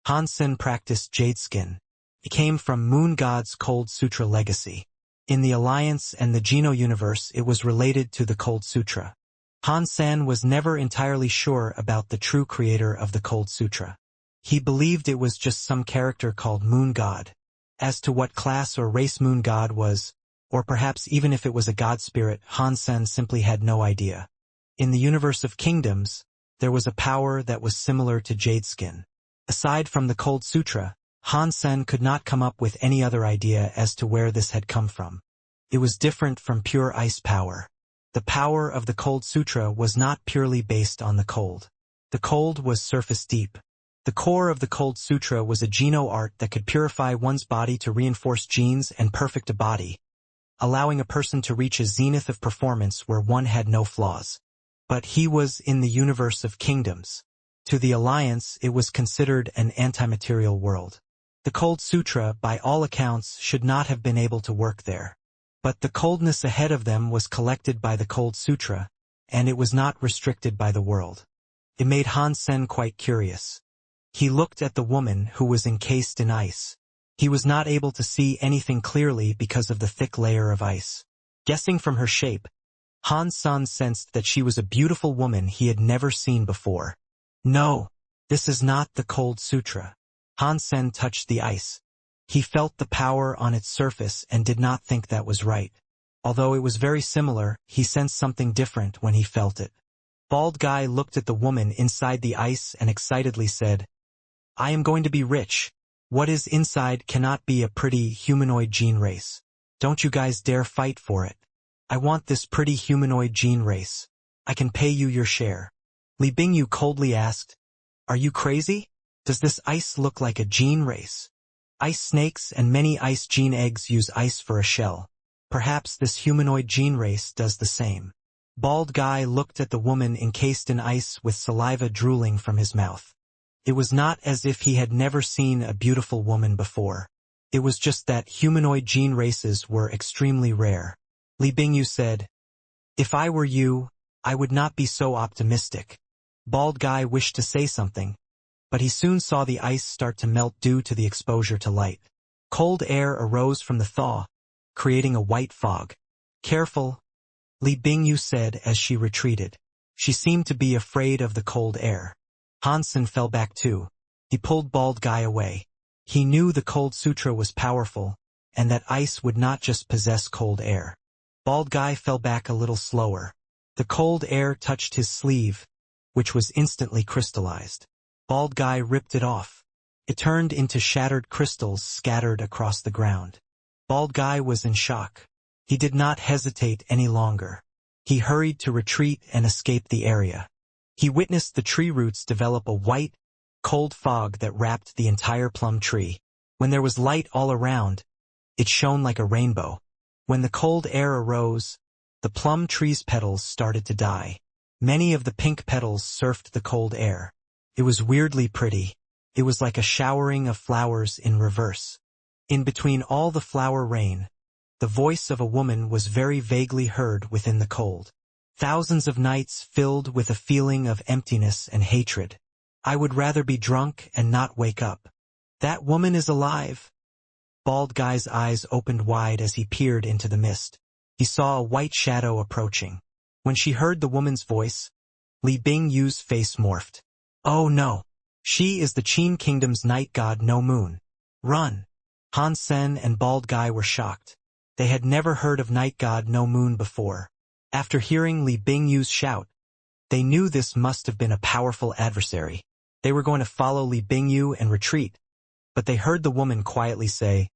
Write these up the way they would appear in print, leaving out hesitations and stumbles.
Hansen practiced Jadeskin. It came from Moon God's Cold Sutra legacy. In the Alliance and the Geno universe, it was related to the Cold Sutra. Hansen was never entirely sure about the true creator of the Cold Sutra. He believed it was just some character called Moon God. As to what class or race Moon God was, or perhaps even if it was a god spirit, Hansen simply had no idea. In the universe of kingdoms, there was a power that was similar to Jadeskin. Aside from the Cold Sutra, Hansen could not come up with any other idea as to where this had come from. It was different from pure ice power. The power of the Cold Sutra was not purely based on the cold. The cold was surface deep. The core of the Cold Sutra was a Geno art that could purify one's body to reinforce genes and perfect a body, allowing a person to reach a zenith of performance where one had no flaws. But he was in the universe of kingdoms. To the Alliance, it was considered an anti-material world. The Cold Sutra, by all accounts, should not have been able to work there. But the coldness ahead of them was collected by the Cold Sutra, and it was not restricted by the world. It made Hansen quite curious. He looked at the woman who was encased in ice. He was not able to see anything clearly because of the thick layer of ice. Guessing from her shape, Hansen sensed that she was a beautiful woman he had never seen before. No, this is not the Cold Sutra. Hansen touched the ice. He felt the power on its surface and did not think that was right. Although it was very similar, he sensed something different when he felt it. Bald Guy looked at the woman inside the ice and excitedly said, "I am going to be rich. What is inside cannot be a pretty humanoid gene race. Don't you guys dare fight for it. I want this pretty humanoid gene race. I can pay you your share." Li Bingyu coldly asked, "Are you crazy? Does this ice look like a gene race? Ice snakes and many ice gene eggs use ice for a shell. Perhaps this humanoid gene race does the same." Bald Guy looked at the woman encased in ice with saliva drooling from his mouth. It was not as if he had never seen a beautiful woman before. It was just that humanoid gene races were extremely rare. Li Bingyu said, "If I were you, I would not be so optimistic." Bald Guy wished to say something, but he soon saw the ice start to melt due to the exposure to light. Cold air arose from the thaw, creating a white fog. "Careful," Li Bingyu said as she retreated. She seemed to be afraid of the cold air. Hansen fell back too. He pulled Bald Guy away. He knew the Cold Sutra was powerful, and that ice would not just possess cold air. Bald Guy fell back a little slower. The cold air touched his sleeve, which was instantly crystallized. Bald Guy ripped it off. It turned into shattered crystals scattered across the ground. Bald Guy was in shock. He did not hesitate any longer. He hurried to retreat and escape the area. He witnessed the tree roots develop a white, cold fog that wrapped the entire plum tree. When there was light all around, it shone like a rainbow. When the cold air arose, the plum tree's petals started to die. Many of the pink petals surfed the cold air. It was weirdly pretty. It was like a showering of flowers in reverse. In between all the flower rain, the voice of a woman was very vaguely heard within the cold. Thousands of nights filled with a feeling of emptiness and hatred. "I would rather be drunk and not wake up. That woman is alive." Bald Guy's eyes opened wide as he peered into the mist. He saw a white shadow approaching. When she heard the woman's voice, Li Bingyu's face morphed. "Oh no! She is the Qin Kingdom's night god No Moon. Run!" Hansen and Bald Guy were shocked. They had never heard of night god No Moon before. After hearing Li Bingyu's shout, they knew this must have been a powerful adversary. They were going to follow Li Bingyu and retreat, but they heard the woman quietly say,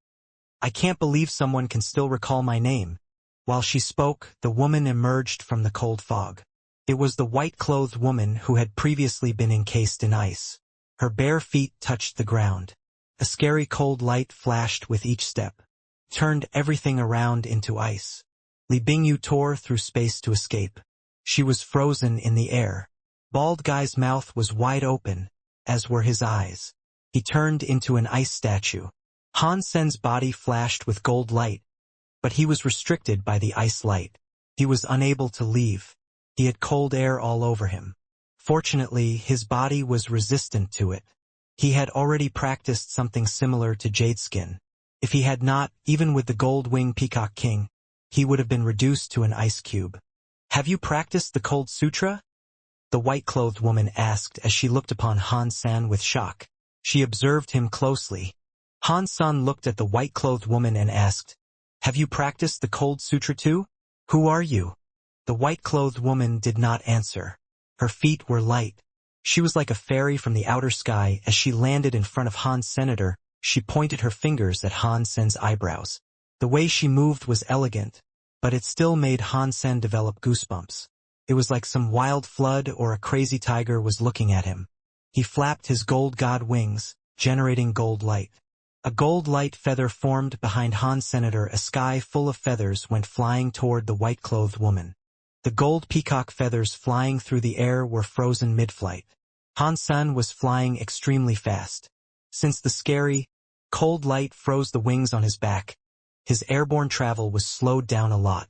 "I can't believe someone can still recall my name." While she spoke, the woman emerged from the cold fog. It was the white-clothed woman who had previously been encased in ice. Her bare feet touched the ground. A scary cold light flashed with each step, turned everything around into ice. Li Bingyu tore through space to escape. She was frozen in the air. Bald Guy's mouth was wide open, as were his eyes. He turned into an ice statue. Hansen's body flashed with gold light, but he was restricted by the ice light. He was unable to leave. He had cold air all over him. Fortunately, his body was resistant to it. He had already practiced something similar to Jadeskin. If he had not, even with the gold-winged Peacock King, he would have been reduced to an ice cube. "Have you practiced the Cold Sutra?" the white-clothed woman asked as she looked upon Han-san with shock. She observed him closely. Han-san looked at the white-clothed woman and asked, "Have you practiced the Cold Sutra too? Who are you?" The white-clothed woman did not answer. Her feet were light. She was like a fairy from the outer sky. As she landed in front of Han's senator, she pointed her fingers at Han-sen's eyebrows. The way she moved was elegant, but it still made Han-sen develop goosebumps. It was like some wild flood or a crazy tiger was looking at him. He flapped his gold god wings, generating gold light. A gold light feather formed behind Han's senator. A sky full of feathers went flying toward the white-clothed woman. The gold peacock feathers flying through the air were frozen mid-flight. Han-san was flying extremely fast. Since the scary, cold light froze the wings on his back, his airborne travel was slowed down a lot.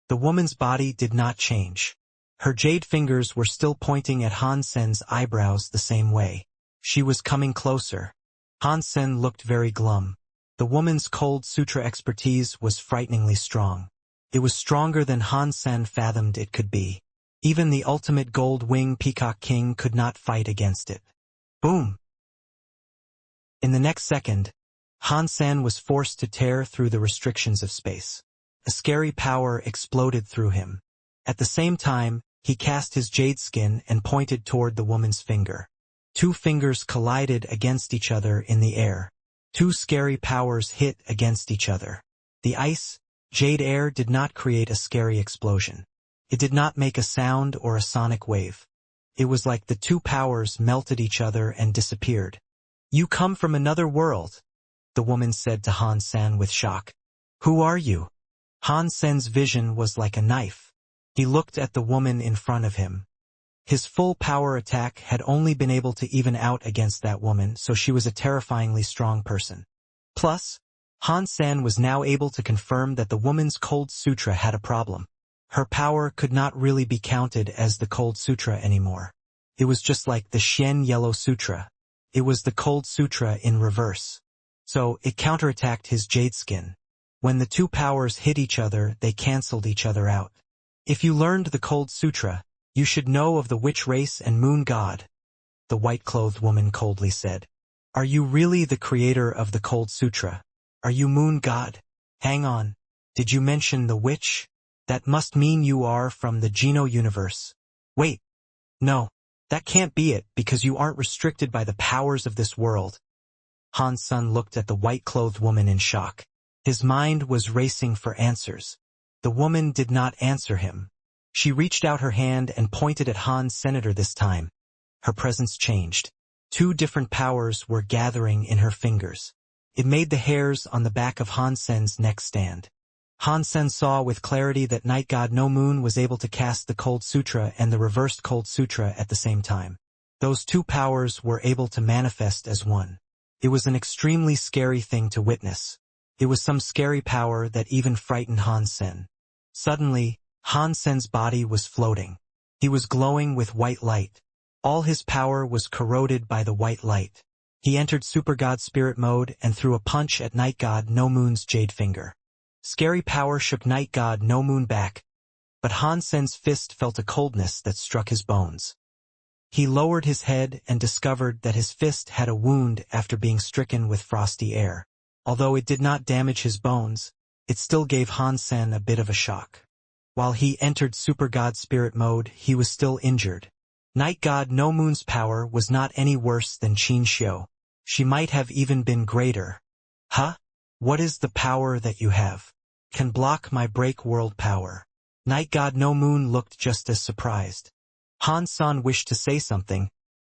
The woman's body did not change. Her jade fingers were still pointing at Han-sen's eyebrows the same way. She was coming closer. Han-sen looked very glum. The woman's Cold Sutra expertise was frighteningly strong. It was stronger than Han-sen fathomed it could be. Even the ultimate gold-winged Peacock King could not fight against it. Boom! In the next second, Han-sen was forced to tear through the restrictions of space. A scary power exploded through him. At the same time, he cast his jade skin and pointed toward the woman's finger. Two fingers collided against each other in the air. Two scary powers hit against each other. The ice, jade air did not create a scary explosion. It did not make a sound or a sonic wave. It was like the two powers melted each other and disappeared. "You come from another world," the woman said to Han-san with shock. "Who are you?" Han-sen's vision was like a knife. He looked at the woman in front of him. His full power attack had only been able to even out against that woman, so she was a terrifyingly strong person. Plus, Han-san was now able to confirm that the woman's Cold Sutra had a problem. Her power could not really be counted as the Cold Sutra anymore. It was just like the Shen Yellow Sutra. It was the Cold Sutra in reverse. So, it counterattacked his jade skin. When the two powers hit each other, they canceled each other out. "If you learned the Cold Sutra, you should know of the witch race and moon god," the white-clothed woman coldly said. "Are you really the creator of the Cold Sutra? Are you moon god? Hang on. Did you mention the witch? That must mean you are from the Geno universe. Wait. No. That can't be it, because you aren't restricted by the powers of this world." Han-san looked at the white-clothed woman in shock. His mind was racing for answers. The woman did not answer him. She reached out her hand and pointed at Han's senator this time. Her presence changed. Two different powers were gathering in her fingers. It made the hairs on the back of Han-sen's neck stand. Han-sen saw with clarity that Night God No Moon was able to cast the Cold Sutra and the reversed Cold Sutra at the same time. Those two powers were able to manifest as one. It was an extremely scary thing to witness. It was some scary power that even frightened Han-sen. Suddenly, Han-sen's body was floating. He was glowing with white light. All his power was corroded by the white light. He entered Super God Spirit mode and threw a punch at Night God No Moon's jade finger. Scary power shook Night God No Moon back, but Han-sen's fist felt a coldness that struck his bones. He lowered his head and discovered that his fist had a wound after being stricken with frosty air. Although it did not damage his bones, it still gave Han-sen a bit of a shock. While he entered Super God Spirit mode, he was still injured. Night God No Moon's power was not any worse than Qin Xiu. She might have even been greater. "Huh? What is the power that you have? Can block my break world power?" Night God No Moon looked just as surprised. Han-san wished to say something,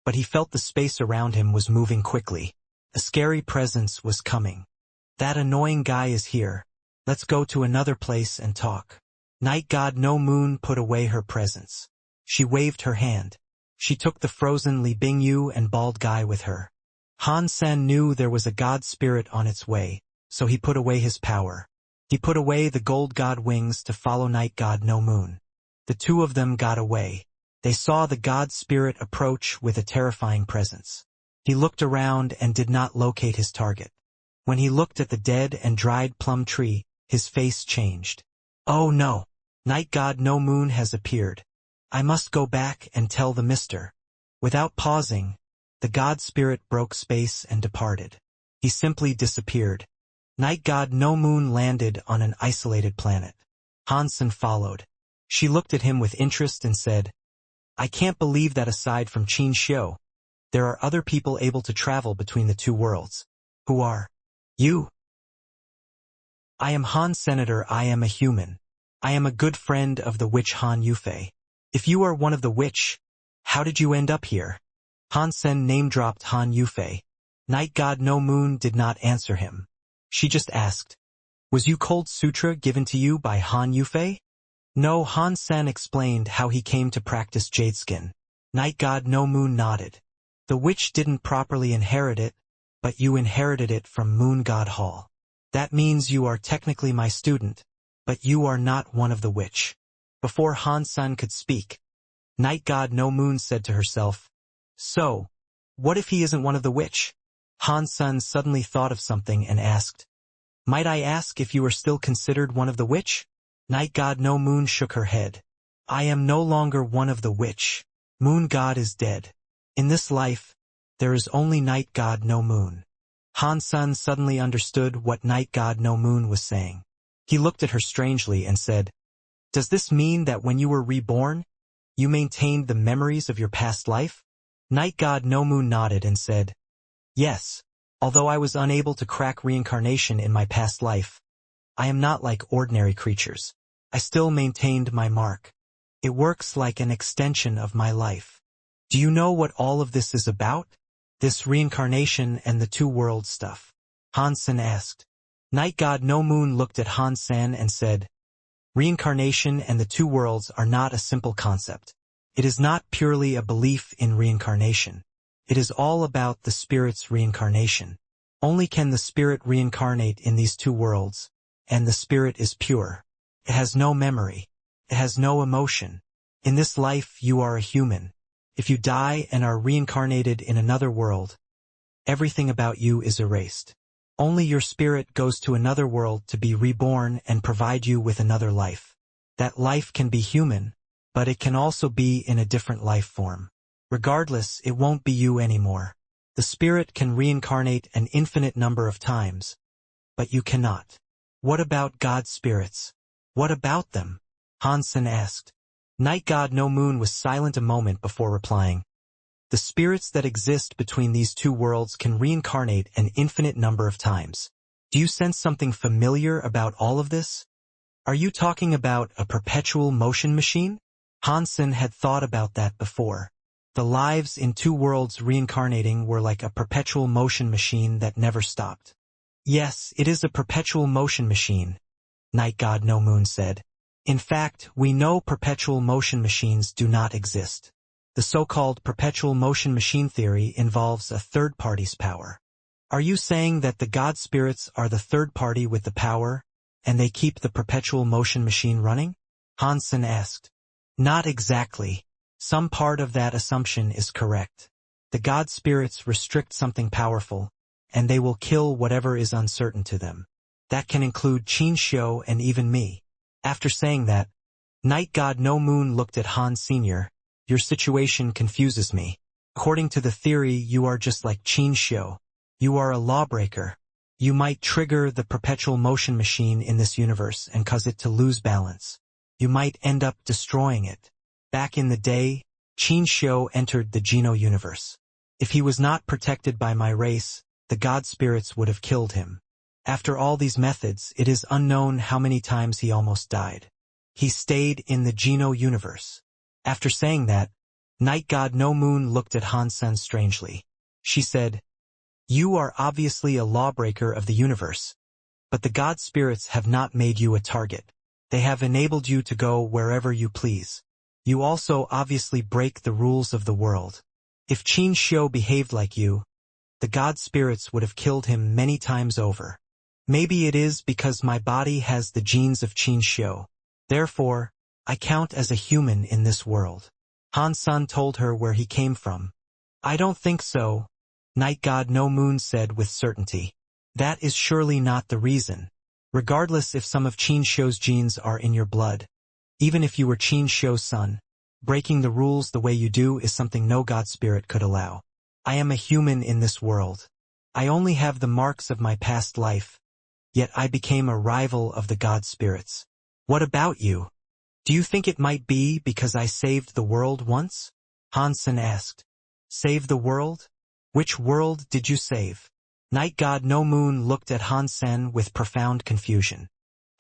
but he felt the space around him was moving quickly. A scary presence was coming. "That annoying guy is here. Let's go to another place and talk." Night God No Moon put away her presence. She waved her hand. She took the frozen Li Bingyu and bald guy with her. Han-sen knew there was a god spirit on its way, so he put away his power. He put away the gold god wings to follow Night God No Moon. The two of them got away. They saw the god spirit approach with a terrifying presence. He looked around and did not locate his target. When he looked at the dead and dried plum tree, his face changed. Oh no! Night God No Moon has appeared. I must go back and tell the mister. Without pausing, the god spirit broke space and departed. He simply disappeared. Night God No Moon landed on an isolated planet. Hansen followed. She looked at him with interest and said, I can't believe that aside from Qin Xiu, there are other people able to travel between the two worlds. Who are you? I am Han Senator. I am a human. I am a good friend of the witch Han Yufei. If you are one of the witch, how did you end up here? Hansen name-dropped Han Yufei. Night God No Moon did not answer him. She just asked, was you Cold Sutra given to you by Han Yufei? No. Hansen explained how he came to practice Jadeskin. Night God No Moon nodded. The witch didn't properly inherit it, but you inherited it from Moon God Hall. That means you are technically my student, but you are not one of the witch. Before Hansen could speak, Night God No Moon said to herself, so, what if he isn't one of the witch? Hansen suddenly thought of something and asked, might I ask if you are still considered one of the witch? Night God No Moon shook her head. I am no longer one of the witch. Moon God is dead. In this life, there is only Night God No Moon. Hansen suddenly understood what Night God No Moon was saying. He looked at her strangely and said, does this mean that when you were reborn, you maintained the memories of your past life? Night God No Moon nodded and said, yes, although I was unable to crack reincarnation in my past life, I am not like ordinary creatures. I still maintained my mark. It works like an extension of my life. Do you know what all of this is about? This reincarnation and the two worlds stuff? Hansen asked. Night God No Moon looked at Hansen and said, reincarnation and the two worlds are not a simple concept. It is not purely a belief in reincarnation. It is all about the spirit's reincarnation. Only can the spirit reincarnate in these two worlds, and the spirit is pure. It has no memory. It has no emotion. In this life you are a human. If you die and are reincarnated in another world, everything about you is erased. Only your spirit goes to another world to be reborn and provide you with another life. That life can be human, but it can also be in a different life form. Regardless, it won't be you anymore. The spirit can reincarnate an infinite number of times, but you cannot. What about God's spirits? What about them? Hansen asked. Night God No Moon was silent a moment before replying. The spirits that exist between these two worlds can reincarnate an infinite number of times. Do you sense something familiar about all of this? Are you talking about a perpetual motion machine? Hansen had thought about that before. The lives in two worlds reincarnating were like a perpetual motion machine that never stopped. Yes, it is a perpetual motion machine, Night God No Moon said. In fact, we know perpetual motion machines do not exist. The so-called perpetual motion machine theory involves a third party's power. Are you saying that the god spirits are the third party with the power, and they keep the perpetual motion machine running? Hansen asked. Not exactly. Some part of that assumption is correct. The god spirits restrict something powerful, and they will kill whatever is uncertain to them. That can include Qin Xiu and even me. After saying that, Night God No Moon looked at Han Sr. Your situation confuses me. According to the theory, you are just like Qin Xiu. You are a lawbreaker. You might trigger the perpetual motion machine in this universe and cause it to lose balance. You might end up destroying it. Back in the day, Qin Xiu entered the Geno universe. If he was not protected by my race, the god spirits would have killed him. After all these methods, it is unknown how many times he almost died. He stayed in the Geno universe. After saying that, Night God No Moon looked at Hansen strangely. She said, you are obviously a lawbreaker of the universe, but the god spirits have not made you a target. They have enabled you to go wherever you please. You also obviously break the rules of the world. If Qin Xiu behaved like you, the god spirits would have killed him many times over. Maybe it is because my body has the genes of Qin Xiu. Therefore, I count as a human in this world. Hansen told her where he came from. I don't think so. Night God No Moon said with certainty. That is surely not the reason. Regardless if some of Qin Shou's genes are in your blood. Even if you were Qin Shou's son, breaking the rules the way you do is something no God spirit could allow. I am a human in this world. I only have the marks of my past life, yet I became a rival of the God spirits. What about you? Do you think it might be because I saved the world once? Hansen asked. Save the world? Which world did you save? Night God No Moon looked at Hansen with profound confusion.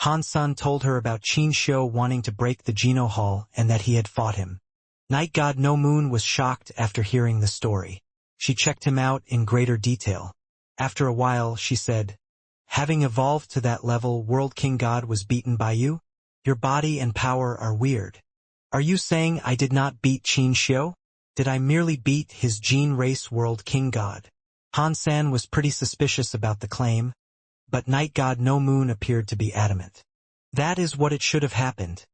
Hansen told her about Qin Shou wanting to break the Geno Hall and that he had fought him. Night God No Moon was shocked after hearing the story. She checked him out in greater detail. After a while, she said, having evolved to that level, World King God was beaten by you? Your body and power are weird. Are you saying I did not beat Qin Shou? Did I merely beat his gene race World King God? Hansen was pretty suspicious about the claim, but Night God No Moon appeared to be adamant. That is what it should have happened.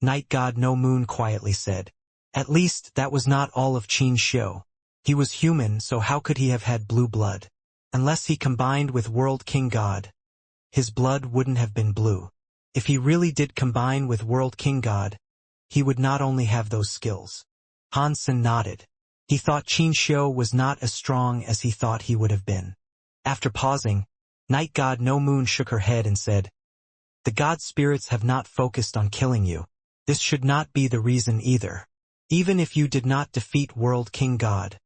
Night God No Moon quietly said. At least that was not all of Qin Shou. He was human, so how could he have had blue blood? Unless he combined with World King God, his blood wouldn't have been blue. If he really did combine with World King God, he would not only have those skills. Hansen nodded. He thought Qin Shou was not as strong as he thought he would have been. After pausing, Night God No Moon shook her head and said, the God spirits have not focused on killing you. This should not be the reason either. Even if you did not defeat World King God,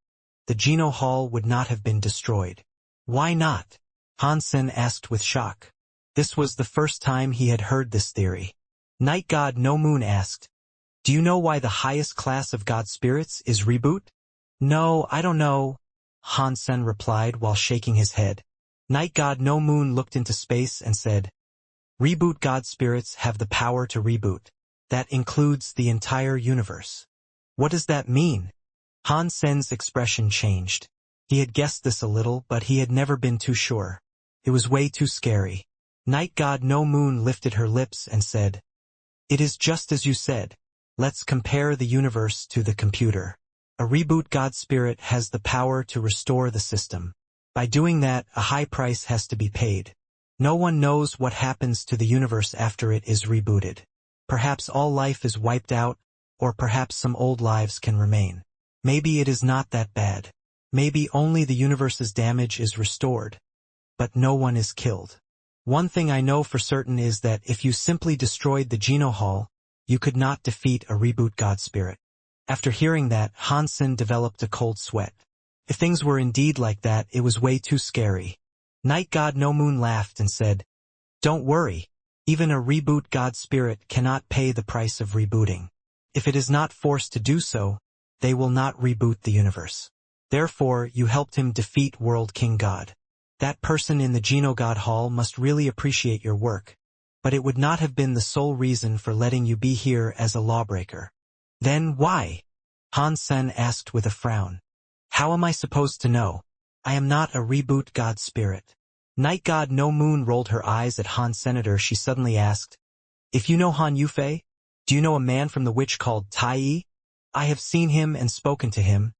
the Geno Hall would not have been destroyed. Why not? Hansen asked with shock. This was the first time he had heard this theory. Night God No Moon asked, do you know why the highest class of God spirits is reboot? No, I don't know, Hansen replied while shaking his head. Night God No Moon looked into space and said, reboot God spirits have the power to reboot. That includes the entire universe. What does that mean? Hansen's expression changed. He had guessed this a little, but he had never been too sure. It was way too scary. Night God No Moon lifted her lips and said, it is just as you said. Let's compare the universe to the computer. A reboot God spirit has the power to restore the system. By doing that, a high price has to be paid. No one knows what happens to the universe after it is rebooted. Perhaps all life is wiped out, or perhaps some old lives can remain. Maybe it is not that bad. Maybe only the universe's damage is restored. But no one is killed. One thing I know for certain is that if you simply destroyed the Geno Hall, you could not defeat a reboot God spirit. After hearing that, Hansen developed a cold sweat. If things were indeed like that, it was way too scary. Night God No Moon laughed and said, don't worry. Even a reboot God spirit cannot pay the price of rebooting. If it is not forced to do so, they will not reboot the universe. Therefore, you helped him defeat World King God. That person in the Geno God Hall must really appreciate your work. But it would not have been the sole reason for letting you be here as a lawbreaker. Then why? Hansen asked with a frown. How am I supposed to know? I am not a reboot God spirit. Night God No Moon rolled her eyes at Han Senator. She suddenly asked, if you know Han Yufei, do you know a man from the witch called Tai Yi? I have seen him and spoken to him,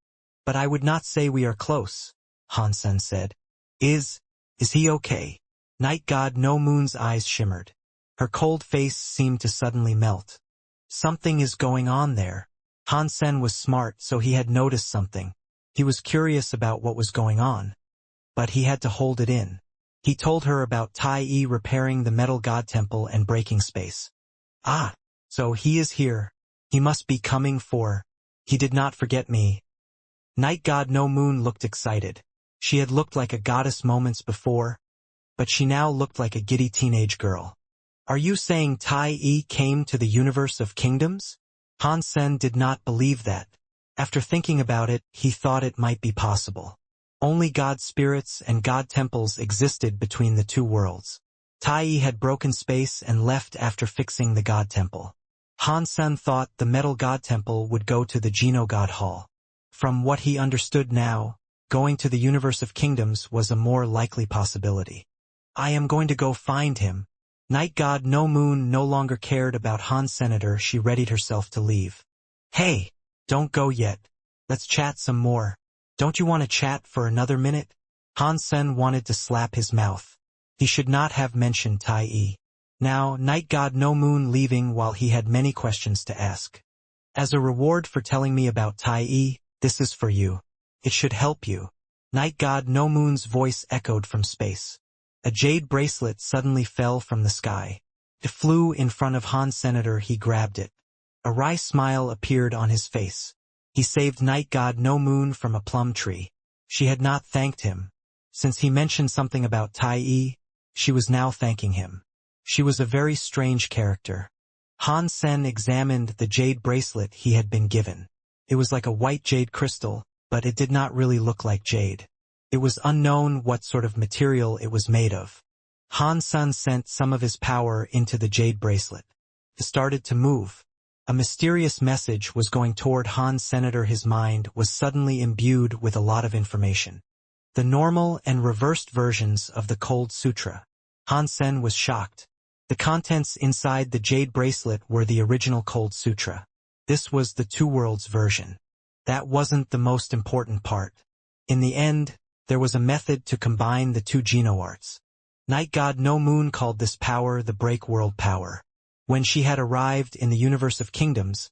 but I would not say we are close, Hansen said. Is he okay? Night God No Moon's eyes shimmered. Her cold face seemed to suddenly melt. Something is going on there. Hansen was smart, so he had noticed something. He was curious about what was going on, but he had to hold it in. He told her about Tai Yi repairing the metal god temple and breaking space. Ah, so he is here. He must be coming for. He did not forget me. Night God No Moon looked excited. She had looked like a goddess moments before, but she now looked like a giddy teenage girl. Are you saying Tai Yi came to the universe of kingdoms? Hansen did not believe that. After thinking about it, he thought it might be possible. Only god spirits and god temples existed between the two worlds. Tai Yi had broken space and left after fixing the god temple. Hansen thought the metal god temple would go to the Geno God Hall. From what he understood now, going to the universe of kingdoms was a more likely possibility. I am going to go find him. Night God No Moon no longer cared about Han Senator. She readied herself to leave. Hey, don't go yet. Let's chat some more. Don't you want to chat for another minute? Han Sen wanted to slap his mouth. He should not have mentioned Tai Yi. Now, Night God No Moon leaving while he had many questions to ask. As a reward for telling me about Tai Yi, this is for you. It should help you. Night God No Moon's voice echoed from space. A jade bracelet suddenly fell from the sky. It flew in front of Han Senator. He grabbed it. A wry smile appeared on his face. He saved Night God No Moon from a plum tree. She had not thanked him. Since he mentioned something about Tai Yi, she was now thanking him. She was a very strange character. Han Sen examined the jade bracelet he had been given. It was like a white jade crystal, but it did not really look like jade. It was unknown what sort of material it was made of. Han Sen sent some of his power into the jade bracelet. It started to move. A mysterious message was going toward Han Senator. His mind was suddenly imbued with a lot of information. The normal and reversed versions of the Cold Sutra. Han Sen was shocked. The contents inside the jade bracelet were the original Cold Sutra. This was the Two Worlds version. That wasn't the most important part. In the end, there was a method to combine the two genoarts. Night God No Moon called this power the Break World power. When she had arrived in the universe of kingdoms,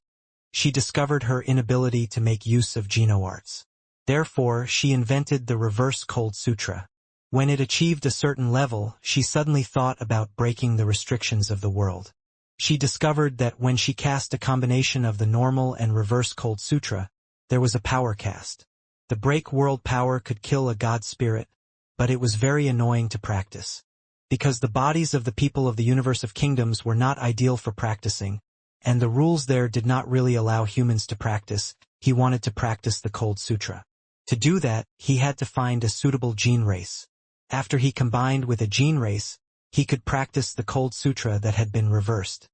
she discovered her inability to make use of genoarts. Therefore, she invented the reverse Cold Sutra. When it achieved a certain level, she suddenly thought about breaking the restrictions of the world. She discovered that when she cast a combination of the normal and reverse Cold Sutra, there was a power cast. The Break World power could kill a god spirit, but it was very annoying to practice. Because the bodies of the people of the universe of kingdoms were not ideal for practicing, and the rules there did not really allow humans to practice, he wanted to practice the Cold Sutra. To do that, he had to find a suitable gene race. After he combined with a gene race, he could practice the Cold Sutra that had been reversed.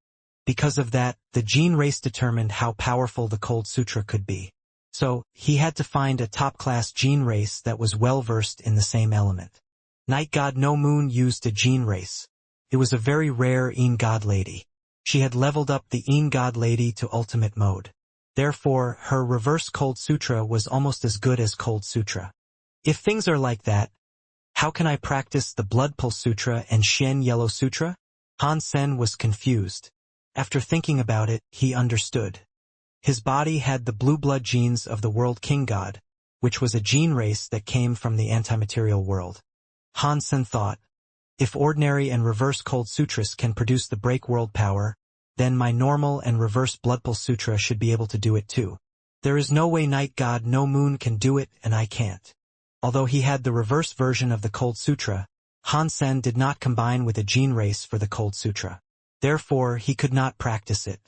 Because of that, the gene race determined how powerful the Cold Sutra could be. So, he had to find a top-class gene race that was well-versed in the same element. Night God No Moon used a gene race. It was a very rare Een God Lady. She had leveled up the Een God Lady to ultimate mode. Therefore, her reverse Cold Sutra was almost as good as Cold Sutra. If things are like that, how can I practice the Blood Pulse Sutra and Shen Yellow Sutra? Han Sen was confused. After thinking about it, he understood. His body had the blue blood genes of the World King God, which was a gene race that came from the antimaterial world. Han Sen thought, if ordinary and reverse Cold Sutras can produce the Break World power, then my normal and reverse Blood Pulse Sutra should be able to do it too. There is no way Night God No Moon can do it and I can't. Although he had the reverse version of the Cold Sutra, Han Sen did not combine with a gene race for the Cold Sutra. Therefore, he could not practice it.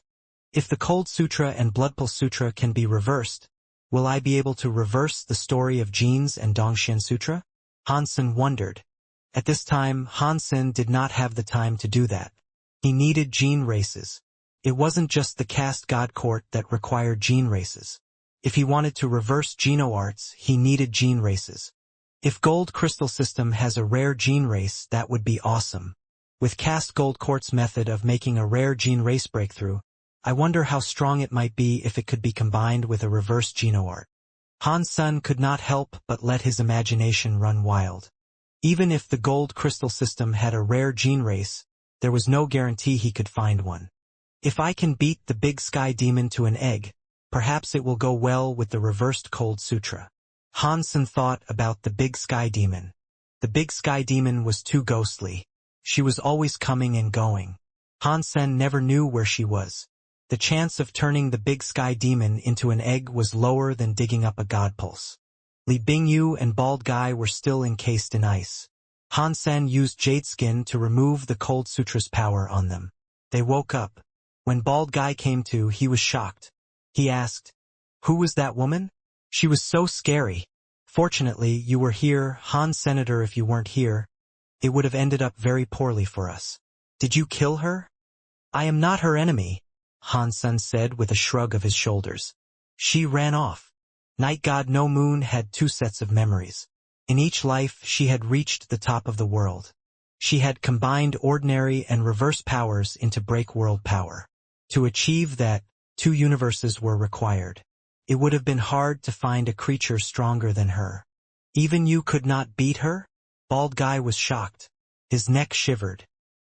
If the Cold Sutra and Blood Pulse Sutra can be reversed, will I be able to reverse the story of genes and Dongshan Sutra? Han Sen wondered. At this time, Han Sen did not have the time to do that. He needed gene races. It wasn't just the caste god court that required gene races. If he wanted to reverse genoarts, he needed gene races. If Gold Crystal System has a rare gene race, that would be awesome. With caste gold court's method of making a rare gene race breakthrough, I wonder how strong it might be if it could be combined with a reverse genoart. Han Sen could not help but let his imagination run wild. Even if the Gold Crystal System had a rare gene race, there was no guarantee he could find one. If I can beat the Big Sky Demon to an egg, perhaps it will go well with the reversed Cold Sutra. Han Sen thought about the Big Sky Demon. The Big Sky Demon was too ghostly. She was always coming and going. Han Sen never knew where she was. The chance of turning the Big Sky Demon into an egg was lower than digging up a god pulse. Li Bingyu and Bald Guy were still encased in ice. Han Sen used Jade Skin to remove the Cold Sutra's power on them. They woke up. When Bald Guy came to, he was shocked. He asked, "Who was that woman? She was so scary." "Fortunately, you were here, Han Senator. If you weren't here, it would have ended up very poorly for us." "Did you kill her?" "I am not her enemy," Han Sen said with a shrug of his shoulders. "She ran off." Night God No Moon had two sets of memories. In each life, she had reached the top of the world. She had combined ordinary and reverse powers into Break World power. To achieve that, two universes were required. It would have been hard to find a creature stronger than her. Even you could not beat her? Bald Guy was shocked. His neck shivered.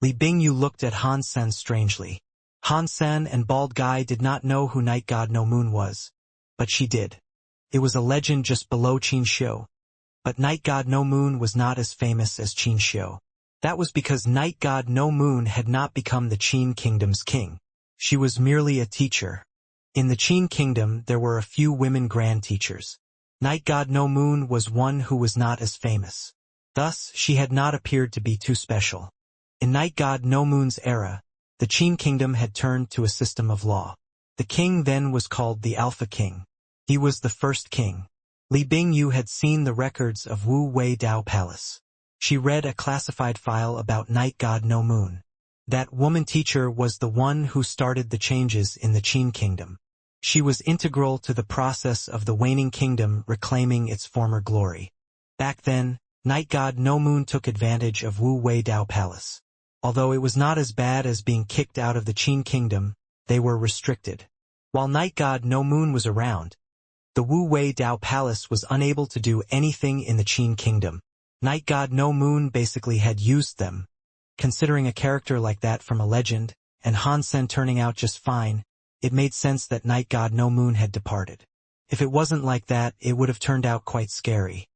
Li Bingyu looked at Han Sen strangely. Han Sen and Bald Guy did not know who Night God No Moon was. But she did. It was a legend just below Qin Xiu. But Night God No Moon was not as famous as Qin Xiu. That was because Night God No Moon had not become the Qin Kingdom's king. She was merely a teacher. In the Qin Kingdom there were a few women grand teachers. Night God No Moon was one who was not as famous. Thus, she had not appeared to be too special. In Night God No Moon's era, the Qin Kingdom had turned to a system of law. The king then was called the Alpha King. He was the first king. Li Bingyu had seen the records of Wu Wei Dao Palace. She read a classified file about Night God No Moon. That woman teacher was the one who started the changes in the Qin Kingdom. She was integral to the process of the waning kingdom reclaiming its former glory. Back then, Night God No Moon took advantage of Wu Wei Dao Palace. Although it was not as bad as being kicked out of the Qin Kingdom, they were restricted. While Night God No Moon was around, the Wu Wei Dao Palace was unable to do anything in the Qin Kingdom. Night God No Moon basically had used them. Considering a character like that from a legend, and Han Sen turning out just fine, it made sense that Night God No Moon had departed. If it wasn't like that, it would have turned out quite scary.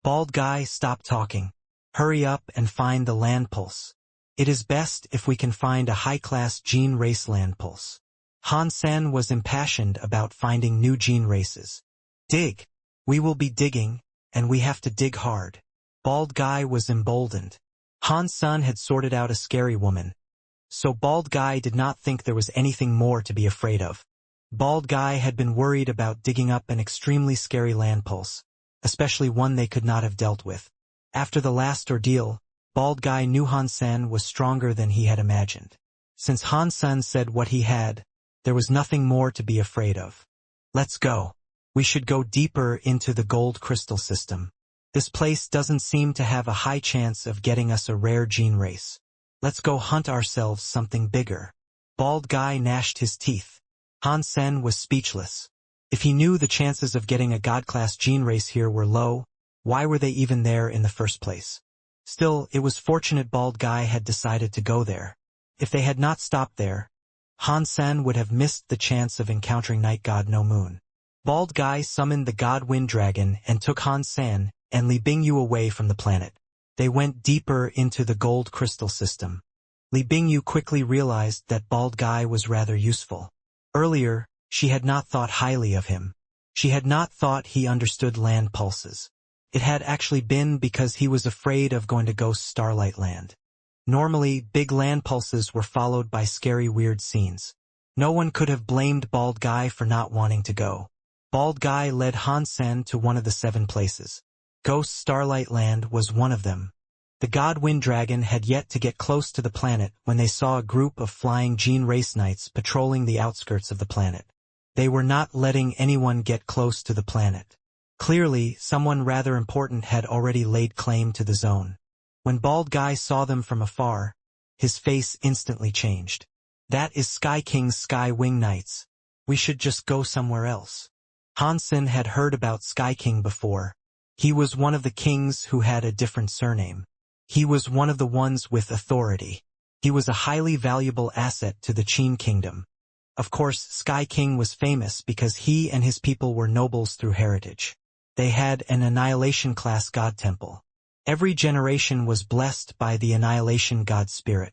Bald Guy, stop talking. Hurry up and find the land pulse. It is best if we can find a high-class gene race land pulse. Han Sen was impassioned about finding new gene races. Dig. We will be digging, and we have to dig hard. Bald Guy was emboldened. Han Sen had sorted out a scary woman. So Bald Guy did not think there was anything more to be afraid of. Bald Guy had been worried about digging up an extremely scary land pulse, especially one they could not have dealt with. After the last ordeal, Bald Guy knew Han Sen was stronger than he had imagined. Since Han Sen said what he had, there was nothing more to be afraid of. Let's go. We should go deeper into the gold crystal system. This place doesn't seem to have a high chance of getting us a rare gene race. Let's go hunt ourselves something bigger. Bald Guy gnashed his teeth. Han Sen was speechless. If he knew the chances of getting a god-class gene race here were low, why were they even there in the first place? Still, it was fortunate Bald Guy had decided to go there. If they had not stopped there, Han Sen would have missed the chance of encountering Night God No Moon. Bald Guy summoned the God Wind Dragon and took Han Sen and Li Bingyu away from the planet. They went deeper into the gold crystal system. Li Bingyu quickly realized that Bald Guy was rather useful. Earlier, she had not thought highly of him. She had not thought he understood land pulses. It had actually been because he was afraid of going to Ghost Starlight Land. Normally, big land pulses were followed by scary weird scenes. No one could have blamed Bald Guy for not wanting to go. Bald Guy led Han Sen to one of the 7 places. Ghost Starlight Land was one of them. The God Wind Dragon had yet to get close to the planet when they saw a group of flying Gene Race Knights patrolling the outskirts of the planet. They were not letting anyone get close to the planet. Clearly, someone rather important had already laid claim to the zone. When Bald Guy saw them from afar, his face instantly changed. That is Sky King's Sky Wing Knights. We should just go somewhere else. Han Sen had heard about Sky King before. He was one of the kings who had a different surname. He was one of the ones with authority. He was a highly valuable asset to the Qin Kingdom. Of course, Sky King was famous because he and his people were nobles through heritage. They had an Annihilation-class god temple. Every generation was blessed by the Annihilation god spirit.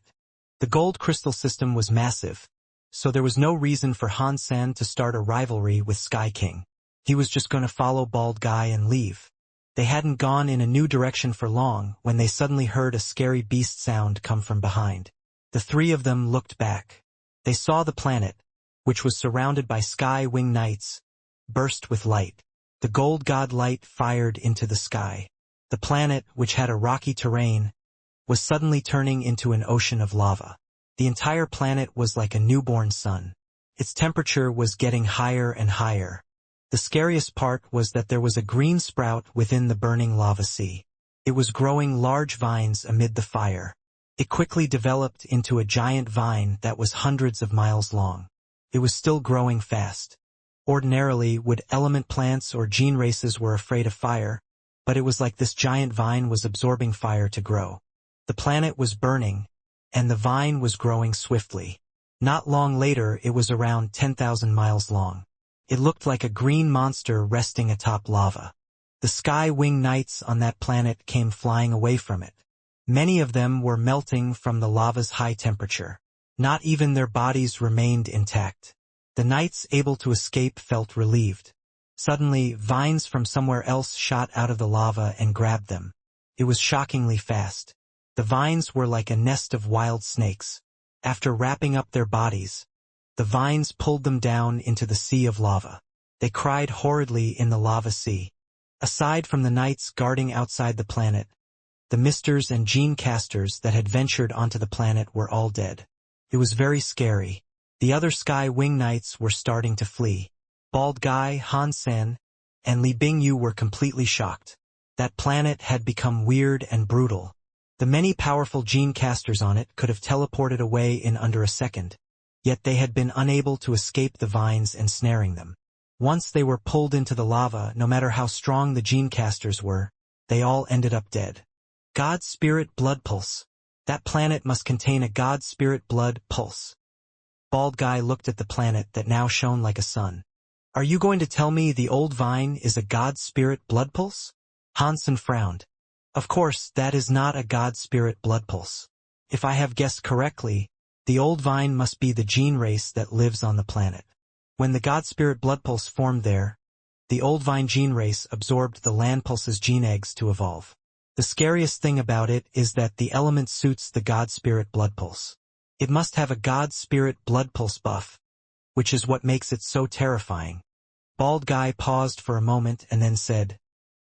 The gold crystal system was massive, so there was no reason for Han Sen to start a rivalry with Sky King. He was just going to follow Bald Guy and leave. They hadn't gone in a new direction for long when they suddenly heard a scary beast sound come from behind. The 3 of them looked back. They saw the planet, which was surrounded by Sky Wing Knights, burst with light. The gold god light fired into the sky. The planet, which had a rocky terrain, was suddenly turning into an ocean of lava. The entire planet was like a newborn sun. Its temperature was getting higher and higher. The scariest part was that there was a green sprout within the burning lava sea. It was growing large vines amid the fire. It quickly developed into a giant vine that was hundreds of miles long. It was still growing fast. Ordinarily, would element plants or gene races were afraid of fire, but it was like this giant vine was absorbing fire to grow. The planet was burning, and the vine was growing swiftly. Not long later, it was around 10,000 miles long. It looked like a green monster resting atop lava. The sky-winged knights on that planet came flying away from it. Many of them were melting from the lava's high temperature. Not even their bodies remained intact. The knights able to escape felt relieved. Suddenly, vines from somewhere else shot out of the lava and grabbed them. It was shockingly fast. The vines were like a nest of wild snakes. After wrapping up their bodies, the vines pulled them down into the sea of lava. They cried horridly in the lava sea. Aside from the knights guarding outside the planet, the misters and gene casters that had ventured onto the planet were all dead. It was very scary. The other Sky Wing Knights were starting to flee. Bald Guy, Han Sen, and Li Bingyu were completely shocked. That planet had become weird and brutal. The many powerful gene casters on it could have teleported away in under a second, yet they had been unable to escape the vines ensnaring them. Once they were pulled into the lava, no matter how strong the gene casters were, they all ended up dead. God Spirit Blood Pulse. That planet must contain a God Spirit Blood Pulse. Bald Guy looked at the planet that now shone like a sun. Are you going to tell me the old vine is a God Spirit Blood Pulse? Hansen frowned. Of course, that is not a God Spirit Blood Pulse. If I have guessed correctly, the old vine must be the gene race that lives on the planet. When the God Spirit Blood Pulse formed there, the old vine gene race absorbed the land pulse's gene eggs to evolve. The scariest thing about it is that the element suits the God Spirit Blood Pulse. It must have a God Spirit Blood Pulse buff, which is what makes it so terrifying. Bald Guy paused for a moment and then said,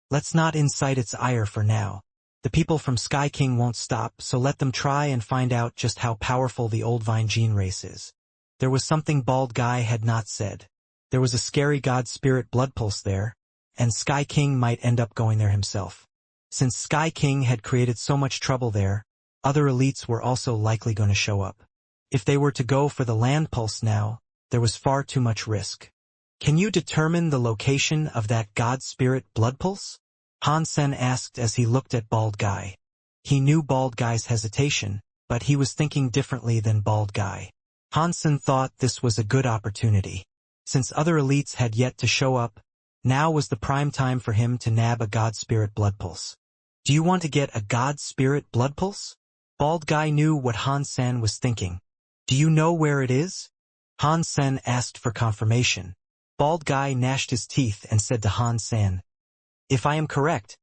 "Let's not incite its ire for now. The people from Sky King won't stop, so let them try and find out just how powerful the old vine gene race is." There was something Bald Guy had not said. There was a scary God Spirit Blood Pulse there, and Sky King might end up going there himself. Since Sky King had created so much trouble there, other elites were also likely going to show up. If they were to go for the land pulse now, there was far too much risk. Can you determine the location of that God Spirit Blood Pulse? Han Sen asked as he looked at Bald Guy. He knew Bald Guy's hesitation, but he was thinking differently than Bald Guy. Hansen thought this was a good opportunity. Since other elites had yet to show up, now was the prime time for him to nab a God Spirit Blood Pulse. Do you want to get a God Spirit Blood Pulse? Bald Guy knew what Han Sen was thinking. Do you know where it is? Han Sen asked for confirmation. Bald Guy gnashed his teeth and said to Han Sen, "If I am correct,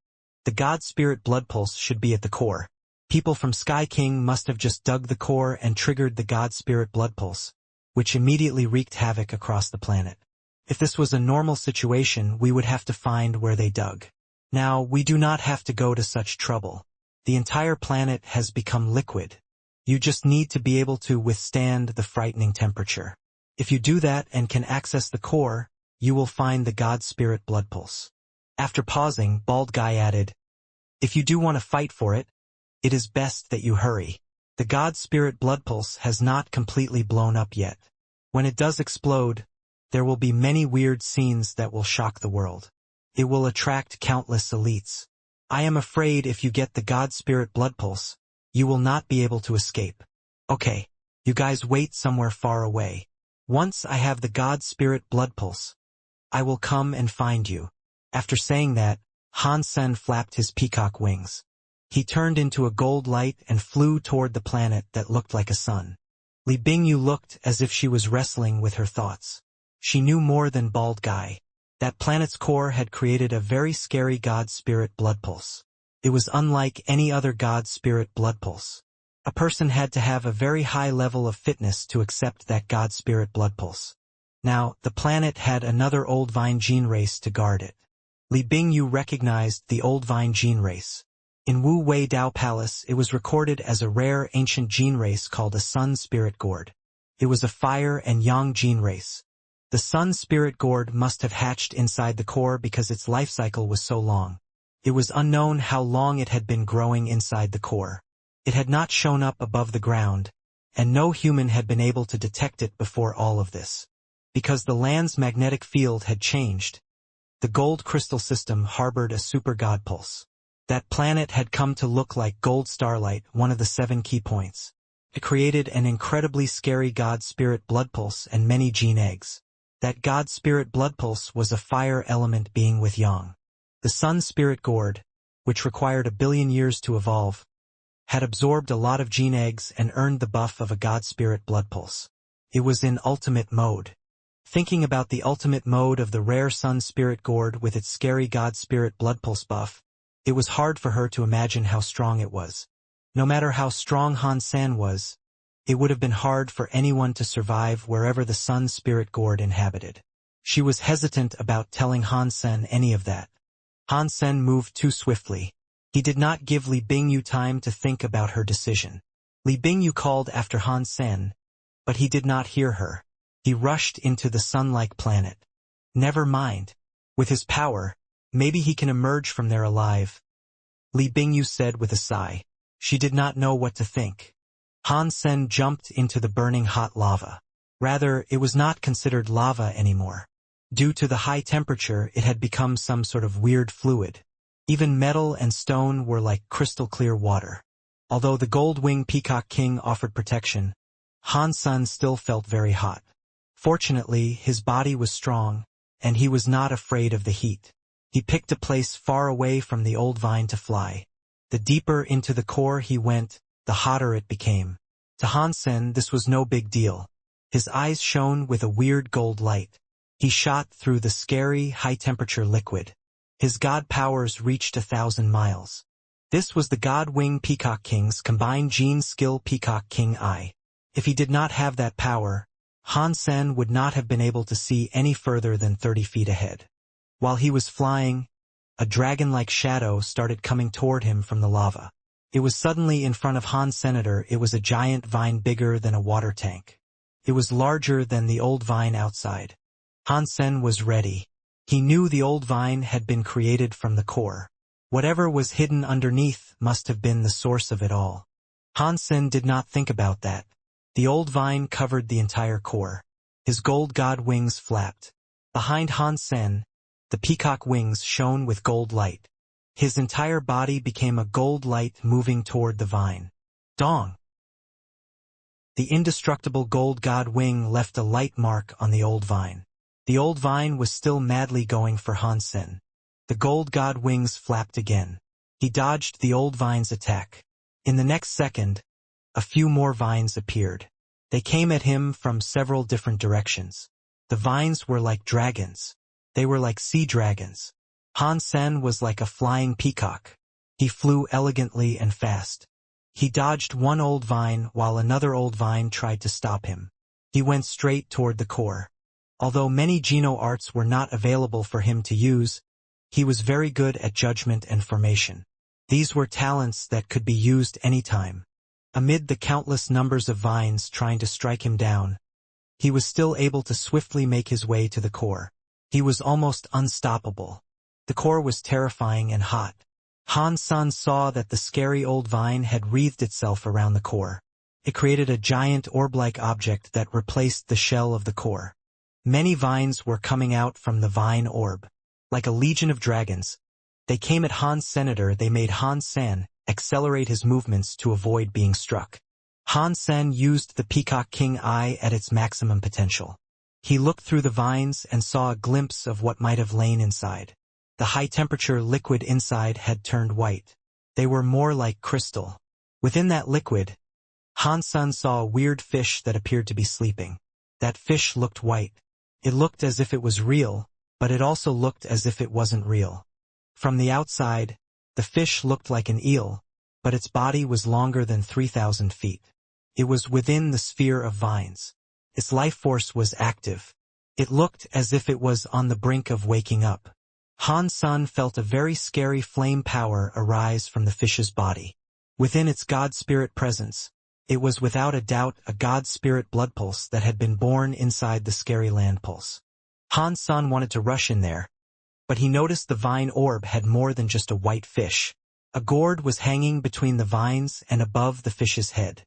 the God Spirit Blood Pulse should be at the core. People from Sky King must have just dug the core and triggered the God Spirit Blood Pulse, which immediately wreaked havoc across the planet. If this was a normal situation, we would have to find where they dug. Now, we do not have to go to such trouble. The entire planet has become liquid. You just need to be able to withstand the frightening temperature. If you do that and can access the core, you will find the God Spirit Blood Pulse." After pausing, Bald Guy added, "If you do want to fight for it, it is best that you hurry. The God Spirit Blood Pulse has not completely blown up yet. When it does explode, there will be many weird scenes that will shock the world. It will attract countless elites. I am afraid if you get the God Spirit Blood Pulse, you will not be able to escape. Okay, you guys wait somewhere far away. Once I have the God Spirit Blood Pulse, I will come and find you." After saying that, Han Sen flapped his peacock wings. He turned into a gold light and flew toward the planet that looked like a sun. Li Bingyu looked as if she was wrestling with her thoughts. She knew more than Bald Guy. That planet's core had created a very scary God Spirit Blood Pulse. It was unlike any other God Spirit Blood Pulse. A person had to have a very high level of fitness to accept that God Spirit Blood Pulse. Now, the planet had another old vine gene race to guard it. Li Bingyu recognized the old vine gene race. In Wu Wei Dao Palace, it was recorded as a rare ancient gene race called a Sun Spirit Gourd. It was a fire and yang gene race. The Sun Spirit Gourd must have hatched inside the core because its life cycle was so long. It was unknown how long it had been growing inside the core. It had not shown up above the ground, and no human had been able to detect it before all of this. Because the land's magnetic field had changed, the gold crystal system harbored a super god pulse. That planet had come to look like gold starlight, one of the 7 key points. It created an incredibly scary god spirit blood pulse and many gene eggs. That god spirit blood pulse was a fire element being with Yang. The sun spirit gourd, which required 1 billion years to evolve, had absorbed a lot of gene eggs and earned the buff of a god spirit blood pulse. It was in ultimate mode. Thinking about the ultimate mode of the rare sun spirit gourd with its scary god spirit blood pulse buff, it was hard for her to imagine how strong it was. No matter how strong Han San was, it would have been hard for anyone to survive wherever the sun spirit gourd inhabited. She was hesitant about telling Han Sen any of that. Han Sen moved too swiftly. He did not give Li Bingyu time to think about her decision. Li Bingyu called after Han Sen, but he did not hear her. He rushed into the sun-like planet. Never mind. With his power, maybe he can emerge from there alive, Li Bingyu said with a sigh. She did not know what to think. Han Sen jumped into the burning hot lava. Rather, it was not considered lava anymore. Due to the high temperature, it had become some sort of weird fluid. Even metal and stone were like crystal-clear water. Although the gold-winged Peacock King offered protection, Han Sen still felt very hot. Fortunately, his body was strong, and he was not afraid of the heat. He picked a place far away from the old vine to fly. The deeper into the core he went, the hotter it became. To Han Sen, this was no big deal. His eyes shone with a weird gold light. He shot through the scary, high-temperature liquid. His god powers reached 1,000 miles. This was the God-winged Peacock King's combined gene skill Peacock King Eye. If he did not have that power, Han Sen would not have been able to see any further than 30 feet ahead. While he was flying, a dragon-like shadow started coming toward him from the lava. It was suddenly in front of Han Senator. It was a giant vine bigger than a water tank. It was larger than the old vine outside. Han Sen was ready. He knew the old vine had been created from the core. Whatever was hidden underneath must have been the source of it all. Han Sen did not think about that. The old vine covered the entire core. His gold god wings flapped. Behind Han Sen, the peacock wings shone with gold light. His entire body became a gold light moving toward the vine. Dong! The indestructible gold god wing left a light mark on the old vine. The old vine was still madly going for Han Sen. The gold god wings flapped again. He dodged the old vine's attack. In the next second, a few more vines appeared. They came at him from several different directions. The vines were like dragons. They were like sea dragons. Han Sen was like a flying peacock. He flew elegantly and fast. He dodged one old vine while another old vine tried to stop him. He went straight toward the core. Although many Geno arts were not available for him to use, he was very good at judgment and formation. These were talents that could be used anytime. Amid the countless numbers of vines trying to strike him down, he was still able to swiftly make his way to the core. He was almost unstoppable. The core was terrifying and hot. Han Sen saw that the scary old vine had wreathed itself around the core. It created a giant orb-like object that replaced the shell of the core. Many vines were coming out from the vine orb. Like a legion of dragons, they came at Han Senator. They made Han Sen accelerate his movements to avoid being struck. Han Sen used the Peacock King Eye at its maximum potential. He looked through the vines and saw a glimpse of what might have lain inside. The high-temperature liquid inside had turned white. They were more like crystal. Within that liquid, Han Sen saw a weird fish that appeared to be sleeping. That fish looked white. It looked as if it was real, but it also looked as if it wasn't real. From the outside, the fish looked like an eel, but its body was longer than 3,000 feet. It was within the sphere of vines. Its life force was active. It looked as if it was on the brink of waking up. Han Sen felt a very scary flame power arise from the fish's body. Within its god spirit presence, it was without a doubt a god spirit blood pulse that had been born inside the scary land pulse. Han Sen wanted to rush in there, but he noticed the vine orb had more than just a white fish. A gourd was hanging between the vines and above the fish's head.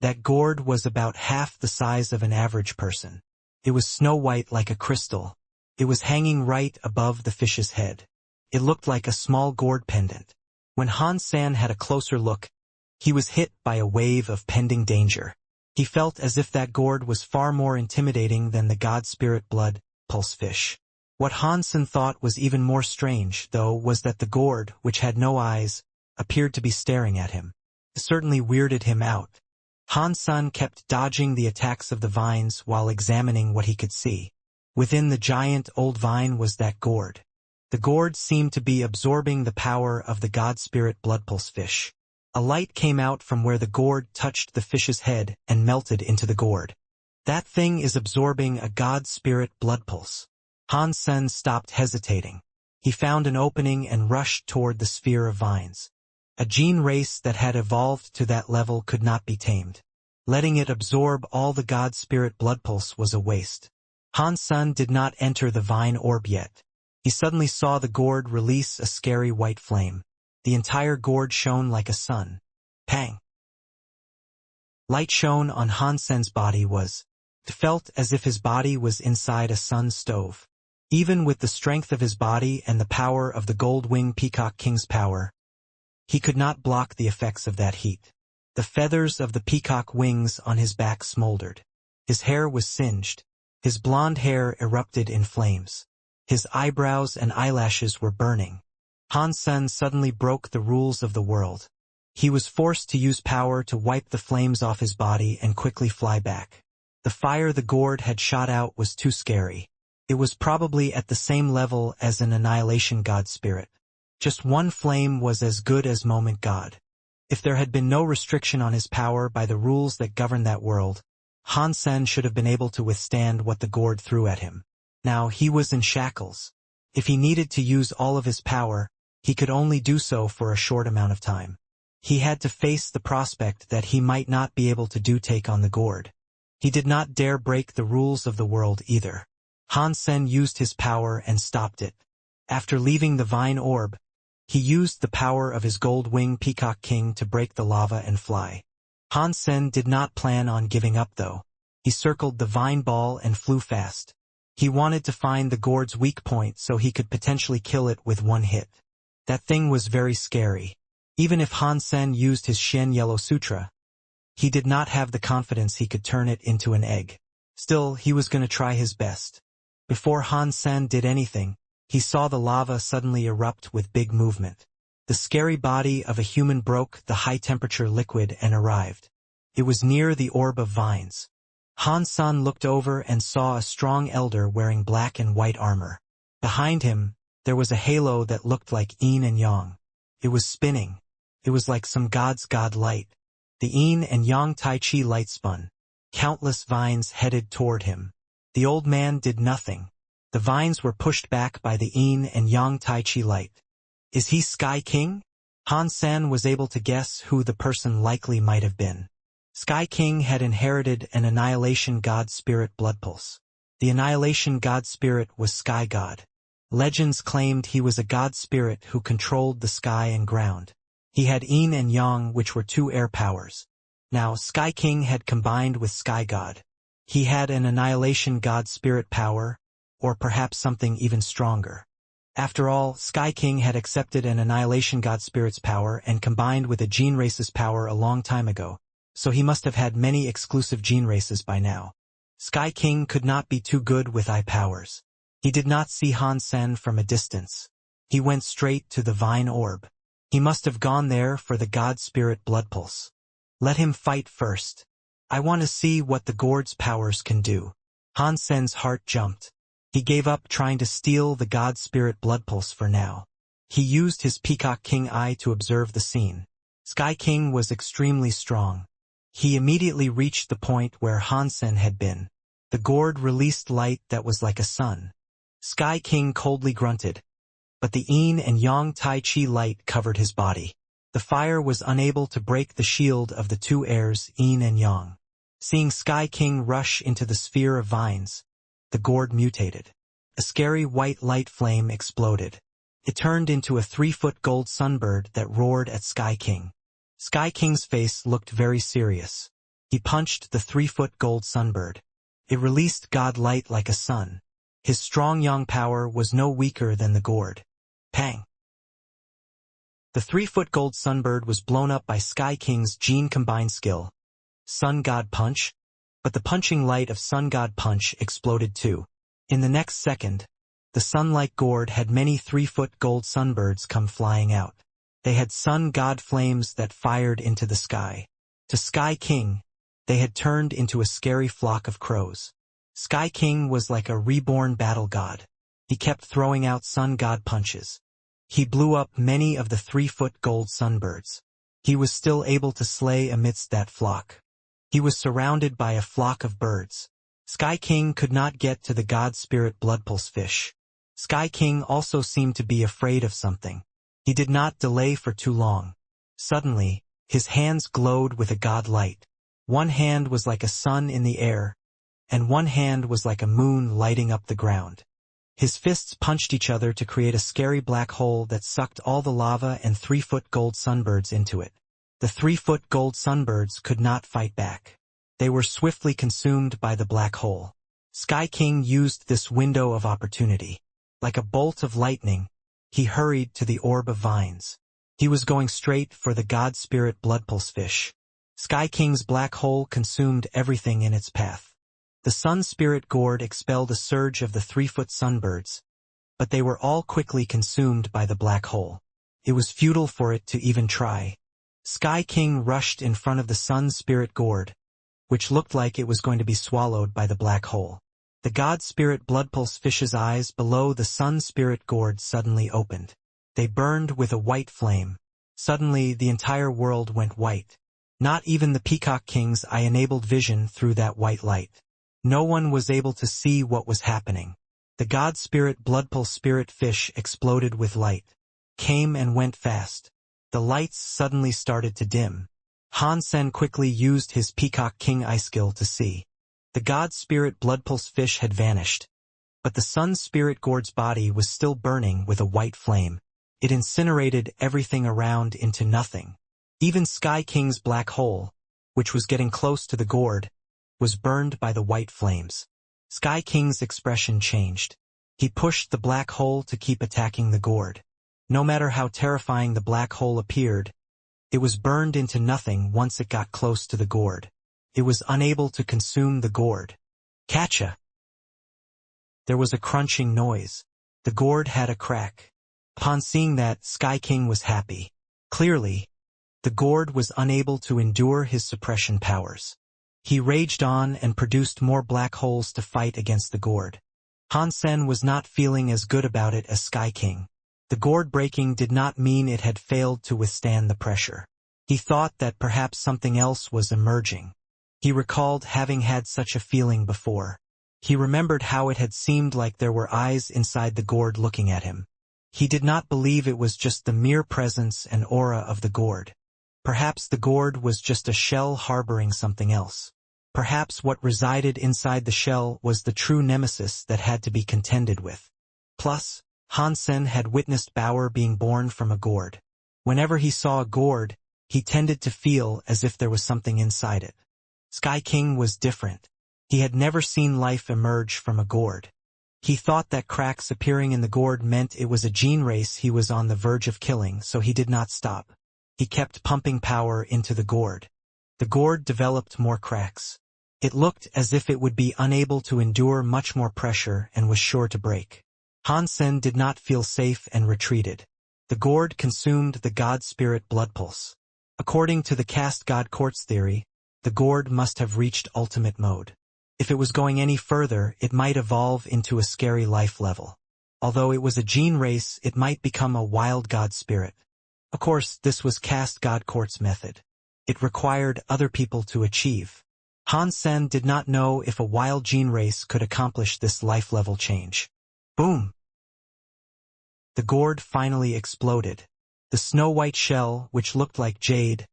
That gourd was about half the size of an average person. It was snow-white like a crystal. It was hanging right above the fish's head. It looked like a small gourd pendant. When Han-san had a closer look, he was hit by a wave of pending danger. He felt as if that gourd was far more intimidating than the god spirit blood pulse fish. What Han-san thought was even more strange, though, was that the gourd, which had no eyes, appeared to be staring at him. It certainly weirded him out. Han-san kept dodging the attacks of the vines while examining what he could see. Within the giant old vine was that gourd. The gourd seemed to be absorbing the power of the god spirit blood pulse fish. A light came out from where the gourd touched the fish's head and melted into the gourd. That thing is absorbing a god spirit blood pulse. Han-san stopped hesitating. He found an opening and rushed toward the sphere of vines. A gene race that had evolved to that level could not be tamed. Letting it absorb all the god spirit blood pulse was a waste. Han-san did not enter the vine orb yet. He suddenly saw the gourd release a scary white flame. The entire gourd shone like a sun. Pang! Light shone on Han-san's body it felt as if his body was inside a sun stove. Even with the strength of his body and the power of the gold-winged peacock king's power, he could not block the effects of that heat. The feathers of the peacock wings on his back smoldered. His hair was singed. His blonde hair erupted in flames. His eyebrows and eyelashes were burning. Han-san suddenly broke the rules of the world. He was forced to use power to wipe the flames off his body and quickly fly back. The fire the gourd had shot out was too scary. It was probably at the same level as an annihilation god spirit. Just one flame was as good as moment god. If there had been no restriction on his power by the rules that govern that world, Han-san should have been able to withstand what the gourd threw at him. Now he was in shackles. If he needed to use all of his power, he could only do so for a short amount of time. He had to face the prospect that he might not be able to take on the gourd. He did not dare break the rules of the world either. Han-san used his power and stopped it. After leaving the vine orb, he used the power of his gold-winged peacock king to break the lava and fly. Han-san did not plan on giving up though. He circled the vine ball and flew fast. He wanted to find the gourd's weak point so he could potentially kill it with one hit. That thing was very scary. Even if Han-san used his Shen Yellow Sutra, he did not have the confidence he could turn it into an egg. Still, he was going to try his best. Before Han-san did anything, he saw the lava suddenly erupt with big movement. The scary body of a human broke the high-temperature liquid and arrived. It was near the orb of vines. Han-san looked over and saw a strong elder wearing black and white armor. Behind him, there was a halo that looked like yin and yang. It was spinning. It was like some god's god light. The yin and yang tai chi light spun. Countless vines headed toward him. The old man did nothing. The vines were pushed back by the yin and yang tai chi light. Is he Sky King? Han-san was able to guess who the person likely might have been. Sky King had inherited an annihilation god spirit blood pulse. The annihilation god spirit was Sky God. Legends claimed he was a god spirit who controlled the sky and ground. He had yin and yang, which were two air powers. Now Sky King had combined with Sky God. He had an annihilation god spirit power, or perhaps something even stronger. After all, Sky King had accepted an annihilation god spirit's power and combined with a gene race's power a long time ago, so he must have had many exclusive gene races by now. Sky King could not be too good with eye powers. He did not see Han-san from a distance. He went straight to the vine orb. He must have gone there for the god spirit blood pulse. Let him fight first. I want to see what the gourd's powers can do. Han-san's heart jumped. He gave up trying to steal the god spirit blood pulse for now. He used his peacock king eye to observe the scene. Sky King was extremely strong. He immediately reached the point where Han-san had been. The gourd released light that was like a sun. Sky King coldly grunted, but the yin and yang tai chi light covered his body. The fire was unable to break the shield of the two airs, yin and yang. Seeing Sky King rush into the sphere of vines, the gourd mutated. A scary white light flame exploded. It turned into a 3-foot gold sunbird that roared at Sky King. Sky King's face looked very serious. He punched the 3-foot gold sunbird. It released God light like a sun. His strong yang power was no weaker than the gourd. Pang! The 3-foot gold sunbird was blown up by Sky King's gene-combined skill, Sun God Punch, but the punching light of Sun God Punch exploded too. In the next second, the sun-like gourd had many 3-foot gold sunbirds come flying out. They had sun god flames that fired into the sky. To Sky King, they had turned into a scary flock of crows. Sky King was like a reborn battle god. He kept throwing out sun god punches. He blew up many of the 3-foot gold sunbirds. He was still able to slay amidst that flock. He was surrounded by a flock of birds. Sky King could not get to the god spirit bloodpulse fish. Sky King also seemed to be afraid of something. He did not delay for too long. Suddenly, his hands glowed with a god light. One hand was like a sun in the air, and one hand was like a moon lighting up the ground. His fists punched each other to create a scary black hole that sucked all the lava and 3-foot gold sunbirds into it. The 3-foot gold sunbirds could not fight back. They were swiftly consumed by the black hole. Sky King used this window of opportunity. Like a bolt of lightning, he hurried to the orb of vines. He was going straight for the god spirit bloodpulse fish. Sky King's black hole consumed everything in its path. The sun spirit gourd expelled a surge of the 3-foot sunbirds, but they were all quickly consumed by the black hole. It was futile for it to even try. Sky King rushed in front of the sun spirit gourd, which looked like it was going to be swallowed by the black hole. The god spirit bloodpulse fish's eyes below the sun spirit gourd suddenly opened. They burned with a white flame. Suddenly the entire world went white. Not even the Peacock King's eye enabled vision through that white light. No one was able to see what was happening. The god spirit bloodpulse spirit fish exploded with light. Came and went fast. The lights suddenly started to dim. Han Sen quickly used his Peacock King eye skill to see. The god spirit bloodpulse fish had vanished, but the sun spirit gourd's body was still burning with a white flame. It incinerated everything around into nothing. Even Sky King's black hole, which was getting close to the gourd, was burned by the white flames. Sky King's expression changed. He pushed the black hole to keep attacking the gourd. No matter how terrifying the black hole appeared, it was burned into nothing once it got close to the gourd. It was unable to consume the gourd. Catcha! There was a crunching noise. The gourd had a crack. Upon seeing that, Sky King was happy. Clearly, the gourd was unable to endure his suppression powers. He raged on and produced more black holes to fight against the gourd. Han Sen was not feeling as good about it as Sky King. The gourd breaking did not mean it had failed to withstand the pressure. He thought that perhaps something else was emerging. He recalled having had such a feeling before. He remembered how it had seemed like there were eyes inside the gourd looking at him. He did not believe it was just the mere presence and aura of the gourd. Perhaps the gourd was just a shell harboring something else. Perhaps what resided inside the shell was the true nemesis that had to be contended with. Plus, Han Sen had witnessed Bauer being born from a gourd. Whenever he saw a gourd, he tended to feel as if there was something inside it. Sky King was different. He had never seen life emerge from a gourd. He thought that cracks appearing in the gourd meant it was a gene race he was on the verge of killing, so he did not stop. He kept pumping power into the gourd. The gourd developed more cracks. It looked as if it would be unable to endure much more pressure and was sure to break. Han Sen did not feel safe and retreated. The gourd consumed the god spirit bloodpulse. According to the caste god quartz theory, the gourd must have reached ultimate mode. If it was going any further, it might evolve into a scary life level. Although it was a gene race, it might become a wild god spirit. Of course, this was caste god quartz method. It required other people to achieve. Han Sen did not know if a wild gene race could accomplish this life level change. Boom! The gourd finally exploded. The snow-white shell, which looked like jade,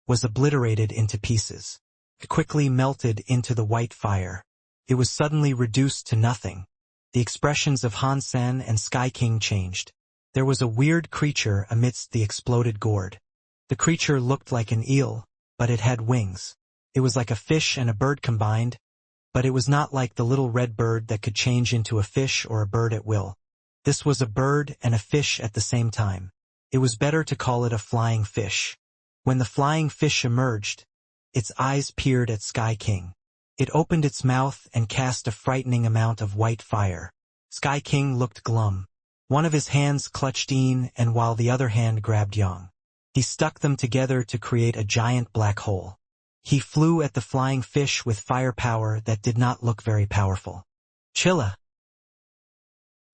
was obliterated into pieces. It quickly melted into the white fire. It was suddenly reduced to nothing. The expressions of Han Sen and Sky King changed. There was a weird creature amidst the exploded gourd. The creature looked like an eel, but it had wings. It was like a fish and a bird combined, But it was not like the little red bird that could change into a fish or a bird at will. This was a bird and a fish at the same time. It was better to call it a flying fish. When the flying fish emerged, its eyes peered at Sky King. It opened its mouth and cast a frightening amount of white fire. Sky King looked glum. One of his hands clutched Een, and while the other hand grabbed Yang. He stuck them together to create a giant black hole. He flew at the flying fish with firepower that did not look very powerful. Chilla!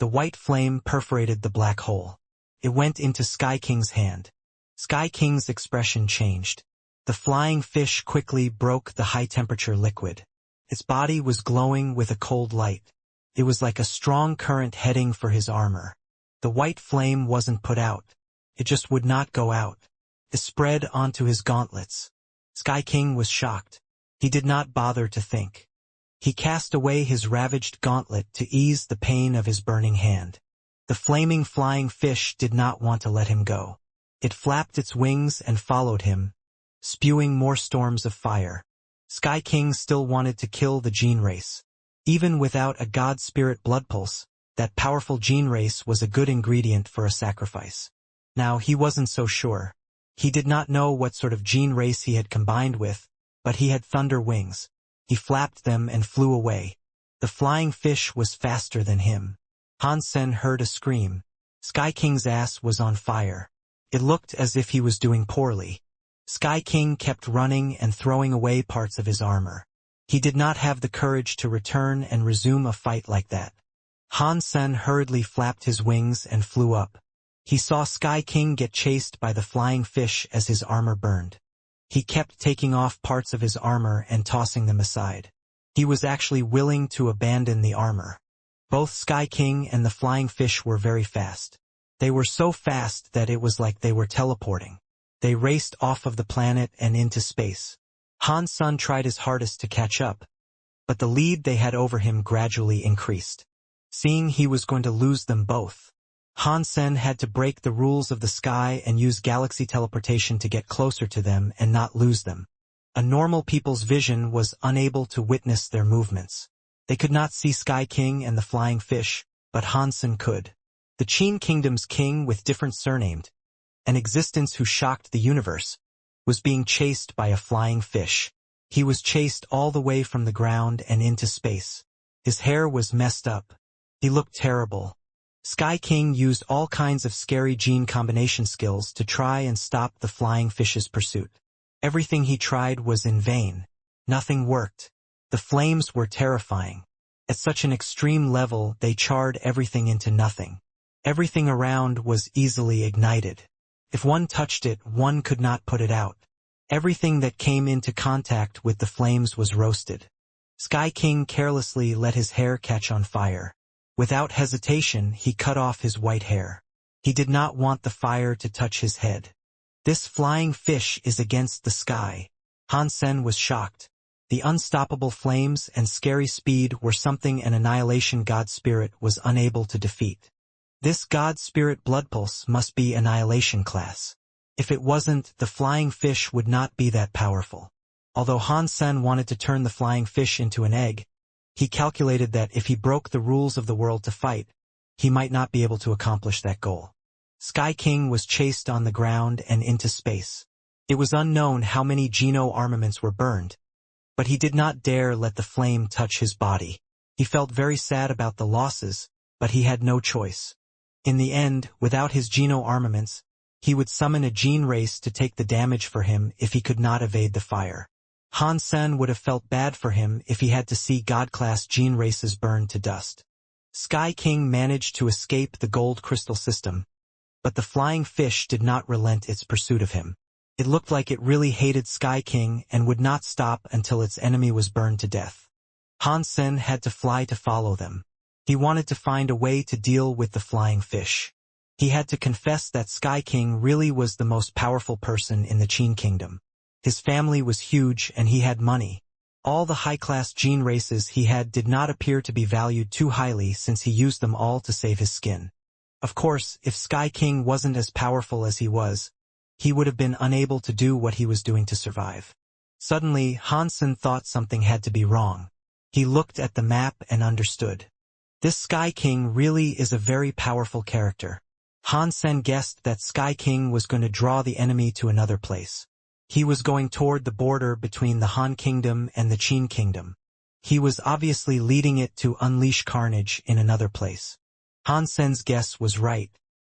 The white flame perforated the black hole. It went into Sky King's hand. Sky King's expression changed. The flying fish quickly broke the high-temperature liquid. Its body was glowing with a cold light. It was like a strong current heading for his armor. The white flame wasn't put out. It just would not go out. It spread onto his gauntlets. Sky King was shocked. He did not bother to think. He cast away his ravaged gauntlet to ease the pain of his burning hand. The flaming flying fish did not want to let him go. It flapped its wings and followed him, spewing more storms of fire. Sky King still wanted to kill the gene race. Even without a god spirit blood pulse, that powerful gene race was a good ingredient for a sacrifice. Now he wasn't so sure. He did not know what sort of gene race he had combined with, but he had thunder wings. He flapped them and flew away. The flying fish was faster than him. Han Sen heard a scream. Sky King's ass was on fire. It looked as if he was doing poorly. Sky King kept running and throwing away parts of his armor. He did not have the courage to return and resume a fight like that. Han Sen hurriedly flapped his wings and flew up. He saw Sky King get chased by the flying fish as his armor burned. He kept taking off parts of his armor and tossing them aside. He was actually willing to abandon the armor. Both Sky King and the flying fish were very fast. They were so fast that it was like they were teleporting. They raced off of the planet and into space. Han Sen tried his hardest to catch up, but the lead they had over him gradually increased. Seeing he was going to lose them both, Han Sen had to break the rules of the sky and use galaxy teleportation to get closer to them and not lose them. A normal people's vision was unable to witness their movements. They could not see Sky King and the flying fish, but Han Sen could. The Qin Kingdom's king with different surname, an existence who shocked the universe, was being chased by a flying fish. He was chased all the way from the ground and into space. His hair was messed up. He looked terrible. Sky King used all kinds of scary gene combination skills to try and stop the flying fish's pursuit. Everything he tried was in vain. Nothing worked. The flames were terrifying. At such an extreme level, they charred everything into nothing. Everything around was easily ignited. If one touched it, one could not put it out. Everything that came into contact with the flames was roasted. Sky King carelessly let his hair catch on fire. Without hesitation, he cut off his white hair. He did not want the fire to touch his head. This flying fish is against the sky. Han Sen was shocked. The unstoppable flames and scary speed were something an annihilation god spirit was unable to defeat. This god spirit blood pulse must be annihilation class. If it wasn't, the flying fish would not be that powerful. Although Han Sen wanted to turn the flying fish into an egg, he calculated that if he broke the rules of the world to fight, he might not be able to accomplish that goal. Sky King was chased on the ground and into space. It was unknown how many Geno armaments were burned, but he did not dare let the flame touch his body. He felt very sad about the losses, but he had no choice. In the end, without his Geno armaments, he would summon a gene race to take the damage for him if he could not evade the fire. Han Sen would have felt bad for him if he had to see God-class gene races burn to dust. Sky King managed to escape the gold crystal system, but the flying fish did not relent its pursuit of him. It looked like it really hated Sky King and would not stop until its enemy was burned to death. Han Sen had to fly to follow them. He wanted to find a way to deal with the flying fish. He had to confess that Sky King really was the most powerful person in the Qin Kingdom. His family was huge and he had money. All the high-class gene races he had did not appear to be valued too highly since he used them all to save his skin. Of course, if Sky King wasn't as powerful as he was, he would have been unable to do what he was doing to survive. Suddenly, Han Sen thought something had to be wrong. He looked at the map and understood. This Sky King really is a very powerful character. Han Sen guessed that Sky King was going to draw the enemy to another place. He was going toward the border between the Han Kingdom and the Qin Kingdom. He was obviously leading it to unleash carnage in another place. Han Sen's guess was right.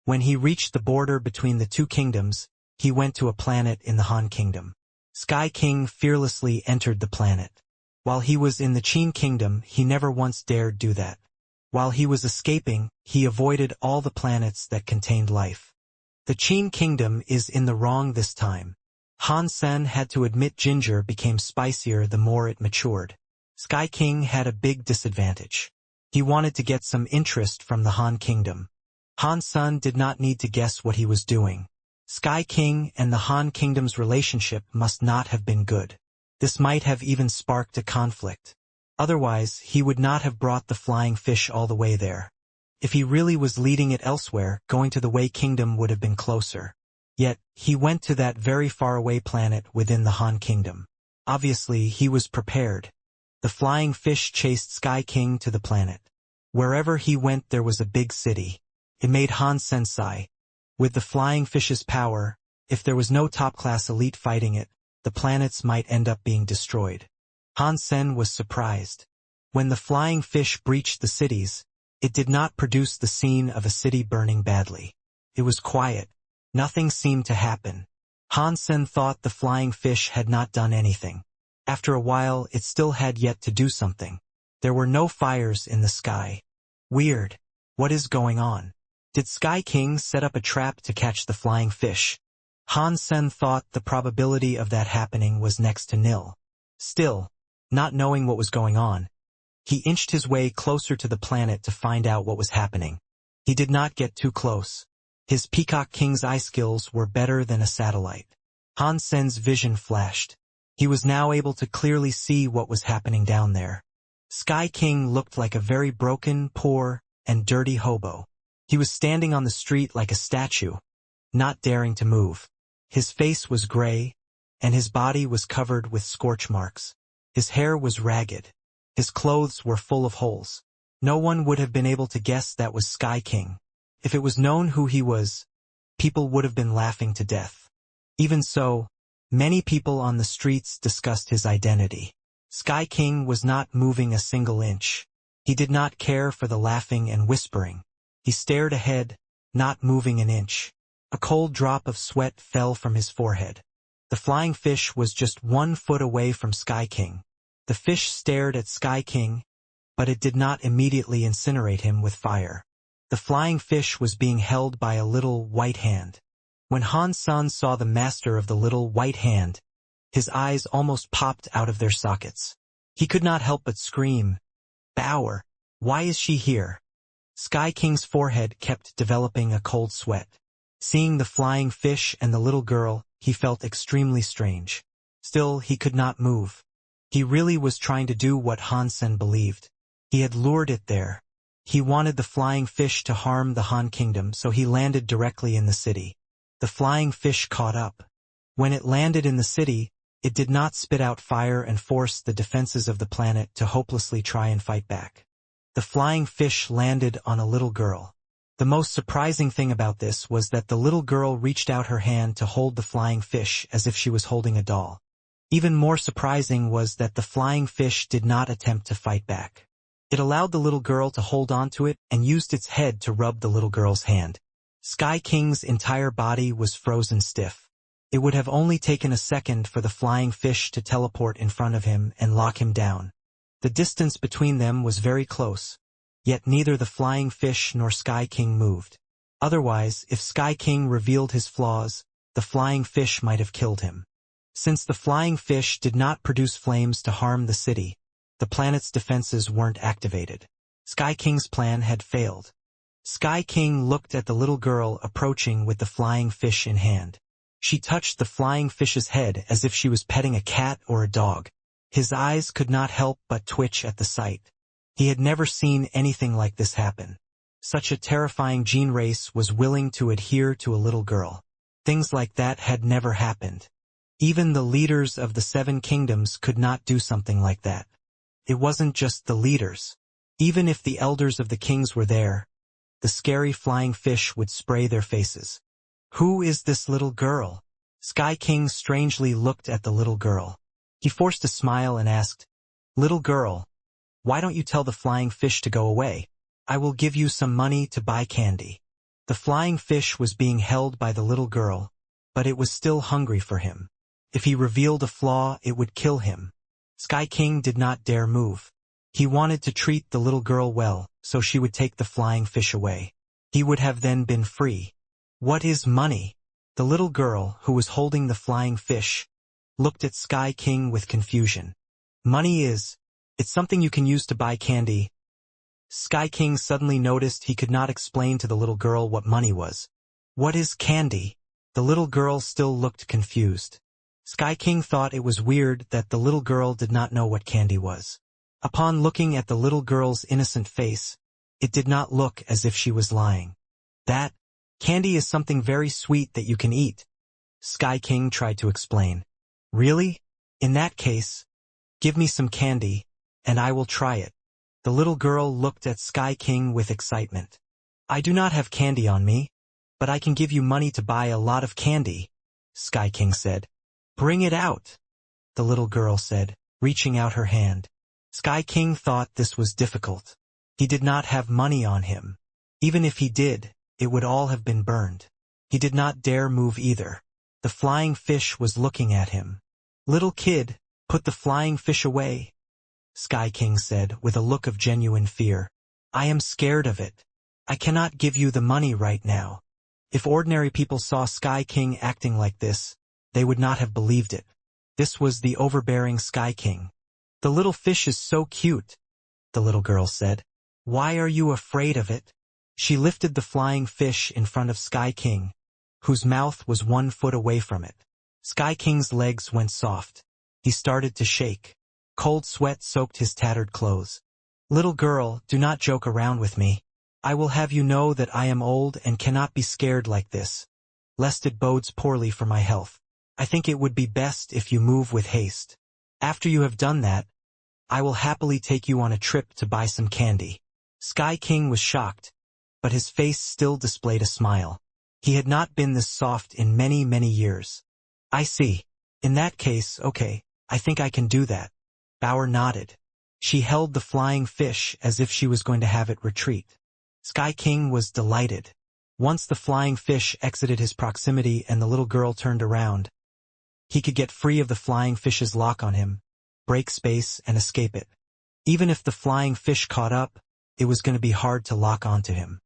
When he reached the border between the two kingdoms, he went to a planet in the Han Kingdom. Sky King fearlessly entered the planet. While he was in the Qin Kingdom, he never once dared do that. While he was escaping, he avoided all the planets that contained life. The Qin Kingdom is in the wrong this time. Han Sen had to admit ginger became spicier the more it matured. Sky King had a big disadvantage. He wanted to get some interest from the Han Kingdom. Han Sen did not need to guess what he was doing. Sky King and the Han Kingdom's relationship must not have been good. This might have even sparked a conflict. Otherwise, he would not have brought the flying fish all the way there. If he really was leading it elsewhere, going to the Wei Kingdom would have been closer. Yet, he went to that very faraway planet within the Han Kingdom. Obviously, he was prepared. The flying fish chased Sky King to the planet. Wherever he went there was a big city. It made Han Sen sigh. With the flying fish's power, if there was no top-class elite fighting it, the planets might end up being destroyed. Han Sen was surprised. When the flying fish breached the cities, it did not produce the scene of a city burning badly. It was quiet. Nothing seemed to happen. Han Sen thought the flying fish had not done anything. After a while, it still had yet to do something. There were no fires in the sky. Weird. What is going on? Did Sky King set up a trap to catch the flying fish? Han Sen thought the probability of that happening was next to nil. Still, not knowing what was going on, he inched his way closer to the planet to find out what was happening. He did not get too close. His Peacock King's eye skills were better than a satellite. Han Sen's vision flashed. He was now able to clearly see what was happening down there. Sky King looked like a very broken, poor, and dirty hobo. He was standing on the street like a statue, not daring to move. His face was gray, and his body was covered with scorch marks. His hair was ragged. His clothes were full of holes. No one would have been able to guess that was Sky King. If it was known who he was, people would have been laughing to death. Even so, many people on the streets discussed his identity. Sky King was not moving a single inch. He did not care for the laughing and whispering. He stared ahead, not moving an inch. A cold drop of sweat fell from his forehead. The flying fish was just 1 foot away from Sky King. The fish stared at Sky King, but it did not immediately incinerate him with fire. The flying fish was being held by a little white hand. When Han Sen saw the master of the little white hand, his eyes almost popped out of their sockets. He could not help but scream, "Bower, why is she here?" Sky King's forehead kept developing a cold sweat. Seeing the flying fish and the little girl, he felt extremely strange. Still, he could not move. He really was trying to do what Han Sen believed. He had lured it there. He wanted the flying fish to harm the Han Kingdom, so he landed directly in the city. The flying fish caught up. When it landed in the city, it did not spit out fire and force the defenses of the planet to hopelessly try and fight back. The flying fish landed on a little girl. The most surprising thing about this was that the little girl reached out her hand to hold the flying fish as if she was holding a doll. Even more surprising was that the flying fish did not attempt to fight back. It allowed the little girl to hold onto it and used its head to rub the little girl's hand. Sky King's entire body was frozen stiff. It would have only taken a second for the flying fish to teleport in front of him and lock him down. The distance between them was very close, yet neither the flying fish nor Sky King moved. Otherwise, if Sky King revealed his flaws, the flying fish might have killed him. Since the flying fish did not produce flames to harm the city, the planet's defenses weren't activated. Sky King's plan had failed. Sky King looked at the little girl approaching with the flying fish in hand. She touched the flying fish's head as if she was petting a cat or a dog. His eyes could not help but twitch at the sight. He had never seen anything like this happen. Such a terrifying gene race was willing to adhere to a little girl. Things like that had never happened. Even the leaders of the 7 kingdoms could not do something like that. It wasn't just the leaders. Even if the elders of the kings were there, the scary flying fish would spray their faces. Who is this little girl? Sky King strangely looked at the little girl. He forced a smile and asked, "Little girl, why don't you tell the flying fish to go away? I will give you some money to buy candy." The flying fish was being held by the little girl, but it was still hungry for him. If he revealed a flaw, it would kill him. Sky King did not dare move. He wanted to treat the little girl well, so she would take the flying fish away. He would have then been free. What is money? The little girl, who was holding the flying fish, looked at Sky King with confusion. It's something you can use to buy candy. Sky King suddenly noticed he could not explain to the little girl what money was. What is candy? The little girl still looked confused. Sky King thought it was weird that the little girl did not know what candy was. Upon looking at the little girl's innocent face, it did not look as if she was lying. Candy is something very sweet that you can eat, Sky King tried to explain. Really? In that case, give me some candy, and I will try it. The little girl looked at Sky King with excitement. I do not have candy on me, but I can give you money to buy a lot of candy, Sky King said. Bring it out, the little girl said, reaching out her hand. Sky King thought this was difficult. He did not have money on him. Even if he did, it would all have been burned. He did not dare move either. The flying fish was looking at him. Little kid, put the flying fish away, Sky King said with a look of genuine fear. I am scared of it. I cannot give you the money right now. If ordinary people saw Sky King acting like this, they would not have believed it. This was the overbearing Sky King. The little fish is so cute, the little girl said. Why are you afraid of it? She lifted the flying fish in front of Sky King, whose mouth was 1 foot away from it. Sky King's legs went soft. He started to shake. Cold sweat soaked his tattered clothes. Little girl, do not joke around with me. I will have you know that I am old and cannot be scared like this, lest it bodes poorly for my health. I think it would be best if you move with haste. After you have done that, I will happily take you on a trip to buy some candy. Sky King was shocked, but his face still displayed a smile. He had not been this soft in many, many years. I see. In that case, okay, I think I can do that. Bauer nodded. She held the flying fish as if she was going to have it retreat. Sky King was delighted. Once the flying fish exited his proximity and the little girl turned around, he could get free of the flying fish's lock on him, break space, and escape it. Even if the flying fish caught up, it was going to be hard to lock onto him.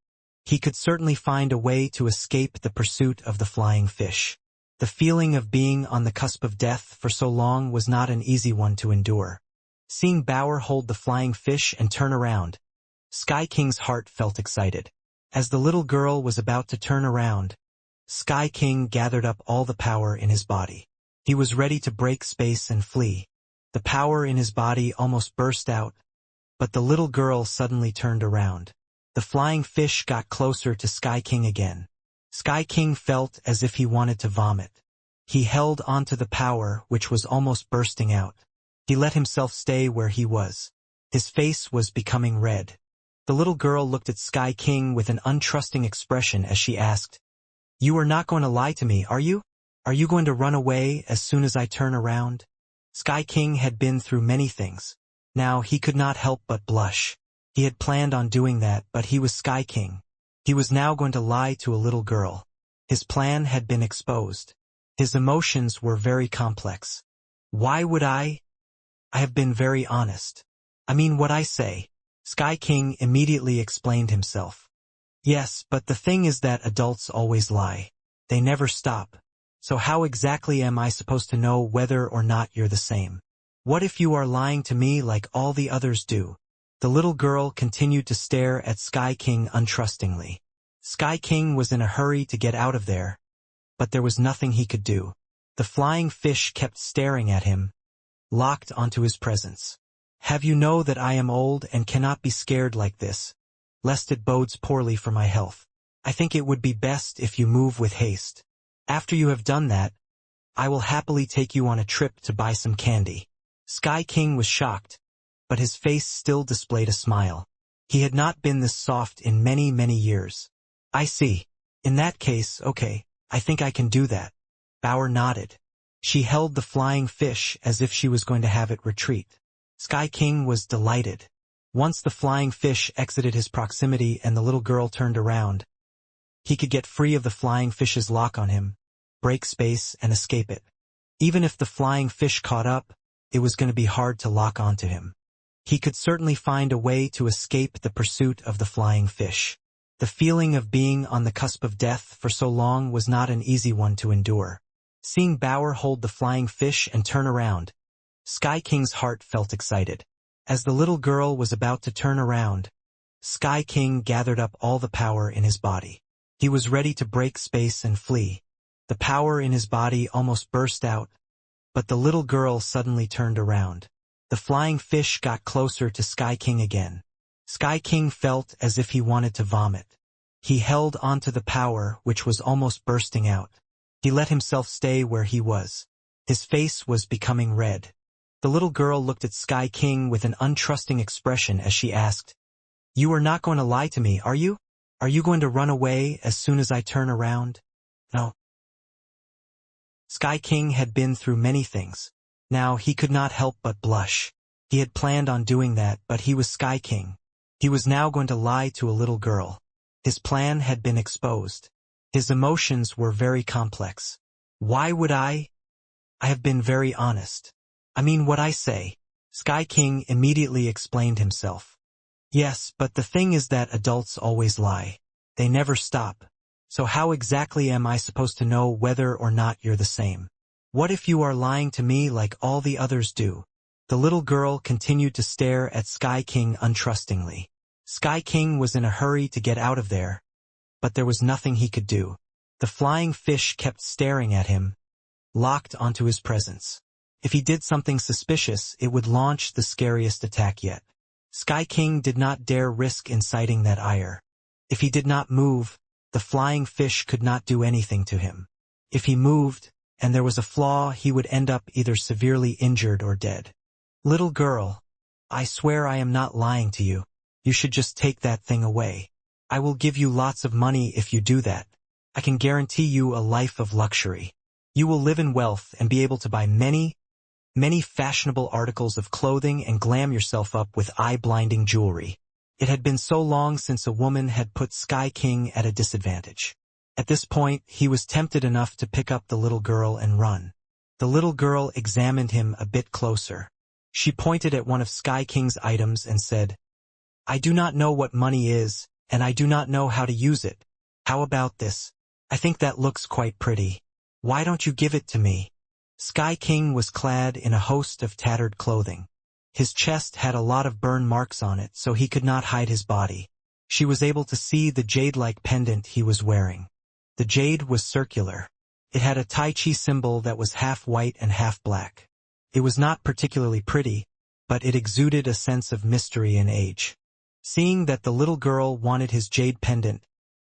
He could certainly find a way to escape the pursuit of the flying fish. The feeling of being on the cusp of death for so long was not an easy one to endure. Seeing Bauer hold the flying fish and turn around, Sky King's heart felt excited. As the little girl was about to turn around, Sky King gathered up all the power in his body. He was ready to break space and flee. The power in his body almost burst out, but the little girl suddenly turned around. The flying fish got closer to Sky King again. Sky King felt as if he wanted to vomit. He held onto the power, which was almost bursting out. He let himself stay where he was. His face was becoming red. The little girl looked at Sky King with an untrusting expression as she asked, "You are not going to lie to me, are you? Are you going to run away as soon as I turn around?" Sky King had been through many things. Now he could not help but blush. He had planned on doing that, but he was Sky King. He was now going to lie to a little girl. His plan had been exposed. His emotions were very complex. Why would I have been very honest. I mean what I say. Sky King immediately explained himself. Yes, but the thing is that adults always lie. They never stop. So how exactly am I supposed to know whether or not you're the same? What if you are lying to me like all the others do? The little girl continued to stare at Sky King untrustingly. Sky King was in a hurry to get out of there, but there was nothing he could do. The flying fish kept staring at him, locked onto his presence. Have you know that I am old and cannot be scared like this, lest it bodes poorly for my health. I think it would be best if you move with haste. After you have done that, I will happily take you on a trip to buy some candy. Sky King was shocked, but his face still displayed a smile. He had not been this soft in many, many years. I see. In that case, okay, I think I can do that. Bauer nodded. She held the flying fish as if she was going to have it retreat. Sky King was delighted. Once the flying fish exited his proximity and the little girl turned around, he could get free of the flying fish's lock on him, break space, and escape it. Even if the flying fish caught up, it was going to be hard to lock onto him. He could certainly find a way to escape the pursuit of the flying fish. The feeling of being on the cusp of death for so long was not an easy one to endure. Seeing Bauer hold the flying fish and turn around, Sky King's heart felt excited. As the little girl was about to turn around, Sky King gathered up all the power in his body. He was ready to break space and flee. The power in his body almost burst out, but the little girl suddenly turned around. The flying fish got closer to Sky King again. Sky King felt as if he wanted to vomit. He held onto the power, which was almost bursting out. He let himself stay where he was. His face was becoming red. The little girl looked at Sky King with an untrusting expression as she asked, "You are not going to lie to me, are you? Are you going to run away as soon as I turn around?" No. Sky King had been through many things. Now he could not help but blush. He had planned on doing that, but he was Sky King. He was now going to lie to a little girl. His plan had been exposed. His emotions were very complex. Why would I have been very honest. I mean what I say. Sky King immediately explained himself. Yes, but the thing is that adults always lie. They never stop. So how exactly am I supposed to know whether or not you're the same? What if you are lying to me like all the others do? The little girl continued to stare at Sky King untrustingly. Sky King was in a hurry to get out of there, but there was nothing he could do. The flying fish kept staring at him, locked onto his presence. If he did something suspicious, it would launch the scariest attack yet. Sky King did not dare risk inciting that ire. If he did not move, the flying fish could not do anything to him. If he moved, and there was a flaw, he would end up either severely injured or dead. Little girl, I swear I am not lying to you. You should just take that thing away. I will give you lots of money if you do that. I can guarantee you a life of luxury. You will live in wealth and be able to buy many fashionable articles of clothing and glam yourself up with eye-blinding jewelry. It had been so long since a woman had put Sky King at a disadvantage. At this point, he was tempted enough to pick up the little girl and run. The little girl examined him a bit closer. She pointed at one of Sky King's items and said, "I do not know what money is, and I do not know how to use it. How about this? I think that looks quite pretty. Why don't you give it to me?" Sky King was clad in a host of tattered clothing. His chest had a lot of burn marks on it, so he could not hide his body. She was able to see the jade-like pendant he was wearing. The jade was circular. It had a Tai Chi symbol that was half white and half black. It was not particularly pretty, but it exuded a sense of mystery and age. Seeing that the little girl wanted his jade pendant,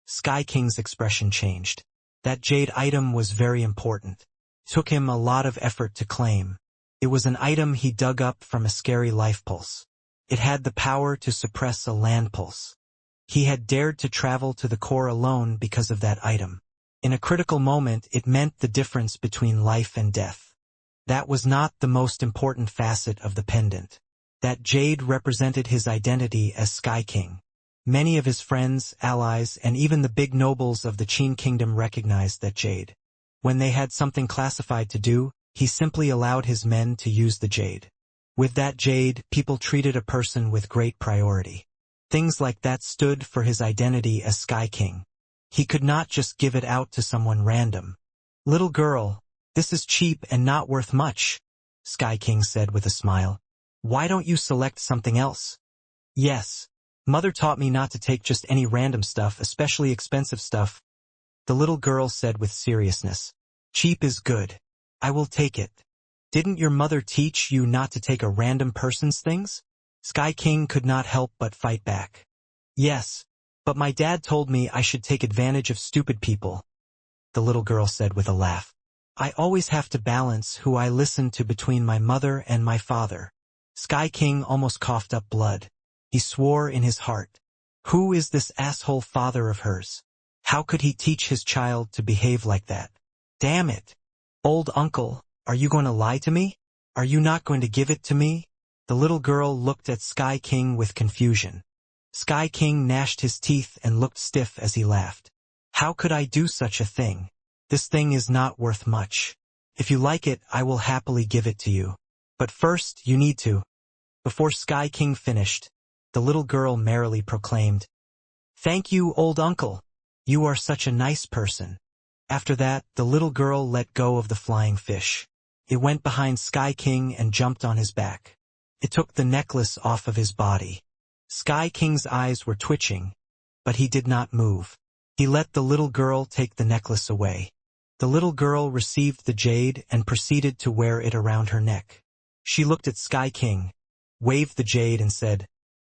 Sky King's expression changed. That jade item was very important. It took him a lot of effort to claim. It was an item he dug up from a scary life pulse. It had the power to suppress a land pulse. He had dared to travel to the core alone because of that item. In a critical moment, it meant the difference between life and death. That was not the most important facet of the pendant. That jade represented his identity as Sky King. Many of his friends, allies, and even the big nobles of the Qin Kingdom recognized that jade. When they had something classified to do, he simply allowed his men to use the jade. With that jade, people treated a person with great priority. Things like that stood for his identity as Sky King. He could not just give it out to someone random. "Little girl, this is cheap and not worth much," Sky King said with a smile. "Why don't you select something else?" "Yes. Mother taught me not to take just any random stuff, especially expensive stuff," the little girl said with seriousness. "Cheap is good. I will take it." "Didn't your mother teach you not to take a random person's things?" Sky King could not help but fight back. "Yes, but my dad told me I should take advantage of stupid people," the little girl said with a laugh. "I always have to balance who I listen to between my mother and my father." Sky King almost coughed up blood. He swore in his heart. Who is this asshole father of hers? How could he teach his child to behave like that? Damn it! Old uncle, are you going to lie to me? Are you not going to give it to me? The little girl looked at Sky King with confusion. Sky King gnashed his teeth and looked stiff as he laughed. How could I do such a thing? This thing is not worth much. If you like it, I will happily give it to you. But first, you need to. Before Sky King finished, the little girl merrily proclaimed, "Thank you, old uncle. You are such a nice person." After that, the little girl let go of the flying fish. It went behind Sky King and jumped on his back. It took the necklace off of his body. Sky King's eyes were twitching, but he did not move. He let the little girl take the necklace away. The little girl received the jade and proceeded to wear it around her neck. She looked at Sky King, waved the jade and said,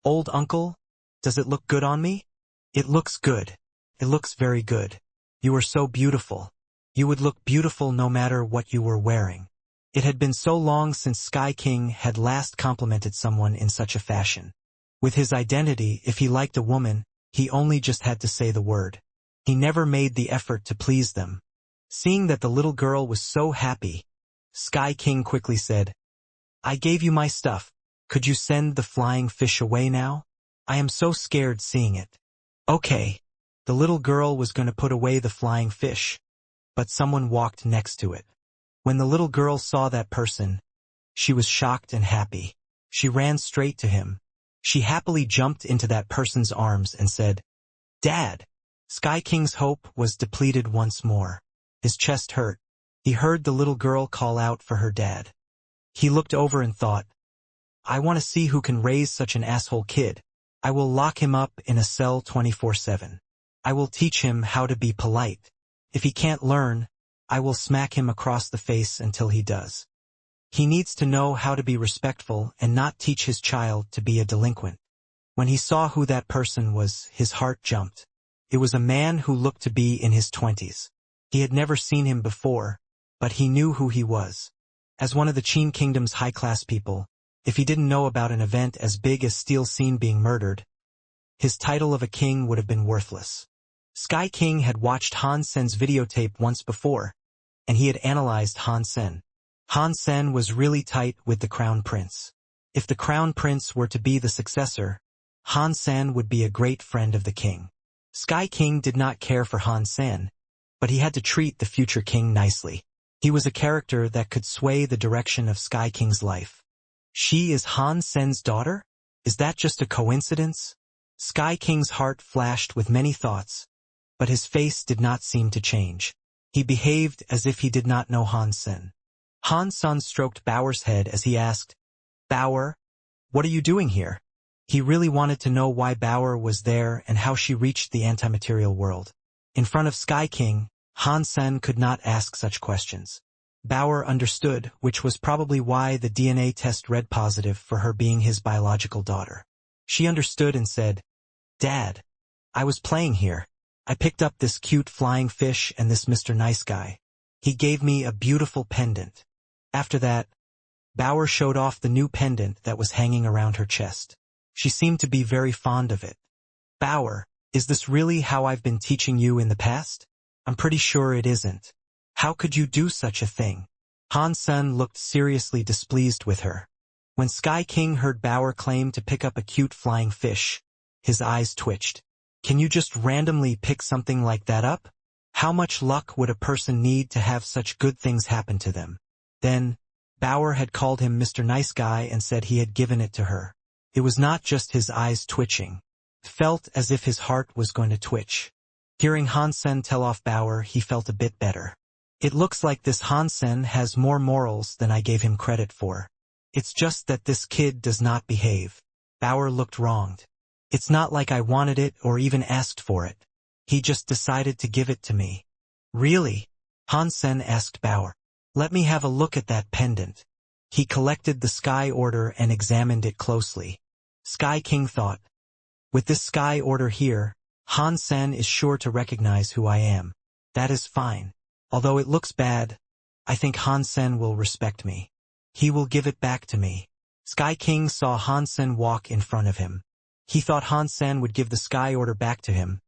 "Old uncle, does it look good on me?" "It looks good. It looks very good. You are so beautiful. You would look beautiful no matter what you were wearing." It had been so long since Sky King had last complimented someone in such a fashion. With his identity, if he liked a woman, he only just had to say the word. He never made the effort to please them. Seeing that the little girl was so happy, Sky King quickly said, "I gave you my stuff. Could you send the flying fish away now? I am so scared seeing it." Okay. The little girl was going to put away the flying fish, but someone walked next to it. When the little girl saw that person, she was shocked and happy. She ran straight to him. She happily jumped into that person's arms and said, "Dad." Sky King's hope was depleted once more. His chest hurt. He heard the little girl call out for her dad. He looked over and thought, I want to see who can raise such an asshole kid. I will lock him up in a cell 24/7. I will teach him how to be polite. If he can't learn, I will smack him across the face until he does. He needs to know how to be respectful and not teach his child to be a delinquent. When he saw who that person was, his heart jumped. It was a man who looked to be in his 20s. He had never seen him before, but he knew who he was. As one of the Qin Kingdom's high-class people, if he didn't know about an event as big as Steel Scene being murdered, his title of a king would have been worthless. Sky King had watched Han Sen's videotape once before, and he had analyzed Han Sen. Han Sen was really tight with the Crown Prince. If the Crown Prince were to be the successor, Han Sen would be a great friend of the king. Sky King did not care for Han Sen, but he had to treat the future king nicely. He was a character that could sway the direction of Sky King's life. She is Han Sen's daughter? Is that just a coincidence? Sky King's heart flashed with many thoughts, but his face did not seem to change. He behaved as if he did not know Han Sen. Han Sen stroked Bauer's head as he asked, "Bauer, what are you doing here?" He really wanted to know why Bauer was there and how she reached the anti-material world. In front of Sky King, Han Sen could not ask such questions. Bauer understood, which was probably why the DNA test read positive for her being his biological daughter. She understood and said, "Dad, I was playing here. I picked up this cute flying fish and this Mr. Nice Guy. He gave me a beautiful pendant." After that, Bauer showed off the new pendant that was hanging around her chest. She seemed to be very fond of it. "Bauer, is this really how I've been teaching you in the past? I'm pretty sure it isn't. How could you do such a thing?" Han Sen looked seriously displeased with her. When Sky King heard Bauer claim to pick up a cute flying fish, his eyes twitched. Can you just randomly pick something like that up? How much luck would a person need to have such good things happen to them? Then, Bauer had called him Mr. Nice Guy and said he had given it to her. It was not just his eyes twitching. It felt as if his heart was going to twitch. Hearing Han Sen tell off Bauer, he felt a bit better. It looks like this Han Sen has more morals than I gave him credit for. It's just that this kid does not behave. Bauer looked wronged. It's not like I wanted it or even asked for it. He just decided to give it to me. Really? Han Sen asked Bauer. Let me have a look at that pendant. He collected the Sky Order and examined it closely. Sky King thought, with this Sky Order here, Han Sen is sure to recognize who I am. That is fine. Although it looks bad, I think Han Sen will respect me. He will give it back to me. Sky King saw Hansen walk in front of him. He thought Hansen would give the sky order back to him,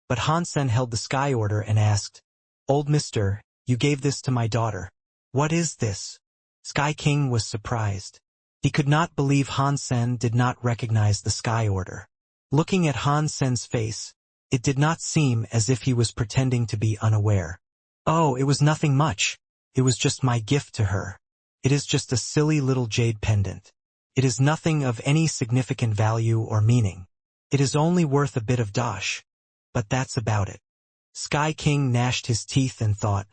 but Hansen held the sky order and asked, "Old mister, you gave this to my daughter. What is this?" Sky King was surprised. He could not believe Hansen did not recognize the sky order. Looking at Hansen's face, it did not seem as if he was pretending to be unaware. "Oh, it was nothing much. It was just my gift to her. It is just a silly little jade pendant. It is nothing of any significant value or meaning. It is only worth a bit of dosh. But that's about it." Sky King gnashed his teeth and thought,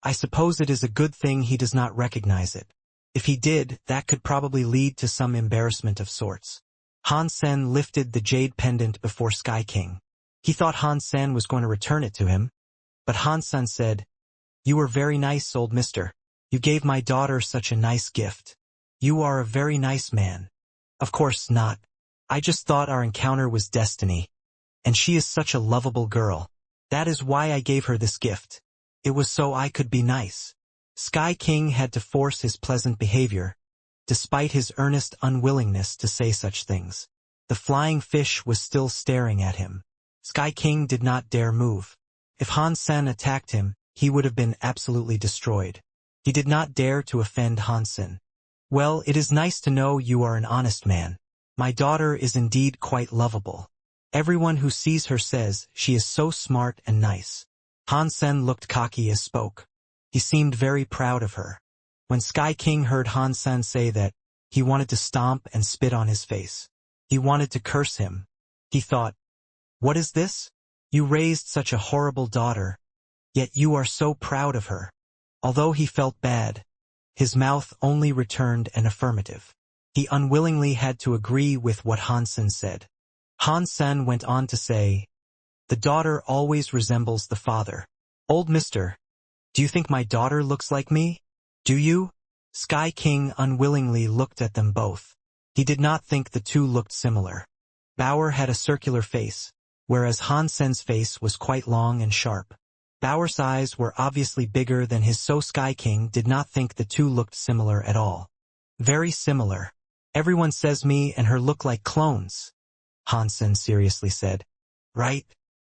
"I suppose it is a good thing he does not recognize it. If he did, that could probably lead to some embarrassment of sorts." Hansen lifted the jade pendant before Sky King. He thought Hansen was going to return it to him, but Hansen said, "You were very nice, old mister. You gave my daughter such a nice gift. You are a very nice man." "Of course not. I just thought our encounter was destiny. And she is such a lovable girl. That is why I gave her this gift. It was so I could be nice." Sky King had to force his pleasant behavior, despite his earnest unwillingness to say such things. The flying fish was still staring at him. Sky King did not dare move. If Hansen attacked him, he would have been absolutely destroyed. He did not dare to offend Hansen. "Well, it is nice to know you are an honest man. My daughter is indeed quite lovable. Everyone who sees her says she is so smart and nice." Hansen looked cocky as spoke. He seemed very proud of her. When Sky King heard Hansen say that, he wanted to stomp and spit on his face. He wanted to curse him. He thought, "What is this? You raised such a horrible daughter, yet you are so proud of her." Although he felt bad, his mouth only returned an affirmative. He unwillingly had to agree with what Hansen said. Hansen went on to say, "The daughter always resembles the father. Old mister, do you think my daughter looks like me? Do you?" Sky King unwillingly looked at them both. He did not think the two looked similar. Bauer had a circular face, whereas Hansen's face was quite long and sharp. Bauer's eyes were obviously bigger than his, so Sky King did not think the two looked similar at all. "Very similar. Everyone says me and her look like clones," Hansen seriously said. "Right?"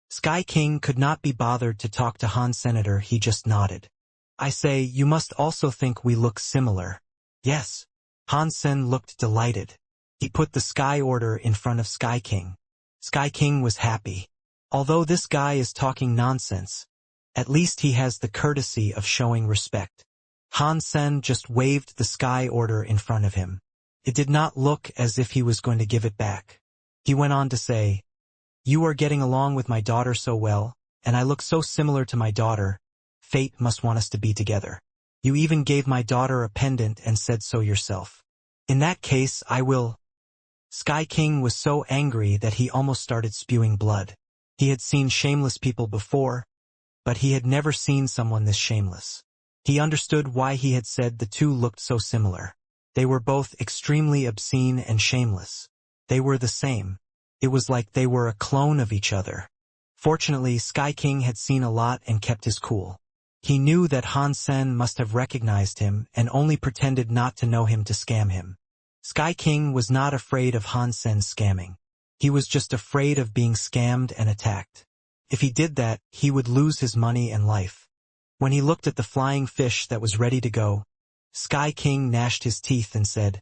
Sky King could not be bothered to talk to Han Senator. He just nodded. "I say, you must also think we look similar." "Yes." Hansen looked delighted. He put the sky order in front of Sky King. Sky King was happy. Although this guy is talking nonsense, at least he has the courtesy of showing respect. Hansen just waved the sky order in front of him. It did not look as if he was going to give it back. He went on to say, "You are getting along with my daughter so well, and I look so similar to my daughter. Fate must want us to be together. You even gave my daughter a pendant and said so yourself. In that case, I will." Sky King was so angry that he almost started spewing blood. He had seen shameless people before, but he had never seen someone this shameless. He understood why he had said the two looked so similar. They were both extremely obscene and shameless. They were the same. It was like they were a clone of each other. Fortunately, Sky King had seen a lot and kept his cool. He knew that Hansen must have recognized him and only pretended not to know him to scam him. Sky King was not afraid of Hansen's scamming. He was just afraid of being scammed and attacked. If he did that, he would lose his money and life. When he looked at the flying fish that was ready to go, Sky King gnashed his teeth and said,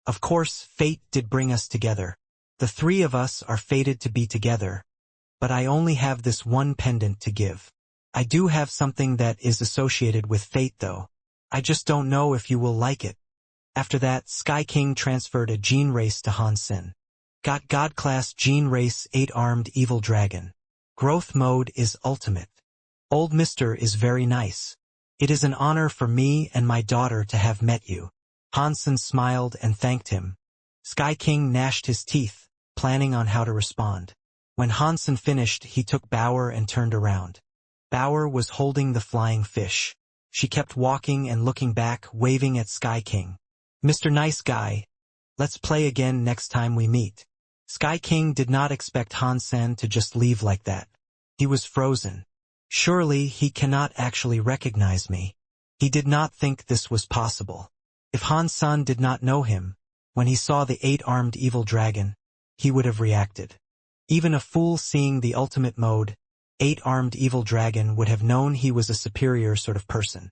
"Of course, fate did bring us together. The three of us are fated to be together, but I only have this one pendant to give. I do have something that is associated with fate though. I just don't know if you will like it." After that, Sky King transferred a gene race to Hansen. Got God Class Gene Race 8-armed Evil Dragon. Growth Mode is Ultimate. Old Mister is very nice. It is an honor for me and my daughter to have met you. Hansen smiled and thanked him. Sky King gnashed his teeth, planning on how to respond. When Hansen finished, he took Bauer and turned around. Bauer was holding the flying fish. She kept walking and looking back, waving at Sky King. "Mr. Nice Guy, let's play again next time we meet." Sky King did not expect Hansen to just leave like that. He was frozen. Surely he cannot actually recognize me. He did not think this was possible. If Hansen did not know him, When he saw the 8-armed evil dragon, he would have reacted. Even a fool seeing the ultimate mode, 8-armed evil dragon would have known he was a superior sort of person.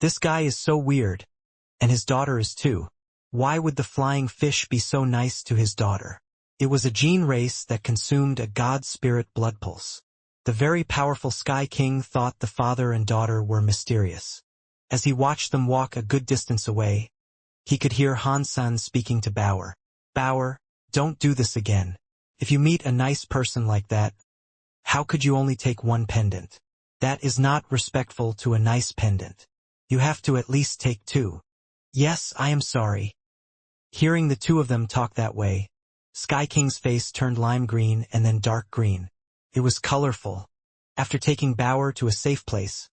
This guy is so weird, and his daughter is too. Why would the flying fish be so nice to his daughter? It was a gene race that consumed a god spirit blood pulse. The very powerful Sky King thought the father and daughter were mysterious. As he watched them walk a good distance away, he could hear Han Sen speaking to Bauer. Bauer, don't do this again. If you meet a nice person like that, how could you only take one pendant? That is not respectful to a nice pendant. You have to at least take 2. Yes, I am sorry. Hearing the 2 of them talk that way, Sky King's face turned lime green and then dark green. It was colorful. After taking Bauer to a safe place,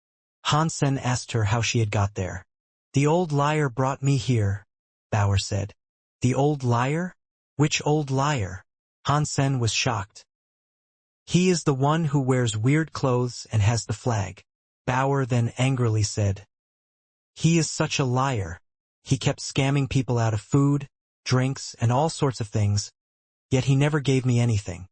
Han Sen asked her how she had got there. The old liar brought me here, Bauer said. The old liar? Which old liar? Han Sen was shocked. He is the one who wears weird clothes and has the flag. Bauer then angrily said. He is such a liar. He kept scamming people out of food, drinks, and all sorts of things, yet he never gave me anything.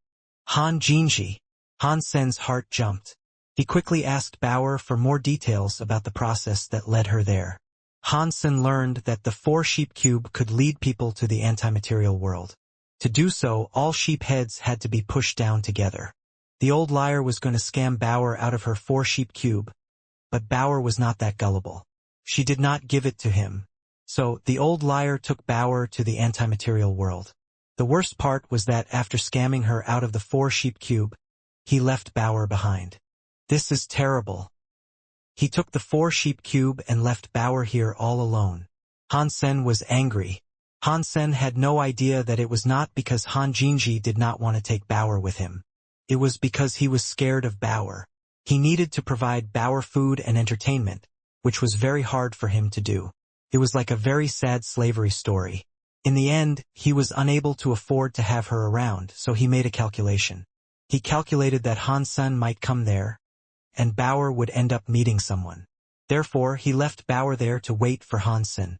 Han Jinji. Han Sen's heart jumped. He quickly asked Bauer for more details about the process that led her there. Han Sen learned that the 4-sheep cube could lead people to the anti-material world. To do so, all sheep heads had to be pushed down together. The old liar was going to scam Bauer out of her 4-sheep cube, but Bauer was not that gullible. She did not give it to him. So, the old liar took Bauer to the anti-material world. The worst part was that after scamming her out of the 4-sheep cube, he left Bauer behind. This is terrible. He took the 4-sheep cube and left Bauer here all alone. Han Sen was angry. Han Sen had no idea that it was not because Han Jinji did not want to take Bauer with him. It was because he was scared of Bauer. He needed to provide Bauer food and entertainment, which was very hard for him to do. It was like a very sad slavery story. In the end, he was unable to afford to have her around, so he made a calculation. He calculated that Han Sen might come there, and Bauer would end up meeting someone. Therefore, he left Bauer there to wait for Han Sen.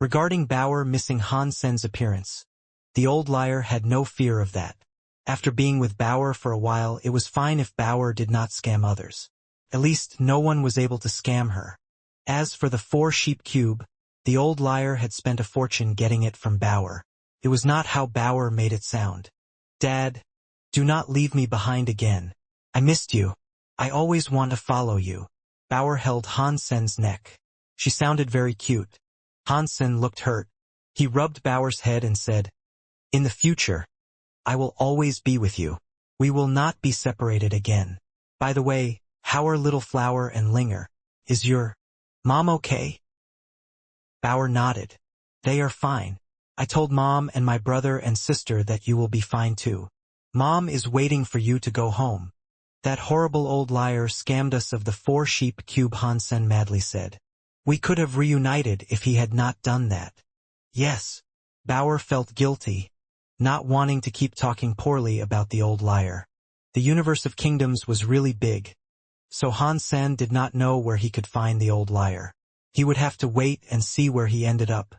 Regarding Bauer missing Han Sen's appearance, the old liar had no fear of that. After being with Bauer for a while, it was fine if Bauer did not scam others. At least no one was able to scam her. As for the 4-sheep cube, the old liar had spent a fortune getting it from Bauer. It was not how Bauer made it sound. Dad, do not leave me behind again. I missed you. I always want to follow you. Bauer held Han Sen's neck. She sounded very cute. Han Sen looked hurt. He rubbed Bauer's head and said, In the future, I will always be with you. We will not be separated again. By the way, how are Little Flower and Linger? Is your mom okay? Bauer nodded. They are fine. I told Mom and my brother and sister that you will be fine too. Mom is waiting for you to go home. That horrible old liar scammed us of the 4-sheep cube, Han Sen madly said. We could have reunited if he had not done that. Yes. Bauer felt guilty, not wanting to keep talking poorly about the old liar. The universe of kingdoms was really big, so Han Sen did not know where he could find the old liar. He would have to wait and see where he ended up.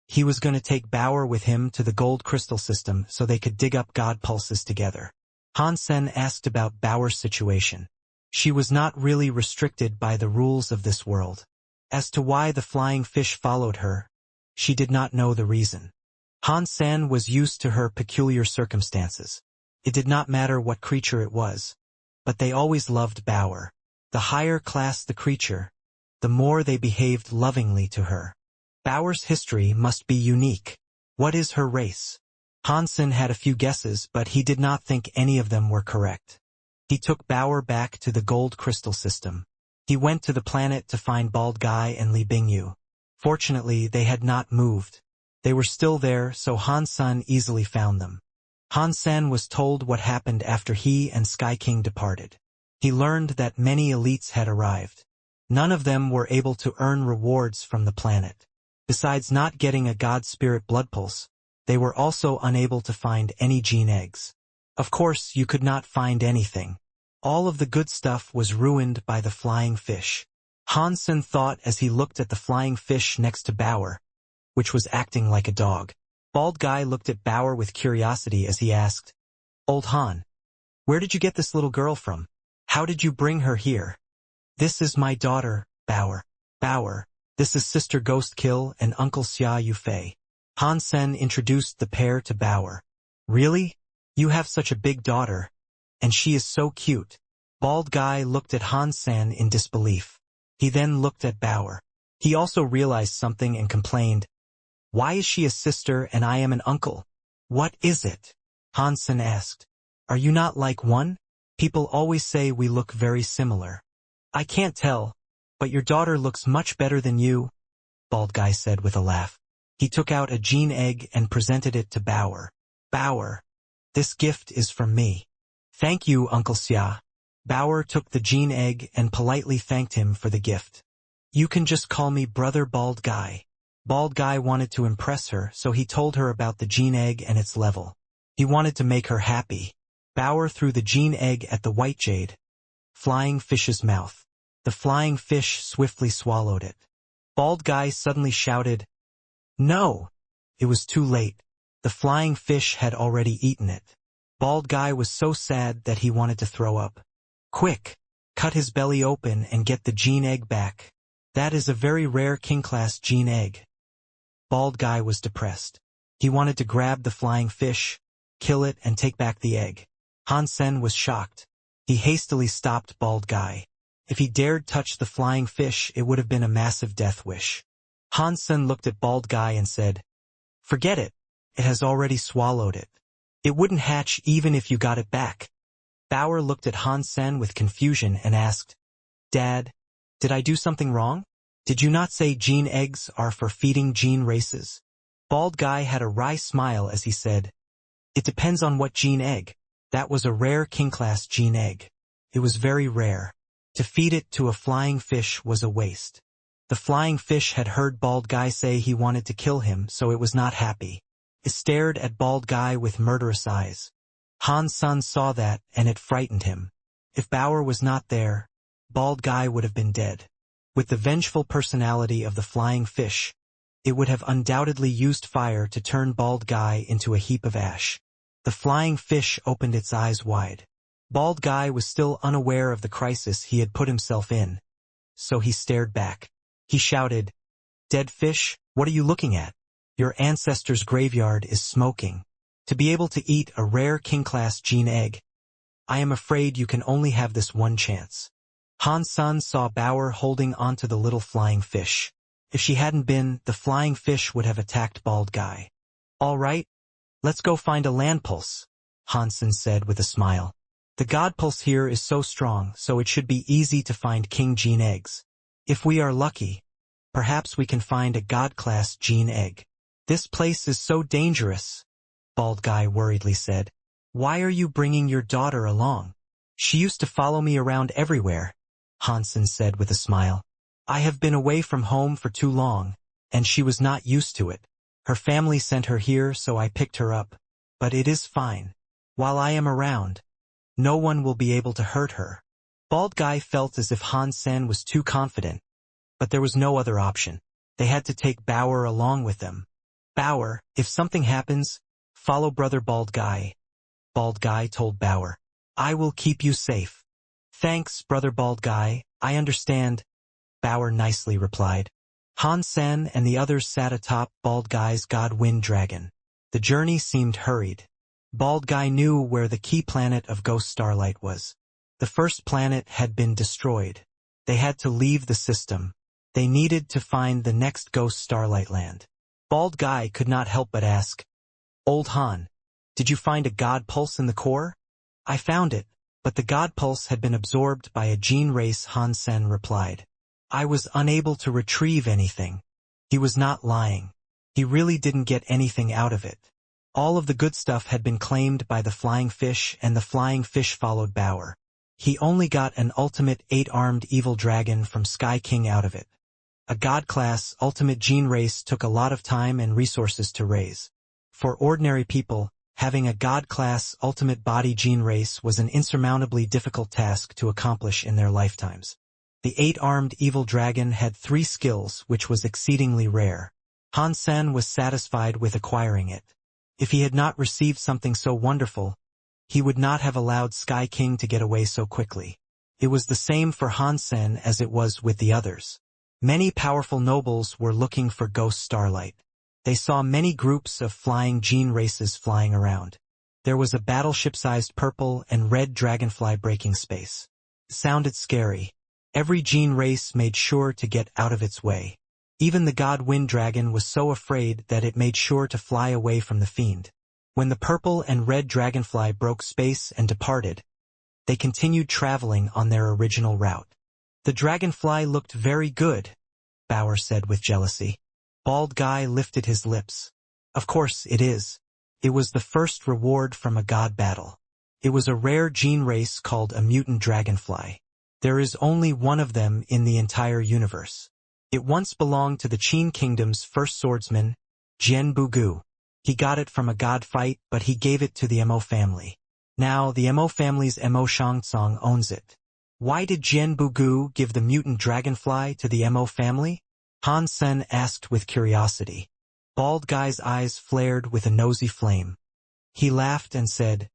He was going to take Bauer with him to the gold crystal system so they could dig up god pulses together. Han Sen asked about Bauer's situation. She was not really restricted by the rules of this world. As to why the flying fish followed her, she did not know the reason. Han Sen was used to her peculiar circumstances. It did not matter what creature it was, but they always loved Bauer. The higher class the creature, the more they behaved lovingly to her. Bauer's history must be unique. What is her race? Han Sen had a few guesses, but he did not think any of them were correct. He took Bauer back to the gold crystal system. He went to the planet to find Bald Guy and Li Bingyu. Fortunately, they had not moved. They were still there, so Han Sen easily found them. Han Sen was told what happened after he and Sky King departed. He learned that many elites had arrived. None of them were able to earn rewards from the planet. Besides not getting a god spirit blood pulse, they were also unable to find any gene eggs. Of course, you could not find anything. All of the good stuff was ruined by the flying fish. Han Sen thought as he looked at the flying fish next to Bauer, which was acting like a dog. Bald Guy looked at Bauer with curiosity as he asked, Old Han, where did you get this little girl from? How did you bring her here? This is my daughter, Bauer. Bauer, this is Sister Ghost Kill and Uncle Xia Yufei. Han Sen introduced the pair to Bauer. Really? You have such a big daughter. And she is so cute. Bald Guy looked at Han Sen in disbelief. He then looked at Bauer. He also realized something and complained, Why is she a sister and I am an uncle? What is it? Han Sen asked. Are you not like one? People always say we look very similar. I can't tell, but your daughter looks much better than you, Bald Guy said with a laugh. He took out a gene egg and presented it to Bauer. Bauer, this gift is from me. Thank you, Uncle Xia. Bauer took the gene egg and politely thanked him for the gift. You can just call me Brother Bald Guy. Bald Guy wanted to impress her, so he told her about the gene egg and its level. He wanted to make her happy. Bauer threw the gene egg at the white jade, flying fish's mouth. The flying fish swiftly swallowed it. Bald Guy suddenly shouted, No! It was too late. The flying fish had already eaten it. Bald Guy was so sad that he wanted to throw up. Quick! Cut his belly open and get the gene egg back. That is a very rare king-class gene egg. Bald Guy was depressed. He wanted to grab the flying fish, kill it and take back the egg. Han Sen was shocked. He hastily stopped Bald Guy. If he dared touch the flying fish, it would have been a massive death wish. Han Sen looked at Bald Guy and said, Forget it. It has already swallowed it. It wouldn't hatch even if you got it back. Bauer looked at Han Sen with confusion and asked, Dad, did I do something wrong? Did you not say gene eggs are for feeding gene races? Bald Guy had a wry smile as he said, It depends on what gene egg. That was a rare king-class gene egg. It was very rare. To feed it to a flying fish was a waste. The flying fish had heard Bald Guy say he wanted to kill him, so it was not happy. It stared at Bald Guy with murderous eyes. Han Sen saw that, and it frightened him. If Bauer was not there, Bald Guy would have been dead. With the vengeful personality of the flying fish, it would have undoubtedly used fire to turn Bald Guy into a heap of ash. The flying fish opened its eyes wide. Bald Guy was still unaware of the crisis he had put himself in, so he stared back. He shouted, Dead fish, what are you looking at? Your ancestor's graveyard is smoking. To be able to eat a rare king-class gene egg, I am afraid you can only have this one chance. Han Sen saw Bauer holding onto the little flying fish. If she hadn't been, the flying fish would have attacked Bald Guy. All right, let's go find a land pulse, Han Sen said with a smile. The god pulse here is so strong, so it should be easy to find king gene eggs. If we are lucky, perhaps we can find a god-class gene egg. This place is so dangerous, Bald Guy worriedly said. Why are you bringing your daughter along? She used to follow me around everywhere, Han Sen said with a smile. I have been away from home for too long, and she was not used to it. Her family sent her here, so I picked her up. But it is fine. While I am around, no one will be able to hurt her. Bald Guy felt as if Han Sen was too confident, but there was no other option. They had to take Bauer along with them. Bauer, if something happens, follow Brother Bald Guy. Bald Guy told Bauer. I will keep you safe. Thanks, Brother Bald Guy, I understand, Bauer nicely replied. Han Sen and the others sat atop Bald Guy's god wind dragon. The journey seemed hurried. Bald Guy knew where the key planet of Ghost Starlight was. The first planet had been destroyed. They had to leave the system. They needed to find the next Ghost Starlight land. Bald Guy could not help but ask, Old Han, did you find a god pulse in the core? I found it, but the god pulse had been absorbed by a gene race, Han Sen replied. I was unable to retrieve anything. He was not lying. He really didn't get anything out of it. All of the good stuff had been claimed by the flying fish, and the flying fish followed Bauer. He only got an ultimate 8-armed evil dragon from Sky King out of it. A god-class ultimate gene race took a lot of time and resources to raise. For ordinary people, having a god-class ultimate body gene race was an insurmountably difficult task to accomplish in their lifetimes. The 8-armed evil dragon had 3 skills, which was exceedingly rare. Han Sen was satisfied with acquiring it. If he had not received something so wonderful, he would not have allowed Sky King to get away so quickly. It was the same for Han Sen as it was with the others. Many powerful nobles were looking for Ghost Starlight. They saw many groups of flying gene races flying around. There was a battleship-sized purple and red dragonfly breaking space. It sounded scary. Every gene race made sure to get out of its way. Even the god Wind Dragon was so afraid that it made sure to fly away from the fiend. When the purple and red dragonfly broke space and departed, they continued traveling on their original route. The dragonfly looked very good, Bauer said with jealousy. Bald Guy lifted his lips. Of course it is. It was the first reward from a god battle. It was a rare gene race called a mutant dragonfly. There is only one of them in the entire universe. It once belonged to the Qin Kingdom's first swordsman, Jian Bugu. He got it from a god fight, but he gave it to the Mo family. Now the Mo family's Mo Shangtsong owns it. Why did Jian Bugu give the mutant dragonfly to the Mo family? Han Sen asked with curiosity. Bald Guy's eyes flared with a nosy flame. He laughed and said,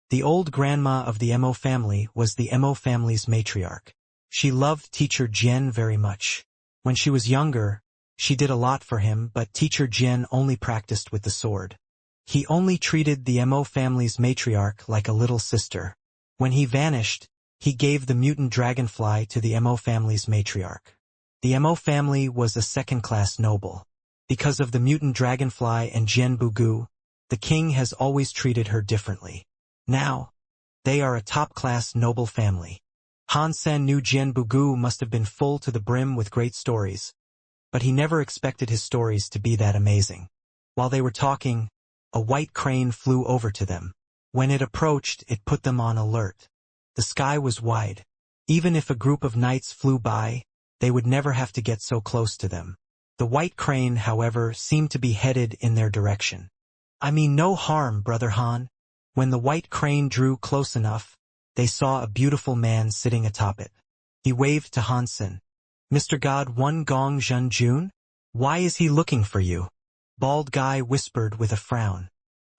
"The old grandma of the Mo family was the Mo family's matriarch. She loved teacher Jian very much. When she was younger, she did a lot for him, but teacher Jian only practiced with the sword. He only treated the Mo family's matriarch like a little sister. When he vanished, he gave the mutant dragonfly to the Mo family's matriarch. The Mo family was a second-class noble. Because of the mutant dragonfly and Jian Bugu, the king has always treated her differently. Now, they are a top-class noble family." Han Sen knew Jian Bugu must have been full to the brim with great stories, but he never expected his stories to be that amazing. While they were talking, a white crane flew over to them. When it approached, it put them on alert. The sky was wide. Even if a group of knights flew by, they would never have to get so close to them. The white crane, however, seemed to be headed in their direction. "I mean no harm, Brother Han." When the white crane drew close enough, they saw a beautiful man sitting atop it. He waved to Han Sen. "Mr. God One Gong Zhen Jun? Why is he looking for you?" Bald Guy whispered with a frown.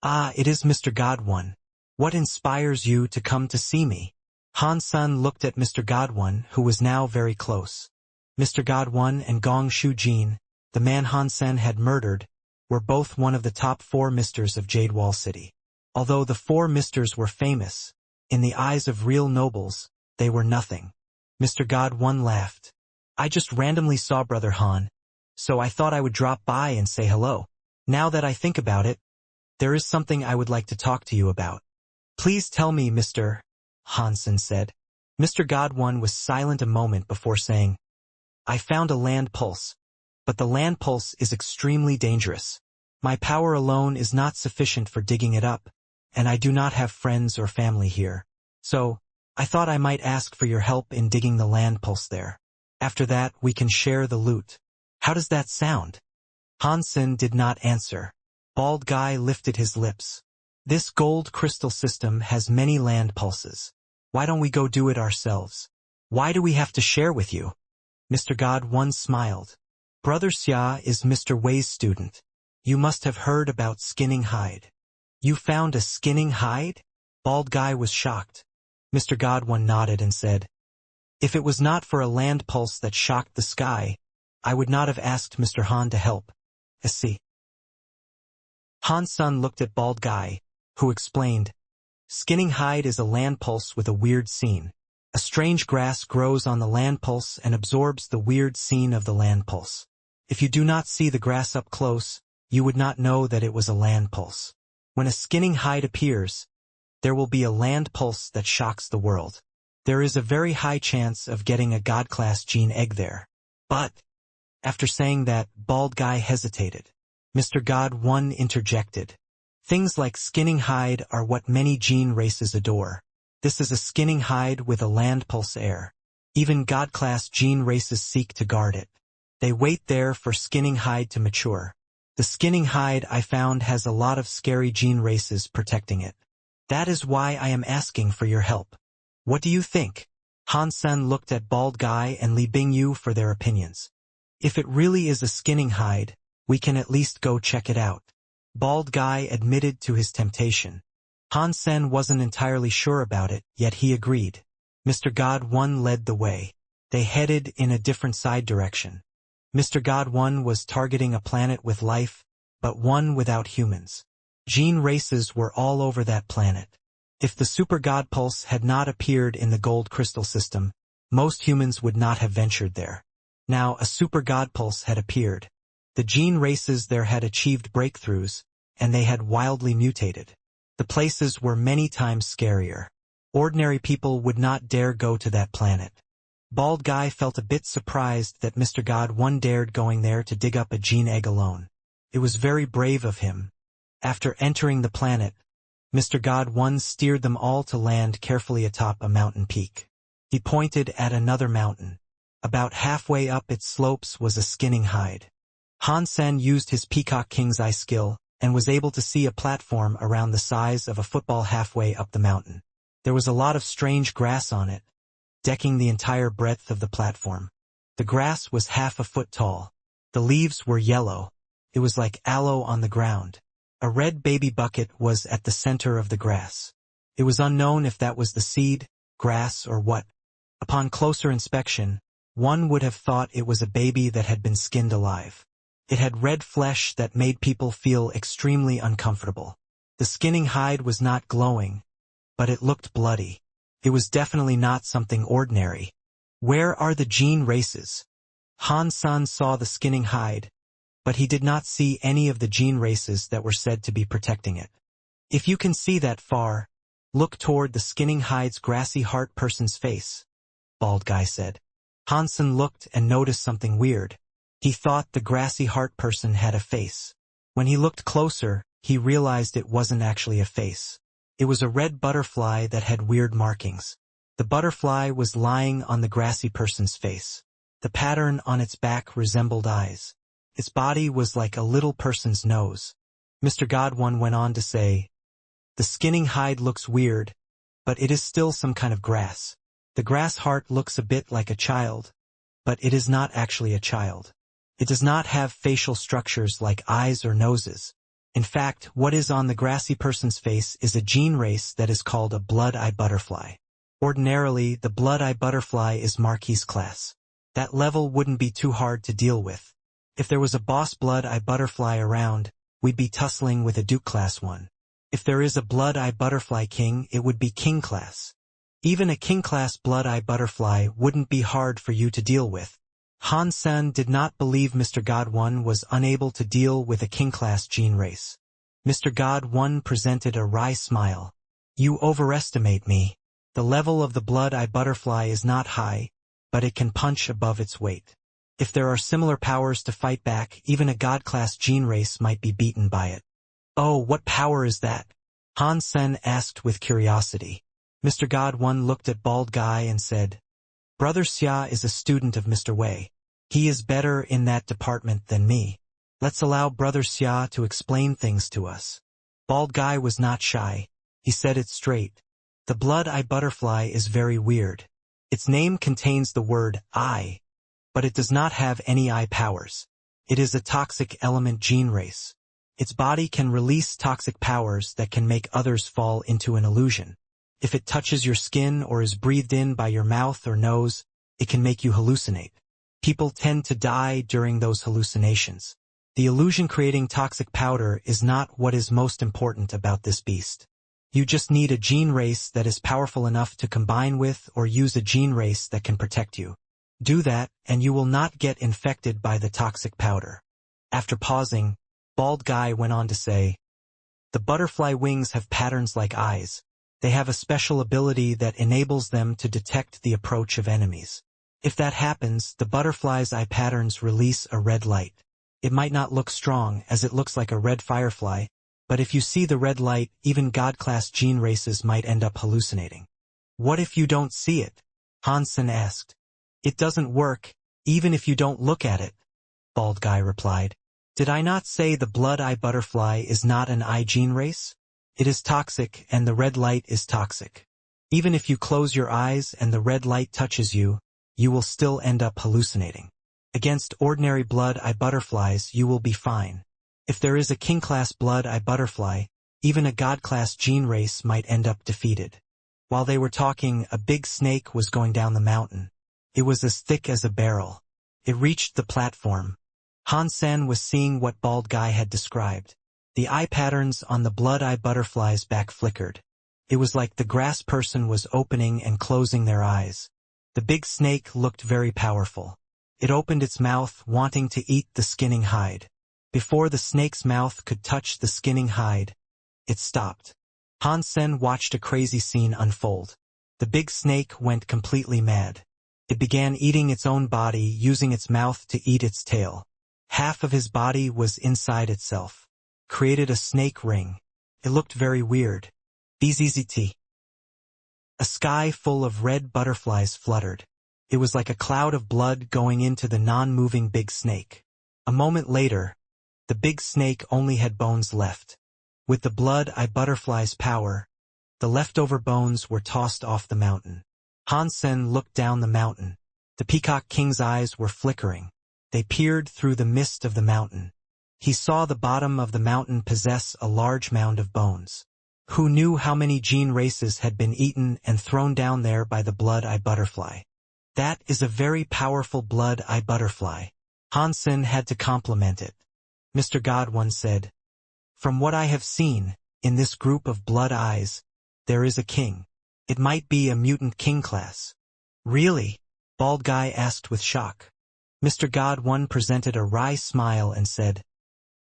"Ah, it is Mr. God One. What inspires you to come to see me?" Han Sen looked at Mr. Godwon, who was now very close. Mr. Godwon and Gong Shujin, the man Han Sen had murdered, were both one of the top 4 misters of Jade Wall City. Although the 4 misters were famous, in the eyes of real nobles, they were nothing. Mr. Godwon laughed. "I just randomly saw Brother Han, so I thought I would drop by and say hello. Now that I think about it, there is something I would like to talk to you about." "Please tell me, Mr. Hansen said. Mr. Godwon was silent a moment before saying, "I found a land pulse, but the land pulse is extremely dangerous. My power alone is not sufficient for digging it up, and I do not have friends or family here. So, I thought I might ask for your help in digging the land pulse there. After that, we can share the loot. How does that sound?" Hansen did not answer. Bald Guy lifted his lips. "This gold crystal system has many land pulses. Why don't we go do it ourselves? Why do we have to share with you?" Mr. Godwon smiled. "Brother Xia is Mr. Wei's student. You must have heard about skinning hide." "You found a skinning hide?" Bald Guy was shocked. Mr. Godwon nodded and said, "If it was not for a land pulse that shocked the sky, I would not have asked Mr. Han to help. See." Han Sun looked at Bald Guy, who explained, "Skinning hide is a land pulse with a weird scene. A strange grass grows on the land pulse and absorbs the weird scene of the land pulse. If you do not see the grass up close, you would not know that it was a land pulse. When a skinning hide appears, there will be a land pulse that shocks the world. There is a very high chance of getting a God-class gene egg there." But, after saying that, Bald Guy hesitated. Mr. God One interjected. "Things like skinning hide are what many gene races adore. This is a skinning hide with a land pulse air. Even God-class gene races seek to guard it. They wait there for skinning hide to mature. The skinning hide I found has a lot of scary gene races protecting it. That is why I am asking for your help. What do you think?" Han Sen looked at Bald Guy and Li Bingyu for their opinions. "If it really is a skinning hide, We can at least go check it out. Bald Guy admitted to his temptation. Han Sen wasn't entirely sure about it, yet he agreed. Mr. God 1 led the way. They headed in a different side direction. Mr. God 1 was targeting a planet with life, but one without humans. Gene races were all over that planet. If the super God pulse had not appeared in the gold crystal system, most humans would not have ventured there. Now a super God pulse had appeared. The gene races there had achieved breakthroughs, and they had wildly mutated. The places were many times scarier. Ordinary people would not dare go to that planet. Bald Guy felt a bit surprised that Mr. God 1 dared going there to dig up a gene egg alone. It was very brave of him. After entering the planet, Mr. God 1 steered them all to land carefully atop a mountain peak. He pointed at another mountain. About halfway up its slopes was a skinning hide. Han Sen used his Peacock King's Eye skill and was able to see a platform around the size of a football halfway up the mountain. There was a lot of strange grass on it, decking the entire breadth of the platform. The grass was half a foot tall. The leaves were yellow. It was like aloe on the ground. A red baby bucket was at the center of the grass. It was unknown if that was the seed, grass, or what. Upon closer inspection, one would have thought it was a baby that had been skinned alive. It had red flesh that made people feel extremely uncomfortable. The skinning hide was not glowing, but it looked bloody. It was definitely not something ordinary. Where are the gene races? Han Sen saw the skinning hide, but he did not see any of the gene races that were said to be protecting it. If you can see that far, look toward the skinning hide's grassy heart person's face, Bald Guy said. Han Sen looked and noticed something weird. He thought the grassy heart person had a face. When he looked closer, he realized it wasn't actually a face. It was a red butterfly that had weird markings. The butterfly was lying on the grassy person's face. The pattern on its back resembled eyes. Its body was like a little person's nose. Mr. God 1 went on to say, "The skinning hide looks weird, but it is still some kind of grass. The grass heart looks a bit like a child, but it is not actually a child. It does not have facial structures like eyes or noses. In fact, what is on the grassy person's face is a gene race that is called a blood-eye butterfly. Ordinarily, the blood-eye butterfly is Marquis class. That level wouldn't be too hard to deal with. If there was a boss blood-eye butterfly around, we'd be tussling with a Duke class one. If there is a blood-eye butterfly king, it would be king class. Even a king class blood-eye butterfly wouldn't be hard for you to deal with." Han Sen did not believe Mr. God 1 was unable to deal with a king-class gene race. Mr. God 1 presented a wry smile. "You overestimate me. The level of the blood-eye butterfly is not high, but it can punch above its weight. If there are similar powers to fight back, even a god-class gene race might be beaten by it." "Oh, what power is that?" Han Sen asked with curiosity. Mr. God 1 looked at Bald Guy and said, "Brother Xia is a student of Mr. Wei. He is better in that department than me. Let's allow Brother Xia to explain things to us." Bald Guy was not shy. He said it straight. "The blood-eye butterfly is very weird. Its name contains the word eye, but it does not have any eye powers. It is a toxic element gene race. Its body can release toxic powers that can make others fall into an illusion. If it touches your skin or is breathed in by your mouth or nose, it can make you hallucinate. People tend to die during those hallucinations. The illusion-creating toxic powder is not what is most important about this beast. You just need a gene race that is powerful enough to combine with or use a gene race that can protect you. Do that, and you will not get infected by the toxic powder." After pausing, Bald Guy went on to say, "The butterfly wings have patterns like eyes. They have a special ability that enables them to detect the approach of enemies. If that happens, the butterfly's eye patterns release a red light. It might not look strong, as it looks like a red firefly, but if you see the red light, even god-class gene races might end up hallucinating." "What if you don't see it?" Han Sen asked. "It doesn't work, even if you don't look at it," Bald Guy replied. "Did I not say the blood-eye butterfly is not an eye gene race? It is toxic, and the red light is toxic. Even if you close your eyes and the red light touches you, you will still end up hallucinating. Against ordinary blood-eye butterflies you will be fine. If there is a king-class blood-eye butterfly, even a god-class gene race might end up defeated. While they were talking, a big snake was going down the mountain. It was as thick as a barrel. It reached the platform. Han-sen was seeing what Bald Guy had described. The eye patterns on the blood-eye butterfly's back flickered. It was like the grass person was opening and closing their eyes. The big snake looked very powerful. It opened its mouth, wanting to eat the skinning hide. Before the snake's mouth could touch the skinning hide, it stopped. Han-sen watched a crazy scene unfold. The big snake went completely mad. It began eating its own body, using its mouth to eat its tail. Half of his body was inside itself. Created a snake ring. It looked very weird. BZZT. A sky full of red butterflies fluttered. It was like a cloud of blood going into the non-moving big snake. A moment later, the big snake only had bones left. With the blood-eye butterfly's power, the leftover bones were tossed off the mountain. Han-sen looked down the mountain. The Peacock King's eyes were flickering. They peered through the mist of the mountain. He saw the bottom of the mountain possess a large mound of bones. Who knew how many gene races had been eaten and thrown down there by the blood-eye butterfly? That is a very powerful blood-eye butterfly. Han-sen had to compliment it. Mr. God once said, "From what I have seen, in this group of blood eyes, there is a king. It might be a mutant king class." "Really?" Bald Guy asked with shock. Mr. God One presented a wry smile and said,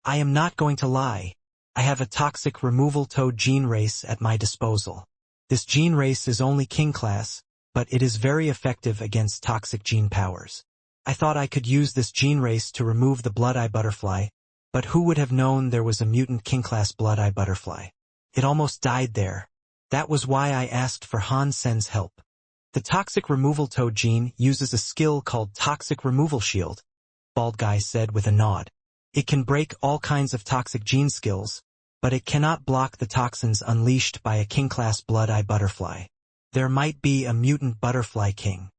"I am not going to lie. I have a toxic removal toad gene race at my disposal. This gene race is only king class, but it is very effective against toxic gene powers. I thought I could use this gene race to remove the blood-eye butterfly, but who would have known there was a mutant king-class blood-eye butterfly? It almost died there. That was why I asked for Han-sen's help. The toxic removal toad gene uses a skill called toxic removal shield," Bald Guy said with a nod. "It can break all kinds of toxic gene skills, but it cannot block the toxins unleashed by a king-class blood-eye butterfly. There might be a mutant butterfly king."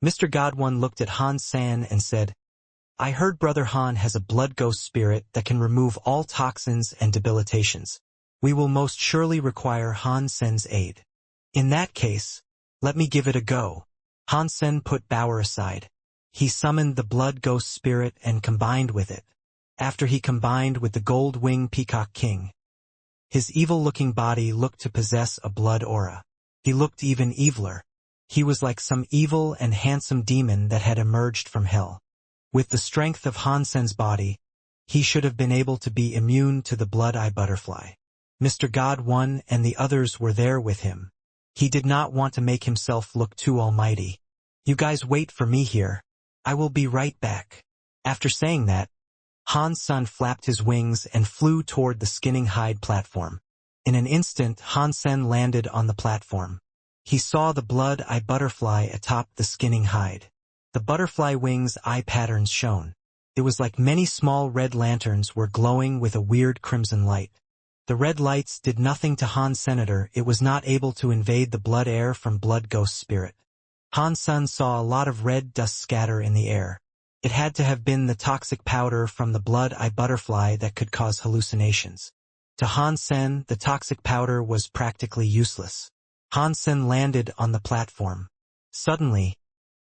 Mr. Godwin looked at Han-san and said, "I heard Brother Han has a blood ghost spirit that can remove all toxins and debilitations. We will most surely require Han-sen's aid. In that case, let me give it a go." Han-sen put Bauer aside. He summoned the blood ghost spirit and combined with it. After he combined with the gold-wing Peacock King, his evil-looking body looked to possess a blood aura. He looked even eviler. He was like some evil and handsome demon that had emerged from hell. With the strength of Han-sen's body, he should have been able to be immune to the blood-eye butterfly. Mr. God One and the others were there with him. He did not want to make himself look too almighty. "You guys wait for me here. I will be right back." After saying that, Han-sen flapped his wings and flew toward the skinning hide platform. In an instant, Han-sen landed on the platform. He saw the blood-eye butterfly atop the skinning hide. The butterfly wings' eye patterns shone. It was like many small red lanterns were glowing with a weird crimson light. The red lights did nothing to Han-senator. It was not able to invade the blood air from blood ghost spirit. Han-sen saw a lot of red dust scatter in the air. It had to have been the toxic powder from the blood-eye butterfly that could cause hallucinations. To Han-sen, the toxic powder was practically useless. Han-sen landed on the platform. Suddenly,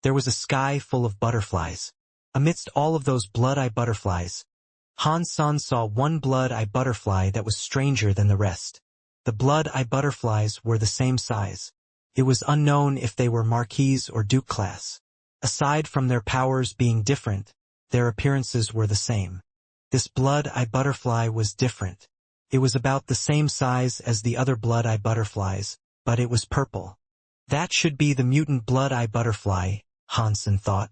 there was a sky full of butterflies. Amidst all of those blood-eye butterflies, Han-sen saw one blood-eye butterfly that was stranger than the rest. The blood-eye butterflies were the same size. It was unknown if they were Marquis or Duke class. Aside from their powers being different, their appearances were the same. This blood-eye butterfly was different. It was about the same size as the other blood-eye butterflies, but it was purple. That should be the mutant blood-eye butterfly, Han-sen thought.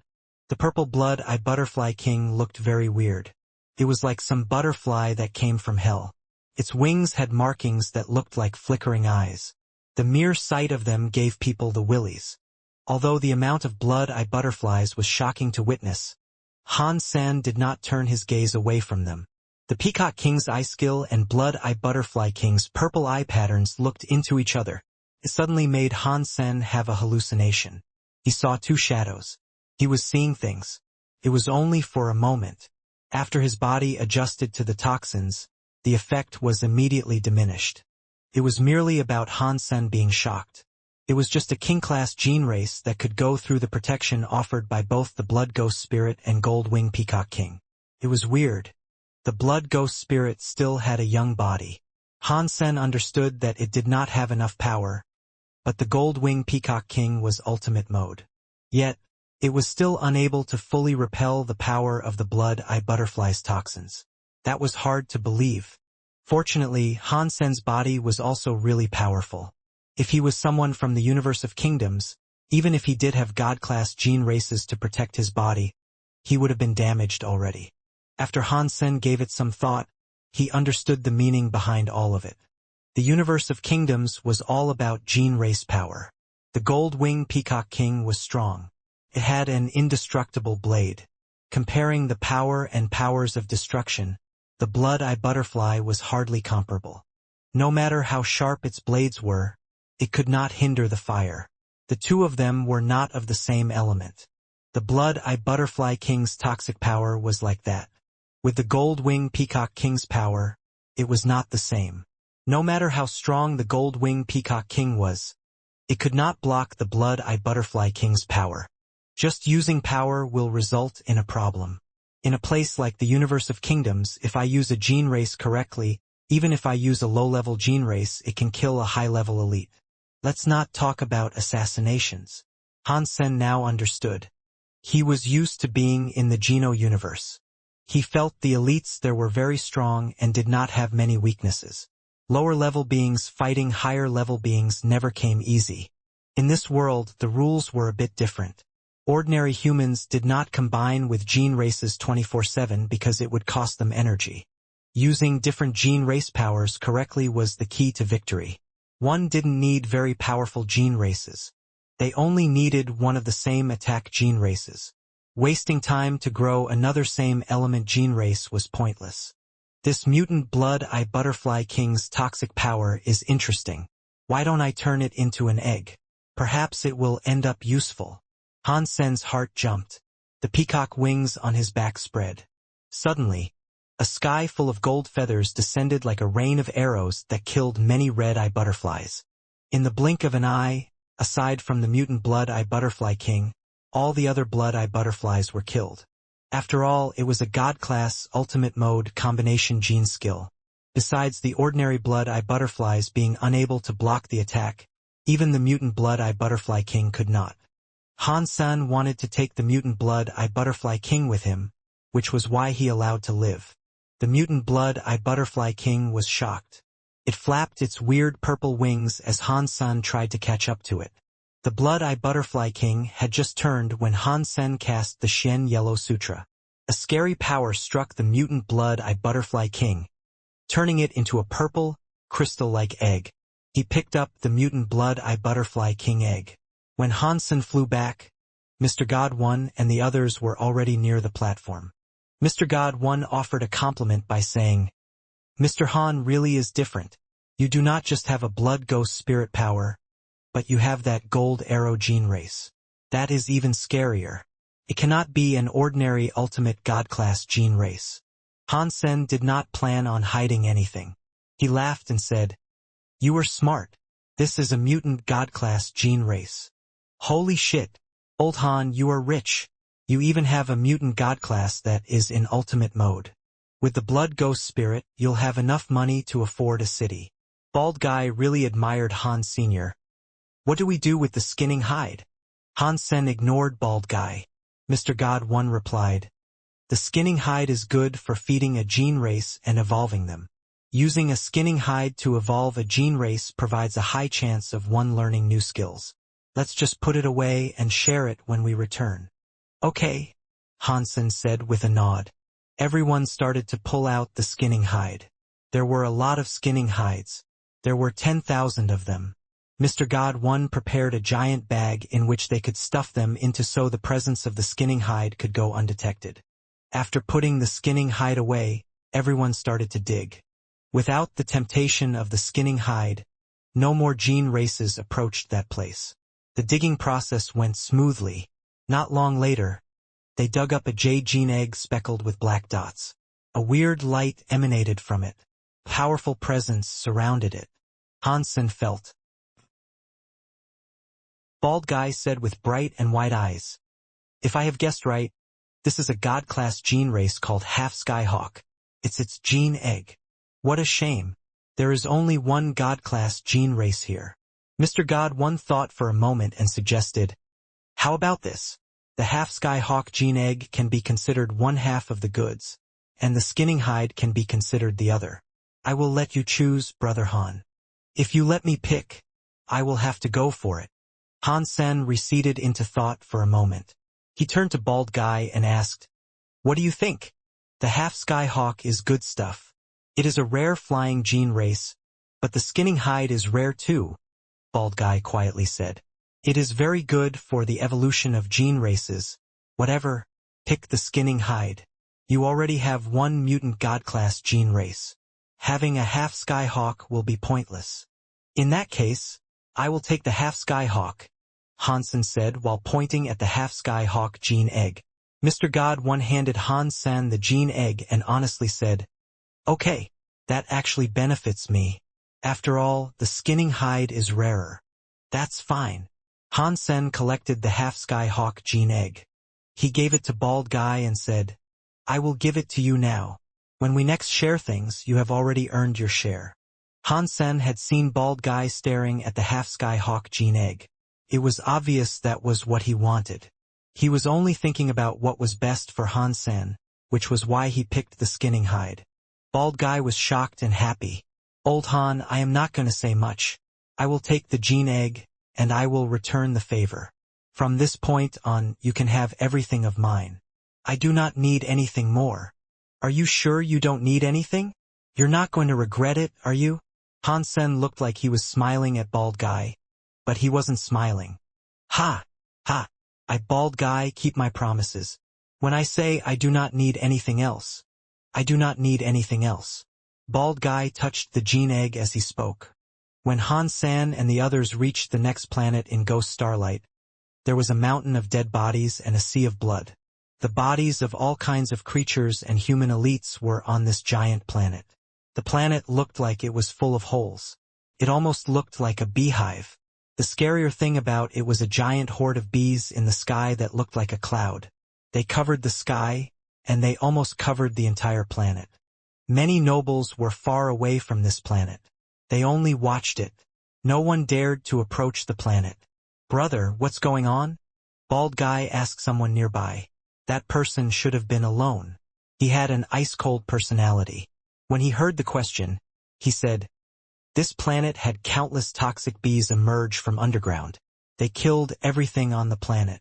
The purple blood-eye butterfly king looked very weird. It was like some butterfly that came from hell. Its wings had markings that looked like flickering eyes. The mere sight of them gave people the willies. Although the amount of blood-eye butterflies was shocking to witness, Han-sen did not turn his gaze away from them. The Peacock King's eye skill and blood-eye butterfly king's purple eye patterns looked into each other. It suddenly made Han-sen have a hallucination. He saw two shadows. He was seeing things. It was only for a moment. After his body adjusted to the toxins, the effect was immediately diminished. It was merely about Han Sen being shocked. It was just a king-class gene race that could go through the protection offered by both the Blood Ghost Spirit and Gold Wing Peacock King. It was weird. The Blood Ghost Spirit still had a young body. Han Sen understood that it did not have enough power, but the Gold Wing Peacock King was ultimate mode. Yet, it was still unable to fully repel the power of the Blood-Eye Butterfly's toxins. That was hard to believe. Fortunately, Han Sen's body was also really powerful. If he was someone from the universe of kingdoms, even if he did have God-class gene races to protect his body, he would have been damaged already. After Han Sen gave it some thought, he understood the meaning behind all of it. The universe of kingdoms was all about gene race power. The Gold Wing Peacock King was strong. It had an indestructible blade. Comparing the power and powers of destruction, the Blood-Eye Butterfly was hardly comparable. No matter how sharp its blades were, it could not hinder the fire. The two of them were not of the same element. The Blood-Eye Butterfly King's toxic power was like that. With the Gold Wing Peacock King's power, it was not the same. No matter how strong the Gold Wing Peacock King was, it could not block the Blood-Eye Butterfly King's power. Just using power will result in a problem. In a place like the universe of kingdoms, if I use a gene race correctly, even if I use a low-level gene race, it can kill a high-level elite. Let's not talk about assassinations. Han Sen now understood. He was used to being in the Geno universe. He felt the elites there were very strong and did not have many weaknesses. Lower-level beings fighting higher-level beings never came easy. In this world, the rules were a bit different. Ordinary humans did not combine with gene races 24/7 because it would cost them energy. Using different gene race powers correctly was the key to victory. One didn't need very powerful gene races. They only needed one of the same attack gene races. Wasting time to grow another same element gene race was pointless. This mutant Blood-Eye Butterfly King's toxic power is interesting. Why don't I turn it into an egg? Perhaps it will end up useful. Han Sen's heart jumped. The peacock wings on his back spread. Suddenly, a sky full of gold feathers descended like a rain of arrows that killed many red-eye butterflies. In the blink of an eye, aside from the mutant Blood-Eye Butterfly King, all the other Blood-Eye butterflies were killed. After all, it was a God-class, ultimate mode combination gene skill. Besides the ordinary Blood-Eye butterflies being unable to block the attack, even the mutant Blood-Eye Butterfly King could not. Han Sen wanted to take the mutant Blood-Eye Butterfly King with him, which was why he allowed to live. The mutant Blood-Eye Butterfly King was shocked. It flapped its weird purple wings as Han Sen tried to catch up to it. The Blood-Eye Butterfly King had just turned when Han Sen cast the Shen Yellow Sutra. A scary power struck the mutant Blood-Eye Butterfly King, turning it into a purple, crystal-like egg. He picked up the mutant Blood-Eye Butterfly King egg. When Han Sen flew back, Mr. God 1 and the others were already near the platform. Mr. God 1 offered a compliment by saying, "Mr. Han really is different. You do not just have a blood ghost spirit power, but you have that gold arrow gene race. That is even scarier. It cannot be an ordinary ultimate God-class gene race." Han Sen did not plan on hiding anything. He laughed and said, "You are smart. This is a mutant God-class gene race." "Holy shit. Old Han, you are rich. You even have a mutant God class that is in ultimate mode. With the blood ghost spirit, you'll have enough money to afford a city." Bald Guy really admired Han Sr. "What do we do with the skinning hide?" Han Sen ignored Bald Guy. Mr. God 1 replied, "The skinning hide is good for feeding a gene race and evolving them. Using a skinning hide to evolve a gene race provides a high chance of one learning new skills. Let's just put it away and share it when we return." "Okay," Han Sen said with a nod. Everyone started to pull out the skinning hide. There were a lot of skinning hides. There were 10,000 of them. Mr. God 1 prepared a giant bag in which they could stuff them into so the presence of the skinning hide could go undetected. After putting the skinning hide away, everyone started to dig. Without the temptation of the skinning hide, no more gene races approached that place. The digging process went smoothly. Not long later, They dug up a jade gene egg speckled with black dots. A weird light emanated from it. Powerful presence surrounded it. Hansen felt. Bald guy said with bright and wide eyes. If I have guessed right, this is a god-class gene race called half-skyhawk. It's its gene egg. What a shame. There is only one god-class gene race here. Mr. God one thought for a moment and suggested, how about this? The half-skyhawk gene egg can be considered one half of the goods, and the skinning hide can be considered the other. I will let you choose, Brother Han. If you let me pick, I will have to go for it. Hansen receded into thought for a moment. He turned to Bald Guy and asked, what do you think? The half-skyhawk is good stuff. It is a rare flying gene race, but the skinning hide is rare too, Bald Guy quietly said. It is very good for the evolution of gene races. Whatever, pick the skinning hide. You already have one mutant god-class gene race. Having a half-skyhawk will be pointless. In that case, I will take the half-skyhawk, Hansen said while pointing at the half-skyhawk gene egg. Mr. God one-handed Hansen the gene egg and honestly said, okay, that actually benefits me. After all, the skinning hide is rarer. That's fine. Hansen collected the half-skyhawk gene egg. He gave it to Bald Guy and said, I will give it to you now. When we next share things, you have already earned your share. Hansen had seen Bald Guy staring at the half-skyhawk gene egg. It was obvious that was what he wanted. He was only thinking about what was best for Hansen, which was why he picked the skinning hide. Bald Guy was shocked and happy. Old Han, I am not going to say much. I will take the gene egg, and I will return the favor. From this point on, you can have everything of mine. I do not need anything more. Are you sure you don't need anything? You're not going to regret it, are you? Hansen looked like he was smiling at Bald Guy, but he wasn't smiling. Ha! Ha! I Bald Guy keep my promises. When I say I do not need anything else, I do not need anything else. Bald Guy touched the gene egg as he spoke. When Hansen and the others reached the next planet in ghost starlight, there was a mountain of dead bodies and a sea of blood. The bodies of all kinds of creatures and human elites were on this giant planet. The planet looked like it was full of holes. It almost looked like a beehive. The scarier thing about it was a giant horde of bees in the sky that looked like a cloud. They covered the sky, and they almost covered the entire planet. Many nobles were far away from this planet. They only watched it. No one dared to approach the planet. Brother, what's going on? Bald Guy asked someone nearby. That person should have been alone. He had an ice-cold personality. When he heard the question, he said, this planet had countless toxic bees emerge from underground. They killed everything on the planet.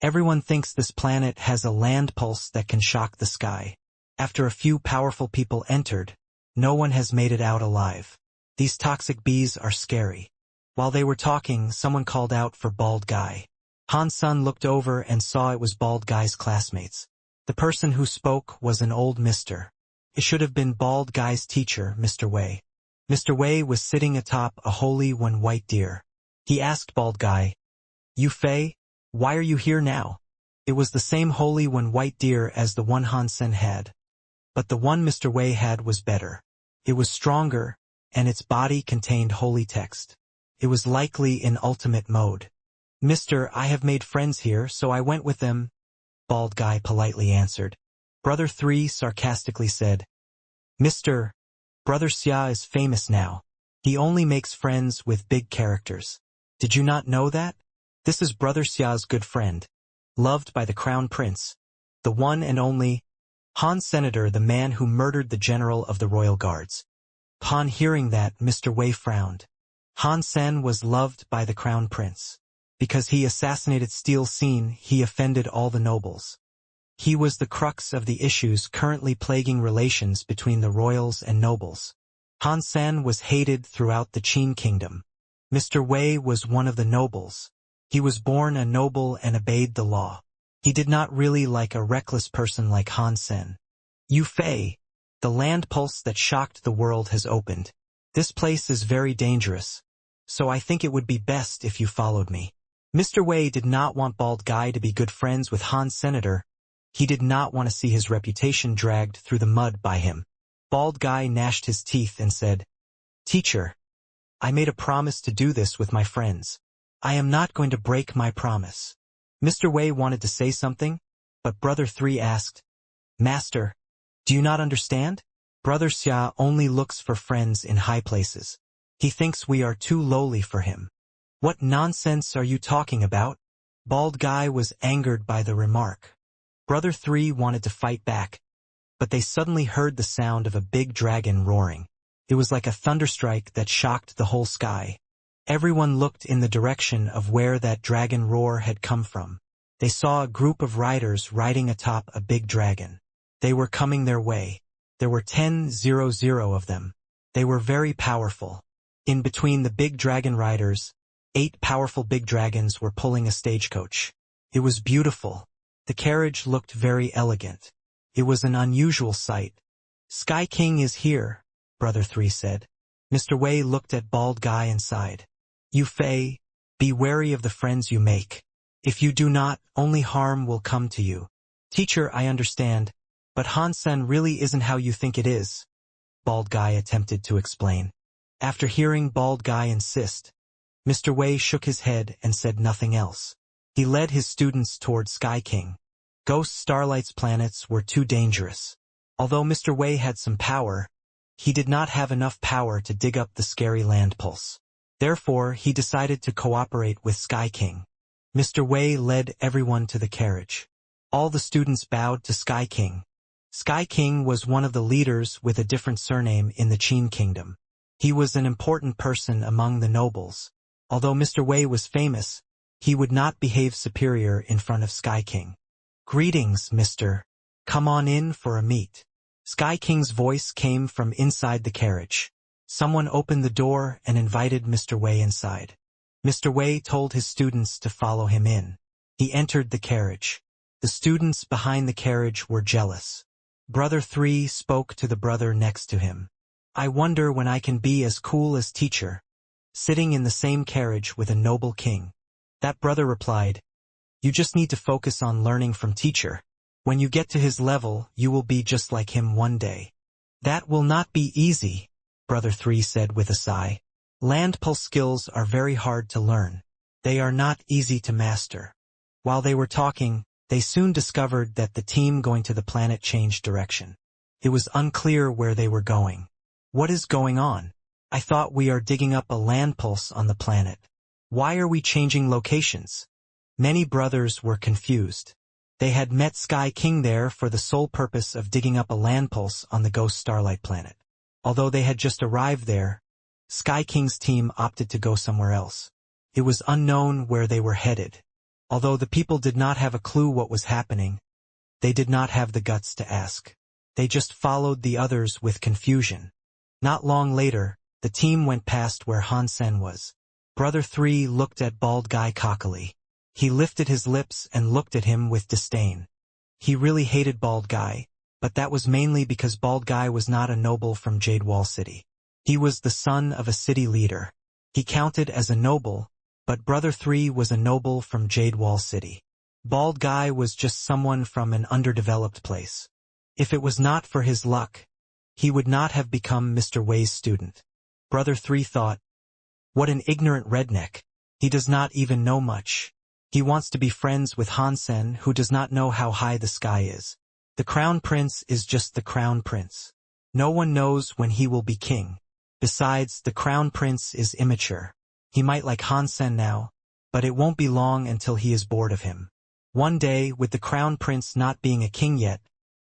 Everyone thinks this planet has a land pulse that can shock the sky. After a few powerful people entered, no one has made it out alive. These toxic bees are scary. While they were talking, someone called out for Bald Guy. Hansen looked over and saw it was Bald Guy's classmates. The person who spoke was an old mister. It should have been Bald Guy's teacher, Mr. Wei. Mr. Wei was sitting atop a holy one white deer. He asked Bald Guy, You Fei, why are you here now? It was the same holy one white deer as the one Hansen had. But the one Mr. Wei had was better. It was stronger, and its body contained holy text. It was likely in ultimate mode. Mister, I have made friends here, so I went with them, Bald Guy politely answered. Brother 3 sarcastically said, Mister, Brother Xia is famous now. He only makes friends with big characters. Did you not know that? This is Brother Xia's good friend, loved by the Crown Prince, the one and only Han Senator, the man who murdered the general of the Royal Guards. Upon hearing that, Mr. Wei frowned. Han Sen was loved by the Crown Prince. Because he assassinated Steel Scene, he offended all the nobles. He was the crux of the issues currently plaguing relations between the royals and nobles. Han Sen was hated throughout the Qin kingdom. Mr. Wei was one of the nobles. He was born a noble and obeyed the law. He did not really like a reckless person like Han Sen. Yu Fei, the land pulse that shocked the world has opened. This place is very dangerous, so I think it would be best if you followed me. Mr. Wei did not want Bald Guy to be good friends with Han Senator, He did not want to see his reputation dragged through the mud by him. Bald Guy gnashed his teeth and said, "Teacher, I made a promise to do this with my friends. I am not going to break my promise." Mr. Wei wanted to say something, but Brother 3 asked, "Master, do you not understand? Brother Xia only looks for friends in high places. He thinks we are too lowly for him." "What nonsense are you talking about?" Bald Guy was angered by the remark. Brother 3 wanted to fight back, but they suddenly heard the sound of a big dragon roaring. It was like a thunderstrike that shocked the whole sky. Everyone looked in the direction of where that dragon roar had come from. They saw a group of riders riding atop a big dragon. They were coming their way. There were 10,000 of them. They were very powerful. In between the big dragon riders, 8 powerful big dragons were pulling a stagecoach. It was beautiful. The carriage looked very elegant. It was an unusual sight. "Sky King is here," Brother 3 said. Mr. Wei looked at Bald Guy and sighed. "You Fei, be wary of the friends you make. If you do not, only harm will come to you." "Teacher, I understand, but Hansen really isn't how you think it is," Bald Guy attempted to explain. After hearing Bald Guy insist, Mr. Wei shook his head and said nothing else. He led his students toward Sky King. Ghost Starlight's planets were too dangerous. Although Mr. Wei had some power, he did not have enough power to dig up the scary land pulse. Therefore, he decided to cooperate with Sky King. Mr. Wei led everyone to the carriage. All the students bowed to Sky King. Sky King was one of the leaders with a different surname in the Qin Kingdom. He was an important person among the nobles. Although Mr. Wei was famous, he would not behave superior in front of Sky King. "Greetings, Mr. Come on in for a meet." Sky King's voice came from inside the carriage. Someone opened the door and invited Mr. Wei inside. Mr. Wei told his students to follow him in. He entered the carriage. The students behind the carriage were jealous. Brother 3 spoke to the brother next to him. "I wonder when I can be as cool as teacher, sitting in the same carriage with a noble king." That brother replied, "You just need to focus on learning from teacher. When you get to his level, you will be just like him one day." "That will not be easy," Brother 3 said with a sigh. "Land pulse skills are very hard to learn. They are not easy to master." While they were talking, they soon discovered that the team going to the planet changed direction. It was unclear where they were going. "What is going on? I thought we are digging up a land pulse on the planet. Why are we changing locations?" Many brothers were confused. They had met Sky King there for the sole purpose of digging up a land pulse on the Ghost Starlight planet. Although they had just arrived there, Sky King's team opted to go somewhere else. It was unknown where they were headed. Although the people did not have a clue what was happening, they did not have the guts to ask. They just followed the others with confusion. Not long later, the team went past where Hansen was. Brother 3 looked at Bald Guy cockily. He lifted his lips and looked at him with disdain. He really hated Bald Guy, but that was mainly because Bald Guy was not a noble from Jade Wall City. He was the son of a city leader. He counted as a noble, but Brother 3 was a noble from Jade Wall City. Bald Guy was just someone from an underdeveloped place. If it was not for his luck, he would not have become Mr. Wei's student. Brother 3 thought, "What an ignorant redneck. He does not even know much. He wants to be friends with Hansen, who does not know how high the sky is. The crown prince is just the crown prince. No one knows when he will be king. Besides, the crown prince is immature. He might like Hansen now, but it won't be long until he is bored of him. One day, with the crown prince not being a king yet,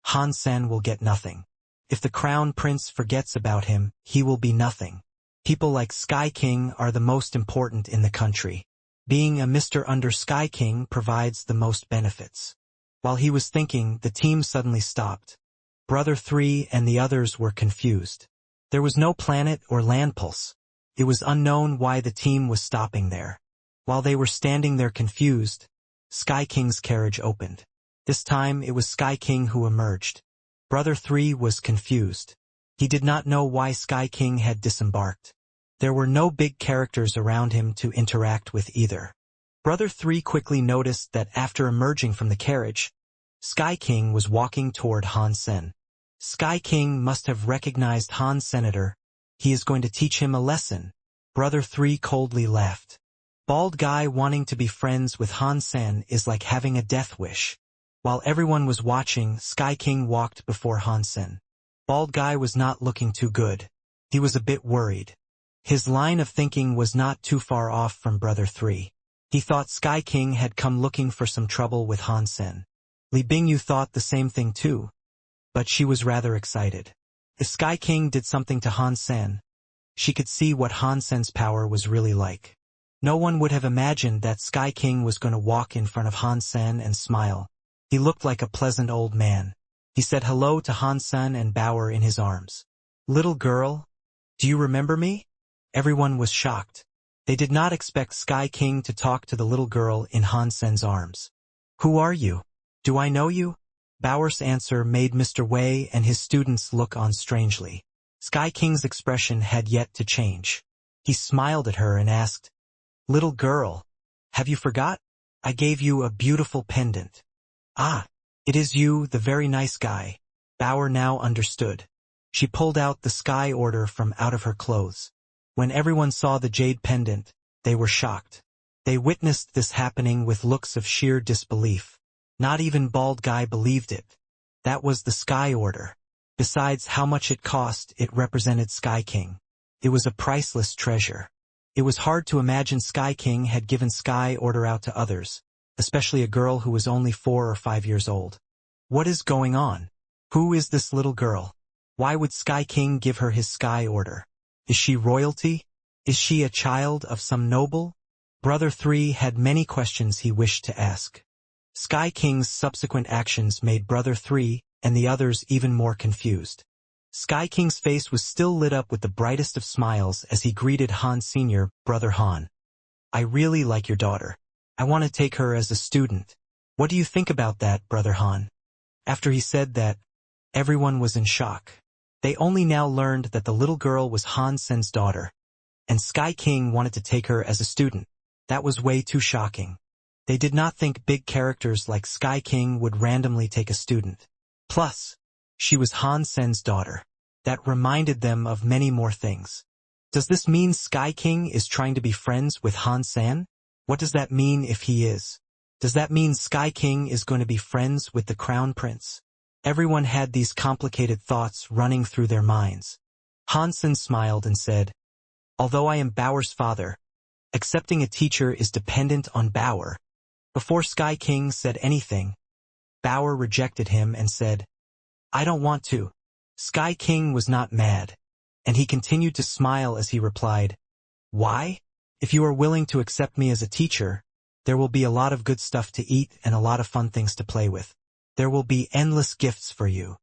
Hansen will get nothing. If the crown prince forgets about him, he will be nothing. People like Sky King are the most important in the country. Being a Mr. Under Sky King provides the most benefits." While he was thinking, the team suddenly stopped. Brother 3 and the others were confused. There was no planet or land pulse. It was unknown why the team was stopping there. While they were standing there confused, Sky King's carriage opened. This time it was Sky King who emerged. Brother 3 was confused. He did not know why Sky King had disembarked. There were no big characters around him to interact with either. Brother 3 quickly noticed that after emerging from the carriage, Sky King was walking toward Han Sen. Sky King must have recognized Han Senator. He is going to teach him a lesson. Brother 3 coldly laughed. Bald guy wanting to be friends with Han Sen is like having a death wish. While everyone was watching, Sky King walked before Han Sen. Bald guy was not looking too good. He was a bit worried. His line of thinking was not too far off from Brother 3. He thought Sky King had come looking for some trouble with Han Sen. Li Bingyu thought the same thing too, but she was rather excited. If Sky King did something to Han Sen, she could see what Han Sen's power was really like. No one would have imagined that Sky King was going to walk in front of Han Sen and smile. He looked like a pleasant old man. He said hello to Han Sen and Bauer in his arms. Little girl, do you remember me? Everyone was shocked. They did not expect Sky King to talk to the little girl in Han Sen's arms. Who are you? Do I know you? Bauer's answer made Mr. Wei and his students look on strangely. Sky King's expression had yet to change. He smiled at her and asked, Little girl, have you forgot? I gave you a beautiful pendant. Ah, it is you, the very nice guy. Bauer now understood. She pulled out the sky order from out of her clothes. When everyone saw the jade pendant, they were shocked. They witnessed this happening with looks of sheer disbelief. Not even Bald Guy believed it. That was the Sky Order. Besides how much it cost, it represented Sky King. It was a priceless treasure. It was hard to imagine Sky King had given Sky Order out to others, especially a girl who was only 4 or 5 years old. What is going on? Who is this little girl? Why would Sky King give her his Sky Order? Is she royalty? Is she a child of some noble? Brother 3 had many questions he wished to ask. Sky King's subsequent actions made Brother 3 and the others even more confused. Sky King's face was still lit up with the brightest of smiles as he greeted Han Sr., Brother Han. I really like your daughter. I want to take her as a student. What do you think about that, Brother Han? After he said that, everyone was in shock. They only now learned that the little girl was Han Sen's daughter, and Sky King wanted to take her as a student. That was way too shocking. They did not think big characters like Sky King would randomly take a student. Plus, she was Han Sen's daughter. That reminded them of many more things. Does this mean Sky King is trying to be friends with Han Sen? What does that mean if he is? Does that mean Sky King is going to be friends with the Crown Prince? Everyone had these complicated thoughts running through their minds. Han Sen smiled and said, Although I am Bauer's father, accepting a teacher is dependent on Bauer. Before Sky King said anything, Bauer rejected him and said, I don't want to. Sky King was not mad, and he continued to smile as he replied, Why? If you are willing to accept me as a teacher, there will be a lot of good stuff to eat and a lot of fun things to play with. There will be endless gifts for you.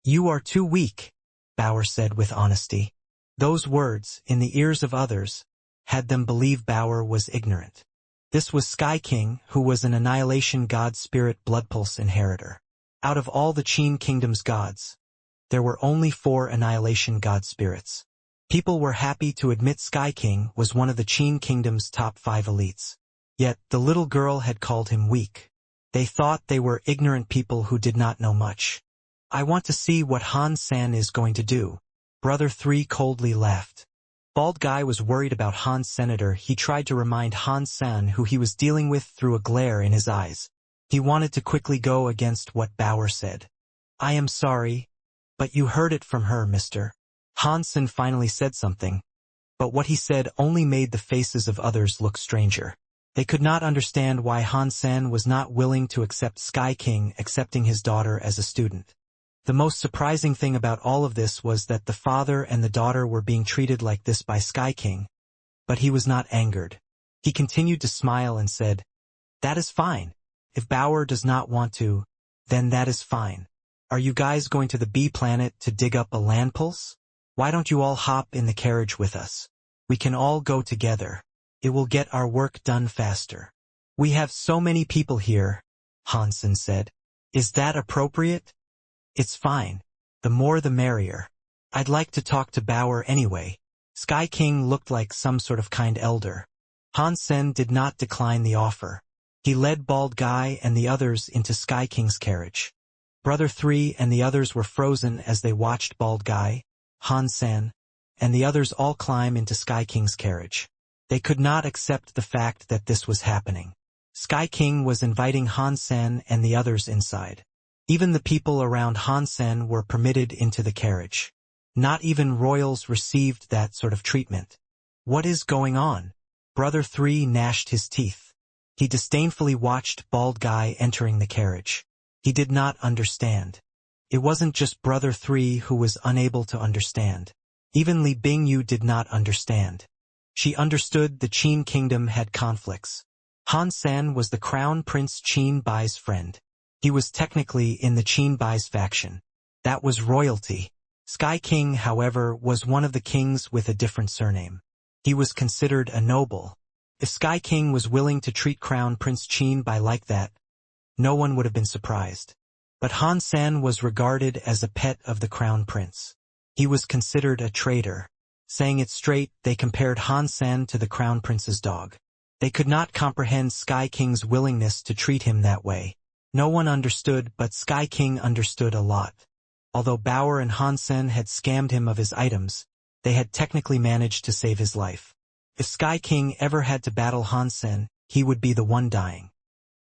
You are too weak, Bauer said with honesty. Those words, in the ears of others, had them believe Bauer was ignorant. This was Sky King, who was an Annihilation God Spirit Bloodpulse inheritor. Out of all the Qin Kingdom's gods, there were only 4 Annihilation God Spirits. People were happy to admit Sky King was one of the Qin Kingdom's top 5 elites. Yet, the little girl had called him weak. They thought they were ignorant people who did not know much. I want to see what Han Sen is going to do. Brother 3 coldly laughed. Bald Guy was worried about Han Senator. He tried to remind Han Sen who he was dealing with through a glare in his eyes. He wanted to quickly go against what Bauer said. I am sorry, but you heard it from her, mister. Han Sen finally said something, but what he said only made the faces of others look stranger. They could not understand why Han Sen was not willing to accept Sky King accepting his daughter as a student. The most surprising thing about all of this was that the father and the daughter were being treated like this by Sky King, but he was not angered. He continued to smile and said, That is fine. If Bauer does not want to, then that is fine. Are you guys going to the B planet to dig up a land pulse? Why don't you all hop in the carriage with us? We can all go together. It will get our work done faster. We have so many people here, Han Sen said. Is that appropriate? It's fine. The more the merrier. I'd like to talk to Bauer anyway. Sky King looked like some sort of kind elder. Han Sen did not decline the offer. He led Bald Guy and the others into Sky King's carriage. Brother 3 and the others were frozen as they watched Bald Guy, Han Sen, and the others all climb into Sky King's carriage. They could not accept the fact that this was happening. Sky King was inviting Han Sen and the others inside. Even the people around Han Sen were permitted into the carriage. Not even royals received that sort of treatment. What is going on? Brother 3 gnashed his teeth. He disdainfully watched Bald Guy entering the carriage. He did not understand. It wasn't just Brother 3 who was unable to understand. Even Li Bingyu did not understand. She understood the Qin kingdom had conflicts. Han Sen was the Crown Prince Qin Bai's friend. He was technically in the Qin Bai's faction. That was royalty. Sky King, however, was one of the kings with a different surname. He was considered a noble. If Sky King was willing to treat Crown Prince Qin Bai like that, no one would have been surprised. But Han Sen was regarded as a pet of the Crown Prince. He was considered a traitor. Saying it straight, they compared Han Sen to the Crown Prince's dog. They could not comprehend Sky King's willingness to treat him that way. No one understood, but Sky King understood a lot. Although Bauer and Han Sen had scammed him of his items, they had technically managed to save his life. If Sky King ever had to battle Han Sen, he would be the one dying.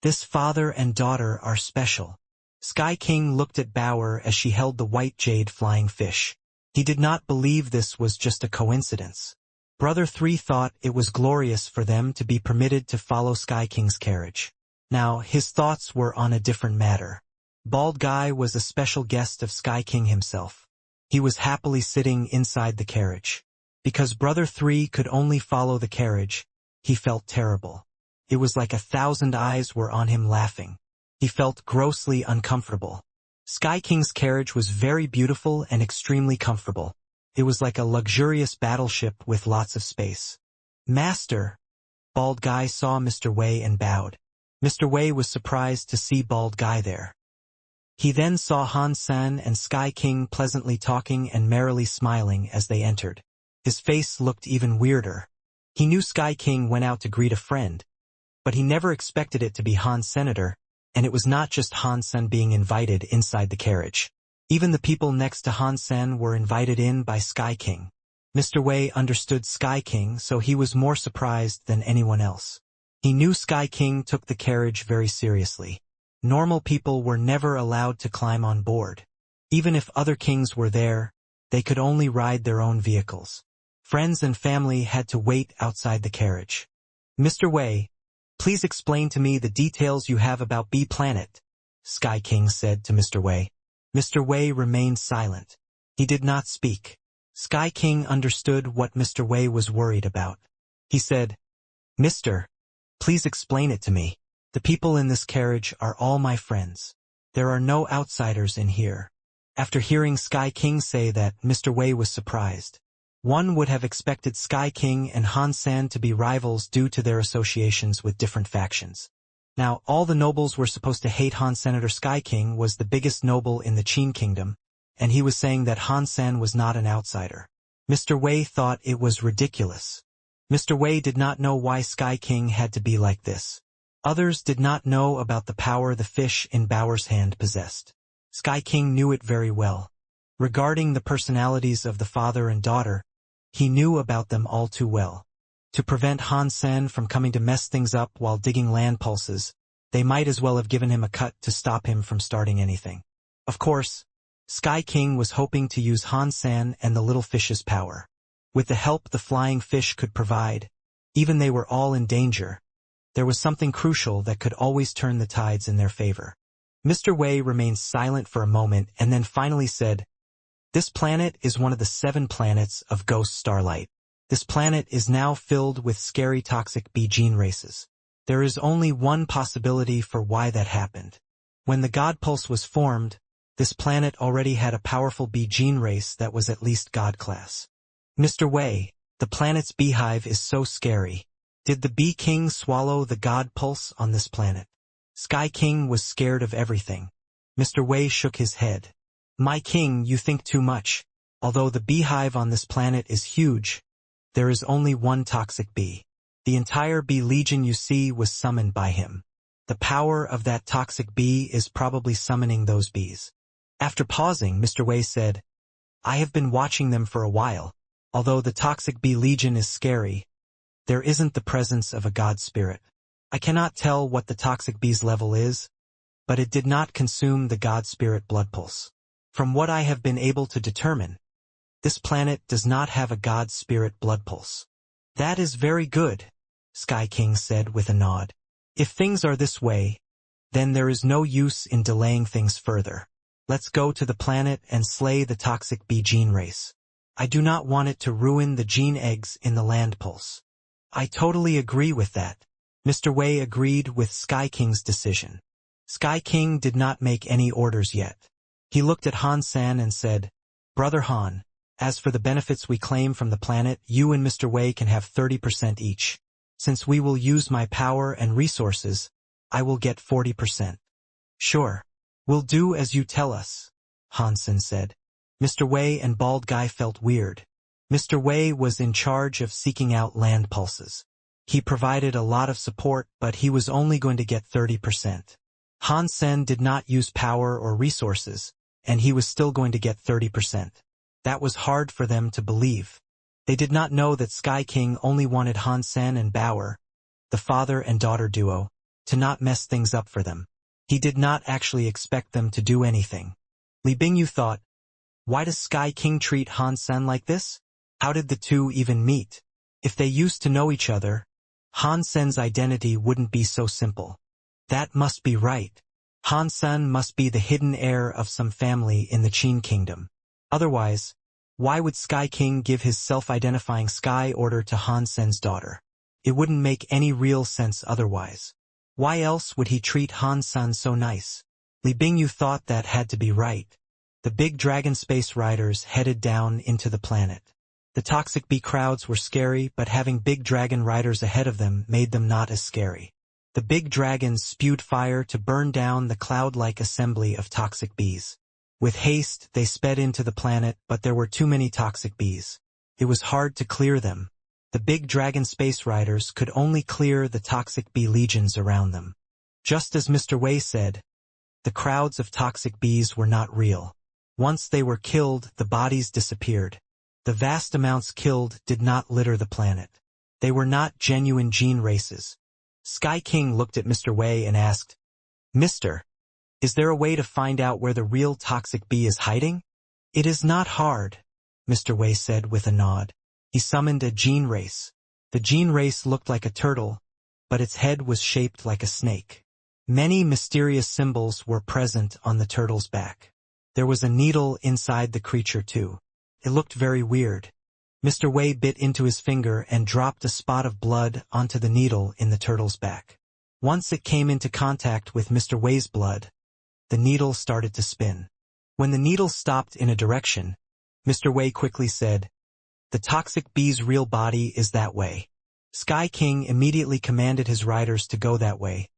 This father and daughter are special. Sky King looked at Bauer as she held the white jade flying fish. He did not believe this was just a coincidence. Brother 3 thought it was glorious for them to be permitted to follow Sky King's carriage. Now, his thoughts were on a different matter. Bald Guy was a special guest of Sky King himself. He was happily sitting inside the carriage. Because Brother 3 could only follow the carriage, he felt terrible. It was like 1,000 eyes were on him laughing. He felt grossly uncomfortable. Sky King's carriage was very beautiful and extremely comfortable. It was like a luxurious battleship with lots of space. Master! Bald Guy saw Mr. Wei and bowed. Mr. Wei was surprised to see Bald Guy there. He then saw Han Sen and Sky King pleasantly talking and merrily smiling as they entered. His face looked even weirder. He knew Sky King went out to greet a friend, but he never expected it to be Han Senator, and it was not just Han Sen being invited inside the carriage. Even the people next to Han Sen were invited in by Sky King. Mr. Wei understood Sky King, so he was more surprised than anyone else. He knew Sky King took the carriage very seriously. Normal people were never allowed to climb on board. Even if other kings were there, they could only ride their own vehicles. Friends and family had to wait outside the carriage. Mr. Wei, please explain to me the details you have about B Planet, Sky King said to Mr. Wei. Mr. Wei remained silent. He did not speak. Sky King understood what Mr. Wei was worried about. He said, Mister, please explain it to me. The people in this carriage are all my friends. There are no outsiders in here. After hearing Sky King say that, Mr. Wei was surprised. One would have expected Sky King and Han Sen to be rivals due to their associations with different factions. Now, all the nobles were supposed to hate Han Senator. Sky King was the biggest noble in the Qin kingdom, and he was saying that Han Sen was not an outsider. Mr. Wei thought it was ridiculous. Mr. Wei did not know why Sky King had to be like this. Others did not know about the power the fish in Bauer's hand possessed. Sky King knew it very well. Regarding the personalities of the father and daughter, he knew about them all too well. To prevent Han Sen from coming to mess things up while digging land pulses, they might as well have given him a cut to stop him from starting anything. Of course, Sky King was hoping to use Han Sen and the little fish's power. With the help the flying fish could provide, even they were all in danger, there was something crucial that could always turn the tides in their favor. Mr. Wei remained silent for a moment and then finally said, This planet is one of the 7 planets of Ghost Starlight. This planet is now filled with scary toxic B gene races. There is only one possibility for why that happened. When the God Pulse was formed, this planet already had a powerful B gene race that was at least God class. Mr. Wei, the planet's beehive is so scary. Did the Bee King swallow the God Pulse on this planet? Sky King was scared of everything. Mr. Wei shook his head. My king, you think too much. Although the beehive on this planet is huge, there is only one toxic bee. The entire bee legion you see was summoned by him. The power of that toxic bee is probably summoning those bees. After pausing, Mr. Wei said, I have been watching them for a while. Although the toxic bee legion is scary, there isn't the presence of a god spirit. I cannot tell what the toxic bee's level is, but it did not consume the god spirit blood pulse. From what I have been able to determine, this planet does not have a god spirit blood pulse. That is very good, Sky King said with a nod. If things are this way, then there is no use in delaying things further. Let's go to the planet and slay the toxic bee gene race. I do not want it to ruin the gene eggs in the land pulse. I totally agree with that. Mr. Wei agreed with Sky King's decision. Sky King did not make any orders yet. He looked at Han San and said, Brother Han, as for the benefits we claim from the planet, you and Mr. Wei can have 30% each. Since we will use my power and resources, I will get 40%. Sure. We'll do as you tell us, Han San said. Mr. Wei and Bald Guy felt weird. Mr. Wei was in charge of seeking out land pulses. He provided a lot of support, but he was only going to get 30%. Han Sen did not use power or resources, and he was still going to get 30%. That was hard for them to believe. They did not know that Sky King only wanted Han Sen and Bauer, the father and daughter duo, to not mess things up for them. He did not actually expect them to do anything. Li Bingyu thought, why does Sky King treat Han Sen like this? How did the two even meet? If they used to know each other, Han Sen's identity wouldn't be so simple. That must be right. Han Sen must be the hidden heir of some family in the Qin Kingdom. Otherwise, why would Sky King give his self-identifying Sky order to Han Sen's daughter? It wouldn't make any real sense otherwise. Why else would he treat Han Sen so nice? Li Bingyu thought that had to be right. The big dragon space riders headed down into the planet. The toxic bee crowds were scary, but having big dragon riders ahead of them made them not as scary. The big dragons spewed fire to burn down the cloud-like assembly of toxic bees. With haste, they sped into the planet, but there were too many toxic bees. It was hard to clear them. The big dragon space riders could only clear the toxic bee legions around them. Just as Mr. Wei said, the crowds of toxic bees were not real. Once they were killed, the bodies disappeared. The vast amounts killed did not litter the planet. They were not genuine gene races. Sky King looked at Mr. Wei and asked, Mister, is there a way to find out where the real toxic bee is hiding? It is not hard, Mr. Wei said with a nod. He summoned a gene race. The gene race looked like a turtle, but its head was shaped like a snake. Many mysterious symbols were present on the turtle's back. There was a needle inside the creature too. It looked very weird. Mr. Wei bit into his finger and dropped a spot of blood onto the needle in the turtle's back. Once it came into contact with Mr. Wei's blood, the needle started to spin. When the needle stopped in a direction, Mr. Wei quickly said, the toxic bee's real body is that way. Sky King immediately commanded his riders to go that way,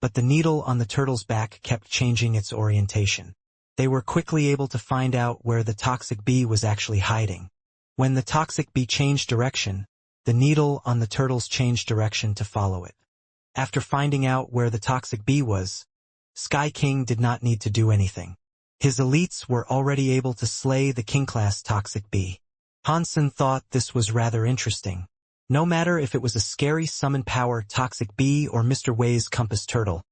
but the needle on the turtle's back kept changing its orientation. They were quickly able to find out where the toxic bee was actually hiding. When the toxic bee changed direction, the needle on the turtles changed direction to follow it. After finding out where the toxic bee was, Sky King did not need to do anything. His elites were already able to slay the king-class toxic bee. Hansen thought this was rather interesting. No matter if it was a scary summon power toxic bee or Mr. Wei's compass turtle,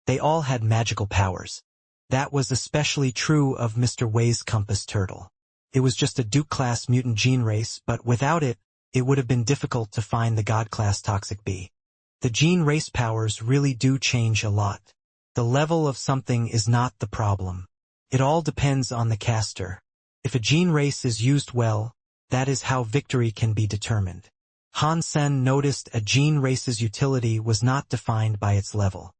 they all had magical powers. That was especially true of Mr. Wei's compass turtle. It was just a Duke-class mutant gene race, but without it, it would have been difficult to find the God-class toxic bee. The gene race powers really do change a lot. The level of something is not the problem. It all depends on the caster. If a gene race is used well, that is how victory can be determined. Han Sen noticed a gene race's utility was not defined by its level.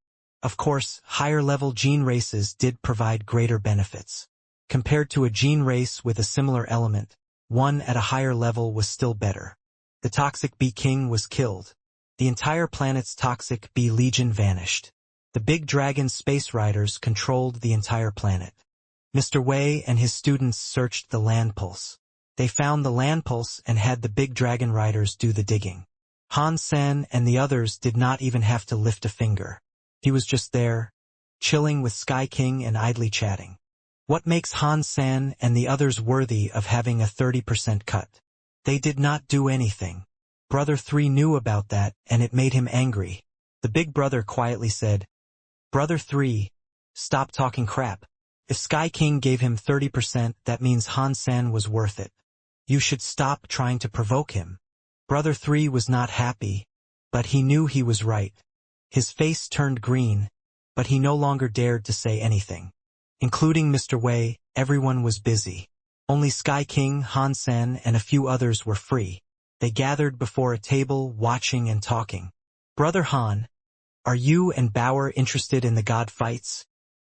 Of course, higher-level gene races did provide greater benefits. Compared to a gene race with a similar element, one at a higher level was still better. The toxic bee king was killed. The entire planet's toxic bee legion vanished. The big dragon space riders controlled the entire planet. Mr. Wei and his students searched the land pulse. They found the land pulse and had the big dragon riders do the digging. Han Sen and the others did not even have to lift a finger. He was just there, chilling with Sky King and idly chatting. What makes Han San and the others worthy of having a 30% cut? They did not do anything. Brother 3 knew about that, and it made him angry. The big brother quietly said, Brother 3, stop talking crap. If Sky King gave him 30%, that means Han San was worth it. You should stop trying to provoke him. Brother 3 was not happy, but he knew he was right. His face turned green, but he no longer dared to say anything. Including Mr. Wei, everyone was busy. Only Sky King, Han San, and a few others were free. They gathered before a table, watching and talking. Brother Han, are you and Bauer interested in the god fights?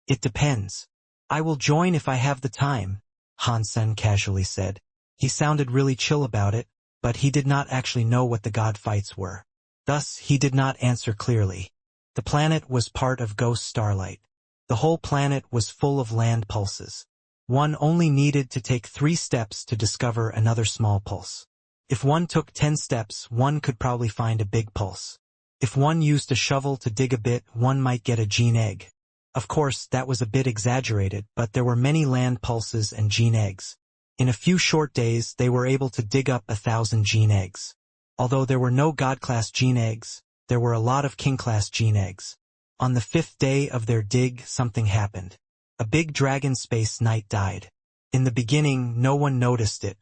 It depends. I will join if I have the time, Han Sen casually said. He sounded really chill about it, but he did not actually know what the god fights were. Thus, he did not answer clearly. The planet was part of Ghost Starlight. The whole planet was full of land pulses. One only needed to take 3 steps to discover another small pulse. If one took 10 steps, one could probably find a big pulse. If one used a shovel to dig a bit, one might get a gene egg. Of course, that was a bit exaggerated, but there were many land pulses and gene eggs. In a few short days, they were able to dig up 1,000 gene eggs. Although there were no God-class gene eggs, there were a lot of King-class gene eggs. On the 5th day of their dig, something happened. A big dragon space knight died. In the beginning, no one noticed it.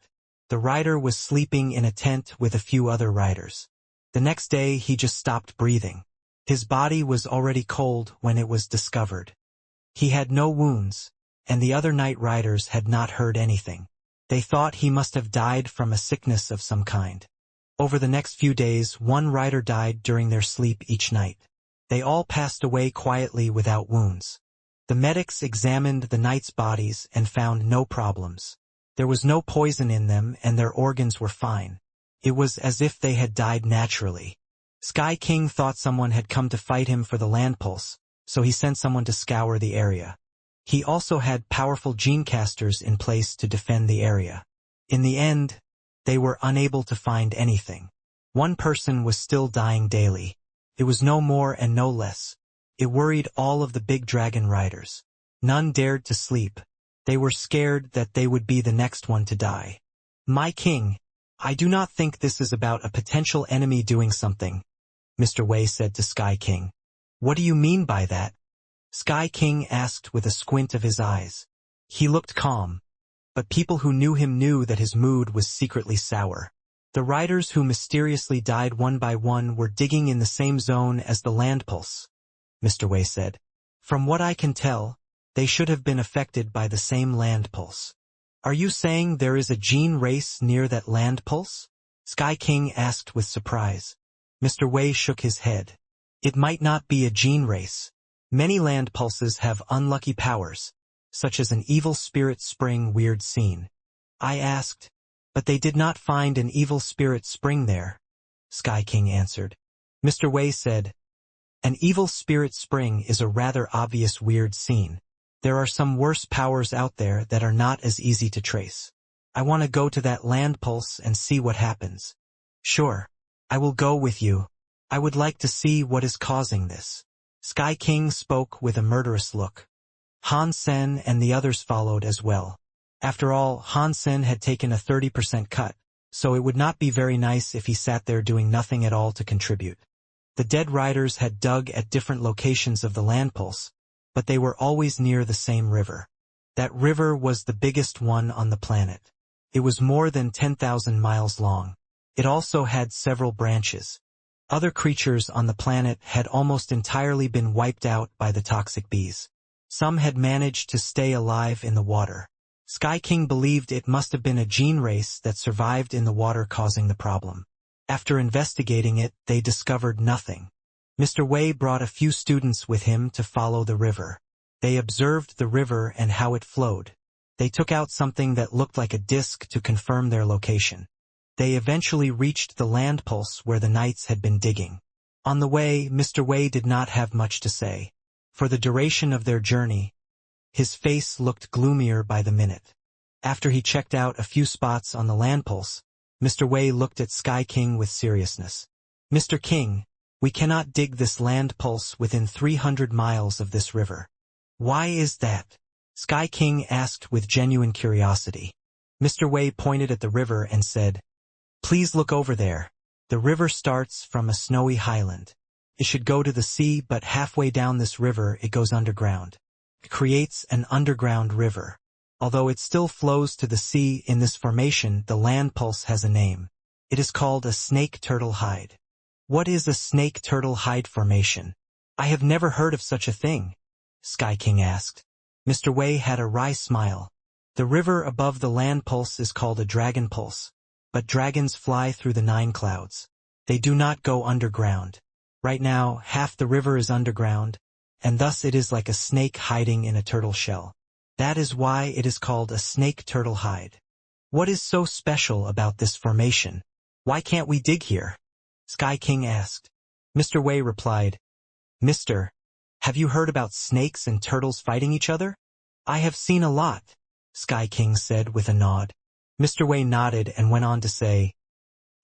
The rider was sleeping in a tent with a few other riders. The next day, he just stopped breathing. His body was already cold when it was discovered. He had no wounds, and the other knight riders had not heard anything. They thought he must have died from a sickness of some kind. Over the next few days, one rider died during their sleep each night. They all passed away quietly without wounds. The medics examined the knights' bodies and found no problems. There was no poison in them and their organs were fine. It was as if they had died naturally. Sky King thought someone had come to fight him for the land pulse, so he sent someone to scour the area. He also had powerful gene casters in place to defend the area. In the end, they were unable to find anything. One person was still dying daily. It was no more and no less. It worried all of the big dragon riders. None dared to sleep. They were scared that they would be the next one to die. My king, I do not think this is about a potential enemy doing something, Mr. Wei said to Sky King. What do you mean by that? Sky King asked with a squint of his eyes. He looked calm, but people who knew him knew that his mood was secretly sour. The riders who mysteriously died one by one were digging in the same zone as the land pulse, Mr. Wei said. From what I can tell, they should have been affected by the same land pulse. Are you saying there is a gene race near that land pulse? Sky King asked with surprise. Mr. Wei shook his head. It might not be a gene race. Many land pulses have unlucky powers, such as an evil spirit spring weird scene. I asked, but they did not find an evil spirit spring there, Sky King answered. Mr. Wei said, an evil spirit spring is a rather obvious weird scene. There are some worse powers out there that are not as easy to trace. I want to go to that land pulse and see what happens. Sure, I will go with you. I would like to see what is causing this. Sky King spoke with a murderous look. Han Sen and the others followed as well. After all, Han Sen had taken a 30% cut, so it would not be very nice if he sat there doing nothing at all to contribute. The dead riders had dug at different locations of the land pulse, but they were always near the same river. That river was the biggest one on the planet. It was more than 10,000 miles long. It also had several branches. Other creatures on the planet had almost entirely been wiped out by the toxic bees. Some had managed to stay alive in the water. Sky King believed it must have been a gene race that survived in the water causing the problem. After investigating it, they discovered nothing. Mr. Wei brought a few students with him to follow the river. They observed the river and how it flowed. They took out something that looked like a disc to confirm their location. They eventually reached the land pulse where the knights had been digging. On the way, Mr. Wei did not have much to say. For the duration of their journey, his face looked gloomier by the minute. After he checked out a few spots on the land pulse, Mr. Wei looked at Sky King with seriousness. Mr. King, We cannot dig this land pulse within 300 miles of this river. Why is that? Sky King asked with genuine curiosity. Mr. Wei pointed at the river and said, "Please look over there. The river starts from a snowy highland. It should go to the sea, but halfway down this river it goes underground. It creates an underground river. Although it still flows to the sea in this formation, the land pulse has a name. It is called a snake-turtle hide." What is a snake-turtle hide formation? I have never heard of such a thing, Sky King asked. Mr. Wei had a wry smile. The river above the land pulse is called a dragon pulse, but dragons fly through the 9 clouds. They do not go underground. Right now, half the river is underground, and thus it is like a snake hiding in a turtle shell. That is why it is called a snake-turtle hide. What is so special about this formation? Why can't we dig here? Sky King asked. Mr. Wei replied, "Mister, have you heard about snakes and turtles fighting each other?" "I have seen a lot," Sky King said with a nod. Mr. Wei nodded and went on to say,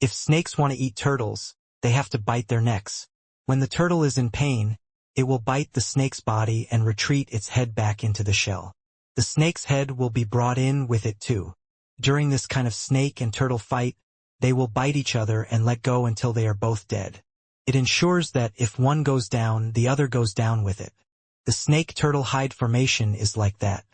"If snakes want to eat turtles, they have to bite their necks. When the turtle is in pain, it will bite the snake's body and retreat its head back into the shell. The snake's head will be brought in with it too. During this kind of snake and turtle fight, they will bite each other and let go until they are both dead. It ensures that if one goes down, the other goes down with it. The snake-turtle hide formation is like that.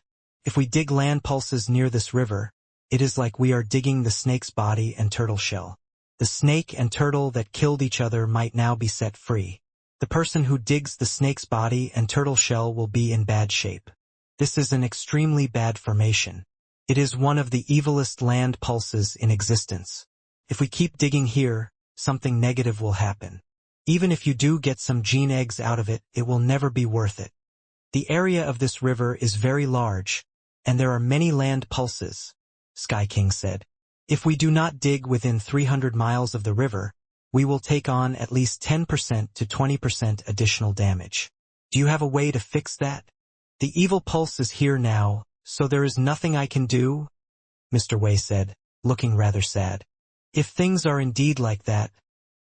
If we dig land pulses near this river, it is like we are digging the snake's body and turtle shell. The snake and turtle that killed each other might now be set free. The person who digs the snake's body and turtle shell will be in bad shape. This is an extremely bad formation. It is one of the evilest land pulses in existence. If we keep digging here, something negative will happen. Even if you do get some gene eggs out of it, it will never be worth it. The area of this river is very large, and there are many land pulses," Sky King said. "If we do not dig within 300 miles of the river, we will take on at least 10% to 20% additional damage. Do you have a way to fix that?" "The evil pulse is here now, so there is nothing I can do," Mr. Wei said, looking rather sad. "If things are indeed like that,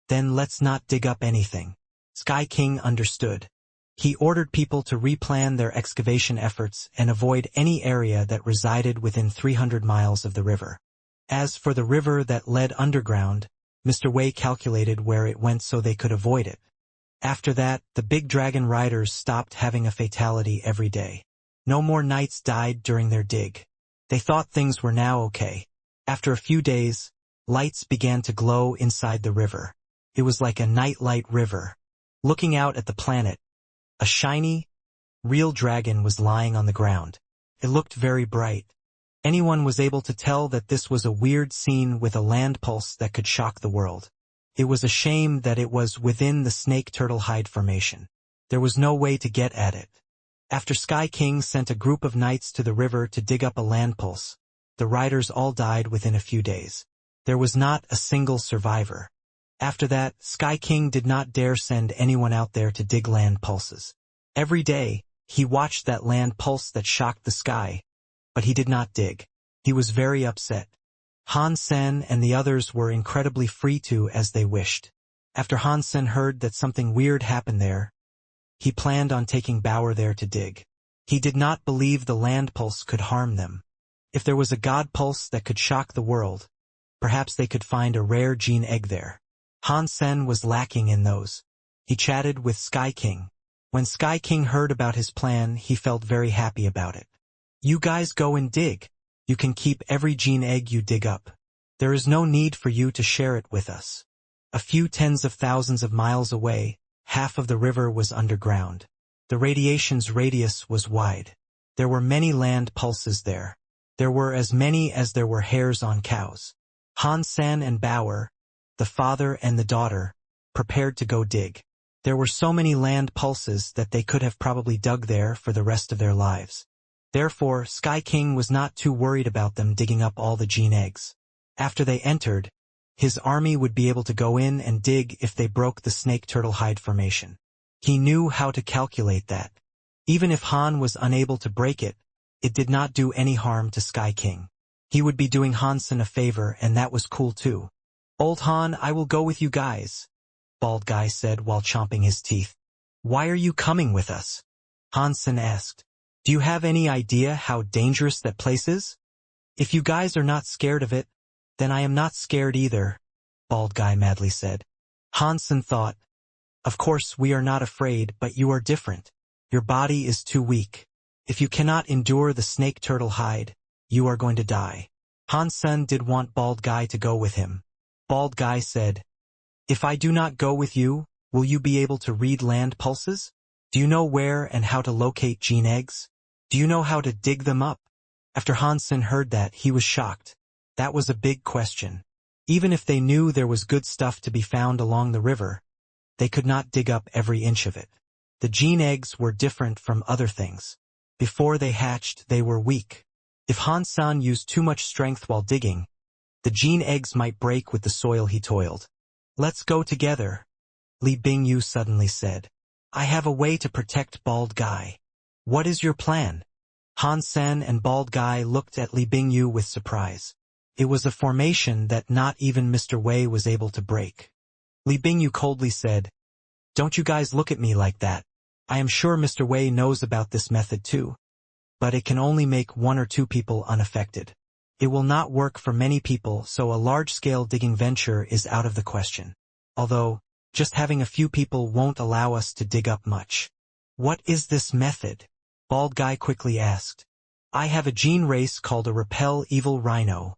then let's not dig up anything." Sky King understood. He ordered people to replan their excavation efforts and avoid any area that resided within 300 miles of the river. As for the river that led underground, Mr. Wei calculated where it went so they could avoid it. After that, the big dragon riders stopped having a fatality every day. No more knights died during their dig. They thought things were now okay. After a few days, lights began to glow inside the river. It was like a nightlight river. Looking out at the planet, a shiny, real dragon was lying on the ground. It looked very bright. Anyone was able to tell that this was a weird scene with a land pulse that could shock the world. It was a shame that it was within the snake-turtle hide formation. There was no way to get at it. After Sky King sent a group of knights to the river to dig up a land pulse, the riders all died within a few days. There was not a single survivor. After that, Sky King did not dare send anyone out there to dig land pulses. Every day, he watched that land pulse that shocked the sky, but he did not dig. He was very upset. Han Sen and the others were incredibly free to as they wished. After Han Sen heard that something weird happened there, he planned on taking Bauer there to dig. He did not believe the land pulse could harm them. If there was a god pulse that could shock the world, perhaps they could find a rare gene egg there. Han Sen was lacking in those. He chatted with Sky King. When Sky King heard about his plan, he felt very happy about it. "You guys go and dig. You can keep every gene egg you dig up. There is no need for you to share it with us." A few tens of thousands of miles away, half of the river was underground. The radiation's radius was wide. There were many land pulses there. There were as many as there were hairs on cows. Han Sen and Bauer, the father and the daughter, prepared to go dig. There were so many land pulses that they could have probably dug there for the rest of their lives. Therefore, Sky King was not too worried about them digging up all the gene eggs. After they entered, his army would be able to go in and dig if they broke the snake-turtle hide formation. He knew how to calculate that. Even if Han was unable to break it, it did not do any harm to Sky King. He would be doing Hansen a favor, and that was cool too. "Old Han, I will go with you guys." Bald Guy said while chomping his teeth. Why are you coming with us? Hansen asked. Do you have any idea how dangerous that place is? If you guys are not scared of it, then I am not scared either, Bald Guy madly said. Hansen thought, of course we are not afraid, but you are different. Your body is too weak. If you cannot endure the snake turtle hide, you are going to die. Hansen did want Bald Guy to go with him. Bald Guy said, if I do not go with you, will you be able to read land pulses? Do you know where and how to locate gene eggs? Do you know how to dig them up? After Hansen heard that, he was shocked. That was a big question. Even if they knew there was good stuff to be found along the river, they could not dig up every inch of it. The gene eggs were different from other things. Before they hatched, they were weak. If Hansen used too much strength while digging, the gene eggs might break with the soil he toiled. Let's go together, Li Bingyu suddenly said. I have a way to protect Bald Guy. What is your plan? Hansen and Bald Guy looked at Li Bingyu with surprise. It was a formation that not even Mr. Wei was able to break. Li Bingyu coldly said, don't you guys look at me like that. I am sure Mr. Wei knows about this method too. But it can only make 1 or 2 people unaffected. It will not work for many people, so a large-scale digging venture is out of the question. Although, just having a few people won't allow us to dig up much. What is this method? Bald Guy quickly asked. I have a gene race called a repel evil rhino,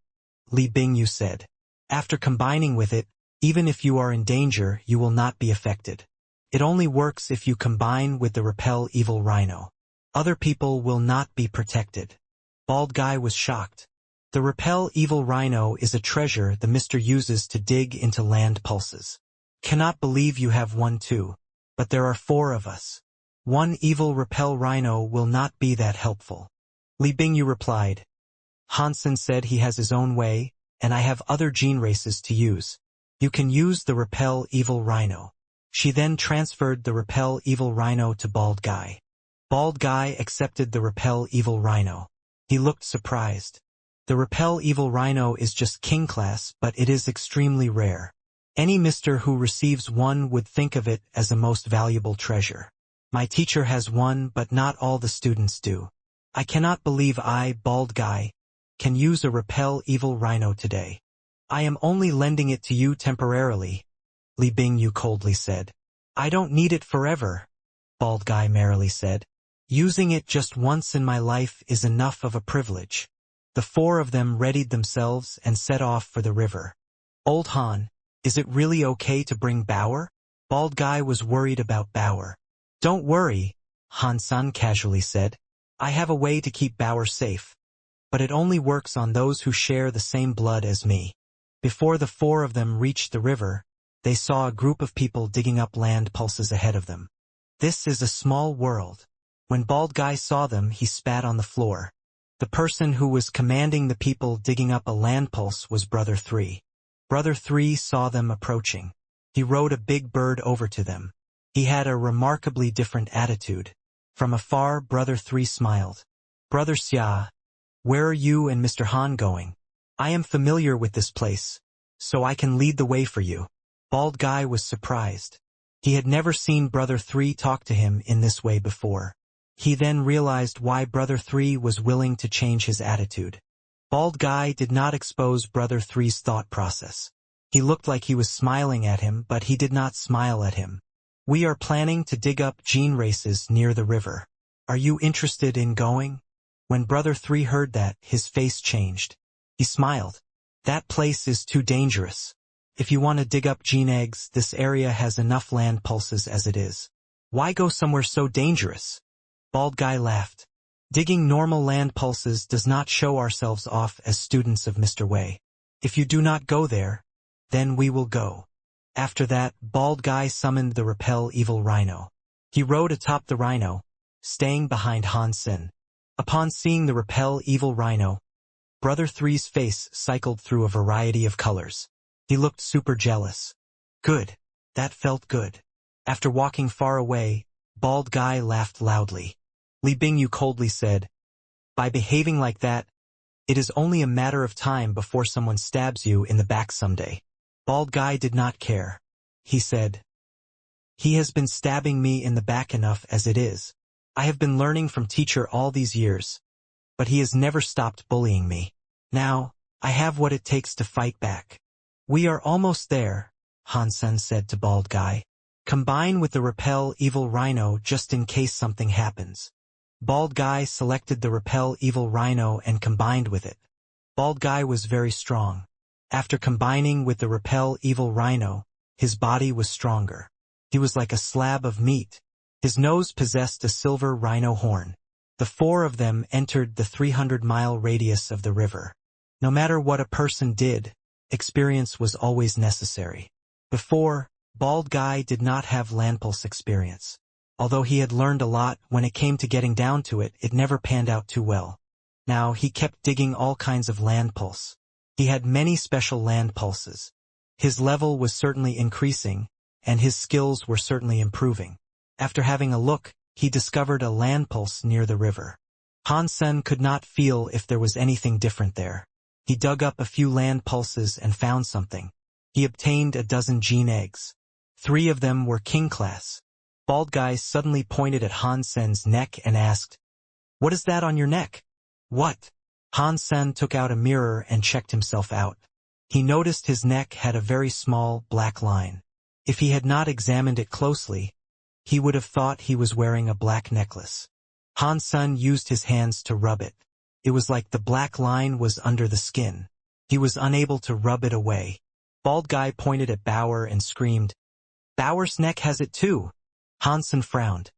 Li Bingyu said. After combining with it, even if you are in danger, you will not be affected. It only works if you combine with the repel evil rhino. Other people will not be protected. Bald Guy was shocked. The repel evil rhino is a treasure the Mr. uses to dig into land pulses. Cannot believe you have one too. But there are 4 of us. One evil repel rhino will not be that helpful. Li Bingyu replied. Hansen said he has his own way, and I have other gene races to use. You can use the repel evil rhino. She then transferred the repel evil rhino to Bald Guy. Bald Guy accepted the repel evil rhino. He looked surprised. The repel evil rhino is just king class, but it is extremely rare. Any Mr. who receives one would think of it as a most valuable treasure. My teacher has one, but not all the students do. I cannot believe I, Bald Guy, can use a repel evil rhino today. I am only lending it to you temporarily, Li Bingyu coldly said. I don't need it forever, Bald Guy merrily said. Using it just once in my life is enough of a privilege. The 4 of them readied themselves and set off for the river. Old Han, is it really okay to bring Bauer? Bald Guy was worried about Bauer. Don't worry, Han-san casually said. I have a way to keep Bauer safe. But it only works on those who share the same blood as me. Before the 4 of them reached the river, they saw a group of people digging up land pulses ahead of them. This is a small world. When Bald Guy saw them, he spat on the floor. The person who was commanding the people digging up a land pulse was Brother 3. Brother 3 saw them approaching. He rode a big bird over to them. He had a remarkably different attitude. From afar, Brother 3 smiled. Brother Xia, where are you and Mr. Han going? I am familiar with this place, so I can lead the way for you. Bald Guy was surprised. He had never seen Brother 3 talk to him in this way before. He then realized why Brother 3 was willing to change his attitude. Bald Guy did not expose Brother 3's thought process. He looked like he was smiling at him, but he did not smile at him. We are planning to dig up gene races near the river. Are you interested in going? When Brother 3 heard that, his face changed. He smiled. That place is too dangerous. If you want to dig up gene eggs, this area has enough land pulses as it is. Why go somewhere so dangerous? Bald Guy laughed. Digging normal land pulses does not show ourselves off as students of Mr. Wei. If you do not go there, then we will go. After that, Bald Guy summoned the repel evil rhino. He rode atop the rhino, staying behind Han Sen. Upon seeing the repel evil rhino, Brother 3's face cycled through a variety of colors. He looked super jealous. Good. That felt good. After walking far away, Bald Guy laughed loudly. Li Bingyu coldly said, by behaving like that, it is only a matter of time before someone stabs you in the back someday. Bald Guy did not care. He said, He has been stabbing me in the back enough as it is. I have been learning from teacher all these years, but he has never stopped bullying me. Now, I have what it takes to fight back. We are almost there, Hansen said to Bald Guy. Combine with the repel evil rhino just in case something happens. Bald Guy selected the repel evil rhino and combined with it. Bald Guy was very strong. After combining with the repel evil rhino, his body was stronger. He was like a slab of meat. His nose possessed a silver rhino horn. The four of them entered the 300-mile radius of the river. No matter what a person did, experience was always necessary. Before, Bald Guy did not have landpulse experience. Although he had learned a lot, when it came to getting down to it, it never panned out too well. Now he kept digging all kinds of landpulse. He had many special landpulses. His level was certainly increasing, and his skills were certainly improving. After having a look, he discovered a landpulse near the river. Hansen could not feel if there was anything different there. He dug up a few landpulses and found something. He obtained a dozen gene eggs. 3 of them were king class. Bald Guy suddenly pointed at Hansen's neck and asked, "What is that on your neck?" "What?" Hansen took out a mirror and checked himself out. He noticed his neck had a very small black line. If he had not examined it closely, he would have thought he was wearing a black necklace. Hansen used his hands to rub it. It was like the black line was under the skin. He was unable to rub it away. Bald Guy pointed at Bauer and screamed, "Bauer's neck has it too." Hansen frowned.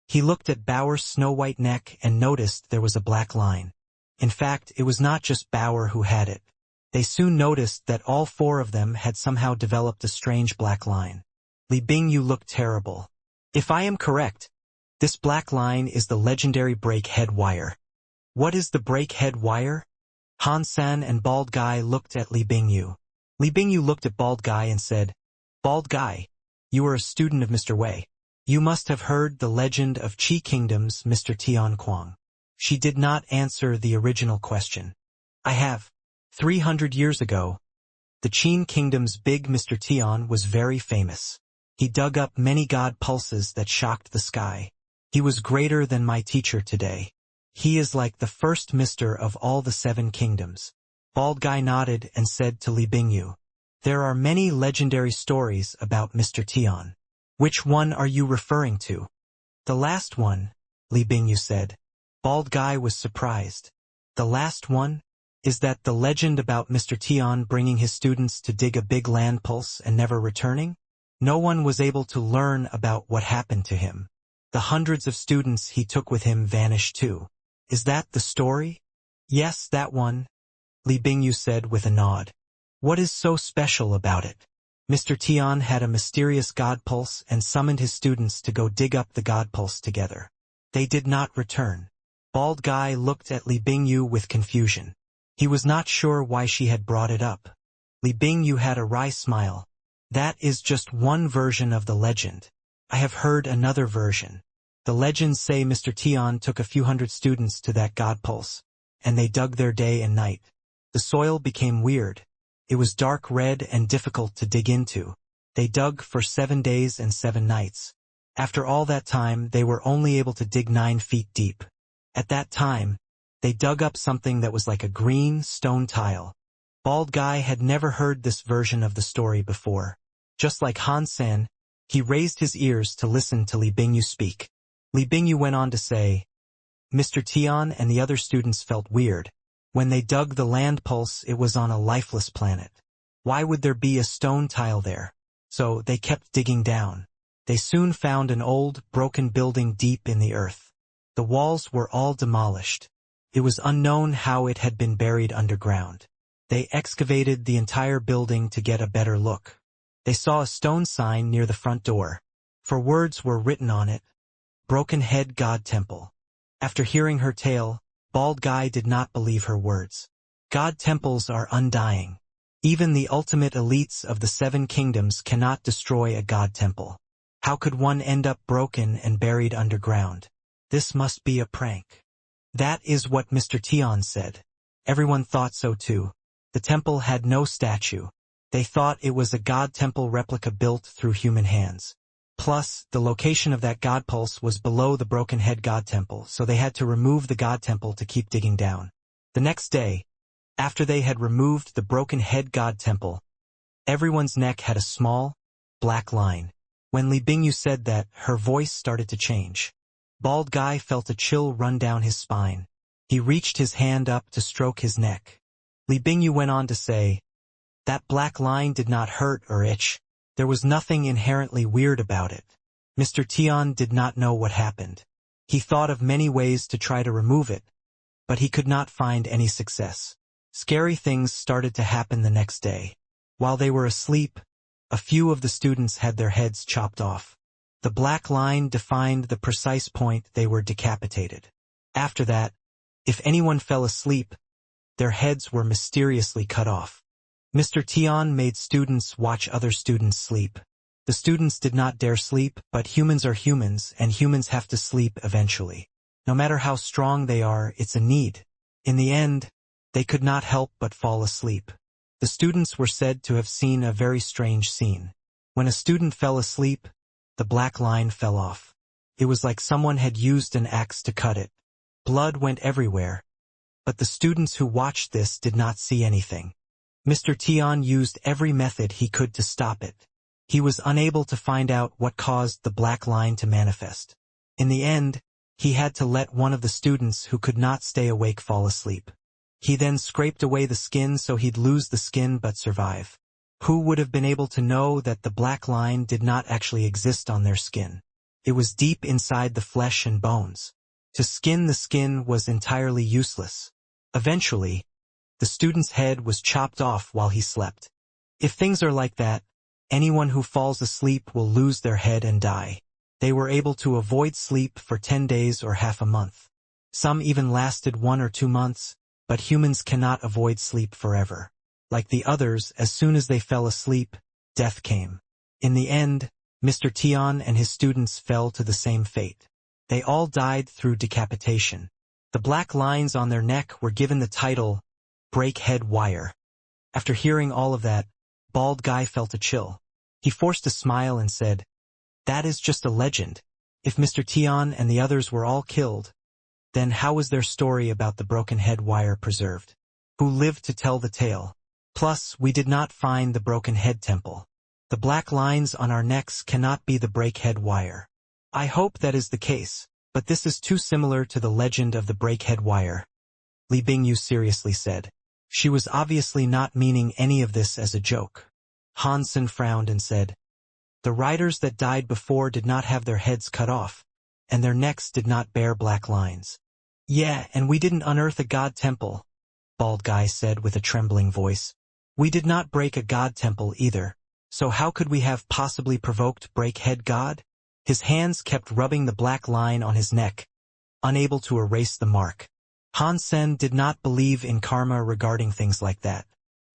He looked at Bauer's snow-white neck and noticed there was a black line. In fact, it was not just Bauer who had it. They soon noticed that all 4 of them had somehow developed a strange black line. Li Bingyu looked terrible. If I am correct, this black line is the legendary break-head wire. What is the break-head wire? Hansen and Bald Guy looked at Li Bingyu. Li Bingyu looked at Bald Guy and said, "Bald Guy, you are a student of Mr. Wei. You must have heard the legend of Qi Kingdom's Mr. Tian Kuang." She did not answer the original question. "I have. 300 years ago, the Qin Kingdom's big Mr. Tian was very famous. He dug up many god pulses that shocked the sky. He was greater than my teacher today. He is like the first mister of all the 7 kingdoms." Bald Guy nodded and said to Li Bingyu, "There are many legendary stories about Mr. Tian. Which one are you referring to?" "The last one," Li Bingyu said. Bald Guy was surprised. "The last one? Is that the legend about Mr. Tian bringing his students to dig a big land pulse and never returning? No one was able to learn about what happened to him. The hundreds of students he took with him vanished too. Is that the story?" "Yes, that one," Li Bingyu said with a nod. "What is so special about it?" Mr. Tian had a mysterious god pulse and summoned his students to go dig up the god pulse together. They did not return. Bald Guy looked at Li Bingyu with confusion. He was not sure why she had brought it up. Li Bingyu had a wry smile. "That is just one version of the legend. I have heard another version. The legends say Mr. Tian took a few hundred students to that god pulse, and they dug there day and night. The soil became weird. It was dark red and difficult to dig into. They dug for 7 days and 7 nights. After all that time, they were only able to dig 9 feet deep. At that time, they dug up something that was like a green stone tile." Bald Guy had never heard this version of the story before. Just like Hansen, he raised his ears to listen to Li Bingyu speak. Li Bingyu went on to say, "Mr. Tian and the other students felt weird. When they dug the land pulse, it was on a lifeless planet. Why would there be a stone tile there? So they kept digging down. They soon found an old, broken building deep in the earth. The walls were all demolished. It was unknown how it had been buried underground. They excavated the entire building to get a better look. They saw a stone sign near the front door. For words were written on it, 'Broken Head God Temple.' After hearing her tale, Bald Guy did not believe her words. God temples are undying. Even the ultimate elites of the 7 kingdoms cannot destroy a god temple. How could one end up broken and buried underground? This must be a prank." That is what Mr. Tian said. Everyone thought so too. The temple had no statue. They thought it was a god temple replica built through human hands. Plus, the location of that god pulse was below the broken head god temple, so they had to remove the god temple to keep digging down. The next day, after they had removed the broken head god temple, everyone's neck had a small, black line. When Li Bingyu said that, her voice started to change. Bald Guy felt a chill run down his spine. He reached his hand up to stroke his neck. Li Bingyu went on to say, "That black line did not hurt or itch. There was nothing inherently weird about it." Mr. Tian did not know what happened. He thought of many ways to try to remove it, but he could not find any success. Scary things started to happen the next day. While they were asleep, a few of the students had their heads chopped off. The black line defined the precise point they were decapitated. After that, if anyone fell asleep, their heads were mysteriously cut off. Mr. Tian made students watch other students sleep. The students did not dare sleep, but humans are humans, and humans have to sleep eventually. No matter how strong they are, it's a need. In the end, they could not help but fall asleep. The students were said to have seen a very strange scene. When a student fell asleep, the black line fell off. It was like someone had used an axe to cut it. Blood went everywhere, but the students who watched this did not see anything. Mr. Tian used every method he could to stop it. He was unable to find out what caused the black line to manifest. In the end, he had to let one of the students who could not stay awake fall asleep. He then scraped away the skin so he'd lose the skin but survive. Who would have been able to know that the black line did not actually exist on their skin? It was deep inside the flesh and bones. To skin the skin was entirely useless. Eventually, the student's head was chopped off while he slept. If things are like that, anyone who falls asleep will lose their head and die. They were able to avoid sleep for 10 days or half a month. Some even lasted 1 or 2 months, but humans cannot avoid sleep forever. Like the others, as soon as they fell asleep, death came. In the end, Mr. Tian and his students fell to the same fate. They all died through decapitation. The black lines on their neck were given the title, Break Head Wire. After hearing all of that, Bald Guy felt a chill. He forced a smile and said, "That is just a legend. If Mr. Tian and the others were all killed, then how was their story about the broken head wire preserved? Who lived to tell the tale? Plus, we did not find the broken head temple. The black lines on our necks cannot be the break head wire. I hope that is the case, but this is too similar to the legend of the break head wire," Li Bingyu seriously said. She was obviously not meaning any of this as a joke. Hansen frowned and said, "The riders that died before did not have their heads cut off, and their necks did not bear black lines." "Yeah, and we didn't unearth a god temple," Bald Guy said with a trembling voice. "We did not break a god temple either, so how could we have possibly provoked break head god?" His hands kept rubbing the black line on his neck, unable to erase the mark. Hansen did not believe in karma regarding things like that.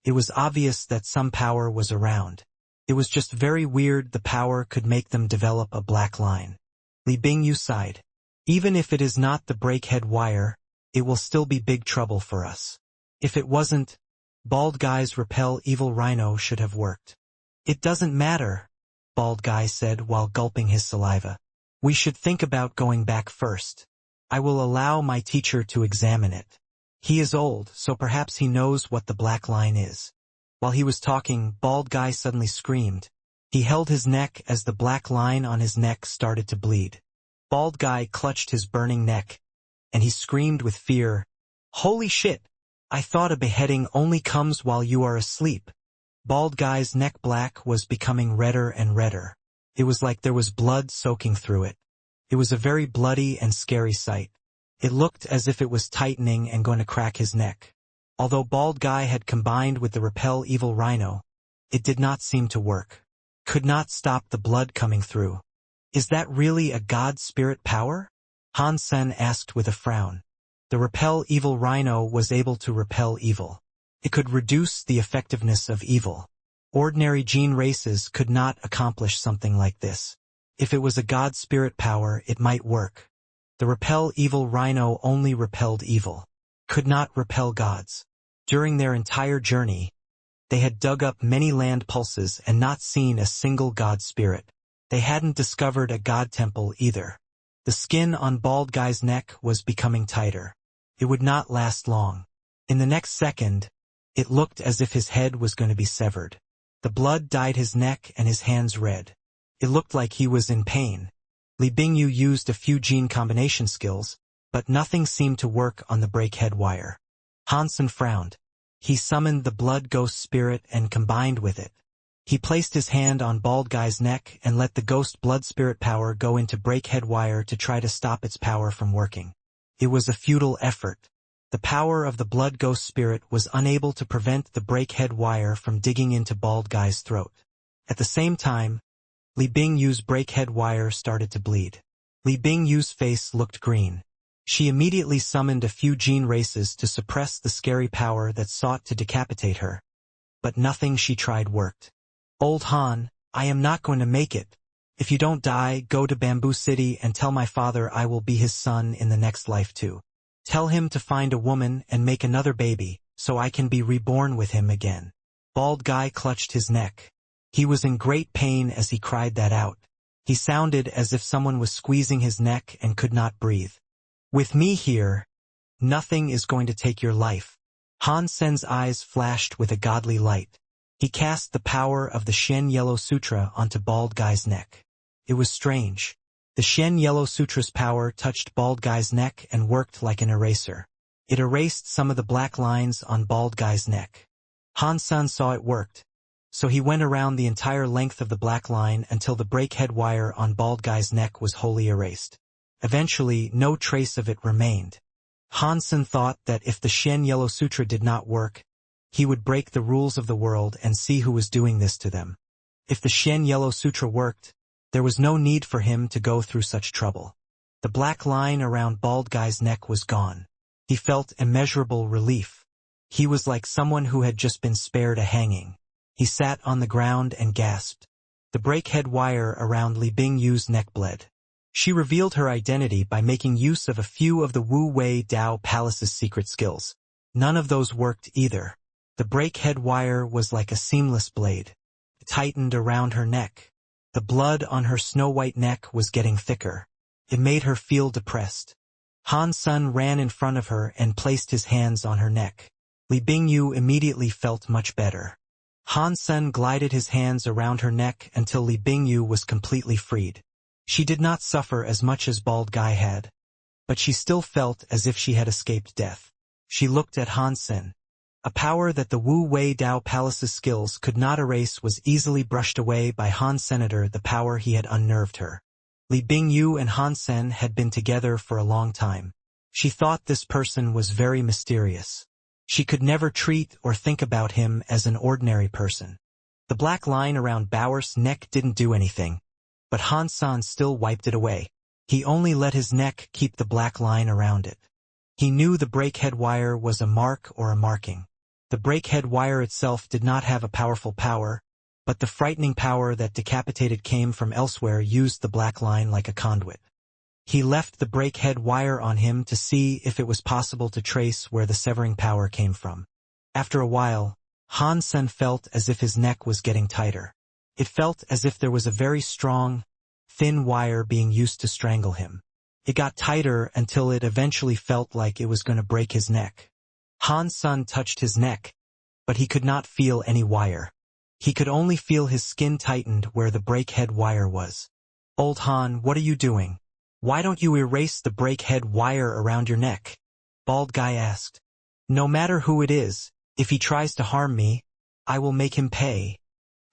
It was obvious that some power was around. It was just very weird the power could make them develop a black line. Li Bingyu sighed. "Even if it is not the breakhead wire, it will still be big trouble for us. If it wasn't, Bald Guy's repel evil rhino should have worked." "It doesn't matter," Bald Guy said while gulping his saliva. "We should think about going back first. I will allow my teacher to examine it. He is old, so perhaps he knows what the black line is." While he was talking, Bald Guy suddenly screamed. He held his neck as the black line on his neck started to bleed. Bald Guy clutched his burning neck, and he screamed with fear, "Holy shit! I thought a beheading only comes while you are asleep." Bald Guy's neck black was becoming redder and redder. It was like there was blood soaking through it. It was a very bloody and scary sight. It looked as if it was tightening and going to crack his neck. Although Bald Guy had combined with the repel evil rhino, it did not seem to work. Could not stop the blood coming through. "Is that really a god spirit power?" Hansen asked with a frown. The repel evil rhino was able to repel evil. It could reduce the effectiveness of evil. Ordinary gene races could not accomplish something like this. If it was a god spirit power, it might work. The repel evil rhino only repelled evil, could not repel gods. During their entire journey, they had dug up many land pulses and not seen a single god spirit. They hadn't discovered a god temple either. The skin on Bald Guy's neck was becoming tighter. It would not last long. In the next second, it looked as if his head was going to be severed. The blood dyed his neck and his hands red. It looked like he was in pain. Li Bingyu used a few gene combination skills, but nothing seemed to work on the breakhead wire. Hansen frowned. He summoned the blood ghost spirit and combined with it. He placed his hand on Bald Guy's neck and let the ghost blood spirit power go into breakhead wire to try to stop its power from working. It was a futile effort. The power of the blood ghost spirit was unable to prevent the breakhead wire from digging into Bald Guy's throat. At the same time, Li Bingyu's breakhead wire started to bleed. Li Bingyu's face looked green. She immediately summoned a few gene races to suppress the scary power that sought to decapitate her. But nothing she tried worked. Old Han, I am not going to make it. If you don't die, go to Bamboo City and tell my father I will be his son in the next life too. Tell him to find a woman and make another baby, so I can be reborn with him again. Bald Guy clutched his neck. He was in great pain as he cried that out. He sounded as if someone was squeezing his neck and could not breathe. With me here, nothing is going to take your life. Han Sen's eyes flashed with a godly light. He cast the power of the Shen Yellow Sutra onto Bald Guy's neck. It was strange. The Shen Yellow Sutra's power touched Bald Guy's neck and worked like an eraser. It erased some of the black lines on Bald Guy's neck. Han Sen saw it worked, so he went around the entire length of the black line until the breakhead wire on Bald Guy's neck was wholly erased. Eventually, no trace of it remained. Han Sen thought that if the Shen Yellow Sutra did not work, he would break the rules of the world and see who was doing this to them. If the Shen Yellow Sutra worked, there was no need for him to go through such trouble. The black line around Bald Guy's neck was gone. He felt immeasurable relief. He was like someone who had just been spared a hanging. He sat on the ground and gasped. The breakhead wire around Li Bingyu's neck bled. She revealed her identity by making use of a few of the Wu Wei Dao Palace's secret skills. None of those worked either. The breakhead wire was like a seamless blade. It tightened around her neck. The blood on her snow-white neck was getting thicker. It made her feel depressed. Han Sen ran in front of her and placed his hands on her neck. Li Bingyu immediately felt much better. Han Sen glided his hands around her neck until Li Bingyu was completely freed. She did not suffer as much as Bald Guy had, but she still felt as if she had escaped death. She looked at Han Sen. A power that the Wu Wei Dao Palace's skills could not erase was easily brushed away by Han Senator, the power he had unnerved her. Li Bingyu and Han Sen had been together for a long time. She thought this person was very mysterious. She could never treat or think about him as an ordinary person. The black line around Bauer's neck didn't do anything, but Han Sen still wiped it away. He only let his neck keep the black line around it. He knew the breakhead wire was a mark or a marking. The breakhead wire itself did not have a powerful power, but the frightening power that decapitated came from elsewhere used the black line like a conduit. He left the breakhead wire on him to see if it was possible to trace where the severing power came from. After a while, Han Sen felt as if his neck was getting tighter. It felt as if there was a very strong, thin wire being used to strangle him. It got tighter until it eventually felt like it was going to break his neck. Han Sen touched his neck, but he could not feel any wire. He could only feel his skin tightened where the breakhead wire was. "Old Han, what are you doing? Why don't you erase the breakhead wire around your neck?" Bald Guy asked. "No matter who it is, if he tries to harm me, I will make him pay,"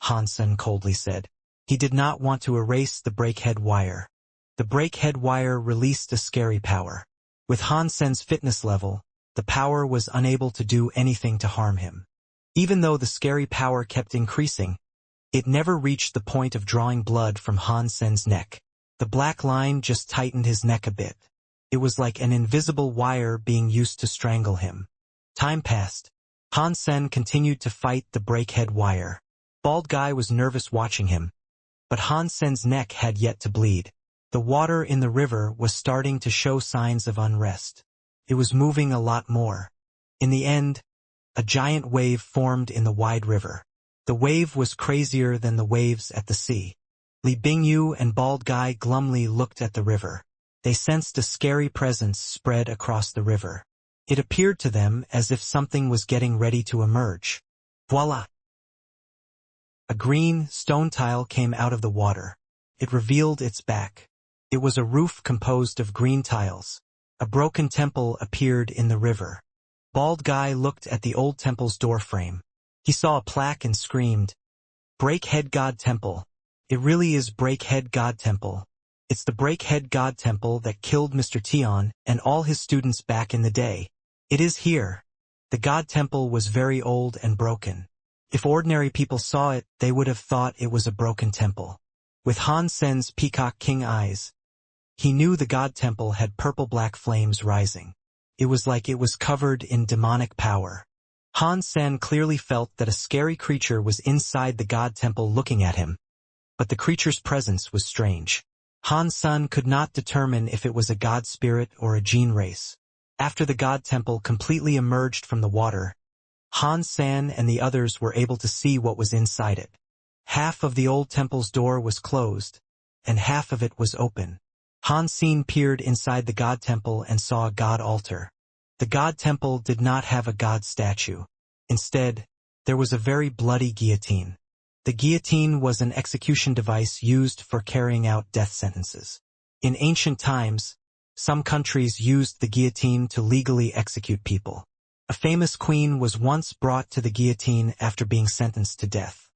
Han Sen coldly said. He did not want to erase the breakhead wire. The breakhead wire released a scary power. With Han Sen's fitness level, the power was unable to do anything to harm him. Even though the scary power kept increasing, it never reached the point of drawing blood from Han Sen's neck. The black line just tightened his neck a bit. It was like an invisible wire being used to strangle him. Time passed. Han Sen continued to fight the breakhead wire. Bald Guy was nervous watching him, but Han Sen's neck had yet to bleed. The water in the river was starting to show signs of unrest. It was moving a lot more. In the end, a giant wave formed in the wide river. The wave was crazier than the waves at the sea. Li Bingyu and Bald Guy glumly looked at the river. They sensed a scary presence spread across the river. It appeared to them as if something was getting ready to emerge. Voila! A green stone tile came out of the water. It revealed its back. It was a roof composed of green tiles. A broken temple appeared in the river. Bald Guy looked at the old temple's doorframe. He saw a plaque and screamed, "Breakhead God Temple. It really is Breakhead God Temple. It's the Breakhead God Temple that killed Mr. Tion and all his students back in the day. It is here." The God Temple was very old and broken. If ordinary people saw it, they would have thought it was a broken temple. With Han Sen's peacock king eyes, he knew the God Temple had purple-black flames rising. It was like it was covered in demonic power. Han Sen clearly felt that a scary creature was inside the God Temple looking at him. But the creature's presence was strange. Han Sen could not determine if it was a god spirit or a gene race. After the God Temple completely emerged from the water, Han Sen and the others were able to see what was inside it. Half of the old temple's door was closed, and half of it was open. Han Sen peered inside the God Temple and saw a god altar. The God Temple did not have a god statue. Instead, there was a very bloody guillotine. The guillotine was an execution device used for carrying out death sentences. In ancient times, some countries used the guillotine to legally execute people. A famous queen was once brought to the guillotine after being sentenced to death.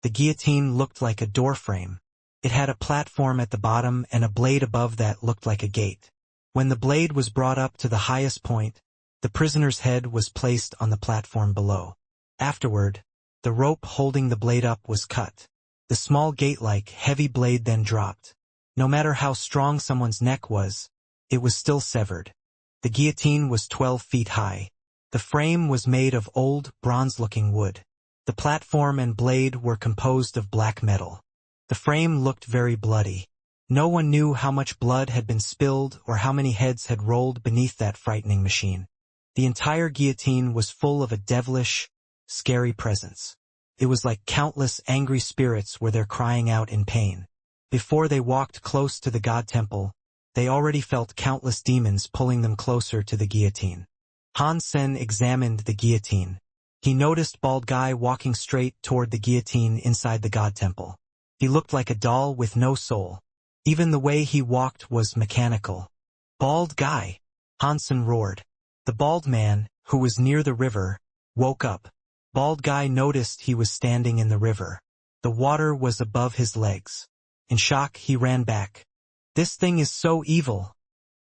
The guillotine looked like a doorframe. It had a platform at the bottom and a blade above that looked like a gate. When the blade was brought up to the highest point, the prisoner's head was placed on the platform below. Afterward, the rope holding the blade up was cut. The small gate-like, heavy blade then dropped. No matter how strong someone's neck was, it was still severed. The guillotine was 12 feet high. The frame was made of old, bronze-looking wood. The platform and blade were composed of black metal. The frame looked very bloody. No one knew how much blood had been spilled or how many heads had rolled beneath that frightening machine. The entire guillotine was full of a devilish, scary presence. It was like countless angry spirits were there crying out in pain. Before they walked close to the God Temple, they already felt countless demons pulling them closer to the guillotine. Han Sen examined the guillotine. He noticed Bald Guy walking straight toward the guillotine inside the God Temple. He looked like a doll with no soul. Even the way he walked was mechanical. "Bald Guy!" Han Sen roared. The bald man, who was near the river, woke up. Bald Guy noticed he was standing in the river. The water was above his legs. In shock, he ran back. "This thing is so evil,"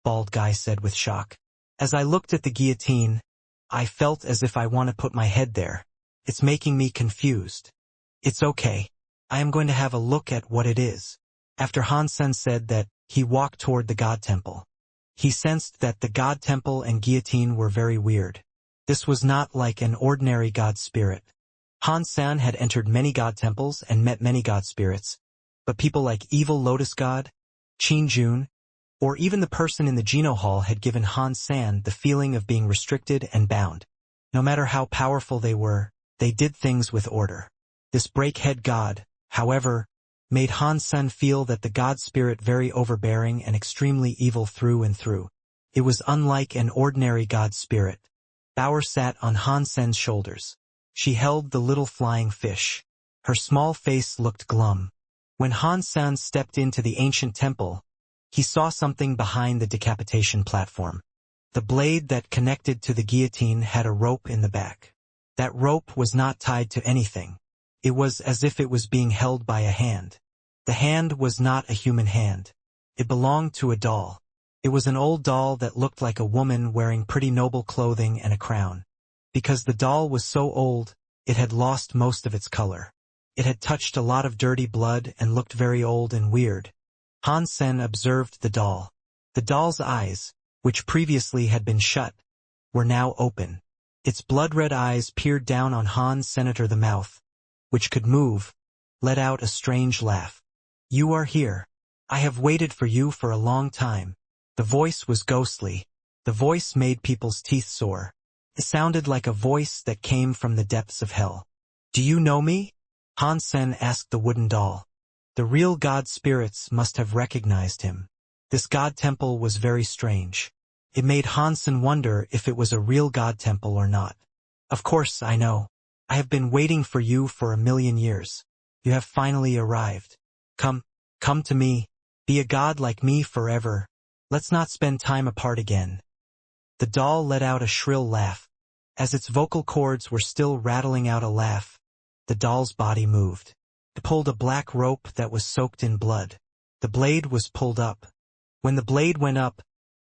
Bald Guy said with shock. "As I looked at the guillotine, I felt as if I want to put my head there. It's making me confused." "It's okay. I am going to have a look at what it is." After Han Sen said that, he walked toward the God Temple. He sensed that the God Temple and guillotine were very weird. This was not like an ordinary god spirit. Han Sen had entered many god temples and met many god spirits, but people like Evil Lotus God, Qin Jun, or even the person in the Geno Hall had given Han Sen the feeling of being restricted and bound. No matter how powerful they were, they did things with order. This breakhead god, however, made Han Sen feel that the god spirit very overbearing and extremely evil through and through. It was unlike an ordinary god spirit. Bauer sat on Han Sen's shoulders. She held the little flying fish. Her small face looked glum. When Han Sen stepped into the ancient temple, he saw something behind the decapitation platform. The blade that connected to the guillotine had a rope in the back. That rope was not tied to anything. It was as if it was being held by a hand. The hand was not a human hand. It belonged to a doll. It was an old doll that looked like a woman wearing pretty noble clothing and a crown. Because the doll was so old, it had lost most of its color. It had touched a lot of dirty blood and looked very old and weird. Han Sen observed the doll. The doll's eyes, which previously had been shut, were now open. Its blood-red eyes peered down on Han Senator. The mouth, which could move, let out a strange laugh. "You are here. I have waited for you for a long time." The voice was ghostly. The voice made people's teeth sore. It sounded like a voice that came from the depths of hell. "Do you know me?" Han Sen asked the wooden doll. The real god spirits must have recognized him. This god temple was very strange. It made Hansen wonder if it was a real god temple or not. Of course, I know. I have been waiting for you for 1,000,000 years. You have finally arrived. Come to me. Be a god like me forever. Let's not spend time apart again. The doll let out a shrill laugh. As its vocal cords were still rattling out a laugh, the doll's body moved. It pulled a black rope that was soaked in blood. The blade was pulled up. When the blade went up,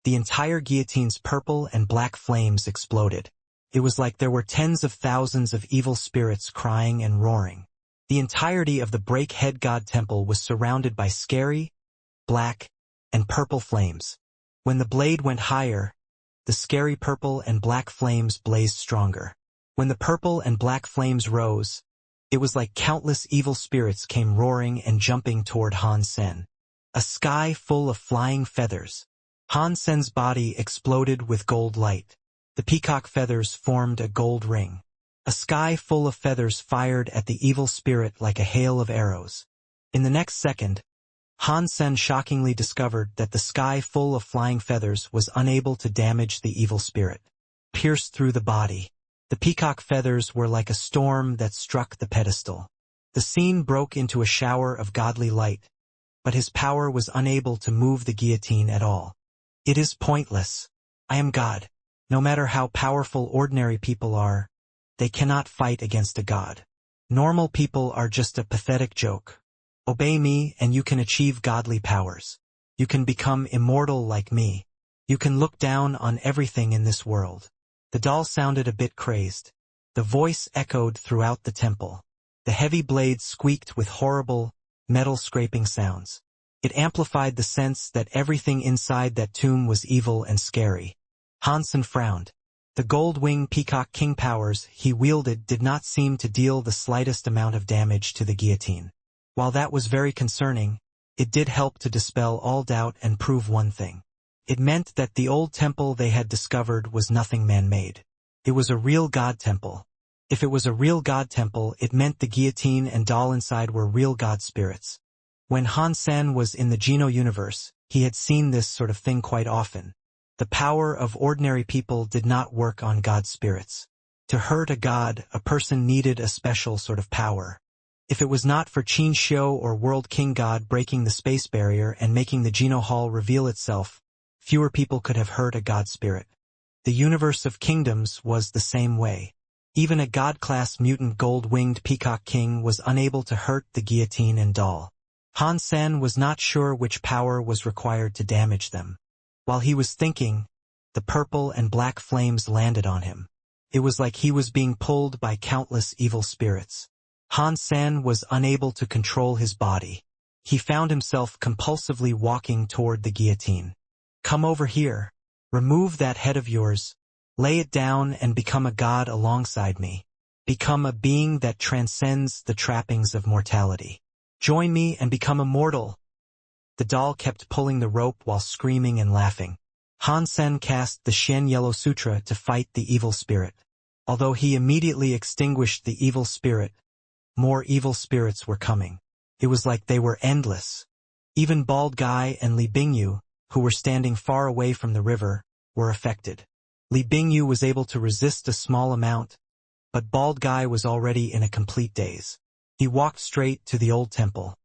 the entire guillotine's purple and black flames exploded. It was like there were tens of thousands of evil spirits crying and roaring. The entirety of the break-head god temple was surrounded by scary, black, and purple flames. When the blade went higher, the scary purple and black flames blazed stronger. When the purple and black flames rose, it was like countless evil spirits came roaring and jumping toward Hansen. A sky full of flying feathers. Hansen's body exploded with gold light. The peacock feathers formed a gold ring. A sky full of feathers fired at the evil spirit like a hail of arrows. In the next second, Hansen shockingly discovered that the sky full of flying feathers was unable to damage the evil spirit. Pierced through the body. The peacock feathers were like a storm that struck the pedestal. The scene broke into a shower of godly light, but his power was unable to move the guillotine at all. It is pointless. I am God. No matter how powerful ordinary people are, they cannot fight against a god. Normal people are just a pathetic joke. Obey me and you can achieve godly powers. You can become immortal like me. You can look down on everything in this world. The doll sounded a bit crazed. The voice echoed throughout the temple. The heavy blade squeaked with horrible, metal-scraping sounds. It amplified the sense that everything inside that tomb was evil and scary. Hansen frowned. The gold-wing peacock king powers he wielded did not seem to deal the slightest amount of damage to the guillotine. While that was very concerning, it did help to dispel all doubt and prove one thing. It meant that the old temple they had discovered was nothing man-made. It was a real god temple. If it was a real god temple, it meant the guillotine and doll inside were real god spirits. When Hansen was in the Geno universe, he had seen this sort of thing quite often. The power of ordinary people did not work on god spirits. To hurt a god, a person needed a special sort of power. If it was not for Qin Xiu or World King God breaking the space barrier and making the Geno Hall reveal itself, fewer people could have hurt a god spirit. The universe of kingdoms was the same way. Even a god-class mutant gold-winged peacock king was unable to hurt the guillotine and doll. Hansen was not sure which power was required to damage them. While he was thinking, the purple and black flames landed on him. It was like he was being pulled by countless evil spirits. Hansen was unable to control his body. He found himself compulsively walking toward the guillotine. Come over here. Remove that head of yours. Lay it down and become a god alongside me. Become a being that transcends the trappings of mortality. Join me and become immortal. The doll kept pulling the rope while screaming and laughing. Hansen cast the Shen Yellow Sutra to fight the evil spirit. Although he immediately extinguished the evil spirit, more evil spirits were coming. It was like they were endless. Even Bald Guy and Li Bingyu, who were standing far away from the river, were affected. Li Bingyu was able to resist a small amount, but Bald Guy was already in a complete daze. He walked straight to the old temple.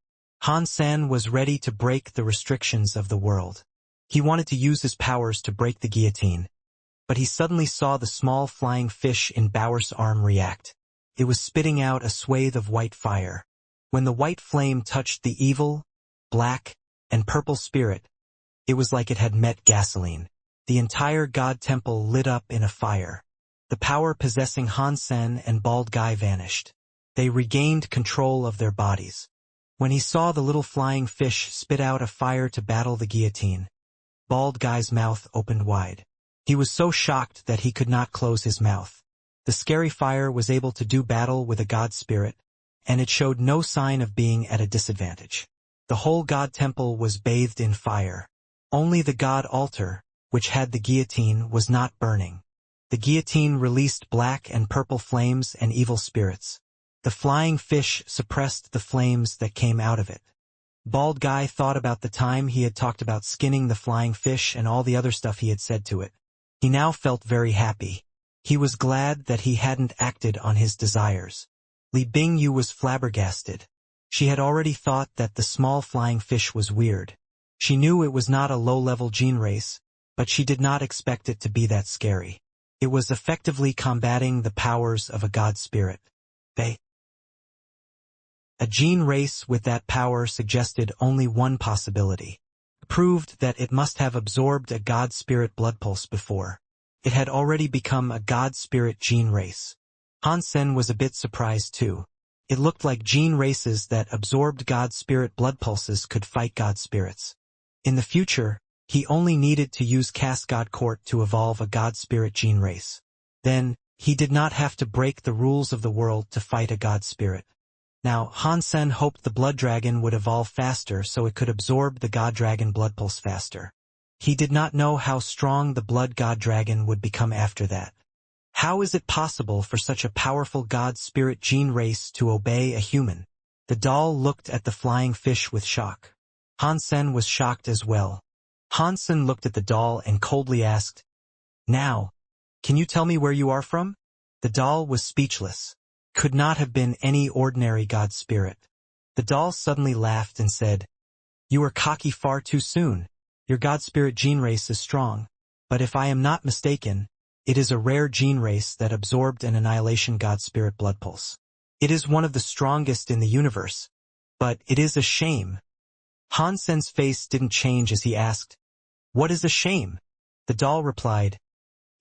Hansen was ready to break the restrictions of the world. He wanted to use his powers to break the guillotine, but he suddenly saw the small flying fish in Bauer's arm react. It was spitting out a swathe of white fire. When the white flame touched the evil, black, and purple spirit, it was like it had met gasoline. The entire god temple lit up in a fire. The power possessing Hansen and Bald Guy vanished. They regained control of their bodies. When he saw the little flying fish spit out a fire to battle the guillotine, Bald Guy's mouth opened wide. He was so shocked that he could not close his mouth. The scary fire was able to do battle with a god spirit, and it showed no sign of being at a disadvantage. The whole god temple was bathed in fire. Only the god altar, which had the guillotine, was not burning. The guillotine released black and purple flames and evil spirits. The flying fish suppressed the flames that came out of it. Bald Guy thought about the time he had talked about skinning the flying fish and all the other stuff he had said to it. He now felt very happy. He was glad that he hadn't acted on his desires. Li Bingyu was flabbergasted. She had already thought that the small flying fish was weird. She knew it was not a low-level gene race, but she did not expect it to be that scary. It was effectively combating the powers of a god spirit. A gene race with that power suggested only one possibility. It proved that it must have absorbed a god spirit blood pulse before. It had already become a god spirit gene race. Han Sen was a bit surprised too. It looked like gene races that absorbed god spirit blood pulses could fight god spirits. In the future, he only needed to use Caste God Court to evolve a god spirit gene race. Then, he did not have to break the rules of the world to fight a god spirit. Now, Han Sen hoped the blood dragon would evolve faster so it could absorb the god dragon blood pulse faster. He did not know how strong the blood god dragon would become after that. How is it possible for such a powerful god spirit gene race to obey a human? The doll looked at the flying fish with shock. Han Sen was shocked as well. Han Sen looked at the doll and coldly asked, "Now, can you tell me where you are from?" The doll was speechless. Could not have been any ordinary god spirit. The doll suddenly laughed and said, "You are cocky far too soon. Your god spirit gene race is strong. But if I am not mistaken, it is a rare gene race that absorbed an annihilation god spirit blood pulse. It is one of the strongest in the universe. But it is a shame." Han Sen's face didn't change as he asked, "What is a shame?" The doll replied,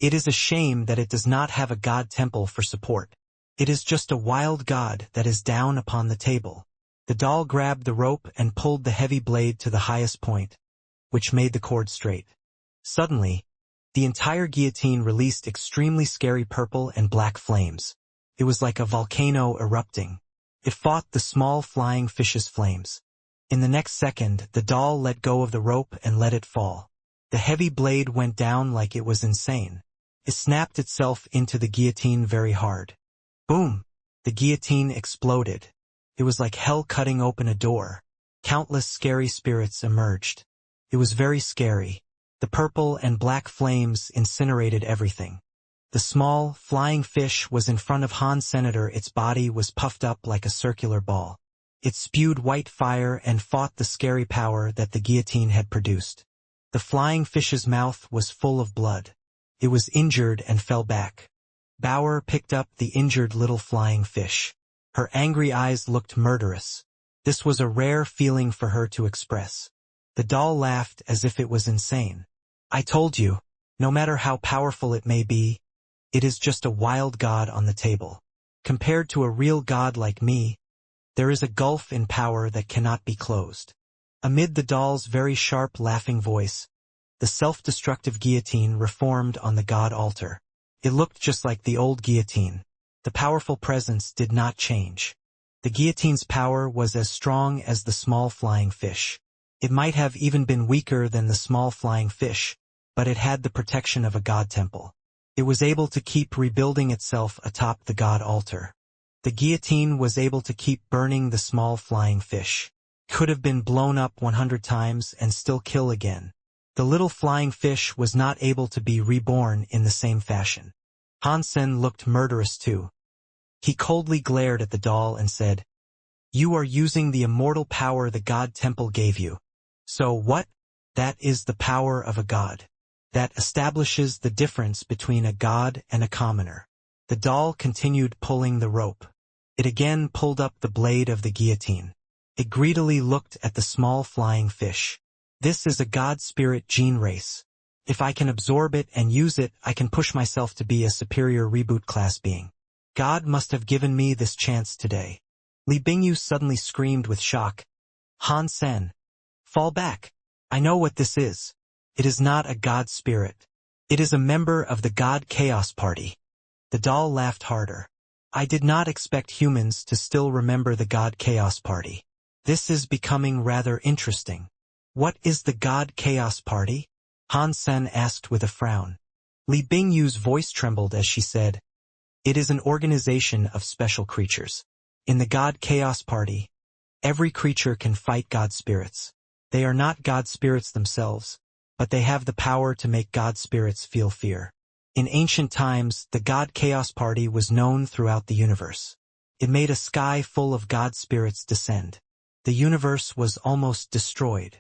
"It is a shame that it does not have a god temple for support. It is just a wild god that is down upon the table." The doll grabbed the rope and pulled the heavy blade to the highest point, which made the cord straight. Suddenly, the entire guillotine released extremely scary purple and black flames. It was like a volcano erupting. It fought the small flying fish's flames. In the next second, the doll let go of the rope and let it fall. The heavy blade went down like it was insane. It snapped itself into the guillotine very hard. Boom! The guillotine exploded. It was like hell cutting open a door. Countless scary spirits emerged. It was very scary. The purple and black flames incinerated everything. The small, flying fish was in front of Han Senator. Its body was puffed up like a circular ball. It spewed white fire and fought the scary power that the guillotine had produced. The flying fish's mouth was full of blood. It was injured and fell back. Bauer picked up the injured little flying fish. Her angry eyes looked murderous. This was a rare feeling for her to express. The doll laughed as if it was insane. "I told you, no matter how powerful it may be, it is just a wild god on the table. Compared to a real god like me, there is a gulf in power that cannot be closed." Amid the doll's very sharp laughing voice, the self-destructive guillotine reformed on the god altar. It looked just like the old guillotine. The powerful presence did not change. The guillotine's power was as strong as the small flying fish. It might have even been weaker than the small flying fish, but it had the protection of a god temple. It was able to keep rebuilding itself atop the god altar. The guillotine was able to keep burning the small flying fish. Could have been blown up 100 times and still kill again. The little flying fish was not able to be reborn in the same fashion. Han Sen looked murderous too. He coldly glared at the doll and said, "You are using the immortal power the god temple gave you. So what? That is the power of a god. That establishes the difference between a god and a commoner." The doll continued pulling the rope. It again pulled up the blade of the guillotine. It greedily looked at the small flying fish. "This is a god spirit gene race. If I can absorb it and use it, I can push myself to be a superior reboot class being. God must have given me this chance today." Li Bingyu suddenly screamed with shock. "Han Sen, fall back. I know what this is. It is not a god spirit. It is a member of the God Chaos Party." The doll laughed harder. "I did not expect humans to still remember the God Chaos Party. This is becoming rather interesting." "What is the God Chaos Party?" Han Sen asked with a frown. Li Bingyu's voice trembled as she said, "It is an organization of special creatures. In the God Chaos Party, Every creature can fight God spirits. They are not God spirits themselves, but they have the power to make God spirits feel fear. In ancient times, the God Chaos Party was known throughout the universe. It made a sky full of God spirits descend. The universe was almost destroyed.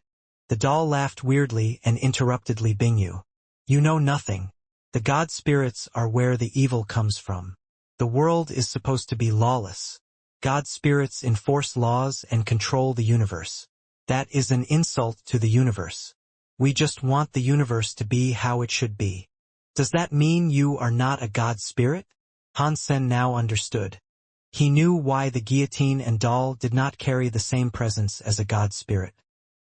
The doll laughed weirdly and interrupted Li Bingyu. You know nothing. The God spirits are where the evil comes from. The world is supposed to be lawless. God spirits enforce laws and control the universe. That is an insult to the universe. We just want the universe to be how it should be. Does that mean you are not a God spirit? Han Sen now understood. He knew why the guillotine and doll did not carry the same presence as a God spirit.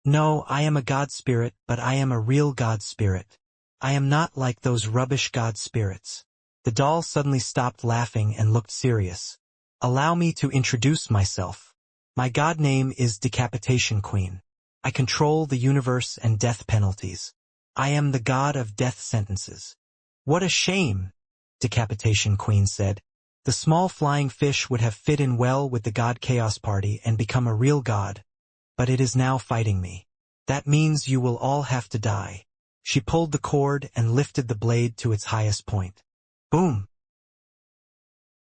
No, I am a God spirit, but I am a real God spirit. I am not like those rubbish God spirits. The doll suddenly stopped laughing and looked serious. Allow me to introduce myself. My god name is Decapitation Queen. I control the universe and death penalties. I am the god of death sentences. What a shame, Decapitation Queen said. The small flying fish would have fit in well with the God Chaos Party and become a real god. But it is now fighting me. That means you will all have to die. She pulled the cord and lifted the blade to its highest point. Boom!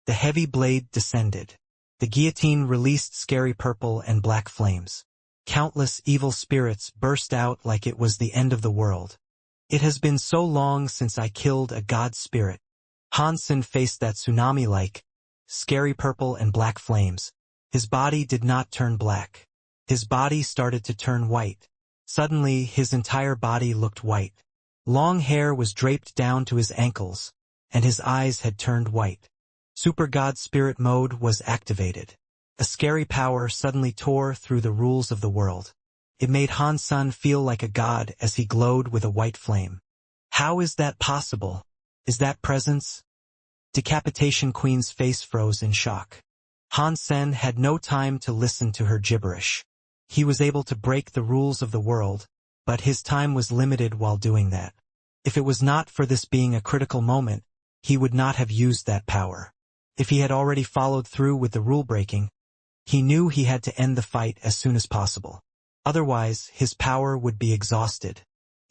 The heavy blade descended. The guillotine released scary purple and black flames. Countless evil spirits burst out like it was the end of the world. It has been so long since I killed a god spirit. Han Sen faced that tsunami-like, scary purple and black flames. His body did not turn black. His body started to turn white. Suddenly, his entire body looked white. Long hair was draped down to his ankles, and his eyes had turned white. Super God Spirit Mode was activated. A scary power suddenly tore through the rules of the world. It made Han Sen feel like a god as he glowed with a white flame. How is that possible? Is that presence? Decapitation Queen's face froze in shock. Han Sen had no time to listen to her gibberish. He was able to break the rules of the world, but his time was limited while doing that. If it was not for this being a critical moment, he would not have used that power. If he had already followed through with the rule-breaking, he knew he had to end the fight as soon as possible. Otherwise, his power would be exhausted.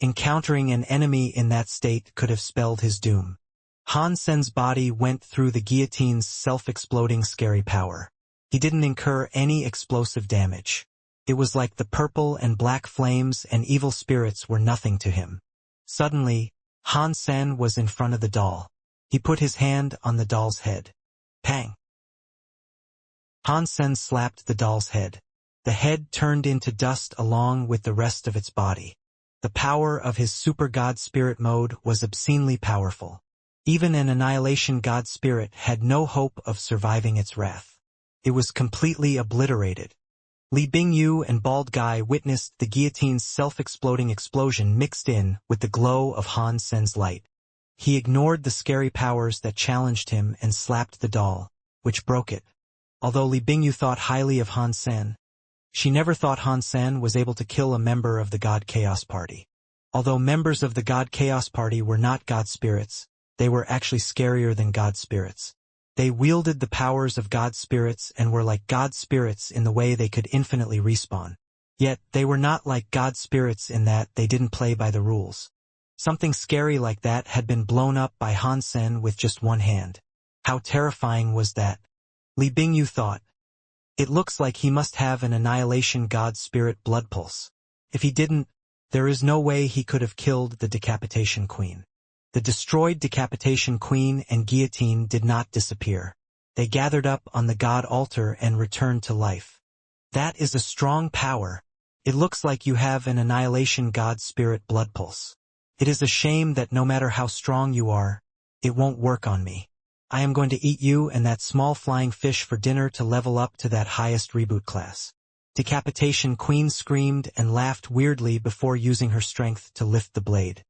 Encountering an enemy in that state could have spelled his doom. Han Sen's body went through the guillotine's self-exploding scary power. He didn't incur any explosive damage. It was like the purple and black flames and evil spirits were nothing to him. Suddenly, Han Sen was in front of the doll. He put his hand on the doll's head. Pang! Han Sen slapped the doll's head. The head turned into dust along with the rest of its body. The power of his Super God Spirit Mode was obscenely powerful. Even an Annihilation God Spirit had no hope of surviving its wrath. It was completely obliterated. Li Bingyu and Bald Guy witnessed the guillotine's self-exploding explosion mixed in with the glow of Han Sen's light. He ignored the scary powers that challenged him and slapped the doll, which broke it. Although Li Bingyu thought highly of Han Sen, she never thought Han Sen was able to kill a member of the God Chaos Party. Although members of the God Chaos Party were not God spirits, they were actually scarier than God spirits. They wielded the powers of God spirits and were like God spirits in the way they could infinitely respawn. Yet, they were not like God spirits in that they didn't play by the rules. Something scary like that had been blown up by Han Sen with just one hand. How terrifying was that? Li Bingyu thought. It looks like he must have an Annihilation God Spirit blood pulse. If he didn't, there is no way he could have killed the Decapitation Queen. The destroyed Decapitation Queen and guillotine did not disappear. They gathered up on the God altar and returned to life. That is a strong power. It looks like you have an Annihilation God Spirit blood pulse. It is a shame that no matter how strong you are, it won't work on me. I am going to eat you and that small flying fish for dinner to level up to that highest reboot class. Decapitation Queen screamed and laughed weirdly before using her strength to lift the blade.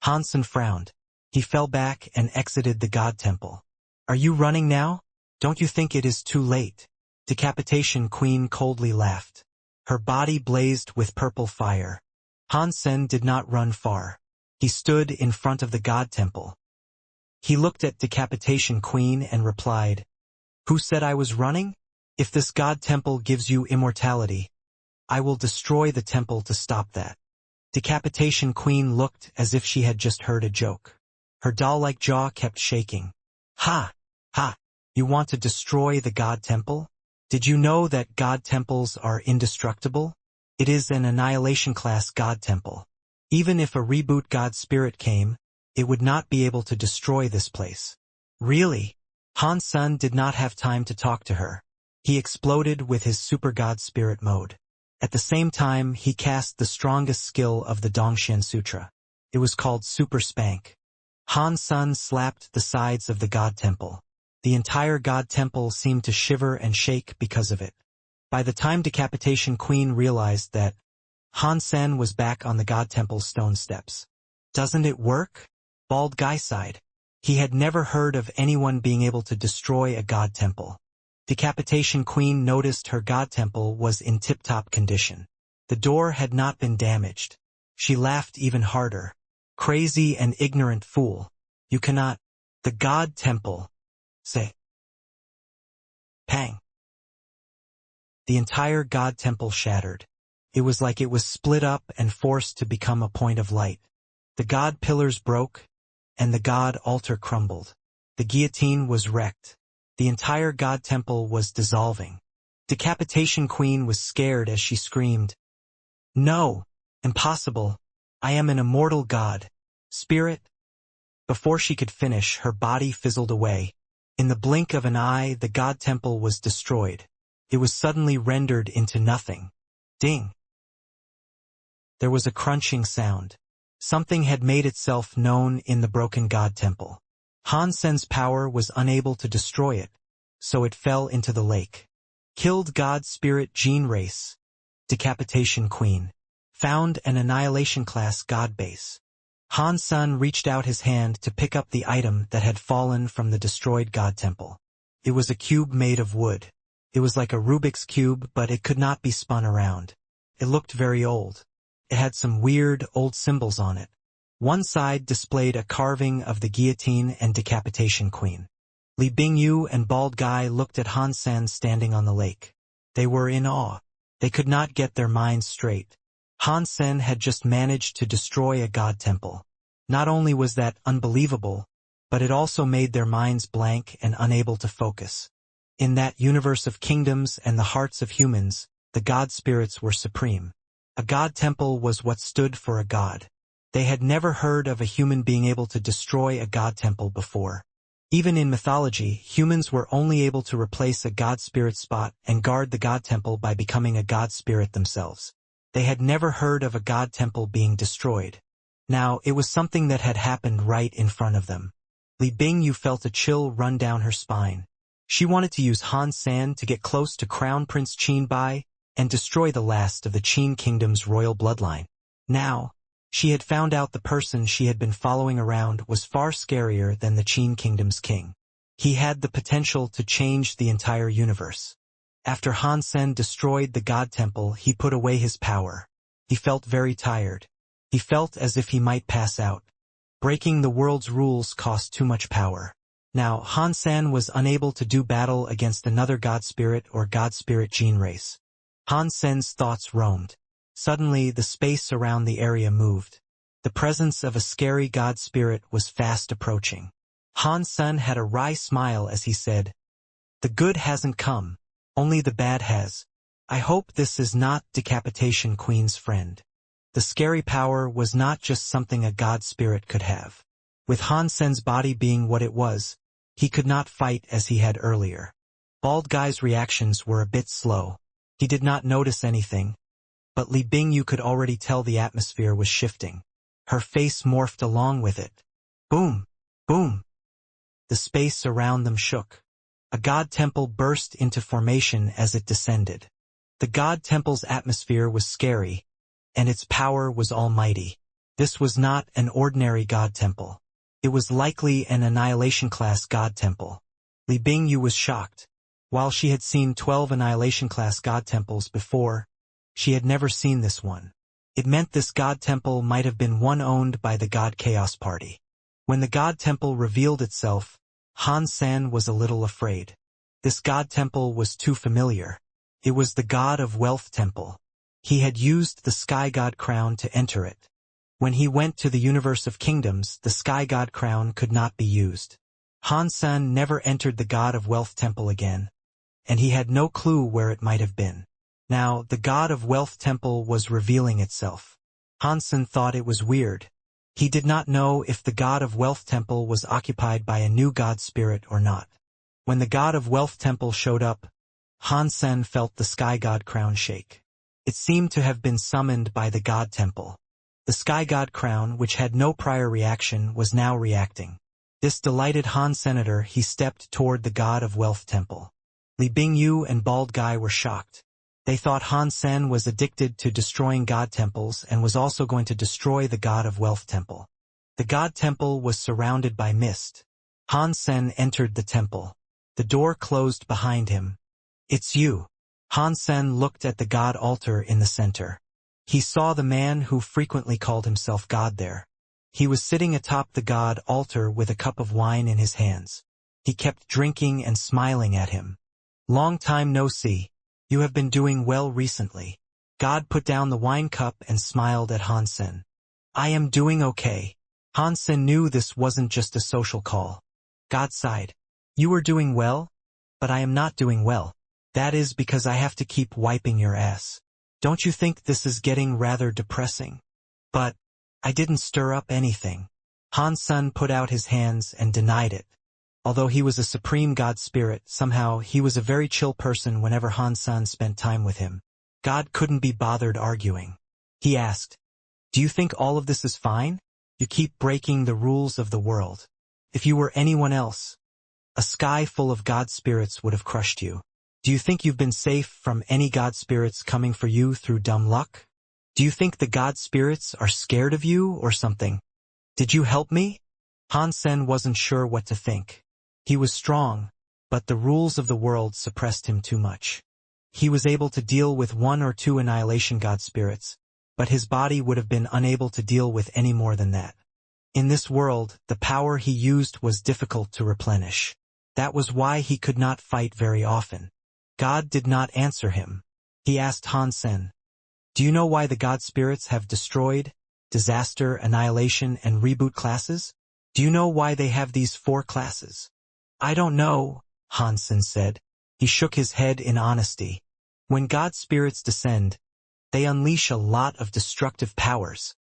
Han Sen frowned. He fell back and exited the God Temple. Are you running now? Don't you think it is too late? Decapitation Queen coldly laughed. Her body blazed with purple fire. Han Sen did not run far. He stood in front of the God Temple. He looked at Decapitation Queen and replied, Who said I was running? If this God temple gives you immortality, I will destroy the temple to stop that. Decapitation Queen looked as if she had just heard a joke. Her doll-like jaw kept shaking. Ha! Ha! You want to destroy the God temple? Did you know that God temples are indestructible? It is an annihilation-class God temple. Even if a reboot God spirit came, it would not be able to destroy this place. Really? Han Sen did not have time to talk to her. He exploded with his super God spirit mode. At the same time, he cast the strongest skill of the Dongxian Sutra. It was called Super Spank. Han Sen slapped the sides of the God temple. The entire God temple seemed to shiver and shake because of it. By the time Decapitation Queen realized that Han Sen was back on the God temple's stone steps. Doesn't it work? Bald Guy sighed. He had never heard of anyone being able to destroy a God temple. Decapitation Queen noticed her God temple was in tip-top condition. The door had not been damaged. She laughed even harder. Crazy and ignorant fool. You cannot. The God temple. Say. Pang. The entire God temple shattered. It was like it was split up and forced to become a point of light. The God pillars broke, and the God altar crumbled. The guillotine was wrecked. The entire God temple was dissolving. Decapitation Queen was scared as she screamed, "No! Impossible! I am an immortal God. Spirit!" Before she could finish, her body fizzled away. In the blink of an eye, the God temple was destroyed. It was suddenly rendered into nothing. Ding! There was a crunching sound. Something had made itself known in the broken God temple. Han Sen's power was unable to destroy it, so it fell into the lake. Killed God Spirit Gene Race. Decapitation Queen. Found an annihilation-class God base. Han Sen reached out his hand to pick up the item that had fallen from the destroyed God temple. It was a cube made of wood. It was like a Rubik's Cube, but it could not be spun around. It looked very old. It had some weird, old symbols on it. One side displayed a carving of the guillotine and Decapitation Queen. Li Bingyu and Bald Guy looked at Han Sen standing on the lake. They were in awe. They could not get their minds straight. Han Sen had just managed to destroy a God temple. Not only was that unbelievable, but it also made their minds blank and unable to focus. In that universe of kingdoms and the hearts of humans, the God spirits were supreme. A God temple was what stood for a God. They had never heard of a human being able to destroy a God temple before. Even in mythology, humans were only able to replace a God spirit spot and guard the God temple by becoming a God spirit themselves. They had never heard of a God temple being destroyed. Now, it was something that had happened right in front of them. Li Bingyu felt a chill run down her spine. She wanted to use Han Sen to get close to Crown Prince Qin Bai and destroy the last of the Qin Kingdom's royal bloodline. Now, she had found out the person she had been following around was far scarier than the Qin Kingdom's king. He had the potential to change the entire universe. After Han Sen destroyed the God temple, he put away his power. He felt very tired. He felt as if he might pass out. Breaking the world's rules cost too much power. Now, Han Sen was unable to do battle against another God Spirit or God Spirit gene race. Han Sen's thoughts roamed. Suddenly, the space around the area moved. The presence of a scary God Spirit was fast approaching. Han Sen had a wry smile as he said, "The good hasn't come. Only the bad has. I hope this is not Decapitation Queen's friend." The scary power was not just something a God Spirit could have. With Han Sen's body being what it was, he could not fight as he had earlier. Bald Guy's reactions were a bit slow. He did not notice anything, but Li Bingyu could already tell the atmosphere was shifting. Her face morphed along with it. Boom! Boom! The space around them shook. A God temple burst into formation as it descended. The God temple's atmosphere was scary, and its power was almighty. This was not an ordinary God temple. It was likely an annihilation-class God temple. Li Bingyu was shocked. While she had seen 12 annihilation-class God temples before, she had never seen this one. It meant this God temple might have been one owned by the God Chaos Party. When the God temple revealed itself, Han Sen was a little afraid. This god temple was too familiar. It was the god of wealth temple. He had used the sky god crown to enter it. When he went to the universe of kingdoms, the sky god crown could not be used. Han Sen never entered the god of wealth temple again, and he had no clue where it might have been. Now, the god of wealth temple was revealing itself. Han Sen thought it was weird. He did not know if the god of wealth temple was occupied by a new god spirit or not. When the god of wealth temple showed up, Han Sen felt the sky god crown shake. It seemed to have been summoned by the god temple. The sky god crown, which had no prior reaction, was now reacting. This delighted Han Senator. He stepped toward the god of wealth temple. Li Bingyu and Bald Guy were shocked. They thought Han Sen was addicted to destroying god temples and was also going to destroy the god of wealth temple. The god temple was surrounded by mist. Han Sen entered the temple. The door closed behind him. "It's you." Han Sen looked at the god altar in the center. He saw the man who frequently called himself God there. He was sitting atop the god altar with a cup of wine in his hands. He kept drinking and smiling at him. "Long time no see. You have been doing well recently." God put down the wine cup and smiled at Han Sen. "I am doing okay." Han Sen knew this wasn't just a social call. God sighed. "You are doing well, but I am not doing well. That is because I have to keep wiping your ass. Don't you think this is getting rather depressing?" "But I didn't stir up anything." Han Sen put out his hands and denied it. Although he was a supreme god spirit, somehow he was a very chill person whenever Han Sen spent time with him. God couldn't be bothered arguing. He asked, "Do you think all of this is fine? You keep breaking the rules of the world. If you were anyone else, a sky full of god spirits would have crushed you. Do you think you've been safe from any god spirits coming for you through dumb luck? Do you think the god spirits are scared of you or something? Did you help me?" Han Sen wasn't sure what to think. He was strong, but the rules of the world suppressed him too much. He was able to deal with 1 or 2 annihilation god spirits, but his body would have been unable to deal with any more than that. In this world, the power he used was difficult to replenish. That was why he could not fight very often. God did not answer him. He asked Han Sen, "Do you know why the god spirits have destroyed, disaster, annihilation, and reboot classes? Do you know why they have these 4 classes?" "I don't know," Han Sen said. He shook his head in honesty. "When god spirits descend, they unleash a lot of destructive powers,"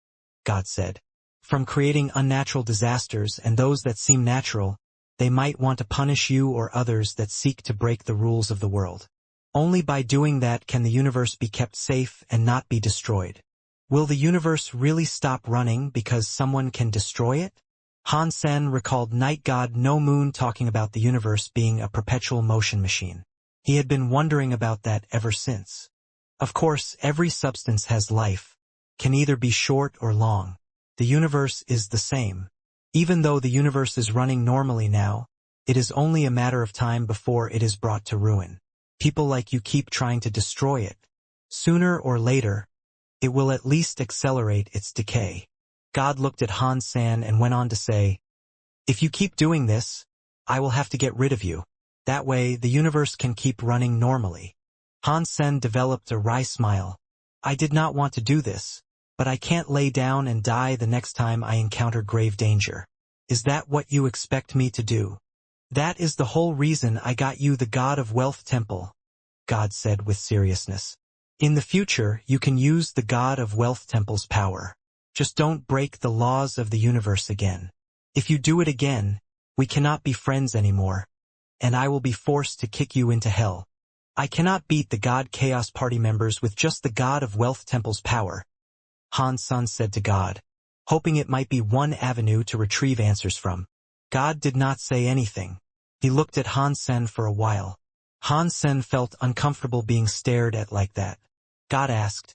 God said. "From creating unnatural disasters and those that seem natural, they might want to punish you or others that seek to break the rules of the world. Only by doing that can the universe be kept safe and not be destroyed. Will the universe really stop running because someone can destroy it?" Han Sen recalled Night God No Moon talking about the universe being a perpetual motion machine. He had been wondering about that ever since. Of course, every substance has life, can either be short or long. The universe is the same. Even though the universe is running normally now, it is only a matter of time before it is brought to ruin. People like you keep trying to destroy it. Sooner or later, it will at least accelerate its decay. God looked at Han Sen and went on to say, "If you keep doing this, I will have to get rid of you. That way, the universe can keep running normally." Han Sen developed a wry smile. "I did not want to do this, but I can't lay down and die the next time I encounter grave danger. Is that what you expect me to do?" "That is the whole reason I got you the God of Wealth Temple," God said with seriousness. "In the future, you can use the God of Wealth Temple's power. Just don't break the laws of the universe again. If you do it again, we cannot be friends anymore, and I will be forced to kick you into hell. I cannot beat the God Chaos Party members with just the God of Wealth Temple's power," Han Sen said to God, hoping it might be one avenue to retrieve answers from. God did not say anything. He looked at Han Sen for a while. Han Sen felt uncomfortable being stared at like that. God asked,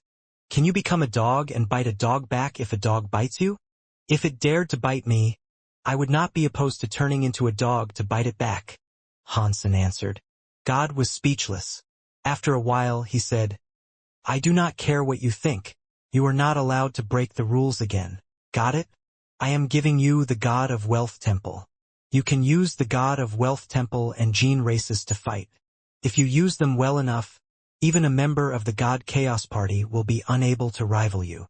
"Can you become a dog and bite a dog back if a dog bites you?" "If it dared to bite me, I would not be opposed to turning into a dog to bite it back," Han Sen answered. God was speechless. After a while, he said, "I do not care what you think. You are not allowed to break the rules again. Got it? I am giving you the God of Wealth Temple." You can use the god of wealth temple and gene races to fight. If you use them well enough, even a member of the God Chaos Party will be unable to rival you.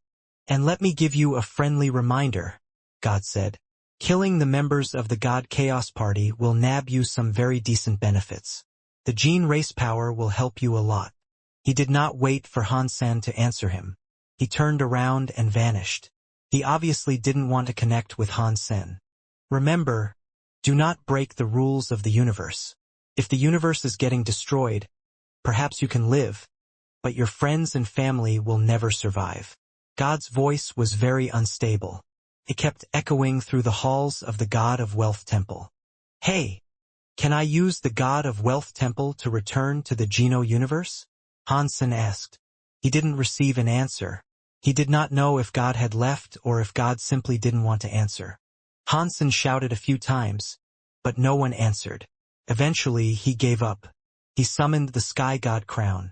And let me give you a friendly reminder, God said. Killing the members of the God Chaos Party will nab you some very decent benefits. The gene race power will help you a lot. He did not wait for Han Sen to answer him. He turned around and vanished. He obviously didn't want to connect with Han Sen. Remember, do not break the rules of the universe. If the universe is getting destroyed, perhaps you can live, but your friends and family will never survive. God's voice was very unstable. It kept echoing through the halls of the God of Wealth Temple. Hey, can I use the God of Wealth Temple to return to the Geno universe? Han Sen asked. He didn't receive an answer. He did not know if God had left or if God simply didn't want to answer. Han Sen shouted a few times, but no one answered. Eventually, he gave up. He summoned the Sky God Crown.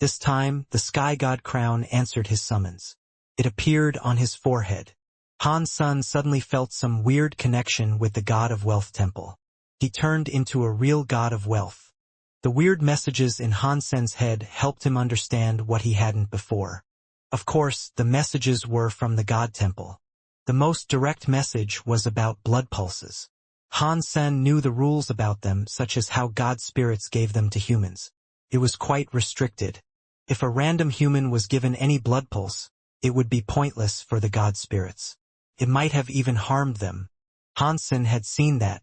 This time, the Sky God Crown answered his summons. It appeared on his forehead. Han Sen suddenly felt some weird connection with the God of Wealth Temple. He turned into a real God of wealth. The weird messages in Han Sen's head helped him understand what he hadn't before. Of course, the messages were from the God Temple. The most direct message was about blood pulses. Han Sen knew the rules about them, such as how God spirits gave them to humans. It was quite restricted. If a random human was given any blood pulse, it would be pointless for the God spirits. It might have even harmed them. Han Sen had seen that.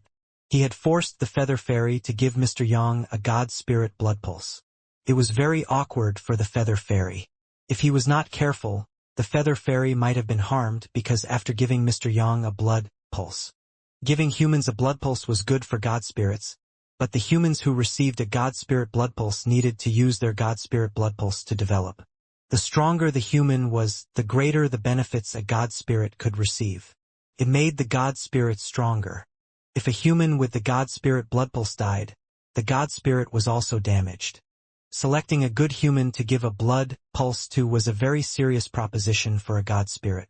He had forced the Feather Fairy to give Mr. Yang a God spirit blood pulse. It was very awkward for the Feather Fairy. If he was not careful, the Feather Fairy might have been harmed because after giving Mr. Yang a blood pulse. Giving humans a blood pulse was good for God spirits, but the humans who received a God spirit blood pulse needed to use their God spirit blood pulse to develop. The stronger the human was, the greater the benefits a God spirit could receive. It made the God spirit stronger. If a human with the God spirit blood pulse died, the God spirit was also damaged. Selecting a good human to give a blood pulse to was a very serious proposition for a God spirit.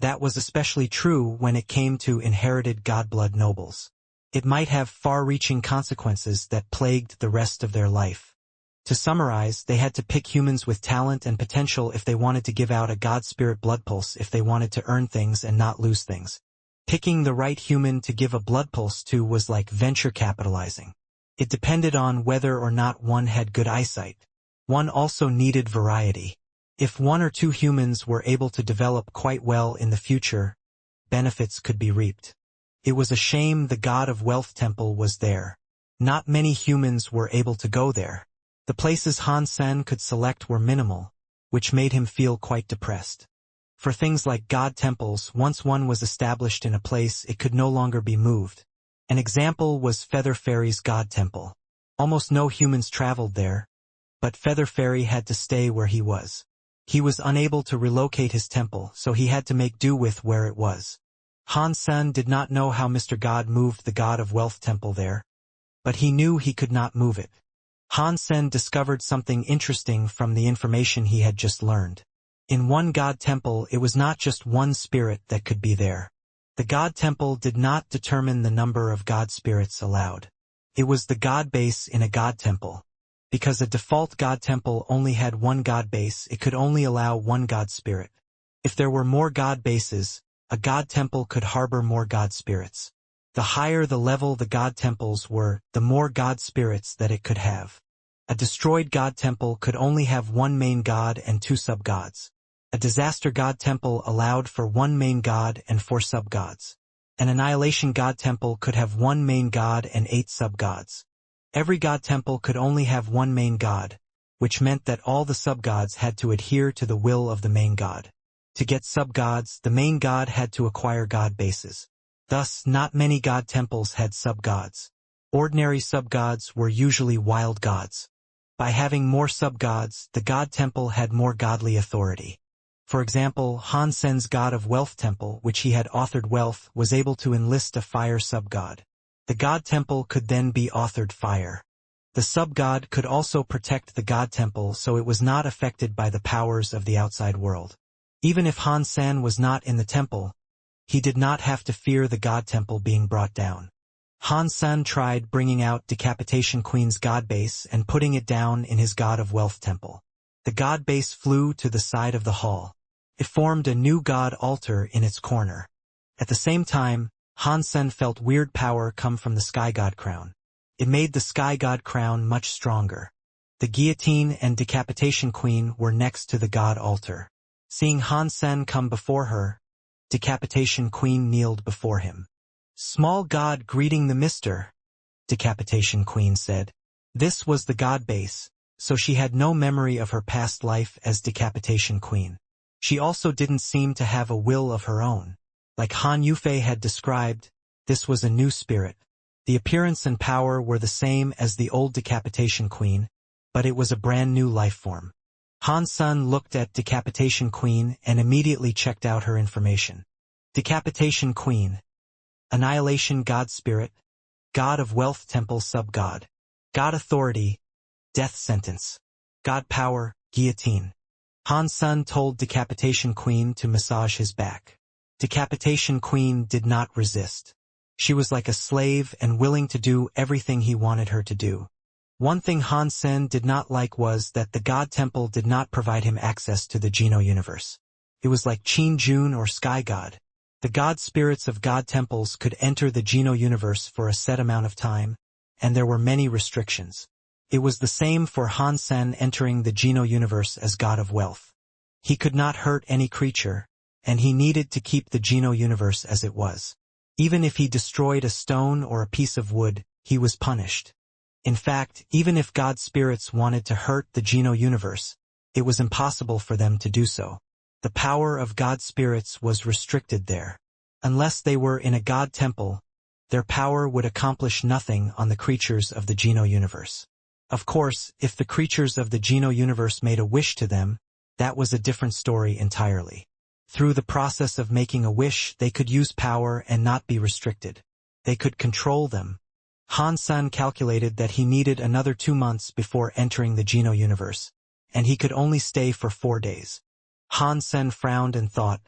That was especially true when it came to inherited godblood nobles. It might have far-reaching consequences that plagued the rest of their life. To summarize, they had to pick humans with talent and potential if they wanted to give out a God spirit blood pulse, if they wanted to earn things and not lose things. Picking the right human to give a blood pulse to was like venture capitalizing. It depended on whether or not one had good eyesight. One also needed variety. If one or two humans were able to develop quite well in the future, benefits could be reaped. It was a shame the God of Wealth Temple was there. Not many humans were able to go there. The places Han Sen could select were minimal, which made him feel quite depressed. For things like God temples, once one was established in a place, it could no longer be moved. An example was Feather Fairy's God Temple. Almost no humans traveled there, but Feather Fairy had to stay where he was. He was unable to relocate his temple, so he had to make do with where it was. Han Sen did not know how Mr. God moved the God of Wealth Temple there, but he knew he could not move it. Han Sen discovered something interesting from the information he had just learned. In one God Temple, it was not just one spirit that could be there. The God Temple did not determine the number of God spirits allowed. It was the God base in a God Temple. Because a default God Temple only had one God base, it could only allow one God spirit. If there were more God bases, a God Temple could harbor more God spirits. The higher the level the God Temples were, the more God spirits that it could have. A destroyed God Temple could only have one main God and two sub-gods. A disaster God Temple allowed for one main God and 4 sub-gods. An annihilation God Temple could have one main God and 8 sub-gods. Every God Temple could only have one main God, which meant that all the sub-gods had to adhere to the will of the main God. To get sub-gods, the main God had to acquire God bases. Thus, not many God Temples had sub-gods. Ordinary sub-gods were usually wild gods. By having more sub-gods, the God Temple had more godly authority. For example, Han Sen's God of Wealth Temple, which he had authored Wealth, was able to enlist a fire sub-god. The God Temple could then be authored Fire. The sub-god could also protect the God Temple, so it was not affected by the powers of the outside world. Even if Han Sen was not in the temple, he did not have to fear the God Temple being brought down. Han-san tried bringing out Decapitation Queen's god base and putting it down in his god of wealth temple. The god base flew to the side of the hall. It formed a new god altar in its corner. At the same time, Han-sen felt weird power come from the sky god crown. It made the sky god crown much stronger. The guillotine and Decapitation Queen were next to the god altar. Seeing Han-sen come before her, Decapitation Queen kneeled before him. "Small god greeting the mister," Decapitation Queen said. This was the god base, so she had no memory of her past life as Decapitation Queen. She also didn't seem to have a will of her own. Like Han Yufei had described, this was a new spirit. The appearance and power were the same as the old Decapitation Queen, but it was a brand new life form. Han-san looked at Decapitation Queen and immediately checked out her information. Decapitation Queen. Annihilation God Spirit. God of Wealth Temple Sub-God. God Authority. Death Sentence. God Power. Guillotine. Han-san told Decapitation Queen to massage his back. Decapitation Queen did not resist. She was like a slave and willing to do everything he wanted her to do. One thing Han-sen did not like was that the God Temple did not provide him access to the Geno universe. It was like Qin Jun or Sky God. The God spirits of God temples could enter the Geno universe for a set amount of time, and there were many restrictions. It was the same for Han-sen entering the Geno universe as God of Wealth. He could not hurt any creature, and he needed to keep the Geno universe as it was. Even if he destroyed a stone or a piece of wood, he was punished. In fact, even if God spirits wanted to hurt the Geno universe, it was impossible for them to do so. The power of God spirits was restricted there. Unless they were in a God temple, their power would accomplish nothing on the creatures of the Geno universe. Of course, if the creatures of the Geno universe made a wish to them, that was a different story entirely. Through the process of making a wish, they could use power and not be restricted. They could control them. Han-san calculated that he needed another 2 months before entering the Geno universe, and he could only stay for 4 days. Han-sen frowned and thought,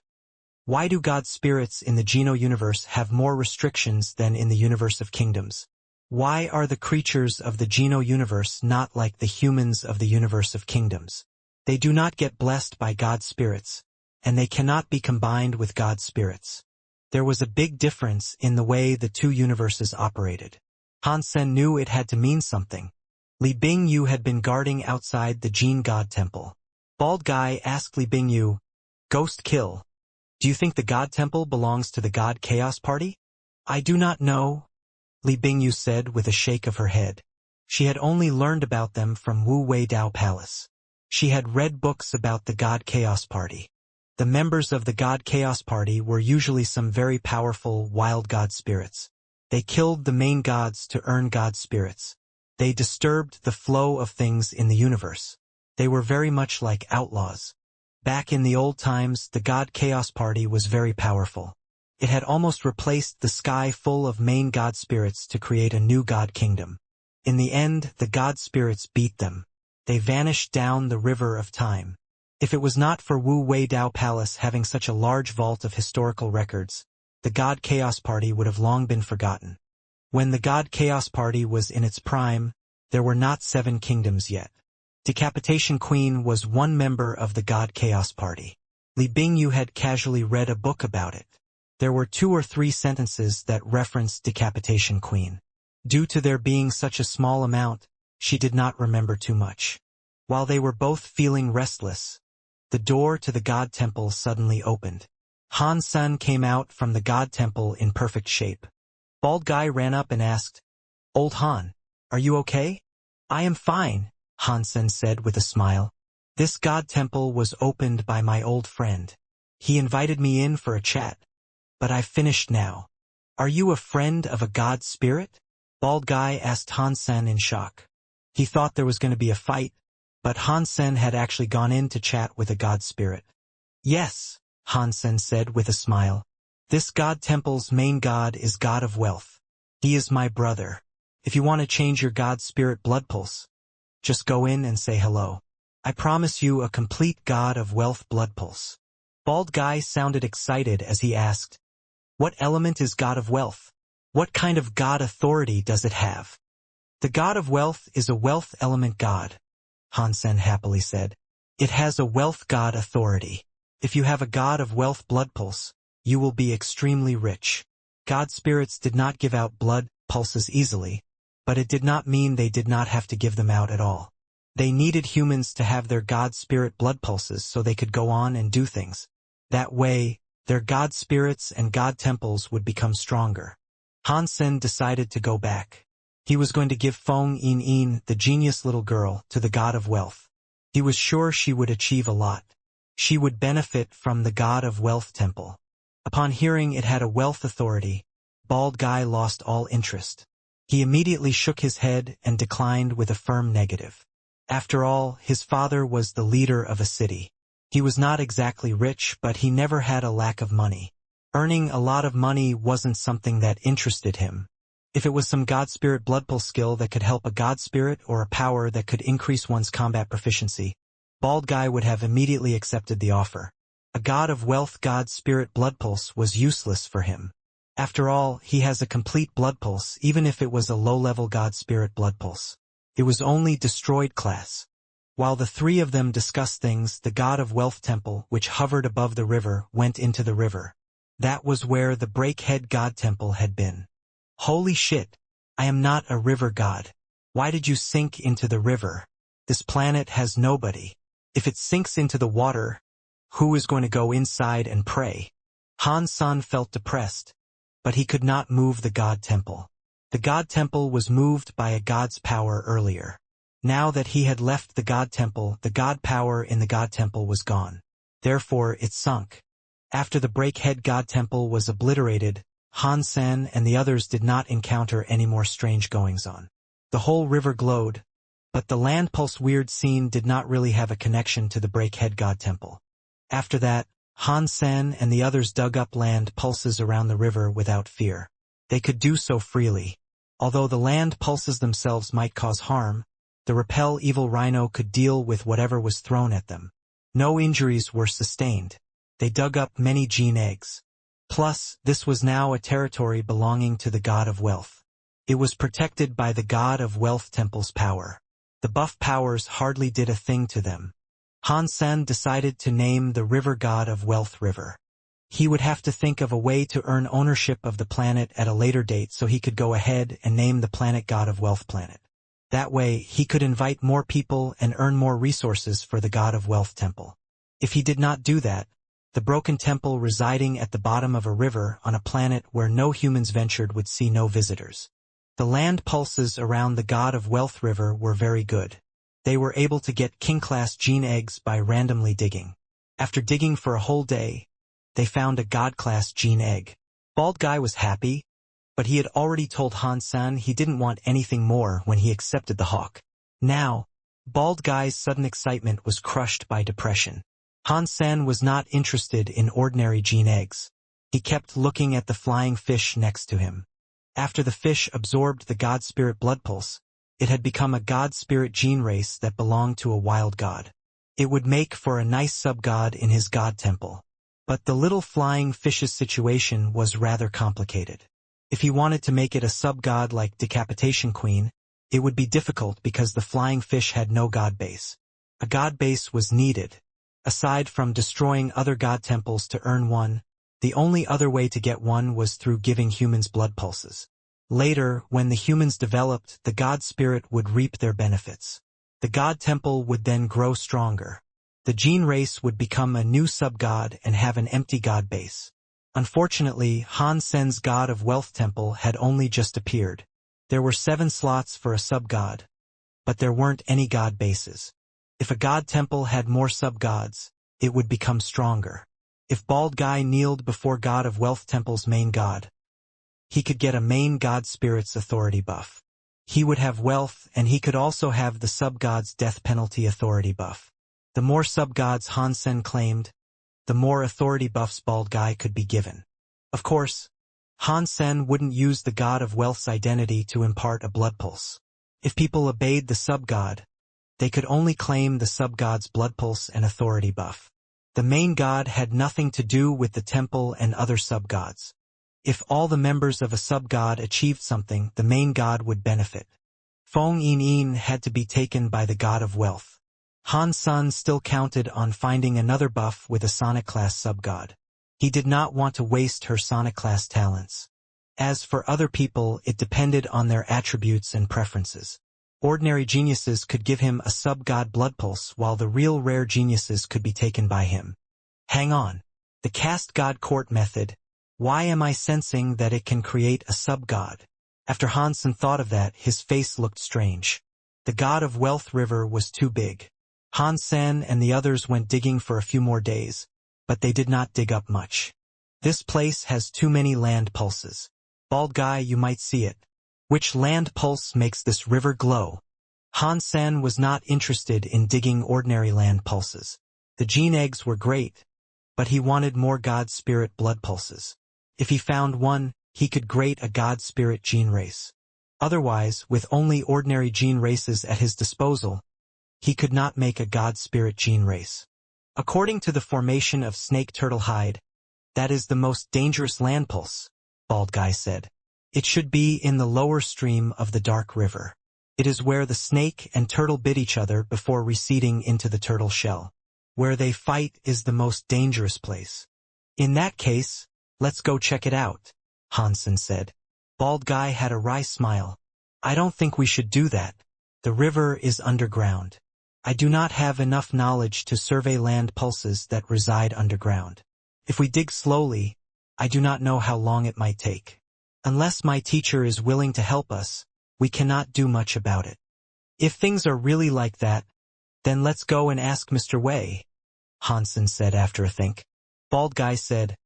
why do God spirits in the Geno universe have more restrictions than in the universe of kingdoms? Why are the creatures of the Geno universe not like the humans of the universe of kingdoms? They do not get blessed by God spirits, and they cannot be combined with God spirits. There was a big difference in the way the two universes operated. Han-sen knew it had to mean something. Li Bingyu had been guarding outside the Jin God Temple. Bald Guy asked Li Bingyu, "Ghost Kill, do you think the God Temple belongs to the God Chaos Party?" "I do not know," Li Bingyu said with a shake of her head. She had only learned about them from Wu Wei Dao Palace. She had read books about the God Chaos Party. The members of the God Chaos Party were usually some very powerful wild god spirits. They killed the main gods to earn god spirits. They disturbed the flow of things in the universe. They were very much like outlaws. Back in the old times, the God Chaos Party was very powerful. It had almost replaced the sky full of main god spirits to create a new god kingdom. In the end, the god spirits beat them. They vanished down the river of time. If it was not for Wu Wei Dao Palace having such a large vault of historical records, the God Chaos Party would have long been forgotten. When the God Chaos Party was in its prime, there were not 7 kingdoms yet. Decapitation Queen was one member of the God Chaos Party. Li Bingyu had casually read a book about it. There were 2 or 3 sentences that referenced Decapitation Queen. Due to there being such a small amount, she did not remember too much. While they were both feeling restless, the door to the God Temple suddenly opened. Han-san came out from the God Temple in perfect shape. Bald Guy ran up and asked, "Old Han, are you okay?" "I am fine," Han-sen said with a smile. "This God Temple was opened by my old friend. He invited me in for a chat, but I've finished now." "Are you a friend of a God spirit?" Bald Guy asked Han-sen in shock. He thought there was going to be a fight, but Han-sen had actually gone in to chat with a God spirit. "Yes," Han-sen said with a smile. "This God Temple's main god is God of Wealth. He is my brother. If you want to change your God spirit blood pulse, just go in and say hello. I promise you a complete God of Wealth blood pulse." Bald Guy sounded excited as he asked, "What element is God of Wealth?" What kind of god authority does it have? The god of wealth is a wealth element god, Han Sen happily said. It has a wealth god authority. If you have a god of wealth blood pulse, you will be extremely rich. God spirits did not give out blood pulses easily, but it did not mean they did not have to give them out at all. They needed humans to have their god spirit blood pulses so they could go on and do things. That way, their god spirits and god temples would become stronger. Han Sen decided to go back. He was going to give Feng Yin, the genius little girl, to the god of wealth. He was sure she would achieve a lot. She would benefit from the god of wealth temple. Upon hearing it had a wealth authority, Bald Guy lost all interest. He immediately shook his head and declined with a firm negative. After all, his father was the leader of a city. He was not exactly rich, but he never had a lack of money. Earning a lot of money wasn't something that interested him. If it was some god spirit blood pulse skill that could help a god spirit or a power that could increase one's combat proficiency, Bald Guy would have immediately accepted the offer. A god of wealth god spirit blood pulse was useless for him. After all, he has a complete blood pulse even if it was a low-level god spirit blood pulse. It was only destroyed class. While the three of them discussed things, the god of wealth temple, which hovered above the river, went into the river. That was where the breakhead god temple had been. Holy shit! I am not a river god. Why did you sink into the river? This planet has nobody. If it sinks into the water, who is going to go inside and pray? Han Sen felt depressed, but he could not move the god temple. The god temple was moved by a god's power earlier. Now that he had left the god temple, the god power in the god temple was gone. Therefore it sunk. After the breakhead god temple was obliterated, Han Sen and the others did not encounter any more strange goings-on. The whole river glowed, but the land pulse weird scene did not really have a connection to the breakhead god temple. After that, Han Sen and the others dug up land pulses around the river without fear. They could do so freely. Although the land pulses themselves might cause harm, the repel evil rhino could deal with whatever was thrown at them. No injuries were sustained. They dug up many gene eggs. Plus, this was now a territory belonging to the god of wealth. It was protected by the god of wealth temple's power. The buff powers hardly did a thing to them. Han Sen decided to name the river god of wealth River. He would have to think of a way to earn ownership of the planet at a later date so he could go ahead and name the planet god of wealth planet. That way, he could invite more people and earn more resources for the god of wealth temple. If he did not do that, the broken temple residing at the bottom of a river on a planet where no humans ventured would see no visitors. The land pulses around the god of wealth river were very good. They were able to get king-class gene eggs by randomly digging. After digging for a whole day, they found a god-class gene egg. Bald Guy was happy, but he had already told Han Sen he didn't want anything more when he accepted the hawk. Now, Bald Guy's sudden excitement was crushed by depression. Han Sen was not interested in ordinary gene eggs. He kept looking at the flying fish next to him. After the fish absorbed the god spirit blood pulse, it had become a god spirit gene race that belonged to a wild god. It would make for a nice sub-god in his god temple. But the little flying fish's situation was rather complicated. If he wanted to make it a sub-god like Decapitation Queen, it would be difficult because the flying fish had no god base. A god base was needed. Aside from destroying other god temples to earn one, the only other way to get one was through giving humans blood pulses. Later, when the humans developed, the god spirit would reap their benefits. The god temple would then grow stronger. The gene race would become a new sub-god and have an empty god base. Unfortunately, Han Sen's god of wealth temple had only just appeared. There were 7 slots for a sub-god, but there weren't any god bases. If a god temple had more sub-gods, it would become stronger. If Bald Guy kneeled before god of wealth temple's main god, he could get a main god spirit's authority buff. He would have wealth, and he could also have the sub-god's death penalty authority buff. The more sub-gods Han Sen claimed, the more authority buffs Bald Guy could be given. Of course, Han Sen wouldn't use the god of wealth's identity to impart a blood pulse. If people obeyed the sub-god, they could only claim the sub-god's blood pulse and authority buff. The main god had nothing to do with the temple and other sub-gods. If all the members of a sub-god achieved something, the main god would benefit. Feng Yin had to be taken by the god of wealth. Han Sun still counted on finding another buff with a Sonic-class sub-god. He did not want to waste her Sonic-class talents. As for other people, it depended on their attributes and preferences. Ordinary geniuses could give him a sub-god blood pulse, while the real rare geniuses could be taken by him. Hang on. The cast god court method. Why am I sensing that it can create a sub-god? After Hansen thought of that, his face looked strange. The god of wealth river was too big. Hansen and the others went digging for a few more days, but they did not dig up much. This place has too many land pulses. Bald guy, you might see it. Which land pulse makes this river glow? Hansen was not interested in digging ordinary land pulses. The gene eggs were great, but he wanted more god spirit blood pulses. If he found one, he could create a god spirit gene race. Otherwise, with only ordinary gene races at his disposal, he could not make a god spirit gene race. According to the formation of snake turtle hide, that is the most dangerous land pulse, Bald Guy said. It should be in the lower stream of the dark river. It is where the snake and turtle bit each other before receding into the turtle shell. Where they fight is the most dangerous place. In that case, let's go check it out, Hansen said. Bald Guy had a wry smile. I don't think we should do that. The river is underground. I do not have enough knowledge to survey land pulses that reside underground. If we dig slowly, I do not know how long it might take. Unless my teacher is willing to help us, we cannot do much about it. If things are really like that, then let's go and ask Mr. Wei, Hansen said after a think. Bald Guy said,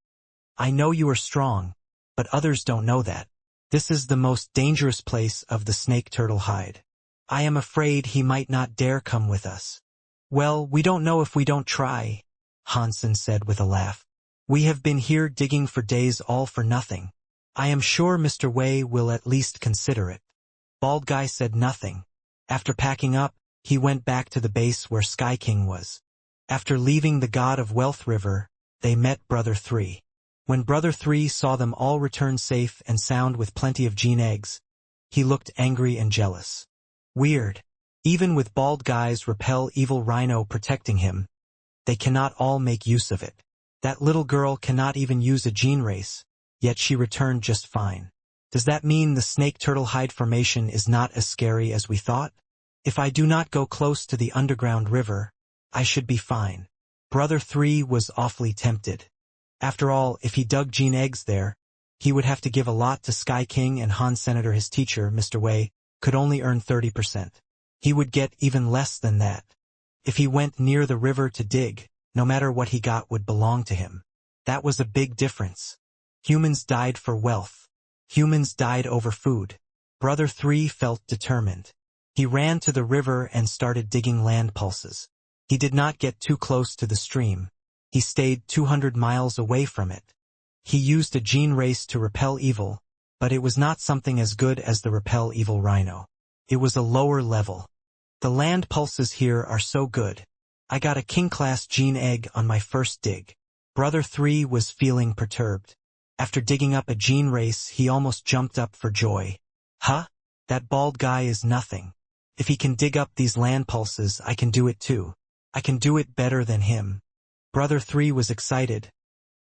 I know you are strong, but others don't know that. This is the most dangerous place of the snake turtle hide. I am afraid he might not dare come with us. Well, we don't know if we don't try, Hansen said with a laugh. We have been here digging for days all for nothing. I am sure Mr. Wei will at least consider it. Bald Guy said nothing. After packing up, he went back to the base where Sky King was. After leaving the God of Wealth River, they met Brother 3. When Brother 3 saw them all return safe and sound with plenty of gene eggs, he looked angry and jealous. Weird. Even with Bald Guy's repel evil rhino protecting him, they cannot all make use of it. That little girl cannot even use a gene race, yet she returned just fine. Does that mean the snake turtle hide formation is not as scary as we thought? If I do not go close to the underground river, I should be fine. Brother 3 was awfully tempted. After all, if he dug gene eggs there, he would have to give a lot to Sky King, and Han Senator, his teacher, Mr. Wei, could only earn 30%. He would get even less than that. If he went near the river to dig, no matter what he got would belong to him. That was a big difference. Humans died for wealth. Humans died over food. Brother 3 felt determined. He ran to the river and started digging land pulses. He did not get too close to the stream. He stayed 200 miles away from it. He used a gene race to repel evil, but it was not something as good as the repel evil rhino. It was a lower level. The land pulses here are so good. I got a king-class gene egg on my first dig. Brother 3 was feeling perturbed. After digging up a gene race, he almost jumped up for joy. Huh? That Bald Guy is nothing. If he can dig up these land pulses, I can do it too. I can do it better than him. Brother 3 was excited,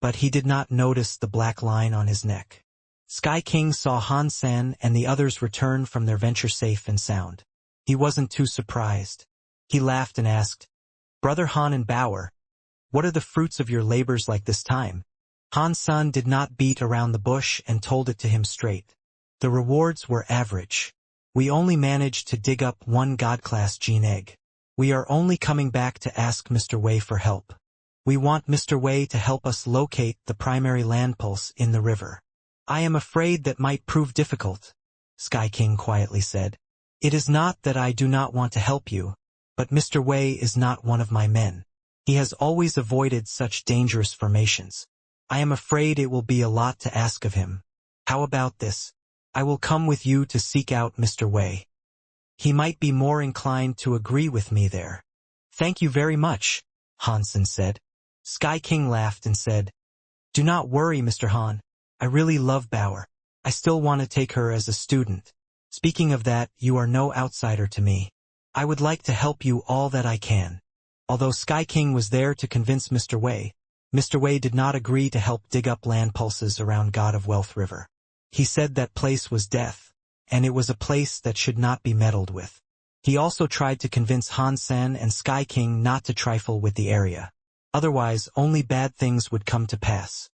but he did not notice the black line on his neck. Sky King saw Hansen and the others return from their venture safe and sound. He wasn't too surprised. He laughed and asked, Brother Han and Bauer, what are the fruits of your labors like this time? Han-san did not beat around the bush and told it to him straight. The rewards were average. We only managed to dig up one God-class gene egg. We are only coming back to ask Mr. Wei for help. We want Mr. Wei to help us locate the primary land pulse in the river. I am afraid that might prove difficult, Sky King quietly said. It is not that I do not want to help you, but Mr. Wei is not one of my men. He has always avoided such dangerous formations. I am afraid it will be a lot to ask of him. How about this? I will come with you to seek out Mr. Wei. He might be more inclined to agree with me there. Thank you very much, Hansen said. Sky King laughed and said, Do not worry, Mr. Han. I really love Bauer. I still want to take her as a student. Speaking of that, you are no outsider to me. I would like to help you all that I can. Although Sky King was there to convince Mr. Wei did not agree to help dig up land pulses around God of Wealth River. He said that place was death, and it was a place that should not be meddled with. He also tried to convince Han Sen and Sky King not to trifle with the area. Otherwise, only bad things would come to pass.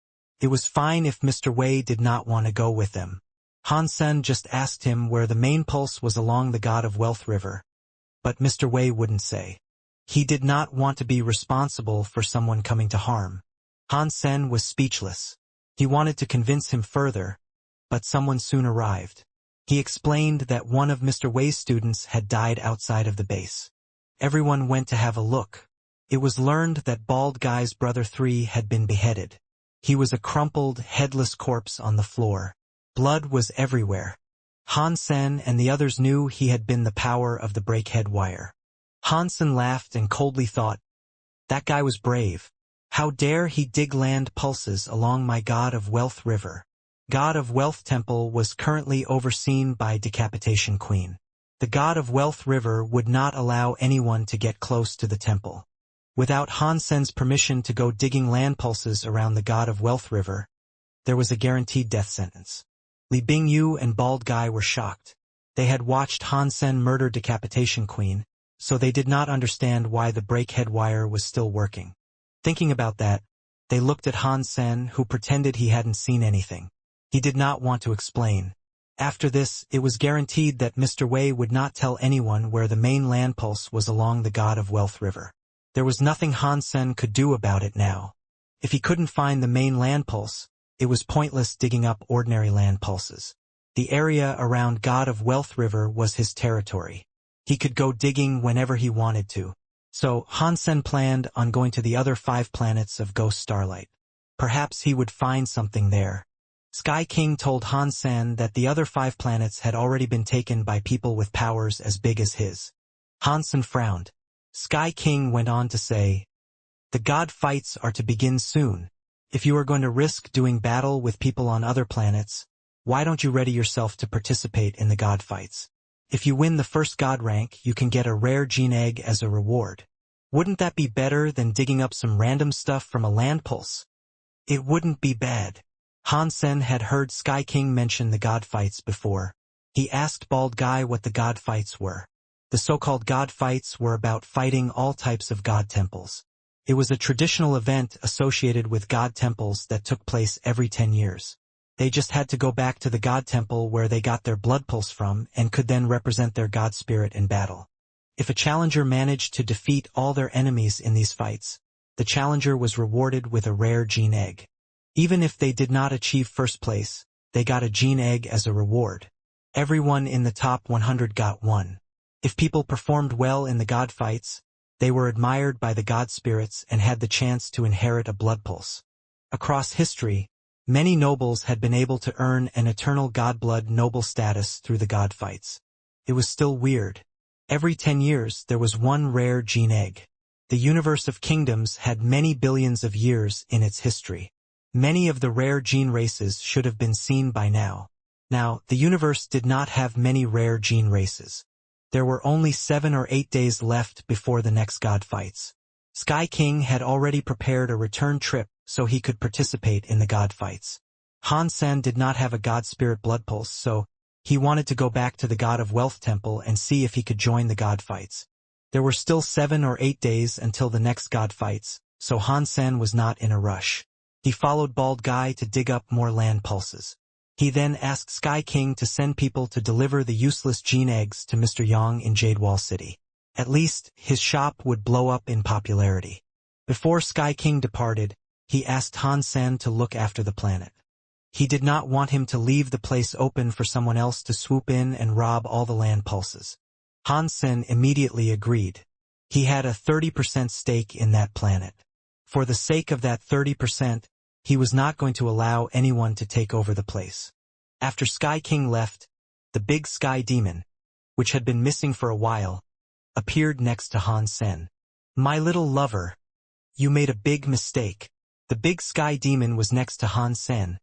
It was fine if Mr. Wei did not want to go with them. Han Sen just asked him where the main pulse was along the God of Wealth River. But Mr. Wei wouldn't say. He did not want to be responsible for someone coming to harm. Han Sen was speechless. He wanted to convince him further, but someone soon arrived. He explained that one of Mr. Wei's students had died outside of the base. Everyone went to have a look. It was learned that Bald Guy's brother 3 had been beheaded. He was a crumpled, headless corpse on the floor. Blood was everywhere. Han Sen and the others knew he had been the power of the breakhead wire. Han Sen laughed and coldly thought, that guy was brave. How dare he dig land pulses along my God of Wealth River. God of Wealth Temple was currently overseen by Decapitation Queen. The God of Wealth River would not allow anyone to get close to the temple. Without Han Sen's permission to go digging land pulses around the God of Wealth River, there was a guaranteed death sentence. Li Bingyu and Bald Guy were shocked. They had watched Han Sen murder Decapitation Queen, so they did not understand why the breakhead wire was still working. Thinking about that, they looked at Han Sen, who pretended he hadn't seen anything. He did not want to explain. After this, it was guaranteed that Mr. Wei would not tell anyone where the main land pulse was along the God of Wealth River. There was nothing Han Sen could do about it now. If he couldn't find the main land pulse, it was pointless digging up ordinary land pulses. The area around God of Wealth River was his territory. He could go digging whenever he wanted to. So, Han Sen planned on going to the other 5 planets of Ghost Starlight. Perhaps he would find something there. Sky King told Han Sen that the other 5 planets had already been taken by people with powers as big as his. Han Sen frowned. Sky King went on to say, the god fights are to begin soon. If you are going to risk doing battle with people on other planets, why don't you ready yourself to participate in the god fights? If you win the first god rank, you can get a rare gene egg as a reward. Wouldn't that be better than digging up some random stuff from a land pulse? It wouldn't be bad. Han Sen had heard Sky King mention the god fights before. He asked Bald Guy what the god fights were. The so-called god fights were about fighting all types of god temples. It was a traditional event associated with god temples that took place every 10 years. They just had to go back to the god temple where they got their blood pulse from and could then represent their god spirit in battle. If a challenger managed to defeat all their enemies in these fights, the challenger was rewarded with a rare gene egg. Even if they did not achieve first place, they got a gene egg as a reward. Everyone in the top 100 got one. If people performed well in the god fights, they were admired by the god spirits and had the chance to inherit a blood pulse. Across history, many nobles had been able to earn an eternal godblood noble status through the god fights. It was still weird. Every 10 years there was one rare gene egg. The universe of kingdoms had many billions of years in its history. Many of the rare gene races should have been seen by now. Now, the universe did not have many rare gene races. There were only 7 or 8 days left before the next god fights. Sky King had already prepared a return trip so he could participate in the god fights. Han Sen did not have a god spirit blood pulse, so he wanted to go back to the God of Wealth Temple and see if he could join the god fights. There were still 7 or 8 days until the next god fights, so Han Sen was not in a rush. He followed Bald Guy to dig up more land pulses. He then asked Sky King to send people to deliver the useless gene eggs to Mr. Yang in Jadewall City. At least, his shop would blow up in popularity. Before Sky King departed, he asked Han Sen to look after the planet. He did not want him to leave the place open for someone else to swoop in and rob all the land pulses. Han Sen immediately agreed. He had a 30% stake in that planet. For the sake of that 30%, he was not going to allow anyone to take over the place. After Sky King left, the big sky demon, which had been missing for a while, appeared next to Han Sen. My little lover, you made a big mistake. The big sky demon was next to Han Sen.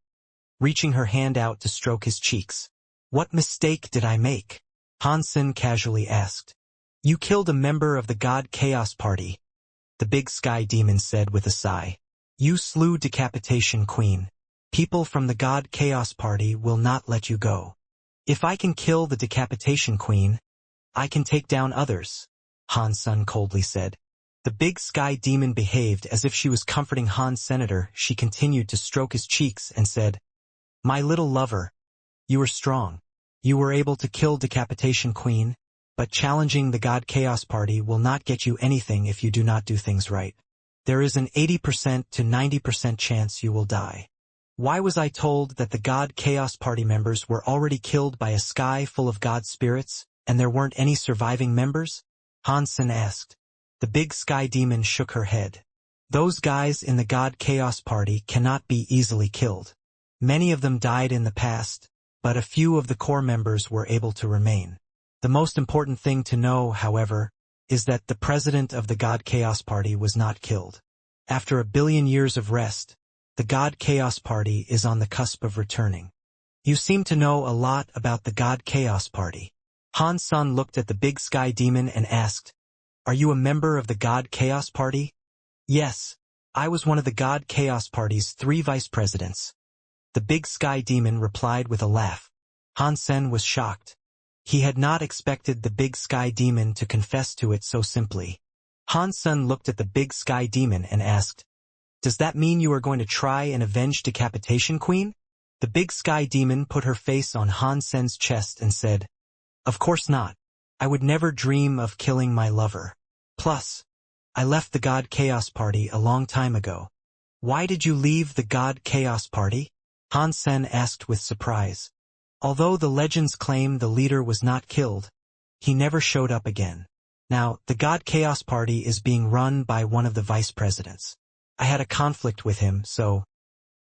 reaching her hand out to stroke his cheeks. "What mistake did I make?" Hansen casually asked. "You killed a member of the God Chaos Party," the big sky demon said with a sigh. "You slew Decapitation Queen. People from the God Chaos Party will not let you go. If I can kill the Decapitation Queen, I can take down others," Hansen coldly said. The big sky demon behaved as if she was comforting Han's senator. She continued to stroke his cheeks and said, "My little lover, you were strong. You were able to kill Decapitation Queen, but challenging the God Chaos Party will not get you anything if you do not do things right. There is an 80% to 90% chance you will die. Why was I told that the God Chaos Party members were already killed by a sky full of God spirits, and there weren't any surviving members?" Hansen asked. The big sky demon shook her head. "Those guys in the God Chaos Party cannot be easily killed. Many of them died in the past, but a few of the core members were able to remain. The most important thing to know, however, is that the president of the God Chaos Party was not killed. After 1 billion years of rest, the God Chaos Party is on the cusp of returning. You seem to know a lot about the God Chaos Party." Hansen looked at the big sky demon and asked, "Are you a member of the God Chaos Party?" "Yes, I was one of the God Chaos Party's 3 vice presidents," the big sky demon replied with a laugh. Hansen was shocked. He had not expected the big sky demon to confess to it so simply. Hansen looked at the big sky demon and asked, "Does that mean you are going to try and avenge Decapitation Queen?" The big sky demon put her face on Hansen's chest and said, "Of course not. I would never dream of killing my lover. Plus, I left the God Chaos Party a long time ago." "Why did you leave the God Chaos Party?" Hansen asked with surprise. Although the legends claim the leader was not killed, he never showed up again. Now, the God Chaos Party is being run by one of the vice presidents. I had a conflict with him, so...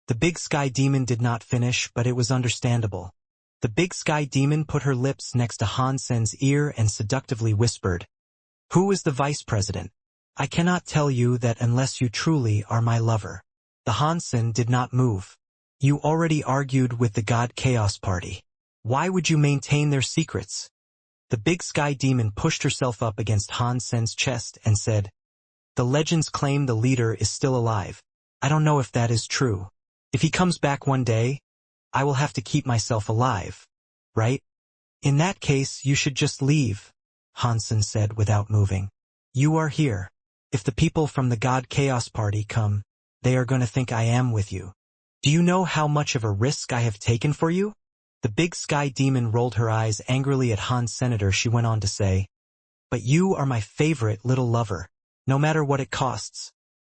The big sky demon did not finish, but it was understandable. The big sky demon put her lips next to Hansen's ear and seductively whispered, "Who is the vice president? I cannot tell you that unless you truly are my lover." The Hansen did not move. "You already argued with the God Chaos Party. Why would you maintain their secrets?" The big sky demon pushed herself up against Hansen's chest and said, "The legends claim the leader is still alive. I don't know if that is true. If he comes back one day, I will have to keep myself alive, right? In that case, you should just leave," Hansen said without moving. "You are here. If the people from the God Chaos Party come, they are going to think I am with you. Do you know how much of a risk I have taken for you?" The big sky demon rolled her eyes angrily at Han's senator. She went on to say, "But you are my favorite little lover. No matter what it costs,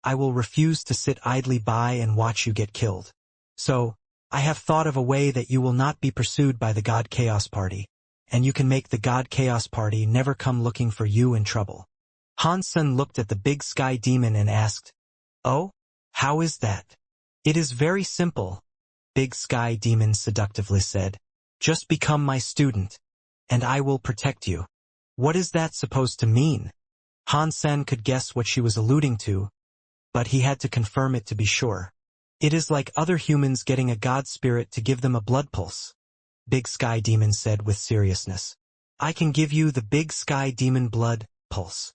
I will refuse to sit idly by and watch you get killed. So, I have thought of a way that you will not be pursued by the God Chaos Party, and you can make the God Chaos Party never come looking for you in trouble." Hansen looked at the big sky demon and asked, "Oh? How is that?" "It is very simple," big sky demon seductively said. "Just become my student, and I will protect you." "What is that supposed to mean?" Hansen could guess what she was alluding to, but he had to confirm it to be sure. "It is like other humans getting a god spirit to give them a blood pulse," Big Sky Demon said with seriousness. "I can give you the Big Sky Demon blood pulse."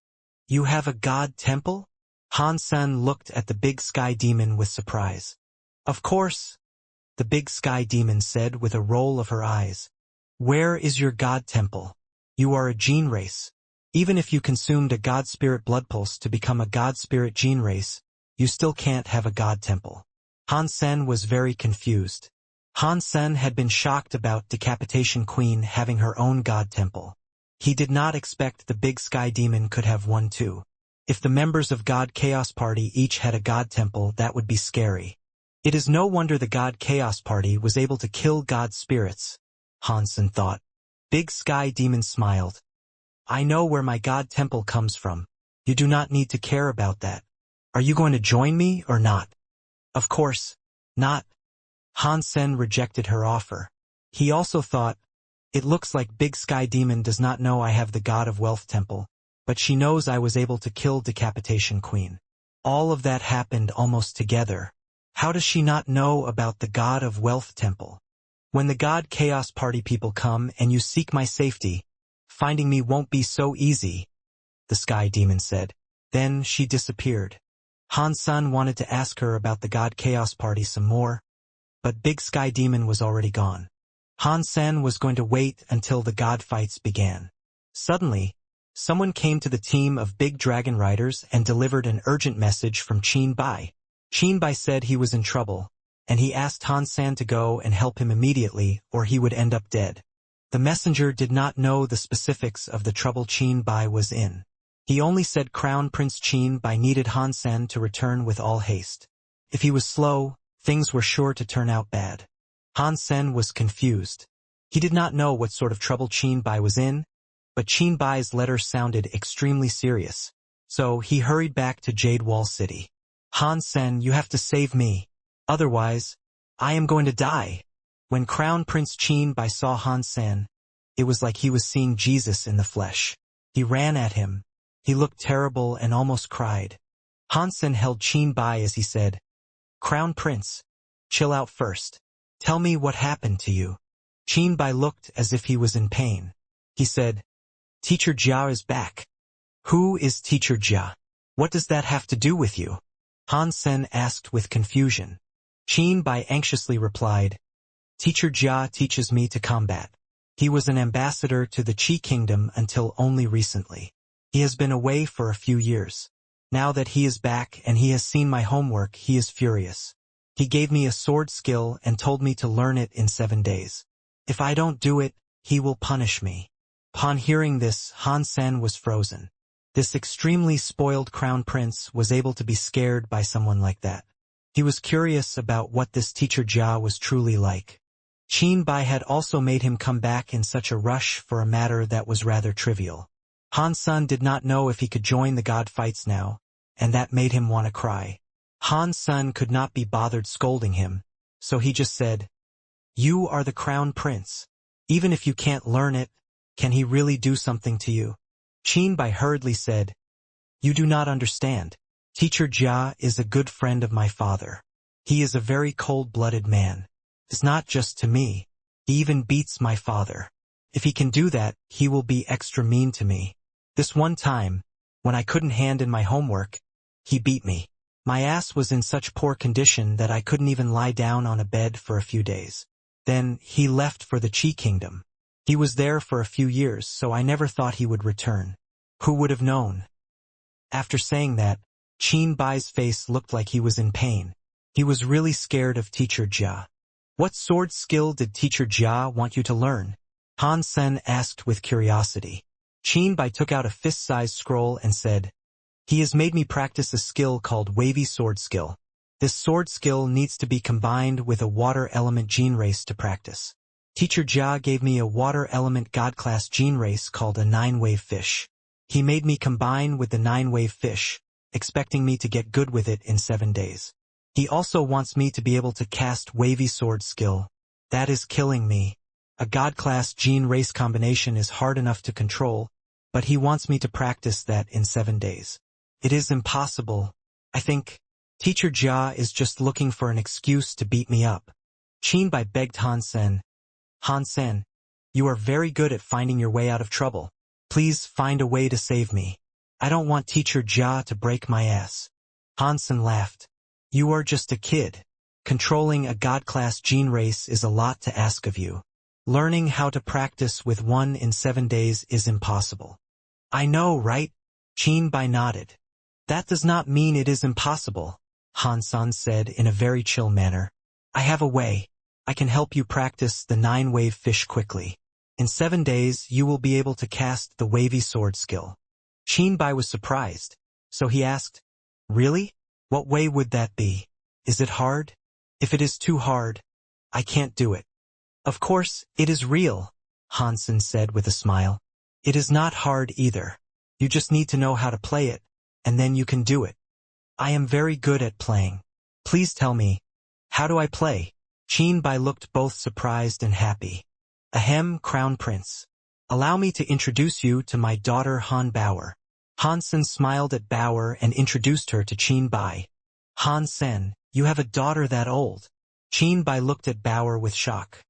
"You have a god temple?" Hansen looked at the Big Sky Demon with surprise. "Of course," the Big Sky Demon said with a roll of her eyes. "Where is your god temple? You are a gene race. Even if you consumed a god spirit blood pulse to become a god spirit gene race, you still can't have a god temple." Hansen was very confused. Hansen had been shocked about Decapitation Queen having her own god temple. He did not expect the Big Sky Demon could have one too. If the members of God Chaos Party each had a god temple, that would be scary. It is no wonder the God Chaos Party was able to kill god spirits, Hansen thought. Big Sky Demon smiled. "I know where my god temple comes from. You do not need to care about that. Are you going to join me or not?" "Of course not." Hansen rejected her offer. He also thought, "It looks like Big Sky Demon does not know I have the God of Wealth Temple, but she knows I was able to kill Decapitation Queen. All of that happened almost together." How does she not know about the God of Wealth Temple? When the God Chaos Party people come and you seek my safety, finding me won't be so easy, the Sky Demon said. Then she disappeared. Han-san wanted to ask her about the God Chaos Party some more, but Big Sky Demon was already gone. Han-san was going to wait until the God fights began. Suddenly, someone came to the team of Big Dragon Riders and delivered an urgent message from Qin Bai. Qin Bai said he was in trouble, and he asked Han-san to go and help him immediately or he would end up dead. The messenger did not know the specifics of the trouble Qin Bai was in. He only said Crown Prince Qin Bai needed Han-san to return with all haste. If he was slow, things were sure to turn out bad. Han-sen was confused. He did not know what sort of trouble Qin Bai was in, but Qin Bai's letter sounded extremely serious, so he hurried back to Jade Wall City. Han-sen, you have to save me. Otherwise, I am going to die. When Crown Prince Qin Bai saw Han-sen, it was like he was seeing Jesus in the flesh. He ran at him. He looked terrible and almost cried. Han-sen held Qin Bai as he said, Crown Prince, chill out first. Tell me what happened to you. Qin Bai looked as if he was in pain. He said, Teacher Jia is back. Who is Teacher Jia? What does that have to do with you? Han-sen asked with confusion. Qin Bai anxiously replied, Teacher Jia teaches me to combat. He was an ambassador to the Qi Kingdom until only recently. He has been away for a few years. Now that he is back and he has seen my homework, he is furious. He gave me a sword skill and told me to learn it in 7 days. If I don't do it, he will punish me. Upon hearing this, Han-sen was frozen. This extremely spoiled crown prince was able to be scared by someone like that. He was curious about what this teacher Jia was truly like. Qin Bai had also made him come back in such a rush for a matter that was rather trivial. Han-sen did not know if he could join the god fights now, and that made him want to cry. Han-sen could not be bothered scolding him, so he just said, You are the crown prince. Even if you can't learn it, can he really do something to you? Qin Bai hurriedly said, You do not understand. Teacher Jia is a good friend of my father. He is a very cold-blooded man. It's not just to me. He even beats my father. If he can do that, he will be extra mean to me. This one time, when I couldn't hand in my homework, he beat me. My ass was in such poor condition that I couldn't even lie down on a bed for a few days. Then he left for the Qi Kingdom. He was there for a few years, so I never thought he would return. Who would have known? After saying that, Qin Bai's face looked like he was in pain. He was really scared of Teacher Jia. What sword skill did Teacher Jia want you to learn? Han-sen asked with curiosity. Qin Bai took out a fist-sized scroll and said, He has made me practice a skill called Wavy Sword Skill. This sword skill needs to be combined with a water element gene race to practice. Teacher Jia gave me a water element god class gene race called a 9-wave fish. He made me combine with the 9-wave fish, expecting me to get good with it in 7 days. He also wants me to be able to cast Wavy Sword Skill. That is killing me. A god class gene race combination is hard enough to control, but he wants me to practice that in 7 days. It is impossible. I think Teacher Jia is just looking for an excuse to beat me up. Qin Bai begged Han-sen, Han-sen, you are very good at finding your way out of trouble. Please find a way to save me. I don't want Teacher Jia to break my ass. Han-sen laughed. You are just a kid. Controlling a god-class gene race is a lot to ask of you. Learning how to practice with one in 7 days is impossible. I know, right? Qin Bai nodded. That does not mean it is impossible, Han-sen said in a very chill manner. I have a way. I can help you practice the 9-wave fish quickly. In 7 days, you will be able to cast the Wavy Sword Skill. Qin Bai was surprised, so he asked, Really? What way would that be? Is it hard? If it is too hard, I can't do it. Of course, it is real, Han-sen said with a smile. It is not hard either. You just need to know how to play it, and then you can do it. I am very good at playing. Please tell me, how do I play? Qin Bai looked both surprised and happy. Ahem, Crown Prince. Allow me to introduce you to my daughter Han Bauer. Han-sen smiled at Bauer and introduced her to Qin Bai. Han-sen, You have a daughter that old? Qin Bai looked at Bauer with shock.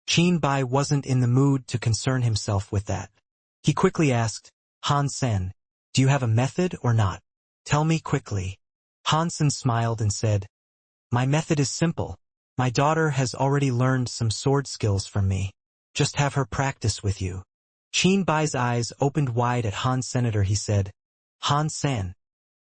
Qin Bai wasn't in the mood to concern himself with that. He quickly asked, Han Sen, do you have a method or not? Tell me quickly. Han Sen smiled and said, my method is simple. My daughter has already learned some sword skills from me. Just have her practice with you. Qin Bai's eyes opened wide at Han Senator. He said, Han Sen,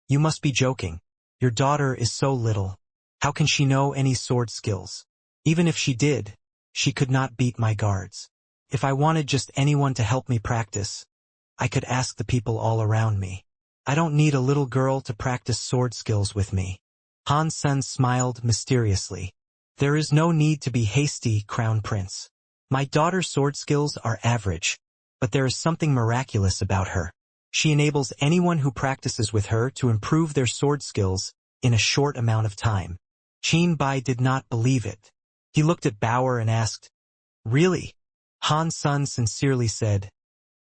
you must be joking. Your daughter is so little. How can she know any sword skills? Even if she did, she could not beat my guards. If I wanted just anyone to help me practice, I could ask the people all around me. I don't need a little girl to practice sword skills with me. Han Sen smiled mysteriously. There is no need to be hasty, Crown Prince. My daughter's sword skills are average, but there is something miraculous about her. She enables anyone who practices with her to improve their sword skills in a short amount of time. Qin Bai did not believe it. He looked at Bauer and asked, really? Han Sen sincerely said,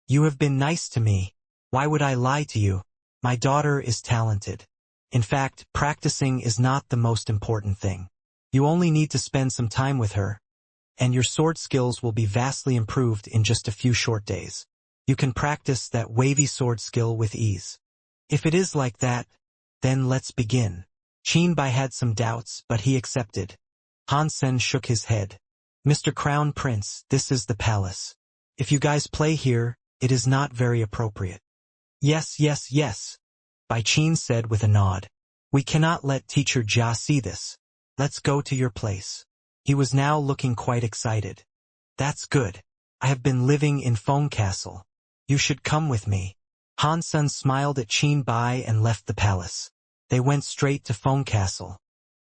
you have been nice to me. Why would I lie to you? My daughter is talented. In fact, practicing is not the most important thing. You only need to spend some time with her, and your sword skills will be vastly improved in just a few short days. You can practice that wavy sword skill with ease. If it is like that, then let's begin. Qin Bai had some doubts, but he accepted. Han Sen shook his head. Mr. Crown Prince, this is the palace. If you guys play here, it is not very appropriate. Yes, yes, yes, Bai Qin said with a nod. We cannot let Teacher Jia see this. Let's go to your place. He was now looking quite excited. That's good. I have been living in Feng Castle. You should come with me. Han Sen smiled at Qin Bai and left the palace. They went straight to Feng Castle.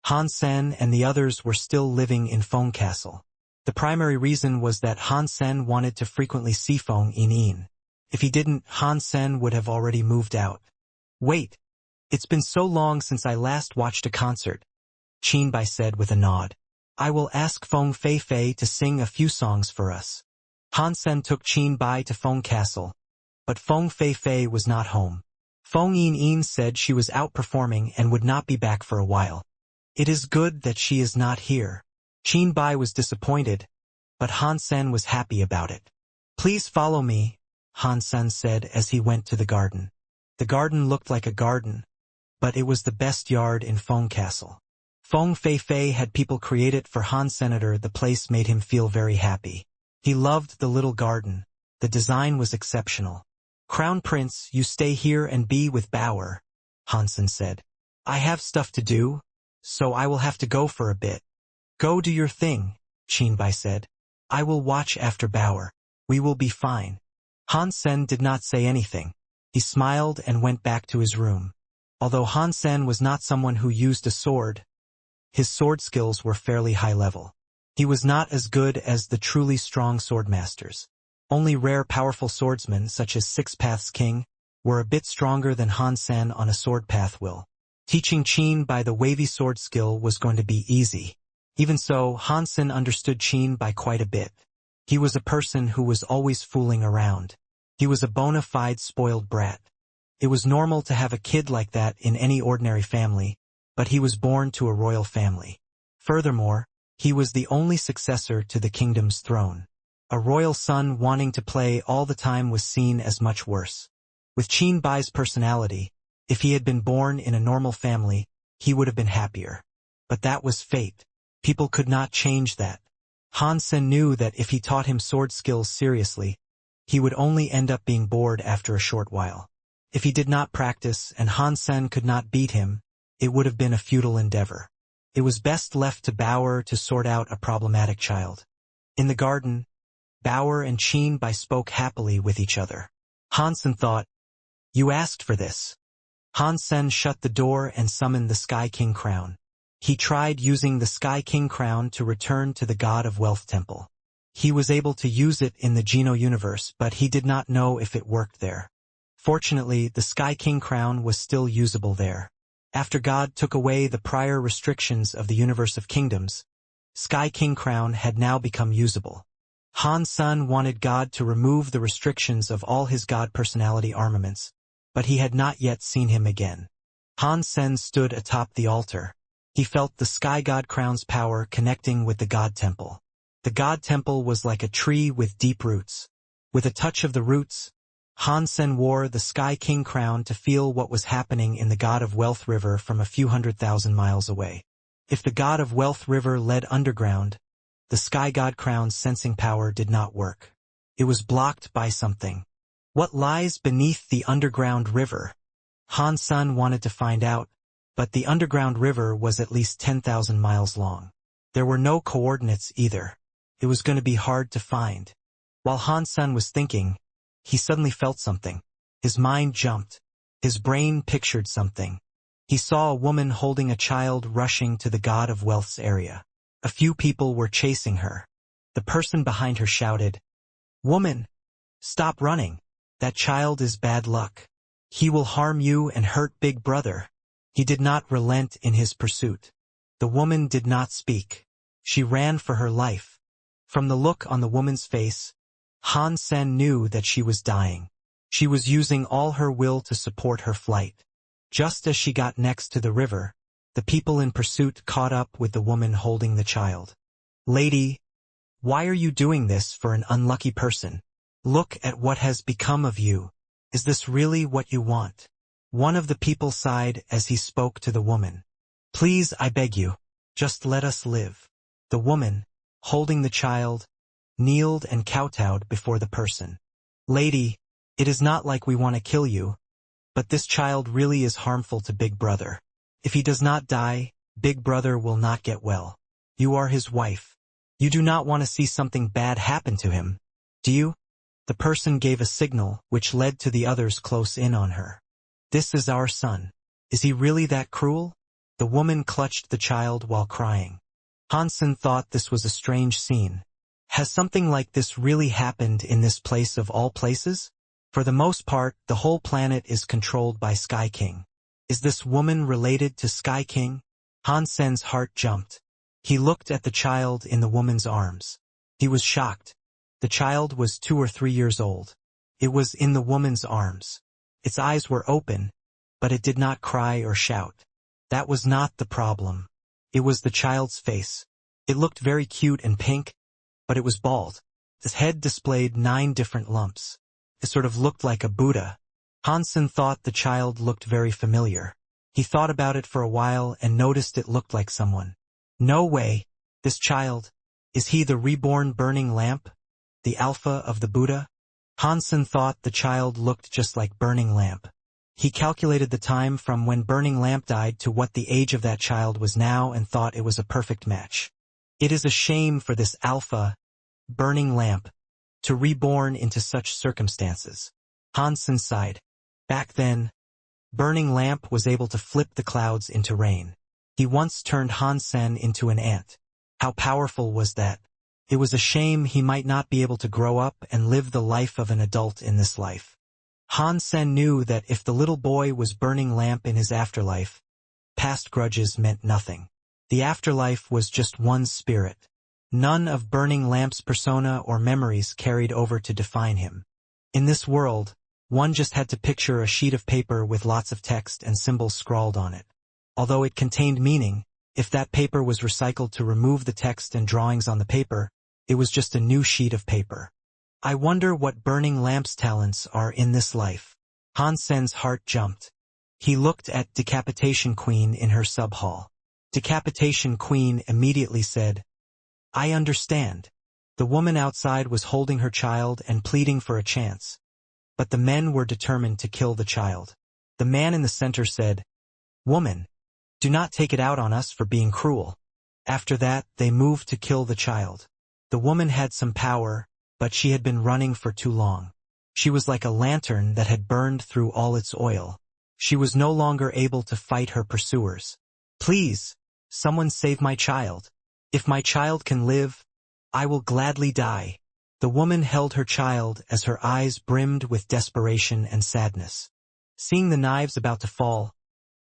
Han Sen and the others were still living in Feng Castle. The primary reason was that Han Sen wanted to frequently see Feng Yin. If he didn't, Han Sen would have already moved out. Wait, it's been so long since I last watched a concert, Qin Bai said with a nod. I will ask Feng Feifei to sing a few songs for us. Han Sen took Qin Bai to Feng Castle, but Feng Feifei was not home. Feng Yin said she was out performing and would not be back for a while. It is good that she is not here. Qin Bai was disappointed, but Han Sen was happy about it. Please follow me, Han Sen said as he went to the garden. The garden looked like a garden, but it was the best yard in Feng Castle. Feng Feifei had people create it for Han Senator. The place made him feel very happy. He loved the little garden. The design was exceptional. Crown Prince, you stay here and be with Bauer, Han Sen said. I have stuff to do, so I will have to go for a bit. Go do your thing, Qin Bai said. I will watch after Bauer. We will be fine. Han Sen did not say anything. He smiled and went back to his room. Although Han Sen was not someone who used a sword, his sword skills were fairly high level. He was not as good as the truly strong swordmasters. Only rare powerful swordsmen such as Six Paths King were a bit stronger than Han Sen on a sword path will. Teaching Qin Bai the wavy sword skill was going to be easy. Even so, Han Sen understood Qin Bai quite a bit. He was a person who was always fooling around. He was a bona fide spoiled brat. It was normal to have a kid like that in any ordinary family, but he was born to a royal family. Furthermore, he was the only successor to the kingdom's throne. A royal son wanting to play all the time was seen as much worse. With Qin Bai's personality, if he had been born in a normal family, he would have been happier. But that was fate. People could not change that. Han Sen knew that if he taught him sword skills seriously, he would only end up being bored after a short while. If he did not practice and Han Sen could not beat him, it would have been a futile endeavor. It was best left to Bauer to sort out a problematic child. In the garden, Bauer and Qin Bai spoke happily with each other. Han Sen thought, you asked for this. Han Sen shut the door and summoned the Sky King crown. He tried using the Sky King crown to return to the God of Wealth Temple. He was able to use it in the Geno universe, but he did not know if it worked there. Fortunately, the Sky King crown was still usable there. After God took away the prior restrictions of the universe of kingdoms, Sky King crown had now become usable. Han Sen wanted God to remove the restrictions of all his God personality armaments, but he had not yet seen him again. Han Sen stood atop the altar. He felt the sky god crown's power connecting with the god temple. The god temple was like a tree with deep roots. With a touch of the roots, Hansen wore the Sky King crown to feel what was happening in the God of Wealth River from a few 100,000 miles away. If the God of Wealth River led underground, the Sky God crown's sensing power did not work. It was blocked by something. What lies beneath the underground river? Hansen wanted to find out, but the underground river was at least 10,000 miles long. There were no coordinates either. It was going to be hard to find. While Hansen was thinking, he suddenly felt something. His mind jumped. His brain pictured something. He saw a woman holding a child rushing to the God of Wealth's area. A few people were chasing her. The person behind her shouted, "Woman, stop running. That child is bad luck. He will harm you and hurt Big Brother." He did not relent in his pursuit. The woman did not speak. She ran for her life. From the look on the woman's face, Hansen knew that she was dying. She was using all her will to support her flight. Just as she got next to the river, the people in pursuit caught up with the woman holding the child. "Lady, why are you doing this for an unlucky person? Look at what has become of you. Is this really what you want?" One of the people sighed as he spoke to the woman. "Please, I beg you, just let us live." The woman, holding the child, kneeled and kowtowed before the person. "Lady, it is not like we want to kill you, but this child really is harmful to Big Brother. If he does not die, Big Brother will not get well. You are his wife. You do not want to see something bad happen to him, do you?" The person gave a signal which led to the others close in on her. "This is our son. Is he really that cruel?" The woman clutched the child while crying. Hansen thought this was a strange scene. Has something like this really happened in this place of all places? For the most part, the whole planet is controlled by Sky King. Is this woman related to Sky King? Hansen's heart jumped. He looked at the child in the woman's arms. He was shocked. The child was 2 or 3 years old. It was in the woman's arms. Its eyes were open, but it did not cry or shout. That was not the problem. It was the child's face. It looked very cute and pink, but it was bald. His head displayed 9 different lumps. It sort of looked like a Buddha. Hansen thought the child looked very familiar. He thought about it for a while and noticed it looked like someone. No way. This child. Is he the reborn burning lamp? The alpha of the Buddha? Hansen thought the child looked just like Burning Lamp. He calculated the time from when Burning Lamp died to what the age of that child was now and thought it was a perfect match. It is a shame for this alpha, Burning Lamp, to reborn into such circumstances. Hansen sighed. Back then, Burning Lamp was able to flip the clouds into rain. He once turned Hansen into an ant. How powerful was that? It was a shame he might not be able to grow up and live the life of an adult in this life. Hansen knew that if the little boy was Burning Lamp in his afterlife, past grudges meant nothing. The afterlife was just one spirit. None of Burning Lamp's persona or memories carried over to define him. In this world, one just had to picture a sheet of paper with lots of text and symbols scrawled on it. Although it contained meaning, if that paper was recycled to remove the text and drawings on the paper, it was just a new sheet of paper. I wonder what Burning Lamp's talents are in this life. Hansen's heart jumped. He looked at Decapitation Queen in her sub-hall. Decapitation Queen immediately said, "I understand." The woman outside was holding her child and pleading for a chance. But the men were determined to kill the child. The man in the center said, "Woman, do not take it out on us for being cruel." After that, they moved to kill the child. The woman had some power, but she had been running for too long. She was like a lantern that had burned through all its oil. She was no longer able to fight her pursuers. "Please, someone save my child. If my child can live, I will gladly die." The woman held her child as her eyes brimmed with desperation and sadness. Seeing the knives about to fall,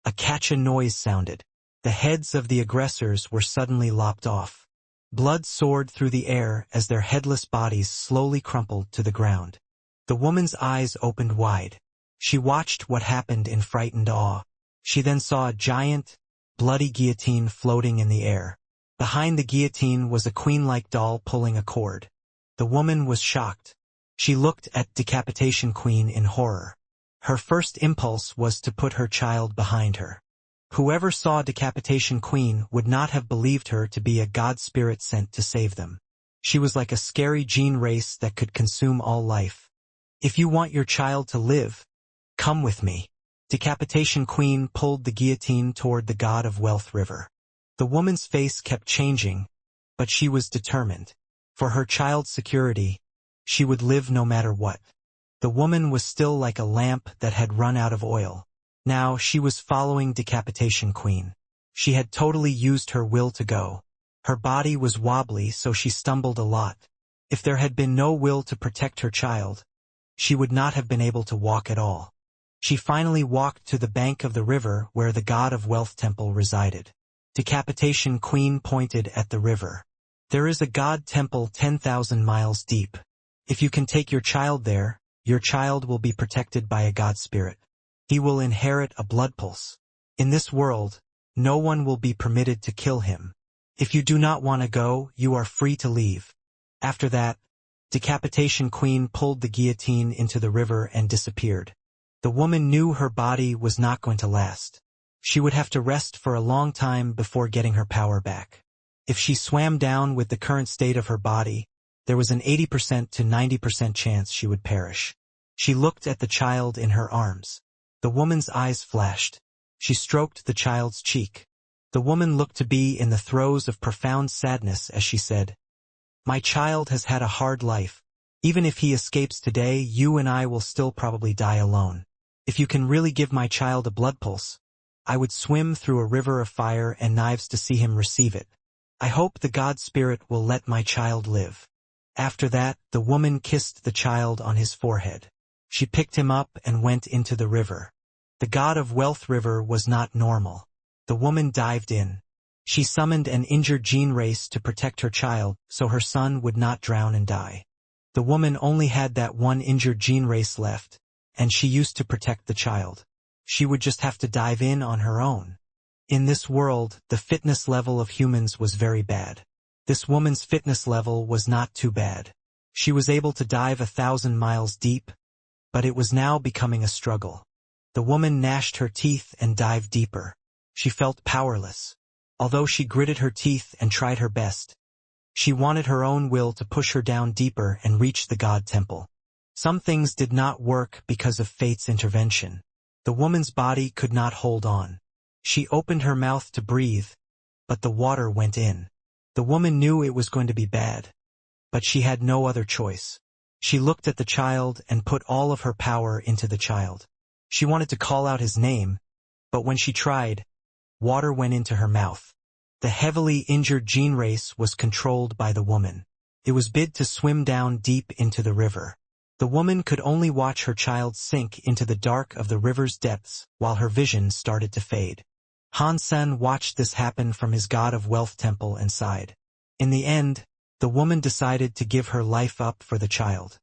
a catch-a noise sounded. The heads of the aggressors were suddenly lopped off. Blood soared through the air as their headless bodies slowly crumpled to the ground. The woman's eyes opened wide. She watched what happened in frightened awe. She then saw a giant, bloody guillotine floating in the air. Behind the guillotine was a queen-like doll pulling a cord. The woman was shocked. She looked at Decapitation Queen in horror. Her first impulse was to put her child behind her. Whoever saw Decapitation Queen would not have believed her to be a god spirit sent to save them. She was like a scary gene race that could consume all life. If you want your child to live, come with me. Decapitation Queen pulled the guillotine toward the god of wealth river. The woman's face kept changing, but she was determined. For her child's security, she would live no matter what. The woman was still like a lamp that had run out of oil. Now she was following Decapitation Queen. She had totally used her will to go. Her body was wobbly, so she stumbled a lot. If there had been no will to protect her child, she would not have been able to walk at all. She finally walked to the bank of the river where the god of wealth temple resided. Decapitation Queen pointed at the river. There is a god temple 10,000 miles deep. If you can take your child there, your child will be protected by a god spirit. He will inherit a blood pulse. In this world, no one will be permitted to kill him. If you do not want to go, you are free to leave. After that, Decapitation Queen pulled the guillotine into the river and disappeared. The woman knew her body was not going to last. She would have to rest for a long time before getting her power back. If she swam down with the current state of her body, there was an 80% to 90% chance she would perish. She looked at the child in her arms. The woman's eyes flashed. She stroked the child's cheek. The woman looked to be in the throes of profound sadness as she said, "My child has had a hard life. Even if he escapes today, you and I will still probably die alone. If you can really give my child a blood pulse, I would swim through a river of fire and knives to see him receive it. I hope the god spirit will let my child live." After that, the woman kissed the child on his forehead. She picked him up and went into the river. The god of wealth river was not normal. The woman dived in. She summoned an injured gene race to protect her child so her son would not drown and die. The woman only had that one injured gene race left, and she used to protect the child. She would just have to dive in on her own. In this world, the fitness level of humans was very bad. This woman's fitness level was not too bad. She was able to dive 1,000 miles deep, but it was now becoming a struggle. The woman gnashed her teeth and dived deeper. She felt powerless. Although she gritted her teeth and tried her best, she wanted her own will to push her down deeper and reach the god temple. Some things did not work because of fate's intervention. The woman's body could not hold on. She opened her mouth to breathe, but the water went in. The woman knew it was going to be bad, but she had no other choice. She looked at the child and put all of her power into the child. She wanted to call out his name, but when she tried, water went into her mouth. The heavily injured gene race was controlled by the woman. It was bid to swim down deep into the river. The woman could only watch her child sink into the dark of the river's depths while her vision started to fade. Han-sen watched this happen from his god of wealth temple and sighed. In the end, the woman decided to give her life up for the child.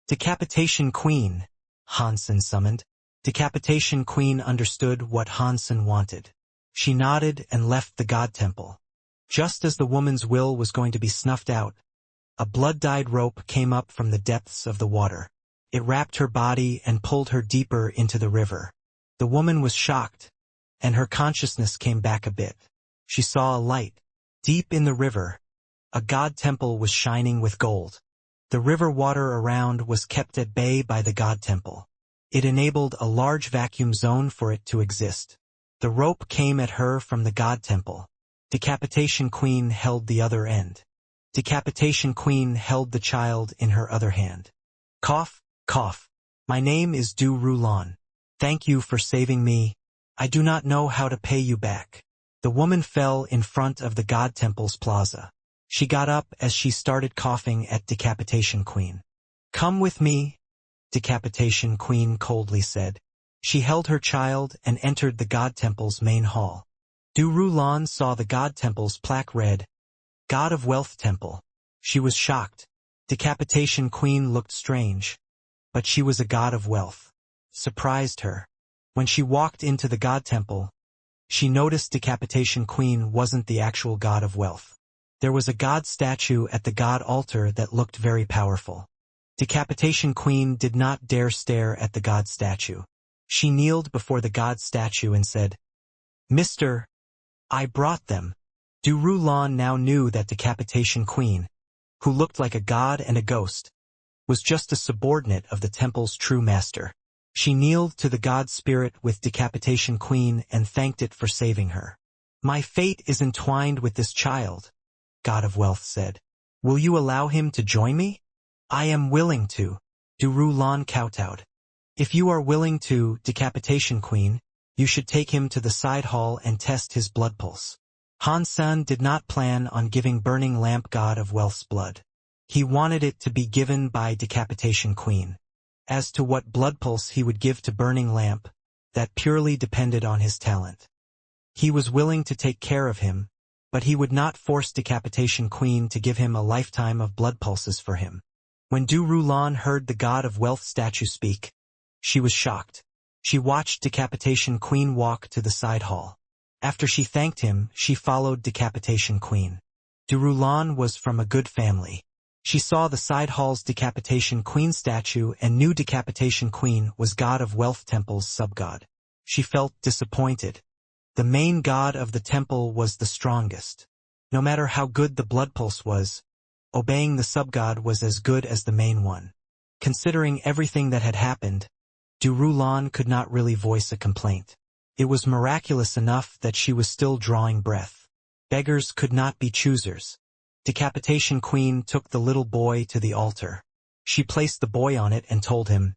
Decapitation Queen, Han-sen summoned. Decapitation Queen understood what Han-sen wanted. She nodded and left the god temple. Just as the woman's will was going to be snuffed out, a blood-dyed rope came up from the depths of the water. It wrapped her body and pulled her deeper into the river. The woman was shocked, and her consciousness came back a bit. She saw a light. Deep in the river, a god temple was shining with gold. The river water around was kept at bay by the god temple. It enabled a large vacuum zone for it to exist. The rope came at her from the god temple. Decapitation Queen held the other end. Decapitation Queen held the child in her other hand. Cough, cough. My name is Du Rulan. Thank you for saving me. I do not know how to pay you back. The woman fell in front of the god temple's plaza. She got up as she started coughing at Decapitation Queen. Come with me, Decapitation Queen coldly said. She held her child and entered the god temple's main hall. Du Rulan saw the god temple's plaque read, God of Wealth Temple. She was shocked. Decapitation Queen looked strange, but she was a god of wealth. Surprised her. When she walked into the god temple, she noticed Decapitation Queen wasn't the actual god of wealth. There was a god statue at the god altar that looked very powerful. Decapitation Queen did not dare stare at the god statue. She kneeled before the god statue and said, "Mr. I brought them." Durulan now knew that Decapitation Queen, who looked like a god and a ghost, was just a subordinate of the temple's true master. She kneeled to the god spirit with Decapitation Queen and thanked it for saving her. "My fate is entwined with this child," God of Wealth said. "Will you allow him to join me?" "I am willing to," Durulan kowtowed. "If you are willing to, Decapitation Queen, you should take him to the side hall and test his blood pulse." Hansen did not plan on giving Burning Lamp God of Wealth's blood. He wanted it to be given by Decapitation Queen. As to what blood pulse he would give to Burning Lamp, that purely depended on his talent. He was willing to take care of him, but he would not force Decapitation Queen to give him a lifetime of blood pulses for him. When Durulan heard the God of Wealth statue speak, she was shocked. She watched Decapitation Queen walk to the side hall. After she thanked him, she followed Decapitation Queen. Durulan was from a good family. She saw the side hall's Decapitation Queen statue and knew Decapitation Queen was God of Wealth Temple's subgod. She felt disappointed. The main god of the temple was the strongest. No matter how good the blood pulse was, obeying the subgod was as good as the main one. Considering everything that had happened, Durulan could not really voice a complaint. It was miraculous enough that she was still drawing breath. Beggars could not be choosers. Decapitation Queen took the little boy to the altar. She placed the boy on it and told him,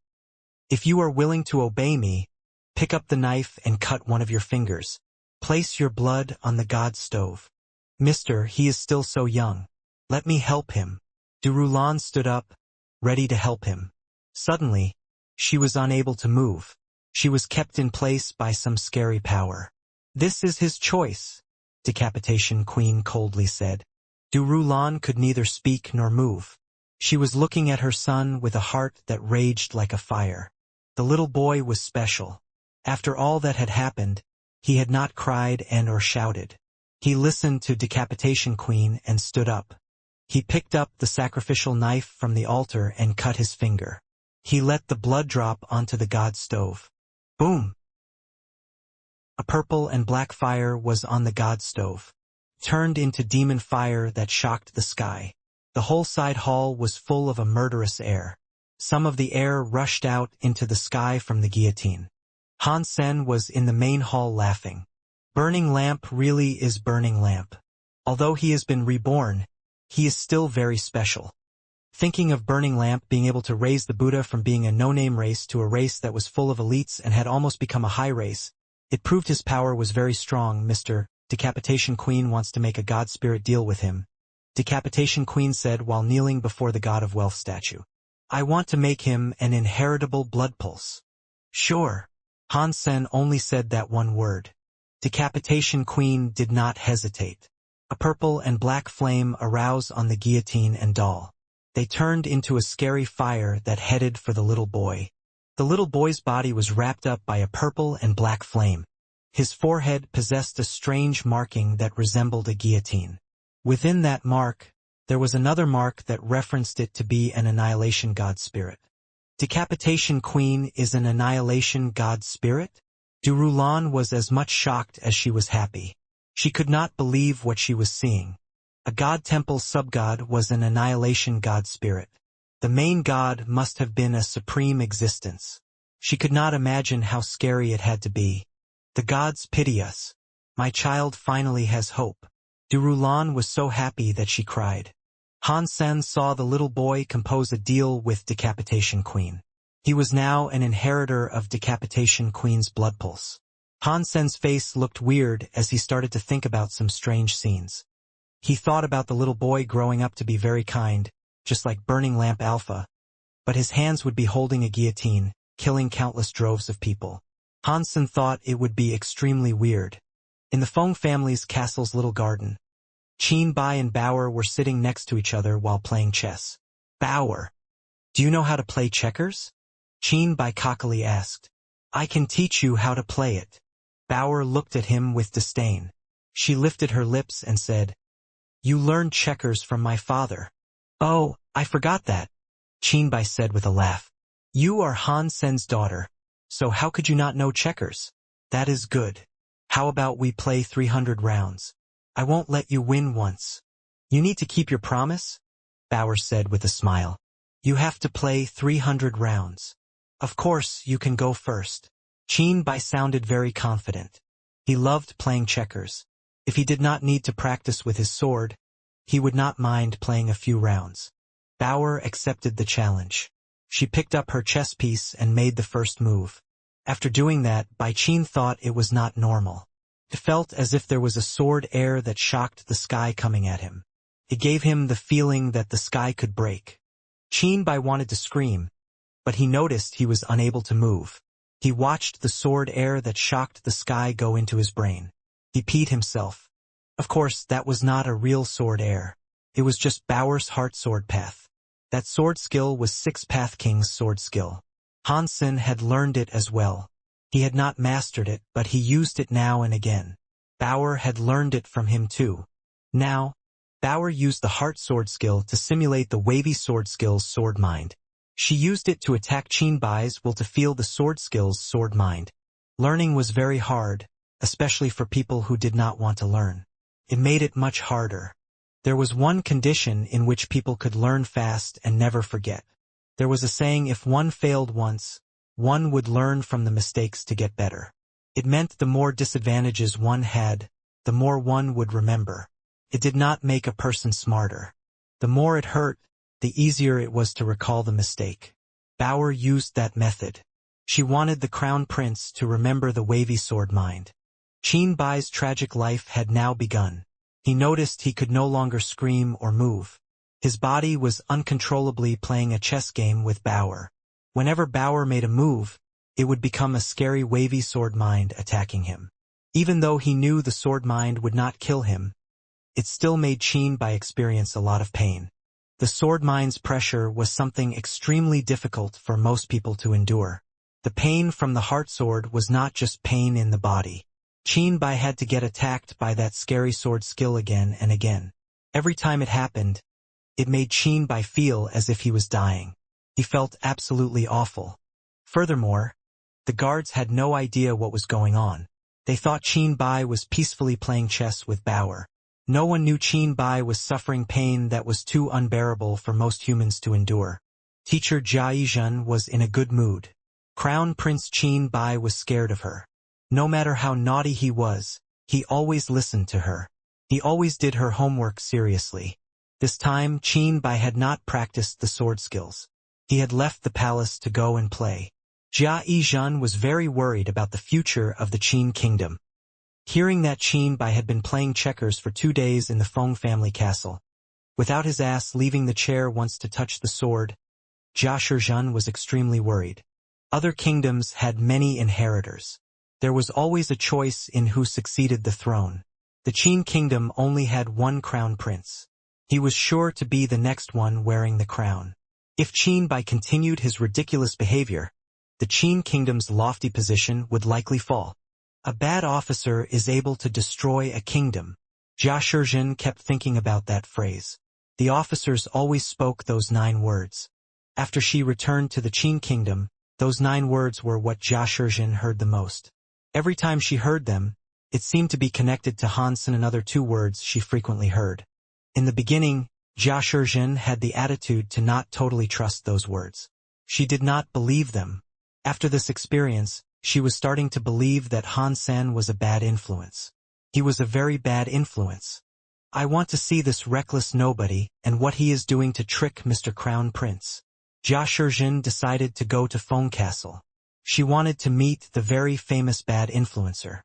"If you are willing to obey me, pick up the knife and cut one of your fingers. Place your blood on the god stove. Mister, he is still so young. Let me help him." Durulan stood up, ready to help him. Suddenly, she was unable to move. She was kept in place by some scary power. "This is his choice," Decapitation Queen coldly said. Durulan could neither speak nor move. She was looking at her son with a heart that raged like a fire. The little boy was special. After all that had happened, he had not cried and or shouted. He listened to Decapitation Queen and stood up. He picked up the sacrificial knife from the altar and cut his finger. He let the blood drop onto the god stove. Boom! A purple and black fire was on the god stove, turned into demon fire that shocked the sky. The whole side hall was full of a murderous air. Some of the air rushed out into the sky from the guillotine. Hansen was in the main hall laughing. Burning Lamp really is Burning Lamp. Although he has been reborn, he is still very special. Thinking of Burning Lamp being able to raise the Buddha from being a no-name race to a race that was full of elites and had almost become a high race, it proved his power was very strong. "Mr. Decapitation Queen wants to make a god spirit deal with him," Decapitation Queen said while kneeling before the God of Wealth statue. "I want to make him an inheritable blood pulse." "Sure." Hansen only said that one word. Decapitation Queen did not hesitate. A purple and black flame arose on the guillotine and doll. They turned into a scary fire that headed for the little boy. The little boy's body was wrapped up by a purple and black flame. His forehead possessed a strange marking that resembled a guillotine. Within that mark, there was another mark that referenced it to be an annihilation god spirit. Decapitation Queen is an annihilation god spirit? Durulan was as much shocked as she was happy. She could not believe what she was seeing. A god temple subgod was an annihilation god spirit. The main god must have been a supreme existence. She could not imagine how scary it had to be. "The gods pity us. My child finally has hope." Durulan was so happy that she cried. Hansen saw the little boy compose a deal with Decapitation Queen. He was now an inheritor of Decapitation Queen's blood pulse. Hansen's face looked weird as he started to think about some strange scenes. He thought about the little boy growing up to be very kind, just like Burning Lamp Alpha, but his hands would be holding a guillotine, killing countless droves of people. Hansen thought it would be extremely weird. In the Feng family's castle's little garden, Qin Bai and Bauer were sitting next to each other while playing chess. "Bauer, do you know how to play checkers?" Qin Bai cockily asked. "I can teach you how to play it." Bauer looked at him with disdain. She lifted her lips and said, "You learned checkers from my father." "Oh, I forgot that," Qinbai said with a laugh. "You are Han Sen's daughter, so how could you not know checkers? That is good. How about we play 300 rounds? I won't let you win once." "You need to keep your promise?" Bauer said with a smile. "You have to play 300 rounds. Of course, you can go first." Qinbai sounded very confident. He loved playing checkers. If he did not need to practice with his sword, he would not mind playing a few rounds. Bauer accepted the challenge. She picked up her chess piece and made the first move. After doing that, Bai Qin thought it was not normal. It felt as if there was a sword air that shocked the sky coming at him. It gave him the feeling that the sky could break. Qinbai wanted to scream, but he noticed he was unable to move. He watched the sword air that shocked the sky go into his brain. He peed himself. Of course, that was not a real sword air. It was just Bauer's heart sword path. That sword skill was Six Path King's sword skill. Han Sen had learned it as well. He had not mastered it, but he used it now and again. Bauer had learned it from him too. Now, Bauer used the heart sword skill to simulate the wavy sword skill's sword mind. She used it to attack Qinbai's will to feel the sword skill's sword mind. Learning was very hard, especially for people who did not want to learn. It made it much harder. There was one condition in which people could learn fast and never forget. There was a saying, if one failed once, one would learn from the mistakes to get better. It meant the more disadvantages one had, the more one would remember. It did not make a person smarter. The more it hurt, the easier it was to recall the mistake. Bauer used that method. She wanted the crown prince to remember the wavy sword mind. Qinbai's tragic life had now begun. He noticed he could no longer scream or move. His body was uncontrollably playing a chess game with Bauer. Whenever Bauer made a move, it would become a scary wavy sword mind attacking him. Even though he knew the sword mind would not kill him, it still made Qinbai experience a lot of pain. The sword mind's pressure was something extremely difficult for most people to endure. The pain from the heart sword was not just pain in the body. Qinbai had to get attacked by that scary sword skill again and again. Every time it happened, it made Qinbai feel as if he was dying. He felt absolutely awful. Furthermore, the guards had no idea what was going on. They thought Qinbai was peacefully playing chess with Bauer. No one knew Qinbai was suffering pain that was too unbearable for most humans to endure. Teacher Jia Yizhen was in a good mood. Crown Prince Qinbai was scared of her. No matter how naughty he was, he always listened to her. He always did her homework seriously. This time, Qinbai had not practiced the sword skills. He had left the palace to go and play. Jia Yizhen was very worried about the future of the Qin kingdom. Hearing that Qinbai had been playing checkers for 2 days in the Feng family castle, without his ass leaving the chair once to touch the sword, Jia Shizhen was extremely worried. Other kingdoms had many inheritors. There was always a choice in who succeeded the throne. The Qin kingdom only had one crown prince. He was sure to be the next one wearing the crown. If Qinbai continued his ridiculous behavior, the Qin kingdom's lofty position would likely fall. A bad officer is able to destroy a kingdom. Jia Shizhen kept thinking about that phrase. The officers always spoke those 9 words. After she returned to the Qin kingdom, those 9 words were what Jia Shizhen heard the most. Every time she heard them, it seemed to be connected to Han Sen and other 2 words she frequently heard. In the beginning, Jia Shizhen had the attitude to not totally trust those words. She did not believe them. After this experience, she was starting to believe that Han Sen was a bad influence. He was a very bad influence. I want to see this reckless nobody and what he is doing to trick Mr. Crown Prince. Jia Shizhen decided to go to Feng Castle. She wanted to meet the very famous bad influencer.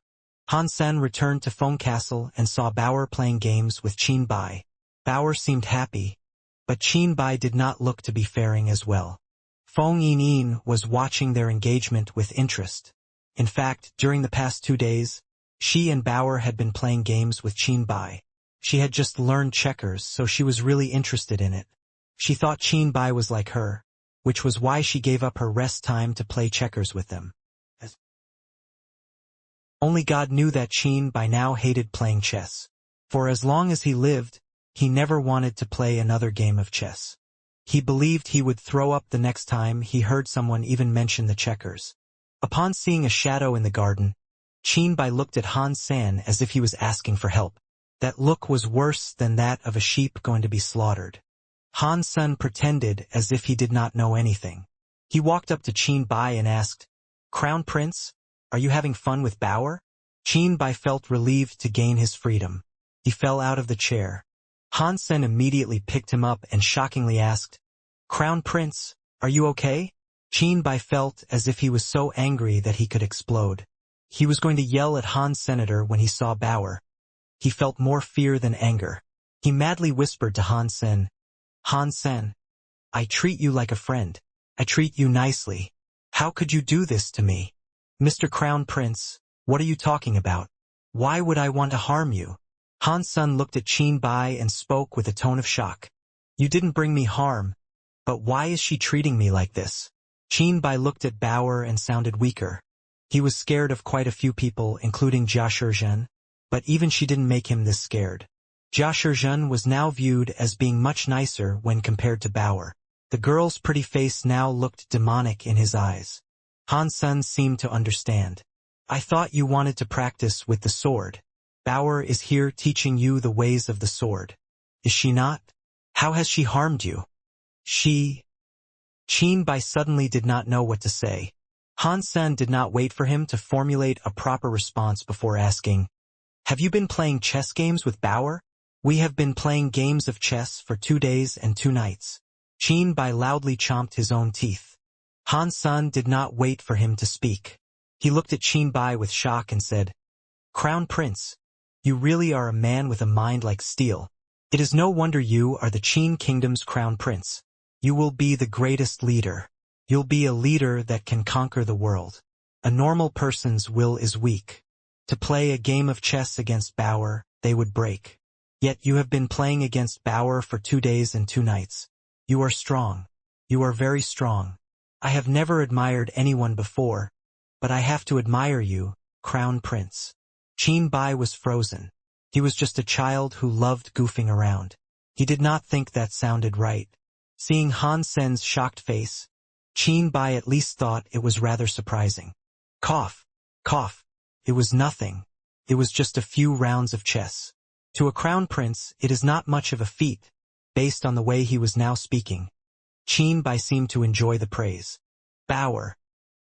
Han Sen returned to Feng Castle and saw Bauer playing games with Qinbai. Bauer seemed happy, but Qinbai did not look to be faring as well. Feng Yinyin was watching their engagement with interest. In fact, during the past 2 days, she and Bauer had been playing games with Qinbai. She had just learned checkers, so she was really interested in it. She thought Qinbai was like her, which was why she gave up her rest time to play checkers with them. Only God knew that Qin by now hated playing chess. For as long as he lived, he never wanted to play another game of chess. He believed he would throw up the next time he heard someone even mention the checkers. Upon seeing a shadow in the garden, Qin Bai looked at Han San as if he was asking for help. That look was worse than that of a sheep going to be slaughtered. Han San pretended as if he did not know anything. He walked up to Qin Bai and asked, "Crown Prince, are you having fun with Bauer?" Qin Bai felt relieved to gain his freedom. He fell out of the chair. Han Sen immediately picked him up and shockingly asked, "Crown Prince, are you okay?" Qin Bai felt as if he was so angry that he could explode. He was going to yell at Han Senator when he saw Bauer. He felt more fear than anger. He madly whispered to Han Sen, "Han Sen, I treat you like a friend. I treat you nicely. How could you do this to me?" "Mr. Crown Prince, what are you talking about? Why would I want to harm you?" Han Sen looked at Qin Bai and spoke with a tone of shock. "You didn't bring me harm, but why is she treating me like this?" Qin Bai looked at Bauer and sounded weaker. He was scared of quite a few people, including Jia Shizhen, but even she didn't make him this scared. Jia Shizhen was now viewed as being much nicer when compared to Bauer. The girl's pretty face now looked demonic in his eyes. Han Sen seemed to understand. "I thought you wanted to practice with the sword. Bauer is here teaching you the ways of the sword. Is she not? How has she harmed you?" Qin Bai suddenly did not know what to say. Han Sen did not wait for him to formulate a proper response before asking, "Have you been playing chess games with Bauer?" "We have been playing games of chess for 2 days and 2 nights. Qin Bai loudly chomped his own teeth. Han Sen did not wait for him to speak. He looked at Qin Bai with shock and said, "Crown Prince, you really are a man with a mind like steel. It is no wonder you are the Qin Kingdom's Crown Prince. You will be the greatest leader. You'll be a leader that can conquer the world. A normal person's will is weak. To play a game of chess against Bauer, they would break. Yet you have been playing against Bauer for 2 days and 2 nights. You are strong. You are very strong. I have never admired anyone before, but I have to admire you, Crown Prince." Qin Bai was frozen. He was just a child who loved goofing around. He did not think that sounded right. Seeing Han Sen's shocked face, Qin Bai at least thought it was rather surprising. Cough, cough. It was nothing. It was just a few rounds of chess. To a crown prince, it is not much of a feat, based on the way he was now speaking. Qin Bai seemed to enjoy the praise. "Bauer,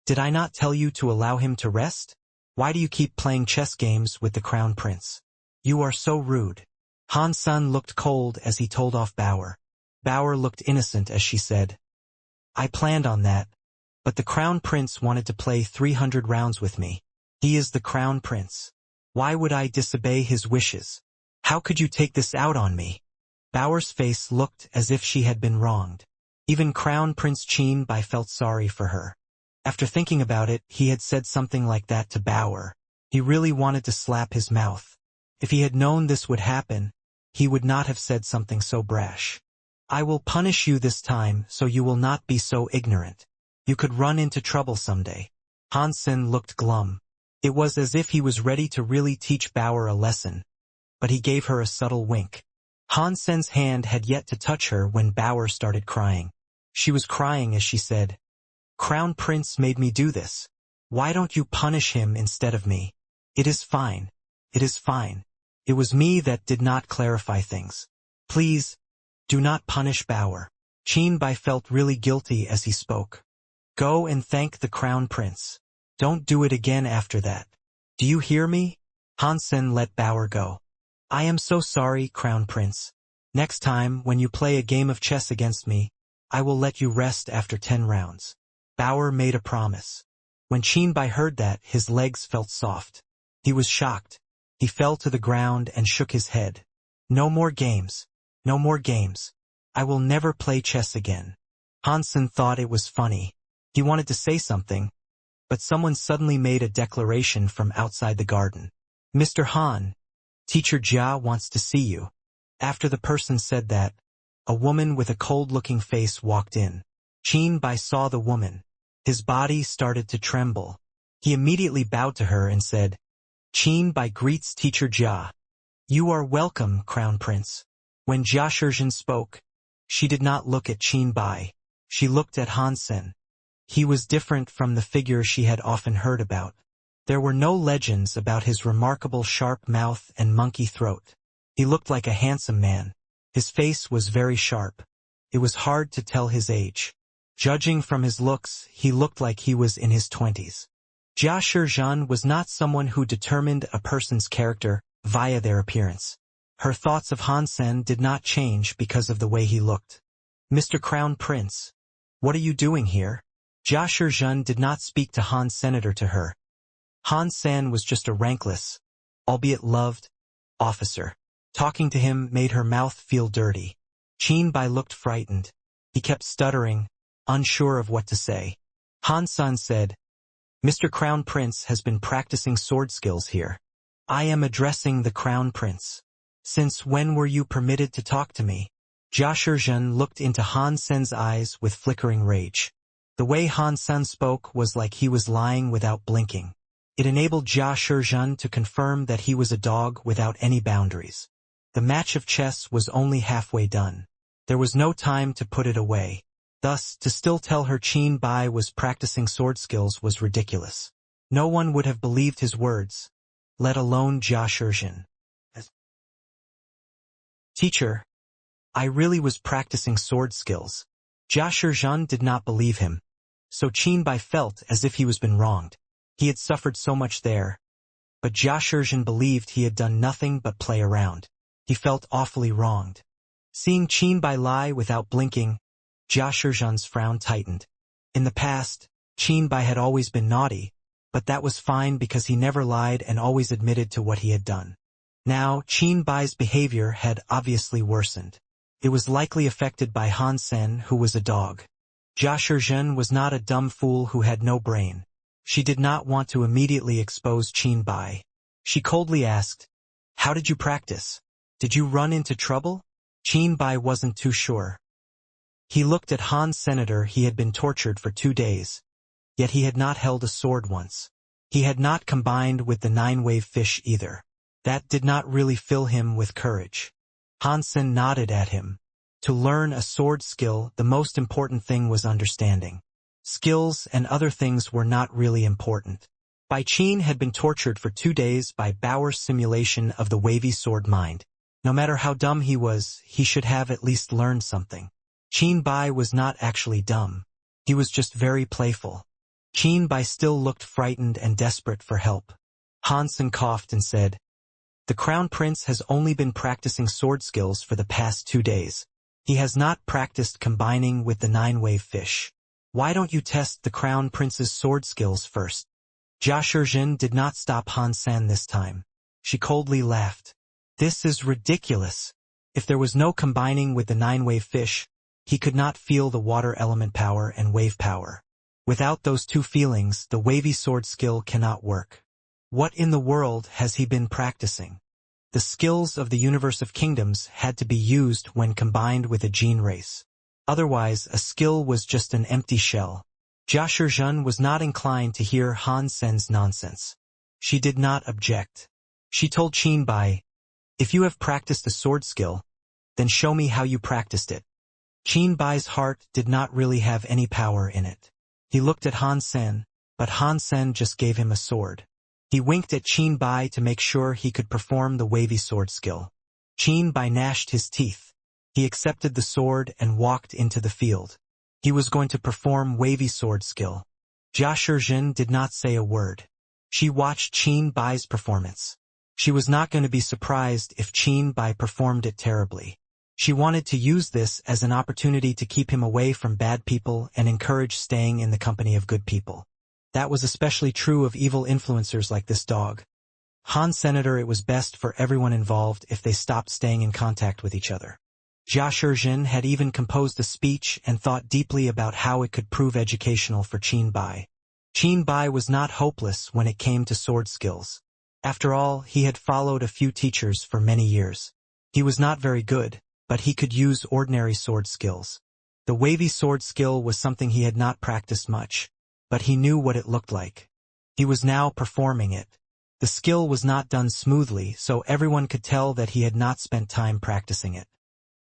did I not tell you to allow him to rest? Why do you keep playing chess games with the crown prince? You are so rude." Han Sen looked cold as he told off Bauer. Bauer looked innocent as she said, "I planned on that, but the crown prince wanted to play 300 rounds with me. He is the crown prince. Why would I disobey his wishes? How could you take this out on me?" Bauer's face looked as if she had been wronged. Even Crown Prince Qin Bai felt sorry for her. After thinking about it, he had said something like that to Bauer. He really wanted to slap his mouth. If he had known this would happen, he would not have said something so brash. "I will punish you this time so you will not be so ignorant. You could run into trouble someday." Han Sen looked glum. It was as if he was ready to really teach Bauer a lesson, but he gave her a subtle wink. Han Sen's hand had yet to touch her when Bauer started crying. She was crying as she said, "Crown Prince made me do this. Why don't you punish him instead of me? It is fine. It is fine. It was me that did not clarify things. Please, do not punish Bauer." Qin Bai felt really guilty as he spoke. "Go and thank the Crown Prince. Don't do it again after that. Do you hear me?" Han Sen let Bauer go. "I am so sorry, Crown Prince. Next time, when you play a game of chess against me, I will let you rest after 10 rounds. Bauer made a promise. When Qin Bai heard that, his legs felt soft. He was shocked. He fell to the ground and shook his head. "No more games. No more games. I will never play chess again." Hansen thought it was funny. He wanted to say something, but someone suddenly made a declaration from outside the garden. "Mr. Han, Teacher Jia wants to see you." After the person said that, a woman with a cold-looking face walked in. Qin Bai saw the woman. His body started to tremble. He immediately bowed to her and said, Qin Bai greets teacher Jia. You are welcome, Crown Prince. When Jia Shizhen spoke, she did not look at Qin Bai. She looked at Han Sen. He was different from the figure she had often heard about. There were no legends about his remarkable sharp mouth and monkey throat. He looked like a handsome man. His face was very sharp. It was hard to tell his age. Judging from his looks, he looked like he was in his 20s. Jia Shizhen was not someone who determined a person's character via their appearance. Her thoughts of Han Sen did not change because of the way he looked. Mr. Crown Prince, what are you doing here? Jia Shizhen did not speak to Han Senator to her. Han Sen was just a rankless, albeit loved, officer. Talking to him made her mouth feel dirty. Qin Bai looked frightened. He kept stuttering, unsure of what to say. Han Sen said, Mr. Crown Prince has been practicing sword skills here. I am addressing the Crown Prince. Since when were you permitted to talk to me? Jia Shizhen looked into Han Sen's eyes with flickering rage. The way Han Sen spoke was like he was lying without blinking. It enabled Jia Shizhen to confirm that he was a dog without any boundaries. The match of chess was only halfway done. There was no time to put it away. Thus, to still tell her Qin Bai was practicing sword skills was ridiculous. No one would have believed his words, let alone Jia Shizhen. Teacher, I really was practicing sword skills. Jia Shizhen did not believe him. So Qin Bai felt as if he was been wronged. He had suffered so much there. But Jia Shizhen believed he had done nothing but play around. He felt awfully wronged. Seeing Qin Bai lie without blinking, Jia Shizhen's frown tightened. In the past, Qin Bai had always been naughty, but that was fine because he never lied and always admitted to what he had done. Now, Qin Bai's behavior had obviously worsened. It was likely affected by Han Sen, who was a dog. Jia Shizhen was not a dumb fool who had no brain. She did not want to immediately expose Qin Bai. She coldly asked, How did you practice? Did you run into trouble? Qin Bai wasn't too sure. He looked at Han Senator. He had been tortured for 2 days. Yet he had not held a sword once. He had not combined with the 9-wave fish either. That did not really fill him with courage. Han Sen nodded at him. To learn a sword skill, the most important thing was understanding. Skills and other things were not really important. Bai Qin had been tortured for 2 days by Bauer's simulation of the wavy sword mind. No matter how dumb he was, he should have at least learned something. Qin Bai was not actually dumb. He was just very playful. Qin Bai still looked frightened and desperate for help. Han Sen coughed and said, The Crown Prince has only been practicing sword skills for the past 2 days. He has not practiced combining with the 9-wave fish. Why don't you test the Crown Prince's sword skills first? Jia Shizhen did not stop Han Sen this time. She coldly laughed. This is ridiculous. If there was no combining with the 9-wave fish, he could not feel the water element power and wave power. Without those two feelings, the wavy sword skill cannot work. What in the world has he been practicing? The skills of the universe of kingdoms had to be used when combined with a gene race. Otherwise, a skill was just an empty shell. Jia Shizhen was not inclined to hear Han Sen's nonsense. She did not object. She told Qin Bai, If you have practiced a sword skill, then show me how you practiced it. Qin Bai's heart did not really have any power in it. He looked at Han Sen, but Han Sen just gave him a sword. He winked at Qin Bai to make sure he could perform the wavy sword skill. Qin Bai gnashed his teeth. He accepted the sword and walked into the field. He was going to perform wavy sword skill. Jia Shizhen did not say a word. She watched Qin Bai's performance. She was not going to be surprised if Qin Bai performed it terribly. She wanted to use this as an opportunity to keep him away from bad people and encourage staying in the company of good people. That was especially true of evil influencers like this dog. Han Senator, it was best for everyone involved if they stopped staying in contact with each other. Jia Shizhen had even composed a speech and thought deeply about how it could prove educational for Qin Bai. Qin Bai was not hopeless when it came to sword skills. After all, he had followed a few teachers for many years. He was not very good, but he could use ordinary sword skills. The wavy sword skill was something he had not practiced much, but he knew what it looked like. He was now performing it. The skill was not done smoothly, so everyone could tell that he had not spent time practicing it.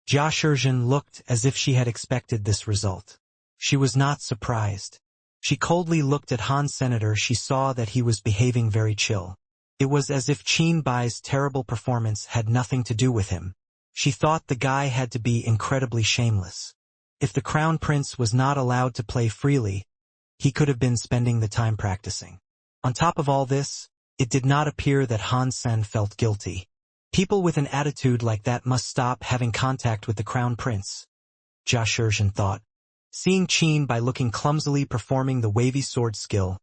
Jia Shizhen looked as if she had expected this result. She was not surprised. She coldly looked at Han Senator. She saw that he was behaving very chill. It was as if Qin Bai's terrible performance had nothing to do with him. She thought the guy had to be incredibly shameless. If the Crown Prince was not allowed to play freely, he could have been spending the time practicing. On top of all this, it did not appear that Han Sen felt guilty. People with an attitude like that must stop having contact with the Crown Prince, Jia Shizhen thought. Seeing Qin Bai looking clumsily performing the wavy sword skill,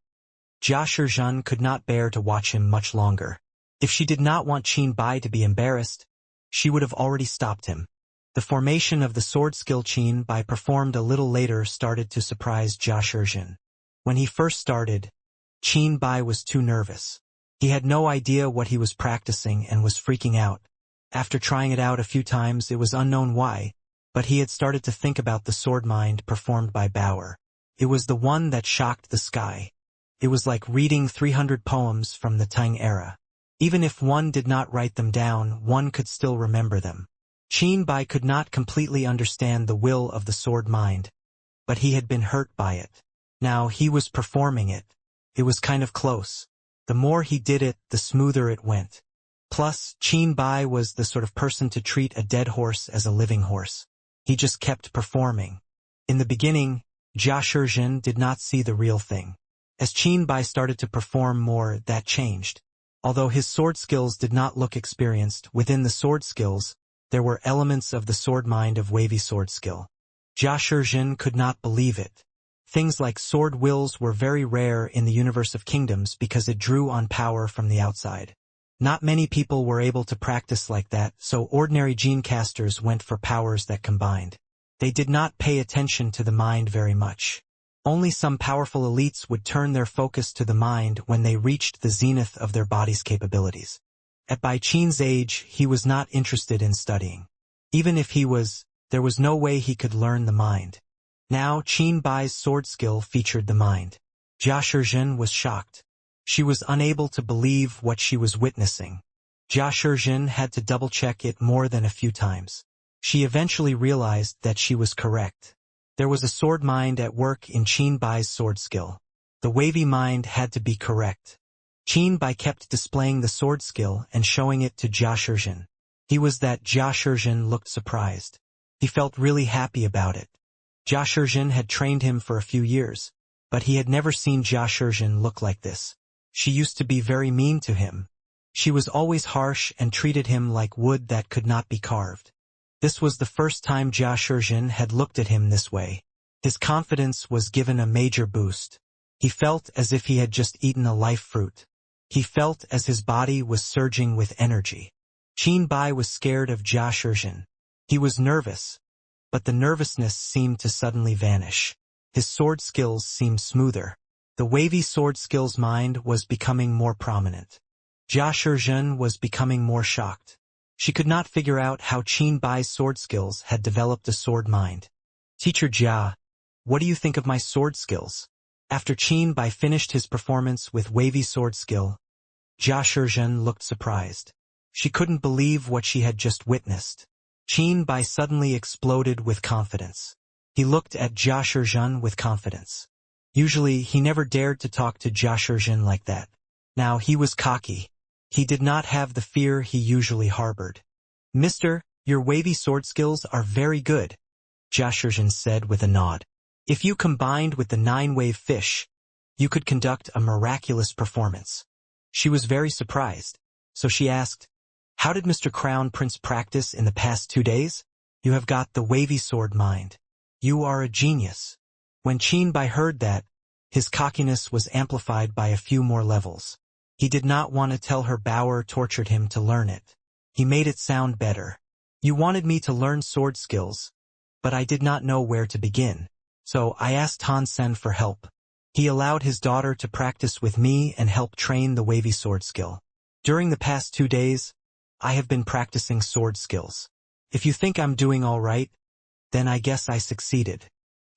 Jia Shizhen could not bear to watch him much longer. If she did not want Qin Bai to be embarrassed, she would have already stopped him. The formation of the sword skill Qin Bai performed a little later started to surprise Jia Shizhen. When he first started, Qin Bai was too nervous. He had no idea what he was practicing and was freaking out. After trying it out a few times, it was unknown why, but he had started to think about the sword mind performed by Bauer. It was the one that shocked the sky. It was like reading 300 poems from the Tang era. Even if one did not write them down, one could still remember them. Qin Bai could not completely understand the will of the sword mind, but he had been hurt by it. Now he was performing it. It was kind of close. The more he did it, the smoother it went. Plus, Qin Bai was the sort of person to treat a dead horse as a living horse. He just kept performing. In the beginning, Jia Shizhen did not see the real thing. As Qin Bai started to perform more, that changed. Although his sword skills did not look experienced, within the sword skills, there were elements of the sword mind of wavy sword skill. Jia Shizhen could not believe it. Things like sword wills were very rare in the universe of kingdoms because it drew on power from the outside. Not many people were able to practice like that, so ordinary gene casters went for powers that combined. They did not pay attention to the mind very much. Only some powerful elites would turn their focus to the mind when they reached the zenith of their body's capabilities. At Bai Qin's age, he was not interested in studying. Even if he was, there was no way he could learn the mind. Now Qin Bai's sword skill featured the mind. Jia Shizhen was shocked. She was unable to believe what she was witnessing. Jia Shizhen had to double-check it more than a few times. She eventually realized that she was correct. There was a sword mind at work in Qin Bai's sword skill. The wavy mind had to be correct. Qin Bai kept displaying the sword skill and showing it to Jia Shizhen. He was that Jia Shizhen looked surprised. He felt really happy about it. Jia Shizhen had trained him for a few years, but he had never seen Jia Shizhen look like this. She used to be very mean to him. She was always harsh and treated him like wood that could not be carved. This was the first time Jia Shizhen had looked at him this way. His confidence was given a major boost. He felt as if he had just eaten a life fruit. He felt as his body was surging with energy. Qin Bai was scared of Jia Shizhen. He was nervous, but the nervousness seemed to suddenly vanish. His sword skills seemed smoother. The wavy sword skills mind was becoming more prominent. Jia Shizhen was becoming more shocked. She could not figure out how Qin Bai's sword skills had developed a sword mind. Teacher Jia, what do you think of my sword skills? After Qin Bai finished his performance with wavy sword skill, Jia Shizhen looked surprised. She couldn't believe what she had just witnessed. Qin Bai suddenly exploded with confidence. He looked at Jia Shizhen with confidence. Usually, he never dared to talk to Jia Shizhen like that. Now he was cocky. He did not have the fear he usually harbored. Mister, your wavy sword skills are very good, Jia Shizhen said with a nod. If you combined with the 9-wave fish, you could conduct a miraculous performance. She was very surprised, so she asked, how did Mr. Crown Prince practice in the past 2 days? You have got the wavy sword mind. You are a genius. When Qin Bai heard that, his cockiness was amplified by a few more levels. He did not want to tell her Bauer tortured him to learn it. He made it sound better. You wanted me to learn sword skills, but I did not know where to begin. So I asked Han Sen for help. He allowed his daughter to practice with me and help train the wavy sword skill. During the past 2 days, I have been practicing sword skills. If you think I'm doing all right, then I guess I succeeded.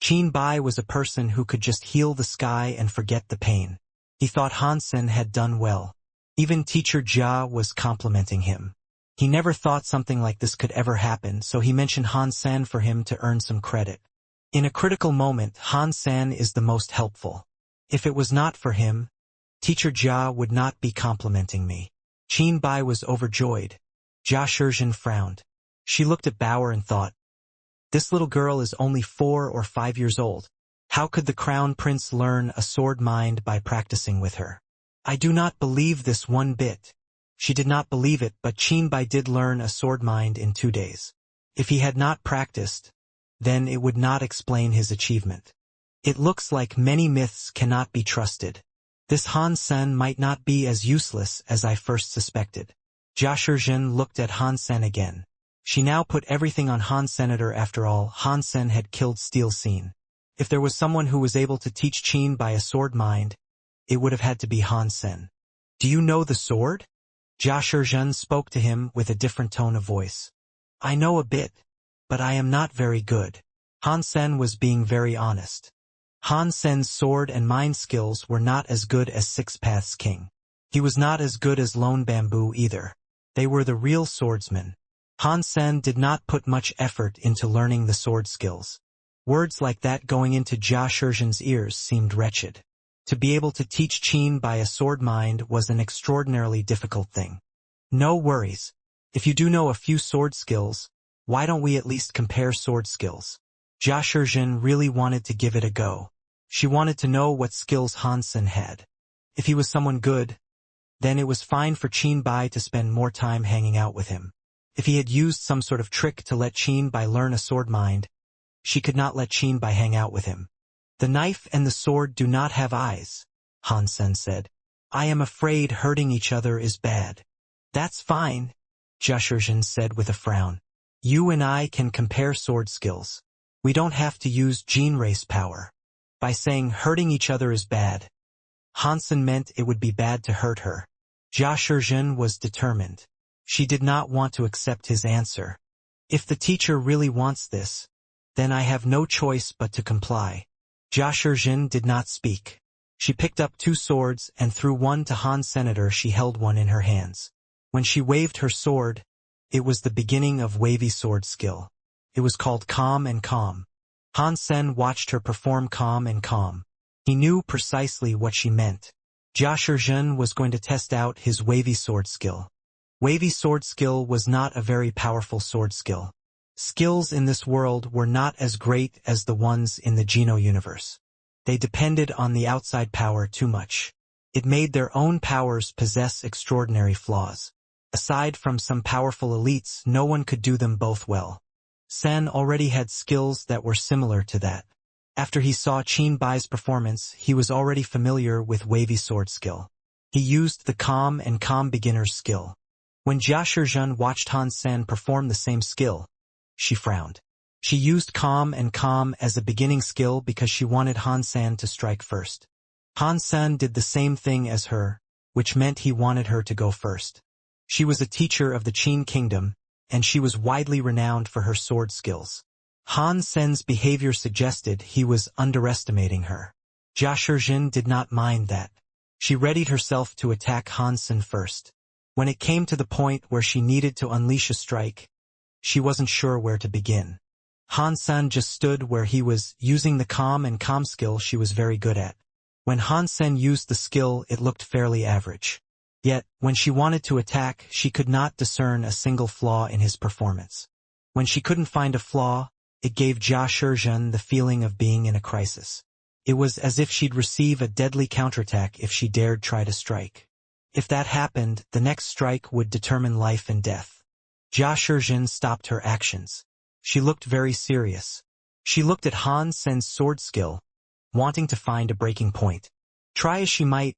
Qin Bai was a person who could just heal the sky and forget the pain. He thought Han Sen had done well. Even teacher Jia was complimenting him. He never thought something like this could ever happen, so he mentioned Han San for him to earn some credit. In a critical moment, Han San is the most helpful. If it was not for him, teacher Jia would not be complimenting me. Qin Bai was overjoyed. Jia Shizhen frowned. She looked at Bauer and thought, this little girl is only 4 or 5 years old. How could the crown prince learn a sword mind by practicing with her? I do not believe this one bit. She did not believe it, but Qin Bai did learn a sword mind in 2 days. If he had not practiced, then it would not explain his achievement. It looks like many myths cannot be trusted. This Han Sen might not be as useless as I first suspected. Jia Shizhen looked at Han Sen again. She now put everything on Han Senator. After all, Han Sen had killed Steel Scene. If there was someone who was able to teach Qin Bai a sword mind, it would have had to be Han Sen. Do you know the sword? Jia Shizhen spoke to him with a different tone of voice. I know a bit, but I am not very good. Han Sen was being very honest. Han Sen's sword and mind skills were not as good as Six Paths King. He was not as good as Lone Bamboo either. They were the real swordsmen. Han Sen did not put much effort into learning the sword skills. Words like that going into Jia Shizhen's ears seemed wretched. To be able to teach Qin Bai a sword mind was an extraordinarily difficult thing. No worries. If you do know a few sword skills, why don't we at least compare sword skills? Jia Shizhen really wanted to give it a go. She wanted to know what skills Han Sen had. If he was someone good, then it was fine for Qin Bai to spend more time hanging out with him. If he had used some sort of trick to let Qin Bai learn a sword mind, she could not let Qin Bai hang out with him. The knife and the sword do not have eyes, Han Sen said. I am afraid hurting each other is bad. That's fine, Jia Shizhen said with a frown. You and I can compare sword skills. We don't have to use gene race power. By saying hurting each other is bad, Han Sen meant it would be bad to hurt her. Jia Shizhen was determined. She did not want to accept his answer. If the teacher really wants this, then I have no choice but to comply. Jia Shizhen did not speak. She picked up 2 swords and threw one to Han Senator. She held one in her hands. When she waved her sword, it was the beginning of wavy sword skill. It was called Calm and Calm. Han Sen watched her perform Calm and Calm. He knew precisely what she meant. Jia Shizhen was going to test out his wavy sword skill. Wavy sword skill was not a very powerful sword skill. Skills in this world were not as great as the ones in the Geno universe. They depended on the outside power too much. It made their own powers possess extraordinary flaws. Aside from some powerful elites, no one could do them both well. Sen already had skills that were similar to that. After he saw Qin Bai's performance, he was already familiar with wavy sword skill. He used the Calm and Calm beginner's skill. When Jia Shizhen watched Han Sen perform the same skill, she frowned. She used Calm and Calm as a beginning skill because she wanted Han Sen to strike first. Han Sen did the same thing as her, which meant he wanted her to go first. She was a teacher of the Qin kingdom, and she was widely renowned for her sword skills. Han Sen's behavior suggested he was underestimating her. Jia Shizhen did not mind that. She readied herself to attack Han Sen first. When it came to the point where she needed to unleash a strike, she wasn't sure where to begin. Han Sen just stood where he was, using the Calm and Calm skill she was very good at. When Han Sen used the skill, it looked fairly average. Yet, when she wanted to attack, she could not discern a single flaw in his performance. When she couldn't find a flaw, it gave Jia Shizhen the feeling of being in a crisis. It was as if she'd receive a deadly counterattack if she dared try to strike. If that happened, the next strike would determine life and death. Jia Shizhen stopped her actions. She looked very serious. She looked at Han Sen's sword skill, wanting to find a breaking point. Try as she might,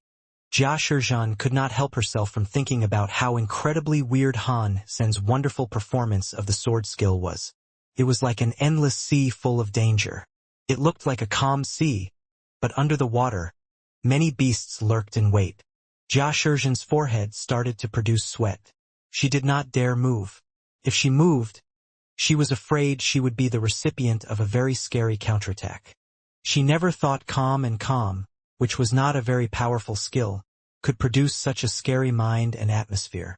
Jia Shizhen could not help herself from thinking about how incredibly weird Han Sen's wonderful performance of the sword skill was. It was like an endless sea full of danger. It looked like a calm sea, but under the water, many beasts lurked in wait. Jia Shizhen's forehead started to produce sweat. She did not dare move. If she moved, she was afraid she would be the recipient of a very scary counterattack. She never thought Calm and Calm, which was not a very powerful skill, could produce such a scary mind and atmosphere.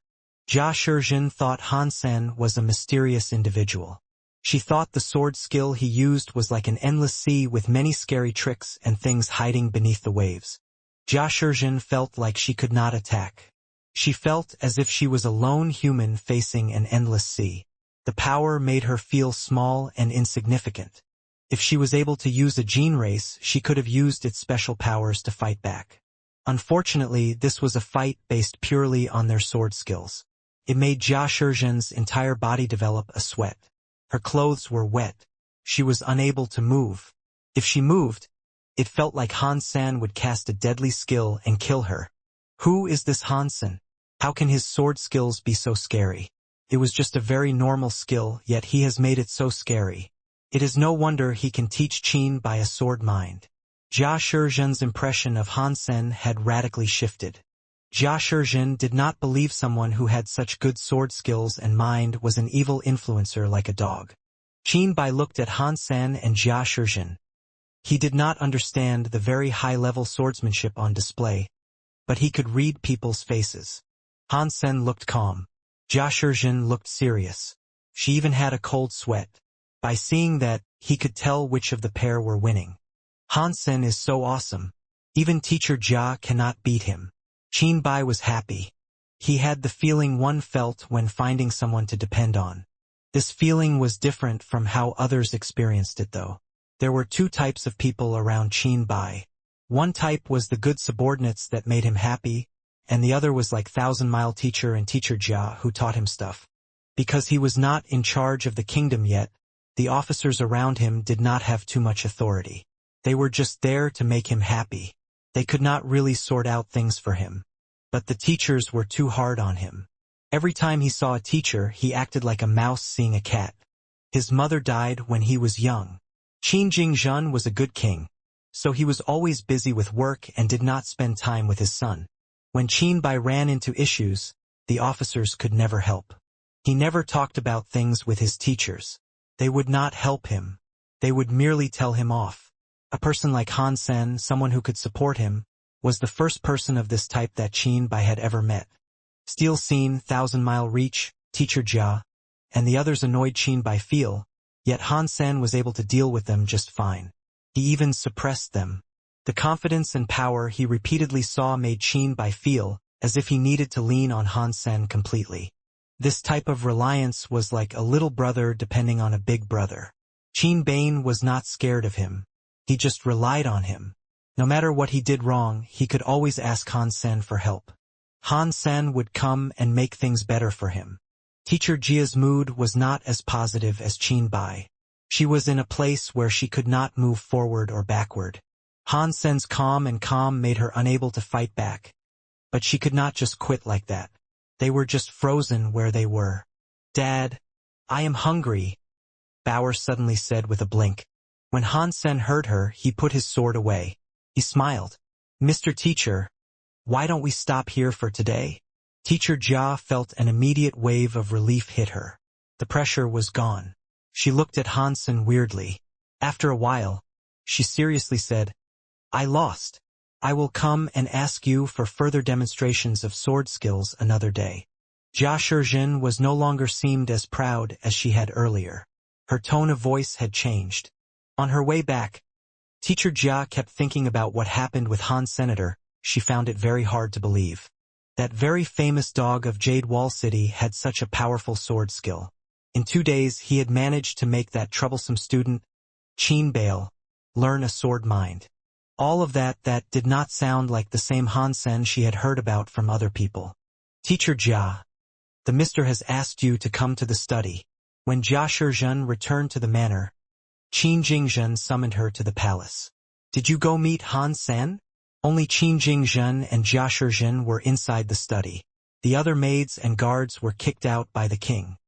Jia Shizhen thought Han Sen was a mysterious individual. She thought the sword skill he used was like an endless sea with many scary tricks and things hiding beneath the waves. Jia Shizhen felt like she could not attack. She felt as if she was a lone human facing an endless sea. The power made her feel small and insignificant. If she was able to use a gene race, she could have used its special powers to fight back. Unfortunately, this was a fight based purely on their sword skills. It made Jia Shizhen's entire body develop a sweat. Her clothes were wet. She was unable to move. If she moved, it felt like Han Sen would cast a deadly skill and kill her. Who is this Han Sen? How can his sword skills be so scary? It was just a very normal skill, yet he has made it so scary. It is no wonder he can teach Qin by a sword mind. Jia Shizhen's impression of Han Sen had radically shifted. Jia Shizhen did not believe someone who had such good sword skills and mind was an evil influencer like a dog. Qin Bai looked at Han Sen and Jia Shizhen. He did not understand the very high-level swordsmanship on display, but he could read people's faces. Han Sen looked calm. Jia Shizhen looked serious. She even had a cold sweat. By seeing that, he could tell which of the pair were winning. Han Sen is so awesome. Even Teacher Jia cannot beat him. Qin Bai was happy. He had the feeling one felt when finding someone to depend on. This feeling was different from how others experienced it though. There were two types of people around Qin Bai. One type was the good subordinates that made him happy, and the other was like Thousand-Mile Teacher and Teacher Jia who taught him stuff. Because he was not in charge of the kingdom yet, the officers around him did not have too much authority. They were just there to make him happy. They could not really sort out things for him. But the teachers were too hard on him. Every time he saw a teacher, he acted like a mouse seeing a cat. His mother died when he was young. Qin Jingzhen was a good king, so he was always busy with work and did not spend time with his son. When Qin Bai ran into issues, the officers could never help. He never talked about things with his teachers. They would not help him. They would merely tell him off. A person like Han Sen, someone who could support him, was the first person of this type that Qin Bai had ever met. Steel Scene, Thousand-Mile Reach, Teacher Jia, and the others annoyed Qin Bai feel, yet Han Sen was able to deal with them just fine. He even suppressed them. The confidence and power he repeatedly saw made Qin Bai feel as if he needed to lean on Han Sen completely. This type of reliance was like a little brother depending on a big brother. Qin Bai was not scared of him. He just relied on him. No matter what he did wrong, he could always ask Han Sen for help. Han Sen would come and make things better for him. Teacher Jia's mood was not as positive as Qin Bai. She was in a place where she could not move forward or backward. Han Sen's calm made her unable to fight back. But she could not just quit like that. They were just frozen where they were. "Dad, I am hungry," Bauer suddenly said with a blink. When Han Sen heard her, he put his sword away. He smiled. "Mr. Teacher, why don't we stop here for today?" Teacher Jia felt an immediate wave of relief hit her. The pressure was gone. She looked at Han Sen weirdly. After a while, she seriously said, "I lost. I will come and ask you for further demonstrations of sword skills another day." Jia Shizhen was no longer seemed as proud as she had earlier. Her tone of voice had changed. On her way back, Teacher Jia kept thinking about what happened with Han Senator. She found it very hard to believe. That very famous dog of Jade Wall City had such a powerful sword skill. In 2 days he had managed to make that troublesome student, Qin Bai, learn a sword mind. All of that did not sound like the same Han Sen she had heard about from other people. "Teacher Jia, the mister has asked you to come to the study." When Jia Shizhen returned to the manor, Qin Jingzhen summoned her to the palace. "Did you go meet Han Sen?" Only Qin Jingzhen and Jia Shizhen were inside the study. The other maids and guards were kicked out by the king.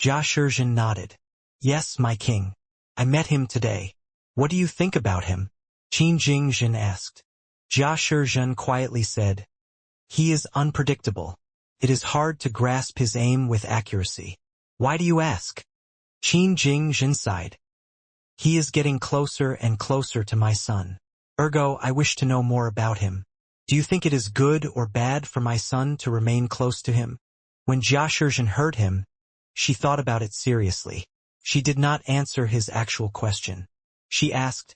Jia Shizhen nodded. "Yes, my king. I met him today." "What do you think about him?" Qin Jingzhen asked. Jia Shizhen quietly said, "He is unpredictable. It is hard to grasp his aim with accuracy." "Why do you ask?" Qin Jingzhen sighed. "He is getting closer and closer to my son. Ergo, I wish to know more about him." Do you think it is good or bad for my son to remain close to him? When Jia Shizhen heard him, she thought about it seriously. She did not answer his actual question. She asked,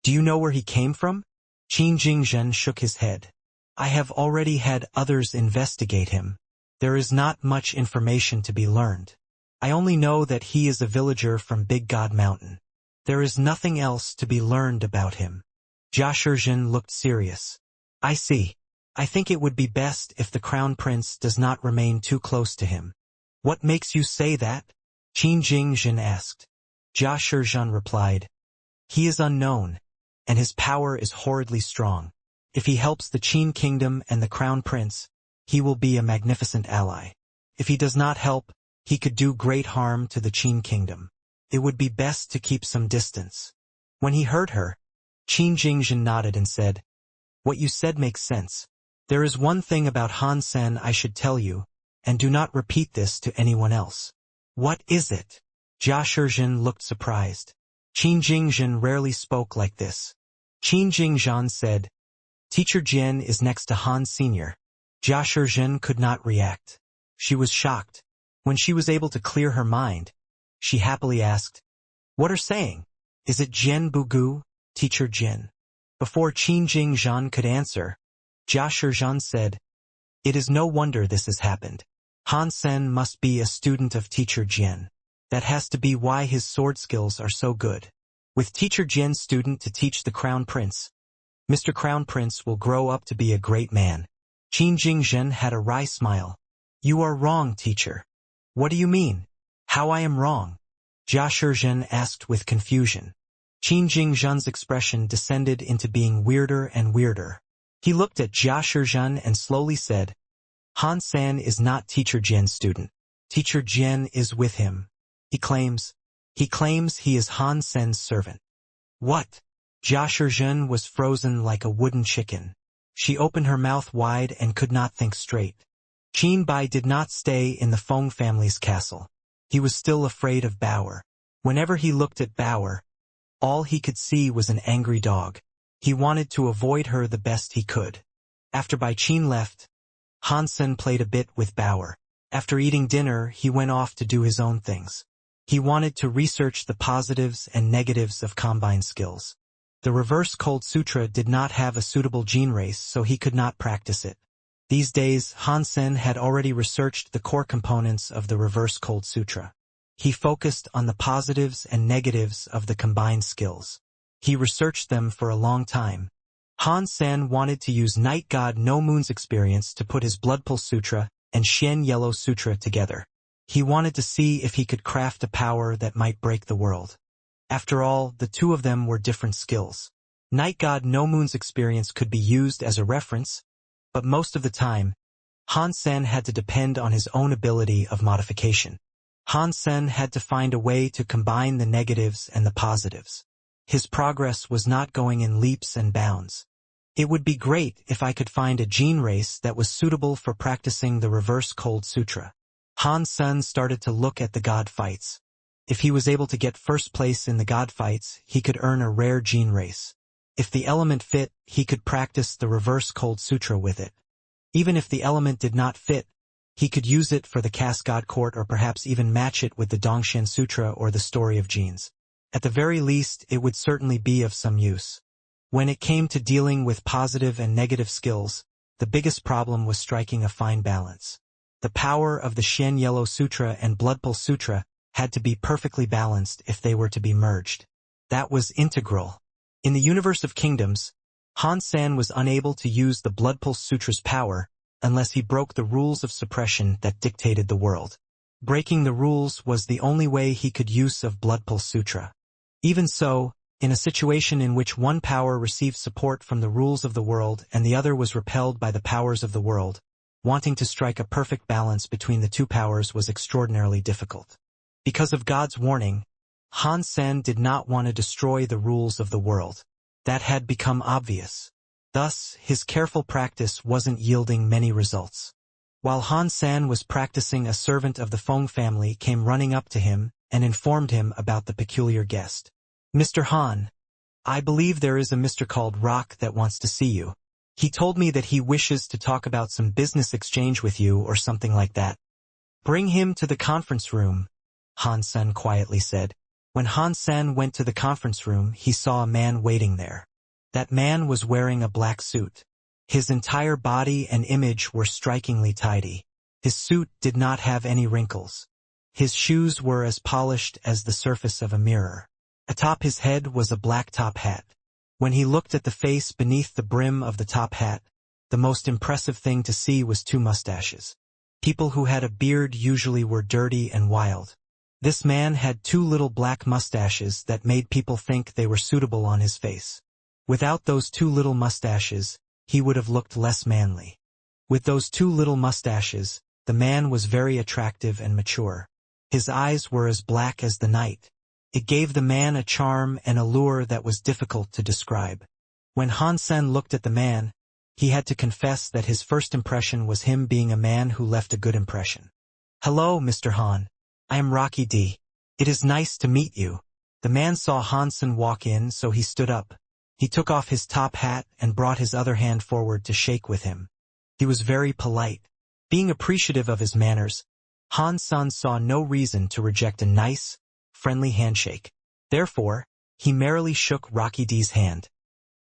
"Do you know where he came from?" Qin Jingzhen shook his head. "I have already had others investigate him. There is not much information to be learned. I only know that he is a villager from Big God Mountain. There is nothing else to be learned about him." Jia Shizhen looked serious. "I see. I think it would be best if the crown prince does not remain too close to him." "What makes you say that?" Qin Jingzhen asked. Jia Shizhen replied, "He is unknown, and his power is horridly strong. If he helps the Qin kingdom and the crown prince, he will be a magnificent ally. If he does not help, he could do great harm to the Qin kingdom. It would be best to keep some distance." When he heard her, Qin Jingzhen nodded and said, "What you said makes sense. There is one thing about Han Sen I should tell you, and do not repeat this to anyone else." "What is it?" Jia Shizhen looked surprised. Qin Jingzhen rarely spoke like this. Qin Jingzhen said, "Teacher Jian is next to Han Sr." Jia Shizhen could not react. She was shocked. When she was able to clear her mind, she happily asked, "What are saying? Is it Jian Bugu, Teacher Jian?" Before Qin Jingzhen could answer, Jia Shizhen said, "It is no wonder this has happened. Han Sen must be a student of Teacher Jian. That has to be why his sword skills are so good. With Teacher Jian's student to teach the Crown Prince, Mr. Crown Prince will grow up to be a great man." Qin Jingzhen had a wry smile. "You are wrong, teacher." "What do you mean? How I am wrong?" Jia Shizhen asked with confusion. Qin Jingzhen's expression descended into being weirder and weirder. He looked at Jia Shizhen and slowly said, "Han San is not Teacher Jian's student. Teacher Jian is with him. He claims he is Han Sen's servant." "What?" Jia Shizhen was frozen like a wooden chicken. She opened her mouth wide and could not think straight. Qin Bai did not stay in the Feng family's castle. He was still afraid of Bauer. Whenever he looked at Bauer, all he could see was an angry dog. He wanted to avoid her the best he could. After Bai Qin left, Han Sen played a bit with Bauer. After eating dinner, he went off to do his own things. He wanted to research the positives and negatives of combined skills. The reverse Cold Sutra did not have a suitable gene race, so he could not practice it. These days, Han Sen had already researched the core components of the reverse Cold Sutra. He focused on the positives and negatives of the combined skills. He researched them for a long time. Han Sen wanted to use Night God No Moon's experience to put his Blood Pulse Sutra and Shen Yellow Sutra together. He wanted to see if he could craft a power that might break the world. After all, the two of them were different skills. Night God No Moon's experience could be used as a reference, but most of the time, Han Sen had to depend on his own ability of modification. Han Sen had to find a way to combine the negatives and the positives. His progress was not going in leaps and bounds. It would be great if I could find a gene race that was suitable for practicing the reverse Cold Sutra. Han Sen started to look at the god fights. If he was able to get first place in the god fights, he could earn a rare gene race. If the element fit, he could practice the reverse Cold Sutra with it. Even if the element did not fit, he could use it for the Caste God Court or perhaps even match it with the Dongshan Sutra or the Story of Genes. At the very least, it would certainly be of some use. When it came to dealing with positive and negative skills, the biggest problem was striking a fine balance. The power of the Shen Yellow Sutra and Blood Pulse Sutra had to be perfectly balanced if they were to be merged. That was integral. In the universe of kingdoms, Han San was unable to use the Blood Pulse Sutra's power unless he broke the rules of suppression that dictated the world. Breaking the rules was the only way he could use of Blood Pulse Sutra. Even so, in a situation in which one power received support from the rules of the world and the other was repelled by the powers of the world, wanting to strike a perfect balance between the two powers was extraordinarily difficult. Because of God's warning, Han Sen did not want to destroy the rules of the world. That had become obvious. Thus, his careful practice wasn't yielding many results. While Han San was practicing, a servant of the Feng family came running up to him and informed him about the peculiar guest. "Mr. Han, I believe there is a Mr. called Rock that wants to see you." He told me that he wishes to talk about some business exchange with you or something like that. Bring him to the conference room, Han-sen quietly said. When Han-sen went to the conference room, he saw a man waiting there. That man was wearing a black suit. His entire body and image were strikingly tidy. His suit did not have any wrinkles. His shoes were as polished as the surface of a mirror. Atop his head was a black top hat. When he looked at the face beneath the brim of the top hat, the most impressive thing to see was 2 mustaches. People who had a beard usually were dirty and wild. This man had 2 little black mustaches that made people think they were suitable on his face. Without those 2 little mustaches, he would have looked less manly. With those 2 little mustaches, the man was very attractive and mature. His eyes were as black as the night. It gave the man a charm and allure that was difficult to describe. When Han-sen looked at the man, he had to confess that his first impression was him being a man who left a good impression. "Hello, Mr. Han. I am Rocky D. It is nice to meet you." The man saw Han-sen walk in, so he stood up. He took off his top hat and brought his other hand forward to shake with him. He was very polite. Being appreciative of his manners, Han-sen saw no reason to reject a nice, friendly handshake. Therefore, he merrily shook Rocky D's hand.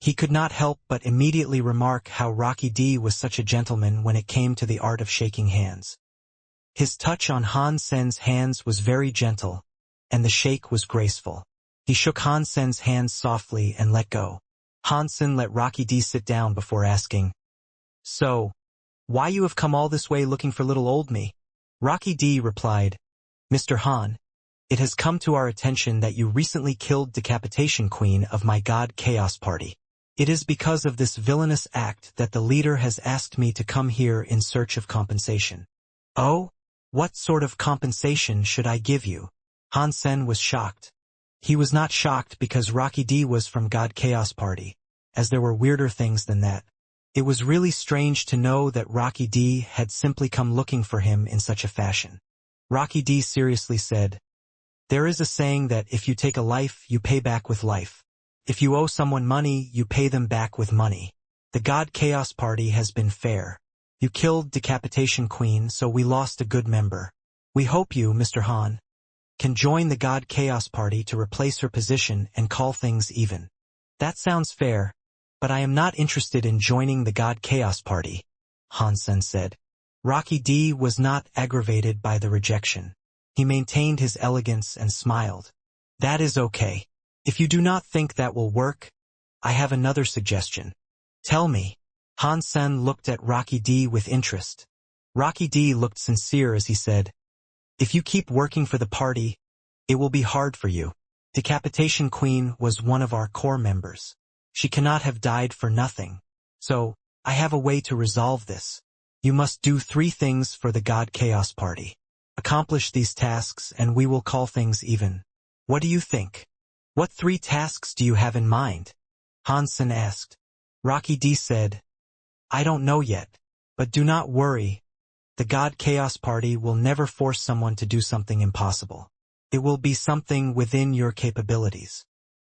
He could not help but immediately remark how Rocky D was such a gentleman when it came to the art of shaking hands. His touch on Han-sen's hands was very gentle, and the shake was graceful. He shook Han-sen's hands softly and let go. Han-sen let Rocky D sit down before asking, "So, why you have come all this way looking for little old me?" Rocky D replied, "Mr. Han, it has come to our attention that you recently killed Decapitation Queen of my God Chaos Party. It is because of this villainous act that the leader has asked me to come here in search of compensation." "Oh? What sort of compensation should I give you?" Han-sen was shocked. He was not shocked because Rocky D was from God Chaos Party, as there were weirder things than that. It was really strange to know that Rocky D had simply come looking for him in such a fashion. Rocky D seriously said, "There is a saying that if you take a life, you pay back with life. If you owe someone money, you pay them back with money. The God Chaos Party has been fair. You killed Decapitation Queen, so we lost a good member. We hope you, Mr. Han, can join the God Chaos Party to replace her position and call things even." "That sounds fair, but I am not interested in joining the God Chaos Party," Han-sen said. Rocky D was not aggravated by the rejection. He maintained his elegance and smiled. "That is okay. If you do not think that will work, I have another suggestion." "Tell me." Han-sen looked at Rocky D with interest. Rocky D looked sincere as he said, "If you keep working for the party, it will be hard for you. Decapitation Queen was one of our core members. She cannot have died for nothing. So, I have a way to resolve this. You must do 3 things for the God Chaos Party. Accomplish these tasks and we will call things even. What do you think?" "What 3 tasks do you have in mind?" Han-sen asked. Rocky D said, "I don't know yet, but do not worry. The God Chaos Party will never force someone to do something impossible. It will be something within your capabilities."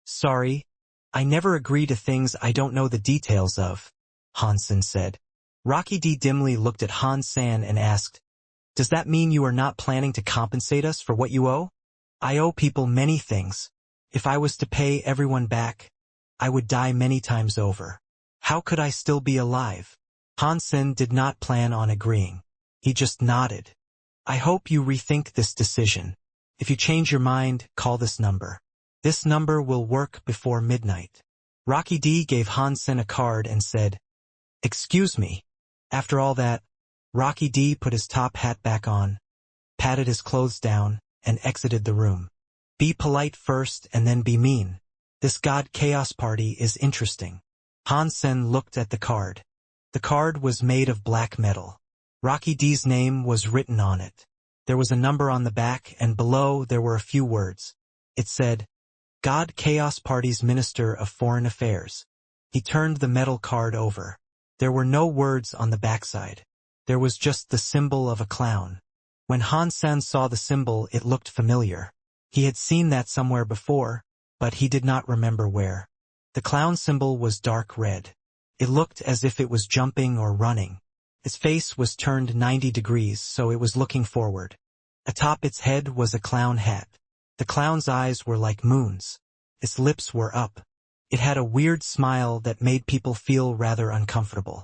"Sorry, I never agree to things I don't know the details of," Han-sen said. Rocky D dimly looked at Han-sen and asked, "Does that mean you are not planning to compensate us for what you owe?" "I owe people many things. If I was to pay everyone back, I would die many times over. How could I still be alive?" Han-sen did not plan on agreeing. He just nodded. "I hope you rethink this decision. If you change your mind, call this number. This number will work before midnight." Rocky D gave Han-sen a card and said, "Excuse me." After all that, Rocky D put his top hat back on, patted his clothes down, and exited the room. Be polite first and then be mean. This God Chaos Party is interesting. Han-sen looked at the card. The card was made of black metal. Rocky D's name was written on it. There was a number on the back, and below there were a few words. It said, "God Chaos Party's Minister of Foreign Affairs." He turned the metal card over. There were no words on the backside. There was just the symbol of a clown. When Han-sen saw the symbol, it looked familiar. He had seen that somewhere before, but he did not remember where. The clown symbol was dark red. It looked as if it was jumping or running. Its face was turned 90 degrees, so it was looking forward. Atop its head was a clown hat. The clown's eyes were like moons. Its lips were up. It had a weird smile that made people feel rather uncomfortable.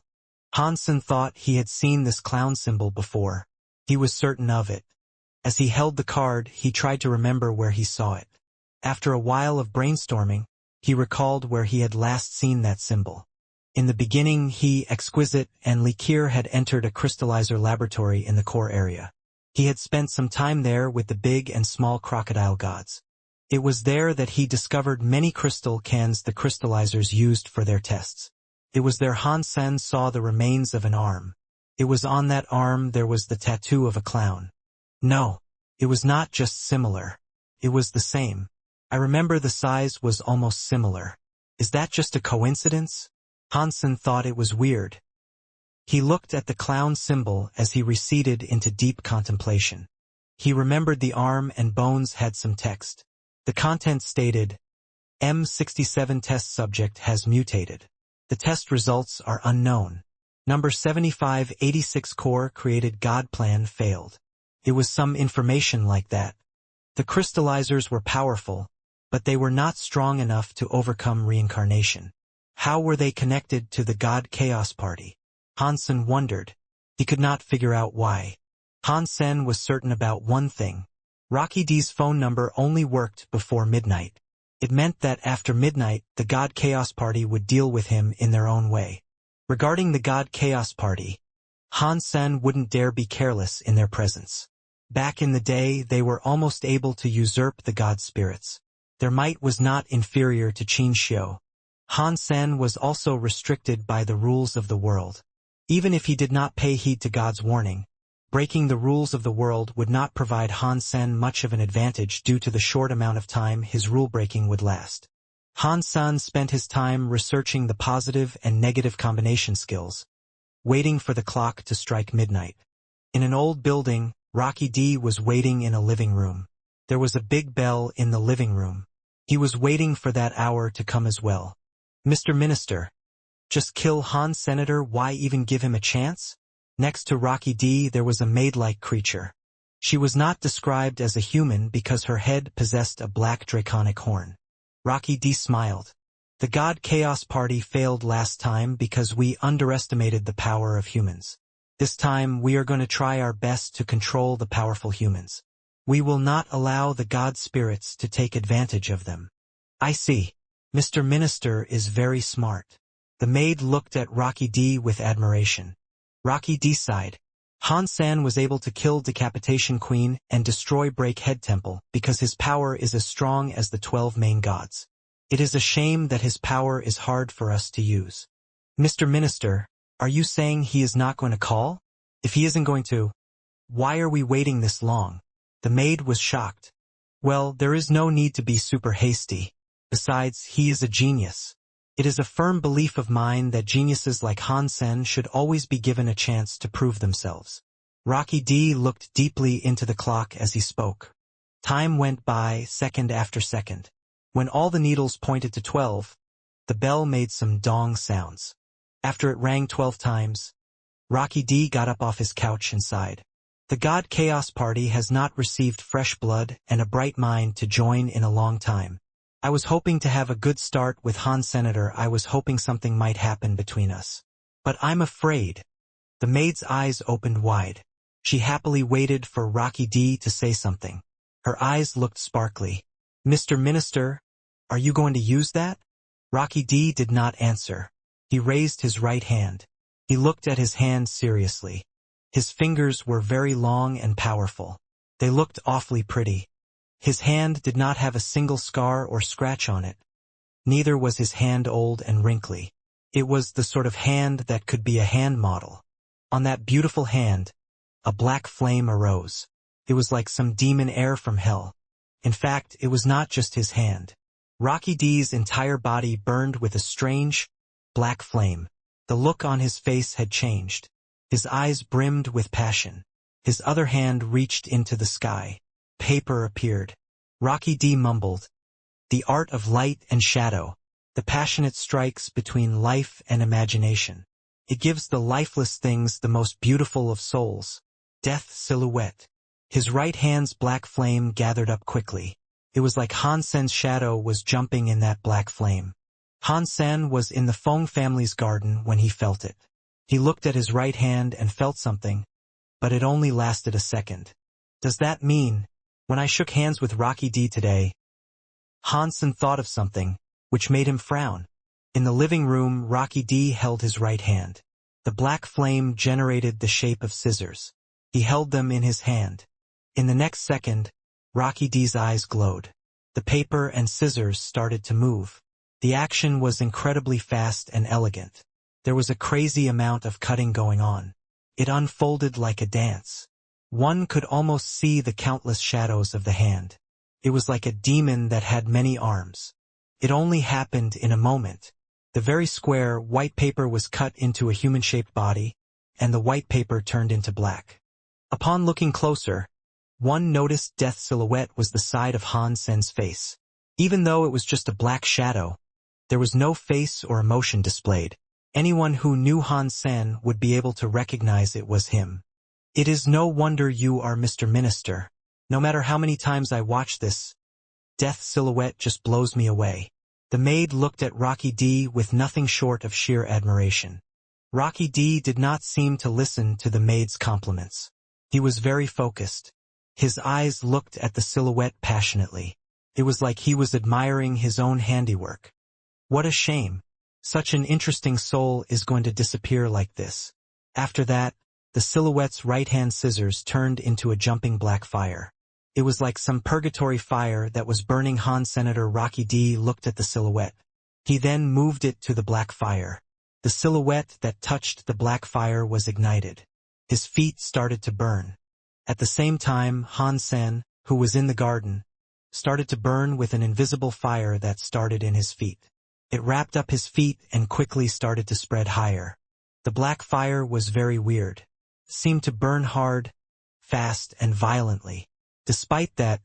Hansen thought he had seen this clown symbol before. He was certain of it. As he held the card, he tried to remember where he saw it. After a while of brainstorming, he recalled where he had last seen that symbol. In the beginning, he, Exquisite, and Likir had entered a crystallizer laboratory in the core area. He had spent some time there with the big and small crocodile gods. It was there that he discovered many crystal cans the crystallizers used for their tests. It was there Hansen saw the remains of an arm. It was on that arm there was the tattoo of a clown. No, it was not just similar. It was the same. I remember the size was almost similar. Is that just a coincidence? Hansen thought it was weird. He looked at the clown symbol as he receded into deep contemplation. He remembered the arm and bones had some text. The content stated, M67 test subject has mutated. The test results are unknown. Number 7586 core created God plan failed. It was some information like that. The crystallizers were powerful, but they were not strong enough to overcome reincarnation. How were they connected to the God Chaos Party? Hansen wondered. He could not figure out why. Hansen was certain about one thing. Rocky D's phone number only worked before midnight. It meant that after midnight, the God Chaos Party would deal with him in their own way. Regarding the God Chaos Party, Hansen wouldn't dare be careless in their presence. Back in the day, they were almost able to usurp the God spirits. Their might was not inferior to Qin Xiu. Hansen was also restricted by the rules of the world. Even if he did not pay heed to God's warning, breaking the rules of the world would not provide Hansen much of an advantage due to the short amount of time his rule-breaking would last. Hansen spent his time researching the positive and negative combination skills, waiting for the clock to strike midnight. In an old building, Rocky D was waiting in a living room. There was a big bell in the living room. He was waiting for that hour to come as well. Mr. Minister, just kill Han Senator, why even give him a chance? Next to Rocky D there was a maid-like creature. She was not described as a human because her head possessed a black draconic horn. Rocky D smiled. The God Chaos Party failed last time because we underestimated the power of humans. This time we are going to try our best to control the powerful humans. We will not allow the God spirits to take advantage of them. I see. Mr. Minister is very smart. The maid looked at Rocky D with admiration. Rocky D sighed. Hansen was able to kill Decapitation Queen and destroy Break Head Temple because his power is as strong as the 12 main gods. It is a shame that his power is hard for us to use. Mr. Minister, are you saying he is not going to call? If he isn't going to, why are we waiting this long? The maid was shocked. Well, there is no need to be super hasty. Besides, he is a genius. It is a firm belief of mine that geniuses like Hansen should always be given a chance to prove themselves. Rocky D looked deeply into the clock as he spoke. Time went by second after second. When all the needles pointed to 12, the bell made some dong sounds. After it rang 12 times, Rocky D got up off his couch and sighed. The God Chaos Party has not received fresh blood and a bright mind to join in a long time. I was hoping to have a good start with Han Senator. I was hoping something might happen between us. But I'm afraid. The maid's eyes opened wide. She happily waited for Rocky D to say something. Her eyes looked sparkly. Mr. Minister, are you going to use that? Rocky D did not answer. He raised his right hand. He looked at his hand seriously. His fingers were very long and powerful. They looked awfully pretty. His hand did not have a single scar or scratch on it. Neither was his hand old and wrinkly. It was the sort of hand that could be a hand model. On that beautiful hand, a black flame arose. It was like some demon air from hell. In fact, it was not just his hand. Rocky D's entire body burned with a strange, black flame. The look on his face had changed. His eyes brimmed with passion. His other hand reached into the sky. Paper appeared. Rocky D mumbled, "The art of light and shadow." The passionate strikes between life and imagination. It gives the lifeless things the most beautiful of souls. Death silhouette. His right hand's black flame gathered up quickly. It was like Han Sen's shadow was jumping in that black flame. Han Sen was in the Feng family's garden when he felt it. He looked at his right hand and felt something, but it only lasted a second. Does that mean, when I shook hands with Rocky D today, Han Sen thought of something, which made him frown. In the living room, Rocky D held his right hand. The black flame generated the shape of scissors. He held them in his hand. In the next second, Rocky D's eyes glowed. The paper and scissors started to move. The action was incredibly fast and elegant. There was a crazy amount of cutting going on. It unfolded like a dance. One could almost see the countless shadows of the hand. It was like a demon that had many arms. It only happened in a moment. The very square, white paper was cut into a human-shaped body, and the white paper turned into black. Upon looking closer, one noticed Death's silhouette was the side of Han Sen's face. Even though it was just a black shadow, there was no face or emotion displayed. Anyone who knew Han Sen would be able to recognize it was him. It is no wonder you are Mr. Minister. No matter how many times I watch this, Death's silhouette just blows me away. The maid looked at Rocky D with nothing short of sheer admiration. Rocky D did not seem to listen to the maid's compliments. He was very focused. His eyes looked at the silhouette passionately. It was like he was admiring his own handiwork. What a shame. Such an interesting soul is going to disappear like this. After that, the silhouette's right-hand scissors turned into a jumping black fire. It was like some purgatory fire that was burning. Han Senator Rocky D looked at the silhouette. He then moved it to the black fire. The silhouette that touched the black fire was ignited. His feet started to burn. At the same time, Han Sen, who was in the garden, started to burn with an invisible fire that started in his feet. It wrapped up his feet and quickly started to spread higher. The black fire was very weird. It seemed to burn hard, fast, and violently. Despite that,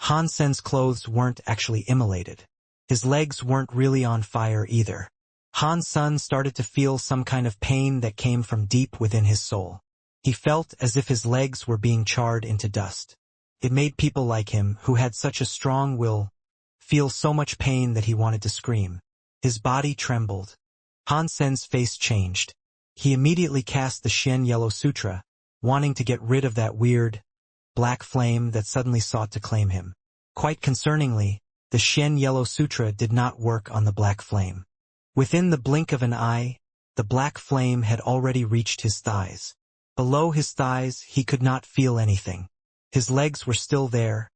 Han Sen's clothes weren't actually immolated. His legs weren't really on fire either. Han Sen started to feel some kind of pain that came from deep within his soul. He felt as if his legs were being charred into dust. It made people like him, who had such a strong will, feel so much pain that he wanted to scream. His body trembled. Han Sen's face changed. He immediately cast the Shen Yellow Sutra, wanting to get rid of that weird, black flame that suddenly sought to claim him. Quite concerningly, the Shen Yellow Sutra did not work on the black flame. Within the blink of an eye, the black flame had already reached his thighs. Below his thighs, he could not feel anything. His legs were still there,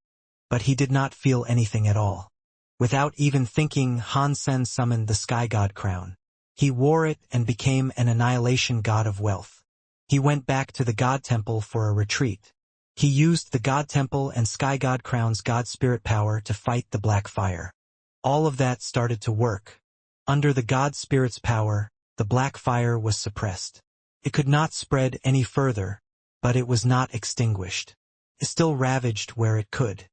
but he did not feel anything at all. Without even thinking, Han Sen summoned the Sky God crown. He wore it and became an annihilation god of wealth. He went back to the God Temple for a retreat. He used the God Temple and Sky God crown's God Spirit power to fight the black fire. All of that started to work. Under the God Spirit's power, the black fire was suppressed. It could not spread any further, but it was not extinguished. It still ravaged where it could.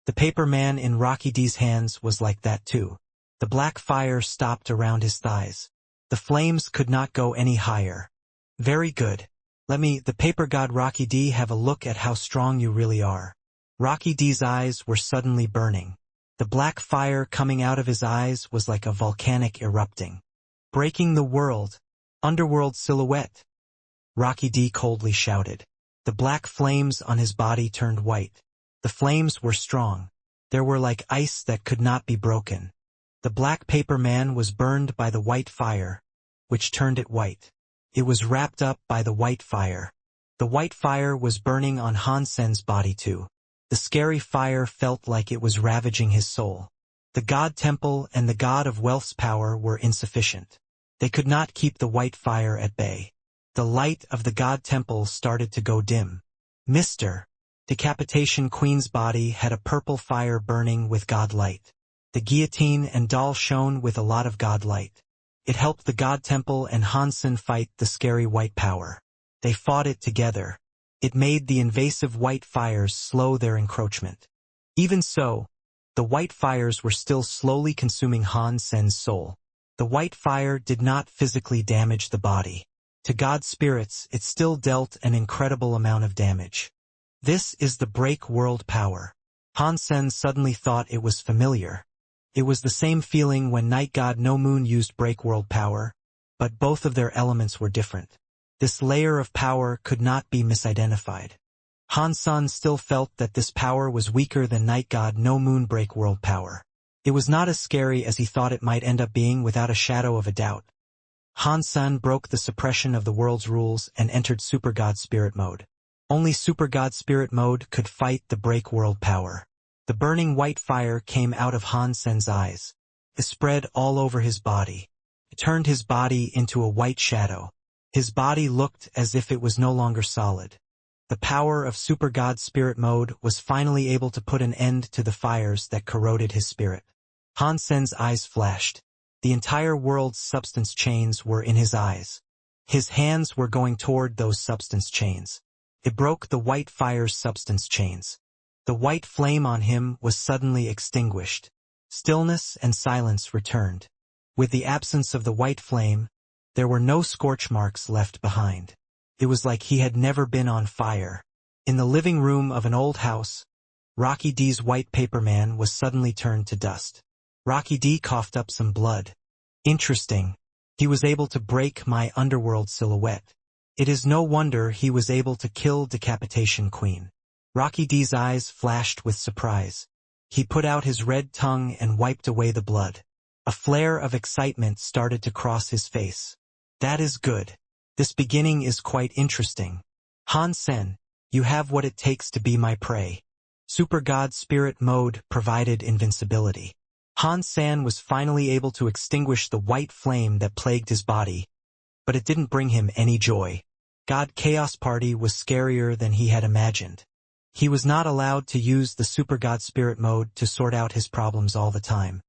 The paper man in Rocky D's hands was like that too. The black fire stopped around his thighs. The flames could not go any higher. Very good. Let me, the paper god Rocky D, have a look at how strong you really are. Rocky D's eyes were suddenly burning. The black fire coming out of his eyes was like a volcanic erupting. Breaking the world. Underworld silhouette. Rocky D coldly shouted. The black flames on his body turned white. The flames were strong. They were like ice that could not be broken. The black paper man was burned by the white fire, which turned it white. It was wrapped up by the white fire. The white fire was burning on Han Sen's body too. The scary fire felt like it was ravaging his soul. The God Temple and the God of Wealth's power were insufficient. They could not keep the white fire at bay. The light of the God Temple started to go dim. Mr. Decapitation Queen's body had a purple fire burning with God light. The guillotine and doll shone with a lot of God light. It helped the God Temple and Han Sen fight the scary white power. They fought it together. It made the invasive white fires slow their encroachment. Even so, The white fires were still slowly consuming Han Sen's soul. The white fire did not physically damage the body. To God's spirits, it still dealt an incredible amount of damage. This is the break world power. Han Sen suddenly thought it was familiar. It was the same feeling when Night God No Moon used break world power, but both of their elements were different. This layer of power could not be misidentified. Han Sen still felt that this power was weaker than Night God No Moon break world power. It was not as scary as he thought it might end up being without a shadow of a doubt. Han Sen broke the suppression of the world's rules and entered Super God Spirit mode. Only Super God Spirit mode could fight the break world power. The burning white fire came out of Han Sen's eyes. It spread all over his body. It turned his body into a white shadow. His body looked as if it was no longer solid. The power of Super God Spirit mode was finally able to put an end to the fires that corroded his spirit. Han Sen's eyes flashed. The entire world's substance chains were in his eyes. His hands were going toward those substance chains. It broke the white fire's substance chains. The white flame on him was suddenly extinguished. Stillness and silence returned. With the absence of the white flame, there were no scorch marks left behind. It was like he had never been on fire. In the living room of an old house, Rocky D's white paper man was suddenly turned to dust. Rocky D coughed up some blood. Interesting. He was able to break my underworld silhouette. It is no wonder he was able to kill Decapitation Queen. Rocky D's eyes flashed with surprise. He put out his red tongue and wiped away the blood. A flare of excitement started to cross his face. That is good. This beginning is quite interesting. Han Sen, you have what it takes to be my prey. Super God Spirit mode provided invincibility. Han Sen was finally able to extinguish the white flame that plagued his body, but it didn't bring him any joy. God Chaos Party was scarier than he had imagined. He was not allowed to use the Super God Spirit mode to sort out his problems all the time.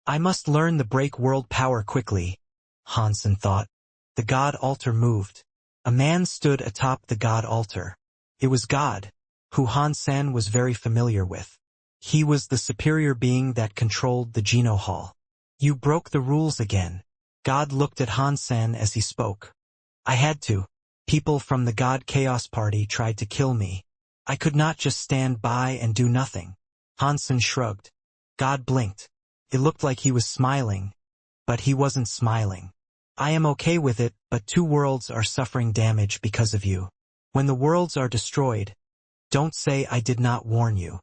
I must learn the break world power quickly, Han Sen thought. The God altar moved. A man stood atop the God altar. It was God, who Han Sen was very familiar with. He was the superior being that controlled the Geno Hall. You broke the rules again. God looked at Han Sen as he spoke. I had to. People from the God Chaos Party tried to kill me. I could not just stand by and do nothing. Han Sen shrugged. God blinked. It looked like he was smiling, but he wasn't smiling. I am okay with it, but 2 worlds are suffering damage because of you. When the worlds are destroyed, don't say I did not warn you.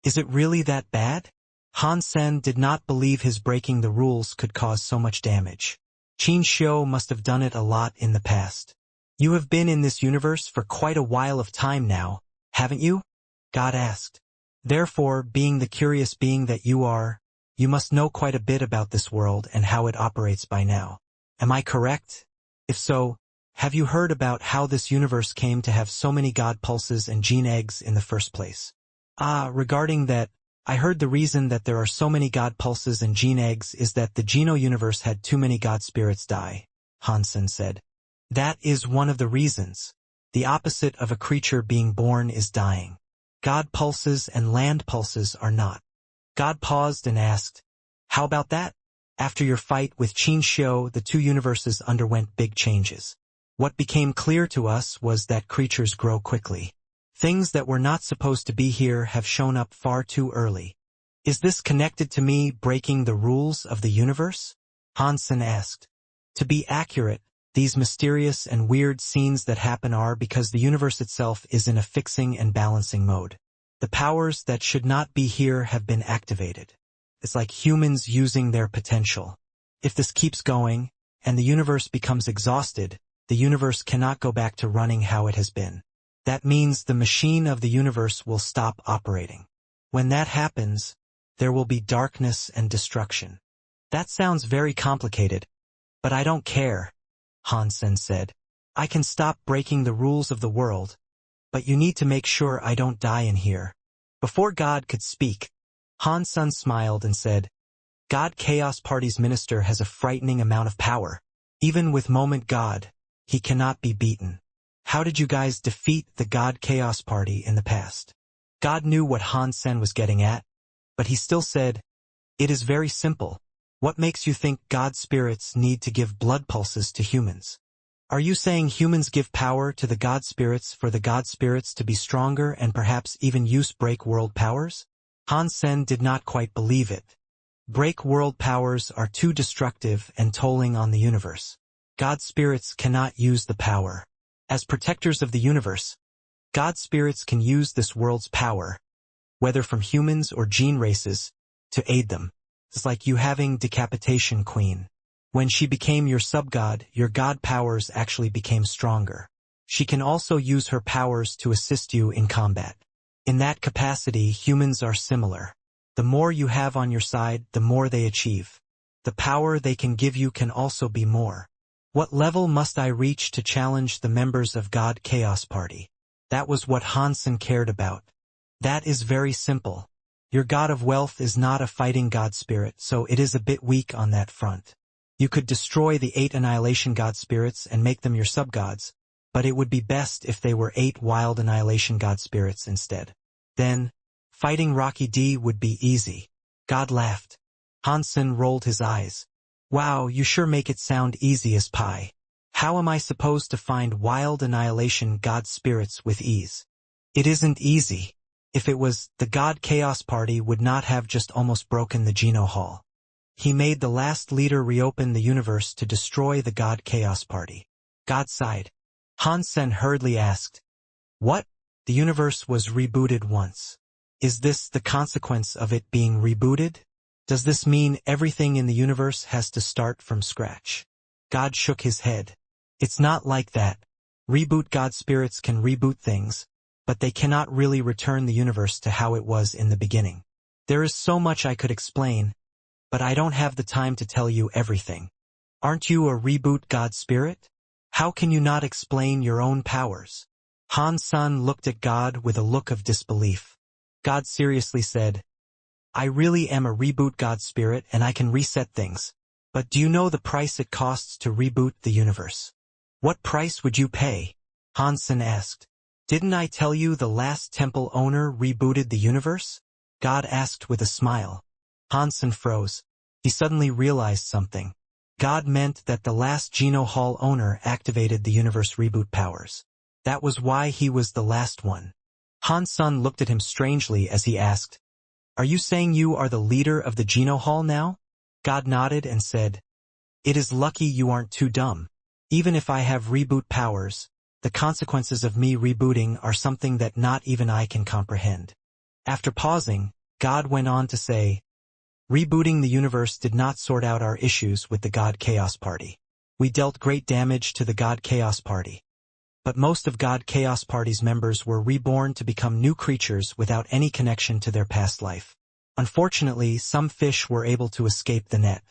Is it really that bad? Han Sen did not believe his breaking the rules could cause so much damage. Qin Xiu must have done it a lot in the past. You have been in this universe for quite a while of time now, haven't you? God asked. Therefore, being the curious being that you are, you must know quite a bit about this world and how it operates by now. Am I correct? If so, have you heard about how this universe came to have so many God pulses and gene eggs in the first place? Regarding that, I heard the reason that there are so many God pulses and gene eggs is that the Geno universe had too many God spirits die, Han Sen said. That is one of the reasons. The opposite of a creature being born is dying. God pulses and land pulses are not. God paused and asked, how about that? After your fight with Qin Xiu, the 2 universes underwent big changes. What became clear to us was that creatures grow quickly. Things that were not supposed to be here have shown up far too early. Is this connected to me breaking the rules of the universe? Han Sen asked. To be accurate, these mysterious and weird scenes that happen are because the universe itself is in a fixing and balancing mode. The powers that should not be here have been activated. It's like humans using their potential. If this keeps going, and the universe becomes exhausted, the universe cannot go back to running how it has been. That means the machine of the universe will stop operating. When that happens, there will be darkness and destruction. That sounds very complicated, but I don't care, Han Sen said. I can stop breaking the rules of the world, but you need to make sure I don't die in here. Before God could speak, Han Sen smiled and said, God Chaos Party's minister has a frightening amount of power. Even with Moment God, he cannot be beaten. How did you guys defeat the God Chaos Party in the past? God knew what Han Sen was getting at. But he still said, "It is very simple. What makes you think God spirits need to give blood pulses to humans? Are you saying humans give power to the God spirits for the God spirits to be stronger and perhaps even use break world powers?" Han Sen did not quite believe it. Break world powers are too destructive and tolling on the universe. God spirits cannot use the power. As protectors of the universe, God spirits can use this world's power, whether from humans or gene races, to aid them. It's like you having Decapitation Queen. When she became your sub-god, your god powers actually became stronger. She can also use her powers to assist you in combat. In that capacity, humans are similar. The more you have on your side, the more they achieve. The power they can give you can also be more. What level must I reach to challenge the members of God Chaos Party? That was what Han Sen cared about. That is very simple. Your god of wealth is not a fighting god spirit, so it is a bit weak on that front. You could destroy the 8 annihilation god spirits and make them your sub-gods, but it would be best if they were 8 wild annihilation god spirits instead. Then, fighting Rocky D would be easy. God laughed. Han Sen rolled his eyes. Wow, you sure make it sound easy as pie. How am I supposed to find wild annihilation god spirits with ease? It isn't easy. If it was, the God Chaos Party would not have just almost broken the Geno Hall. He made the last leader reopen the universe to destroy the God Chaos Party. God sighed. Han Sen hurriedly asked, "What? The universe was rebooted once. Is this the consequence of it being rebooted? Does this mean everything in the universe has to start from scratch?" God shook his head. It's not like that. Reboot god spirits can reboot things, but they cannot really return the universe to how it was in the beginning. There is so much I could explain, but I don't have the time to tell you everything. Aren't you a reboot god spirit? How can you not explain your own powers? Han Sen looked at God with a look of disbelief. God seriously said, "I really am a reboot god spirit and I can reset things. But do you know the price it costs to reboot the universe?" "What price would you pay?" Han Sen asked. "Didn't I tell you the last temple owner rebooted the universe?" God asked with a smile. Han Sen froze. He suddenly realized something. God meant that the last Geno Hall owner activated the universe reboot powers. That was why he was the last one. Han Sen looked at him strangely as he asked, "Are you saying you are the leader of the Geno Hall now?" God nodded and said, "It is lucky you aren't too dumb. Even if I have reboot powers, the consequences of me rebooting are something that not even I can comprehend." After pausing, God went on to say, "Rebooting the universe did not sort out our issues with the God Chaos Party. We dealt great damage to the God Chaos Party. But most of God Chaos Party's members were reborn to become new creatures without any connection to their past life. Unfortunately, some fish were able to escape the net.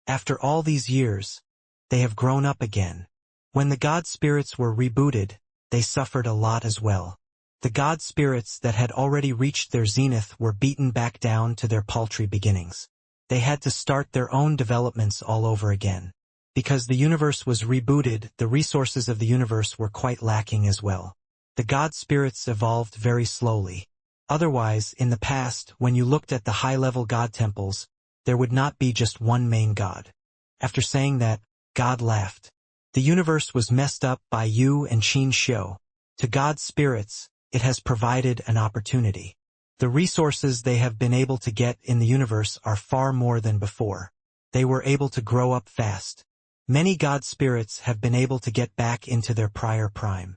After all these years, they have grown up again. When the God spirits were rebooted, they suffered a lot as well. The God spirits that had already reached their zenith were beaten back down to their paltry beginnings. They had to start their own developments all over again. Because the universe was rebooted, the resources of the universe were quite lacking as well. The God spirits evolved very slowly. Otherwise, in the past, when you looked at the high-level God temples, there would not be just one main God. After saying that, God laughed. The universe was messed up by you and Qin Xiu. To God spirits, it has provided an opportunity. The resources they have been able to get in the universe are far more than before. They were able to grow up fast. Many God spirits have been able to get back into their prior prime.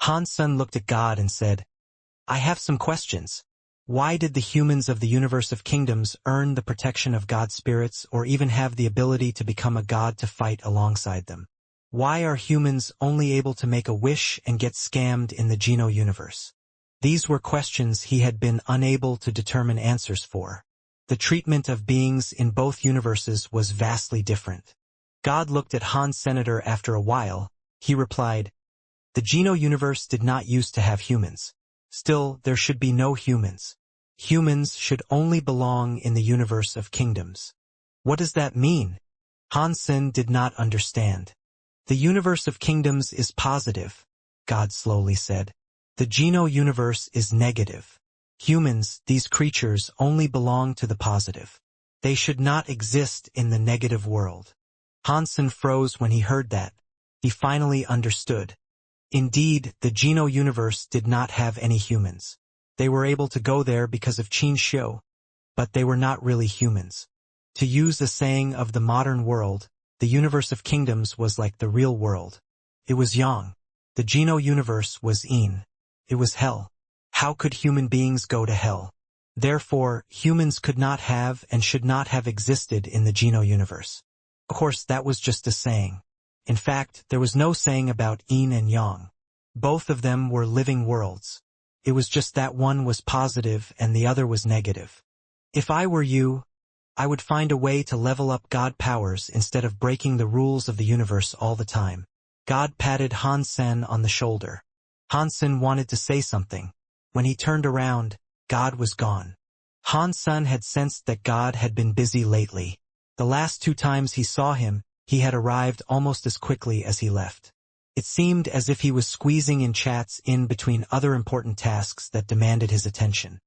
Han Sen looked at God and said, "I have some questions. Why did the humans of the universe of kingdoms earn the protection of God spirits or even have the ability to become a god to fight alongside them? Why are humans only able to make a wish and get scammed in the Geno universe?" These were questions he had been unable to determine answers for. The treatment of beings in both universes was vastly different. God looked at Han Senator after a while. He replied, "The Geno universe did not used to have humans. Still, there should be no humans. Humans should only belong in the universe of kingdoms." "What does that mean?" Han Sen did not understand. "The universe of kingdoms is positive," God slowly said. "The Geno universe is negative. Humans, these creatures, only belong to the positive. They should not exist in the negative world. Hansen froze when he heard that. He finally understood. Indeed, the Geno universe did not have any humans. They were able to go there because of Qin Xiu, but they were not really humans. To use a saying of the modern world, the universe of kingdoms was like the real world. It was Yang. The Geno universe was Yin. It was hell. How could human beings go to hell? Therefore, humans could not have and should not have existed in the Geno universe. Of course, that was just a saying. In fact, there was no saying about Yin and Yang. Both of them were living worlds. It was just that one was positive and the other was negative. If I were you, I would find a way to level up God powers instead of breaking the rules of the universe all the time. God patted Hansen on the shoulder. Hansen wanted to say something. When he turned around, God was gone. Hansen had sensed that God had been busy lately. The last 2 times he saw him, he had arrived almost as quickly as he left. It seemed as if he was squeezing in chats in between other important tasks that demanded his attention.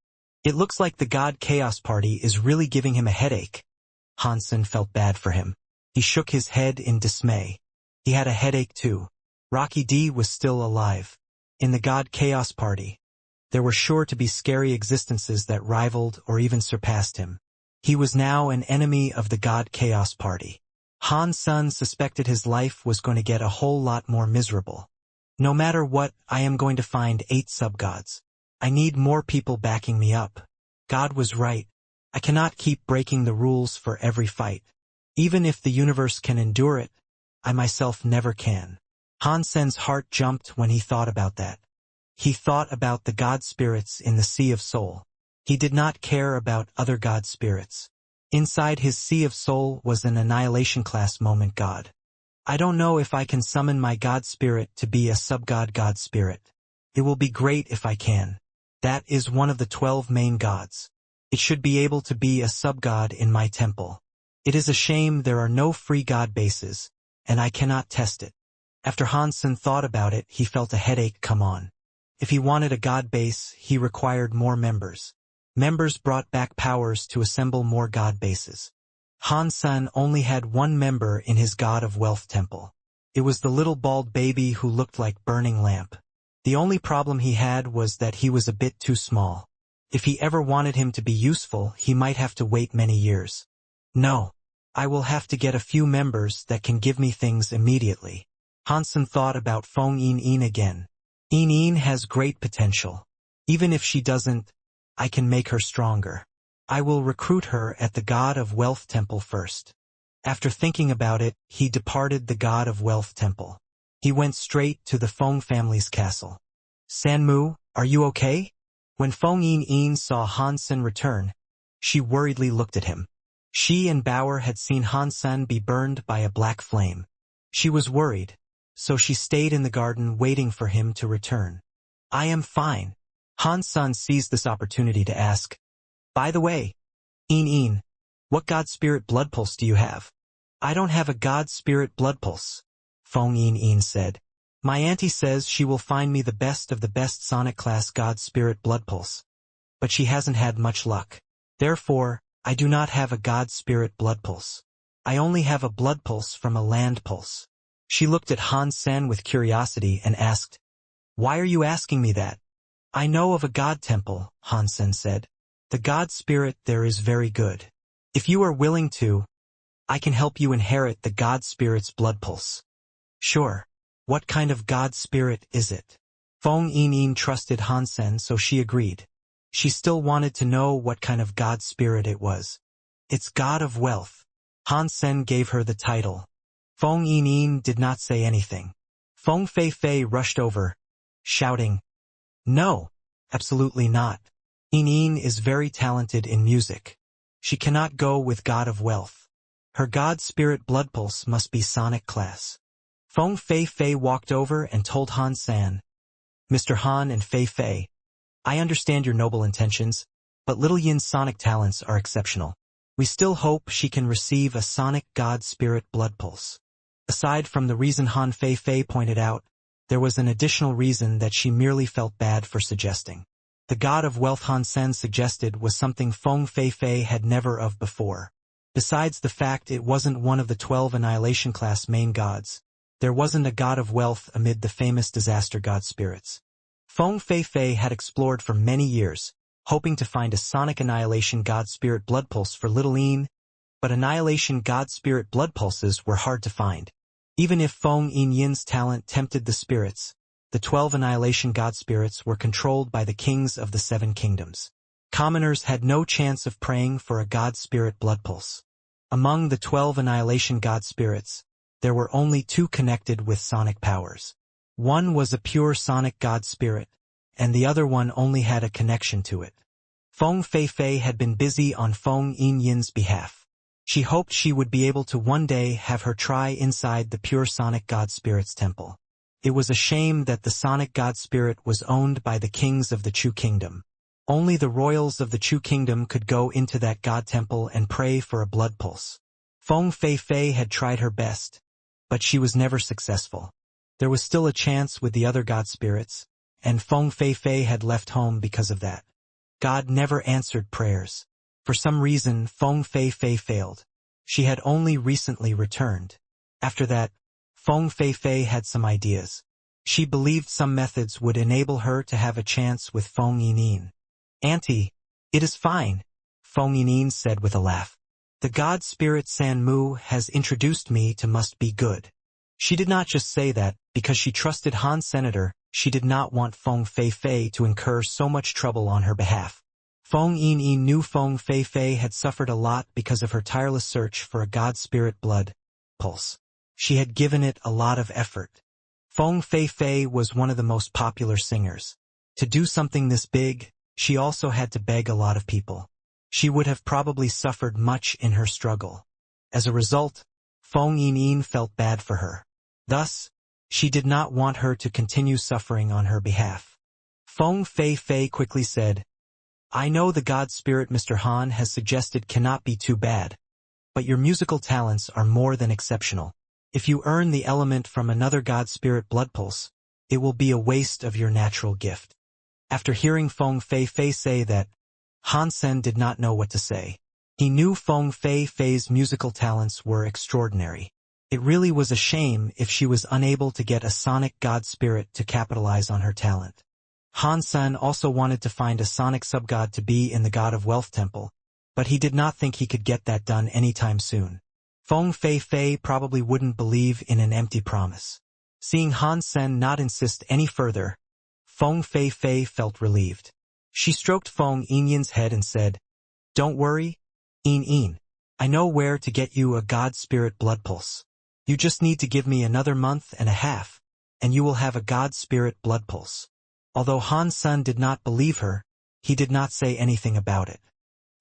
It looks like the God Chaos Party is really giving him a headache. Hansen felt bad for him. He shook his head in dismay. He had a headache too. Rocky D was still alive. In the God Chaos Party, there were sure to be scary existences that rivaled or even surpassed him. He was now an enemy of the God Chaos Party. Hansen suspected his life was going to get a whole lot more miserable. No matter what, I am going to find 8 subgods. I need more people backing me up. God was right. I cannot keep breaking the rules for every fight. Even if the universe can endure it, I myself never can. Hansen's heart jumped when he thought about that. He thought about the god spirits in the Sea of Soul. He did not care about other god spirits. Inside his Sea of Soul was an Annihilation class moment god. I don't know if I can summon my god spirit to be a subgod god spirit. It will be great if I can. That is one of the 12 main gods. It should be able to be a subgod in my temple. It is a shame there are no free god bases, and I cannot test it. After Hansen thought about it, he felt a headache come on. If he wanted a god base, he required more members. Members brought back powers to assemble more god bases. Hansen only had 1 member in his God of Wealth temple. It was the little bald baby who looked like burning lamp. The only problem he had was that he was a bit too small. If he ever wanted him to be useful, he might have to wait many years. No, I will have to get a few members that can give me things immediately. Hansen thought about Feng Yin again. Yin has great potential. Even if she doesn't, I can make her stronger. I will recruit her at the God of Wealth temple first. After thinking about it, he departed the God of Wealth temple. He went straight to the Feng family's castle. Sanmu, are you okay? When Feng Yin saw Hansen return, she worriedly looked at him. She and Bauer had seen Hansen be burned by a black flame. She was worried, so she stayed in the garden waiting for him to return. I am fine. Hansen seized this opportunity to ask, by the way, Yin, what god spirit blood pulse do you have? I don't have a god spirit blood pulse, Feng Yin said. My auntie says she will find me the best of the best Sonic class god spirit blood pulse. But she hasn't had much luck. Therefore, I do not have a god spirit blood pulse. I only have a blood pulse from a land pulse. She looked at Hansen with curiosity and asked, why are you asking me that? I know of a god temple, Hansen said. The god spirit there is very good. If you are willing to, I can help you inherit the god spirit's blood pulse. Sure. What kind of god spirit is it? Feng Yin trusted Hansen, so she agreed. She still wanted to know what kind of god spirit it was. It's God of Wealth. Hansen gave her the title. Feng Yin did not say anything. Feng Fei rushed over, shouting, no, absolutely not. Yin is very talented in music. She cannot go with God of Wealth. Her god spirit blood pulse must be Sonic class. Feng Fei walked over and told Hansen, Mr. Han and Fei, I understand your noble intentions, but little Yin's sonic talents are exceptional. We still hope she can receive a sonic god spirit blood pulse. Aside from the reason Han Fei pointed out, there was an additional reason that she merely felt bad for suggesting. The god of wealth Han Sen suggested was something Feng Fei had never of before. Besides the fact it wasn't one of the 12 Annihilation class main gods, there wasn't a god of wealth amid the famous disaster god spirits. Feng Fei had explored for many years, hoping to find a sonic Annihilation god spirit blood pulse for Little Een, but Annihilation god spirit blood pulses were hard to find. Even if Feng Yin's talent tempted the spirits, the 12 Annihilation god spirits were controlled by the kings of the 7 kingdoms. Commoners had no chance of praying for a god spirit blood pulse. Among the 12 Annihilation god spirits, there were only 2 connected with sonic powers. One was a pure sonic god spirit, and the other one only had a connection to it. Feng Fei had been busy on Feng Yin's behalf. She hoped she would be able to one day have her try inside the pure sonic god spirit's temple. It was a shame that the sonic god spirit was owned by the kings of the Chu kingdom. Only the royals of the Chu kingdom could go into that god temple and pray for a blood pulse. Feng Fei had tried her best, but she was never successful. There was still a chance with the other god spirits, and Feng Fei had left home because of that. God never answered prayers. For some reason, Feng Fei failed. She had only recently returned. After that, Feng Fei had some ideas. She believed some methods would enable her to have a chance with Feng Yin. "Auntie, it is fine," Feng Yin said with a laugh. "The god spirit San Mu has introduced me to must be good." She did not just say that because she trusted Han Senator. She did not want Feng Fei to incur so much trouble on her behalf. Feng Yin knew Feng Fei had suffered a lot because of her tireless search for a god spirit blood pulse. She had given it a lot of effort. Feng Fei was one of the most popular singers. To do something this big, she also had to beg a lot of people. She would have probably suffered much in her struggle. As a result, Feng Yin felt bad for her. Thus, she did not want her to continue suffering on her behalf. Feng Fei quickly said, "I know the god spirit Mr. Han has suggested cannot be too bad, but your musical talents are more than exceptional. If you earn the element from another god spirit blood pulse, it will be a waste of your natural gift." After hearing Feng Fei say that, Han Sen did not know what to say. He knew Feng Fei's musical talents were extraordinary. It really was a shame if she was unable to get a sonic god spirit to capitalize on her talent. Han Sen also wanted to find a sonic subgod to be in the god of wealth temple, but he did not think he could get that done anytime soon. Feng Fei probably wouldn't believe in an empty promise. Seeing Han Sen not insist any further, Feng Fei felt relieved. She stroked Feng Yin's head and said, "Don't worry, Yin. I know where to get you a god spirit blood pulse. You just need to give me another month and a half, and you will have a god spirit blood pulse." Although Han Sen did not believe her, he did not say anything about it.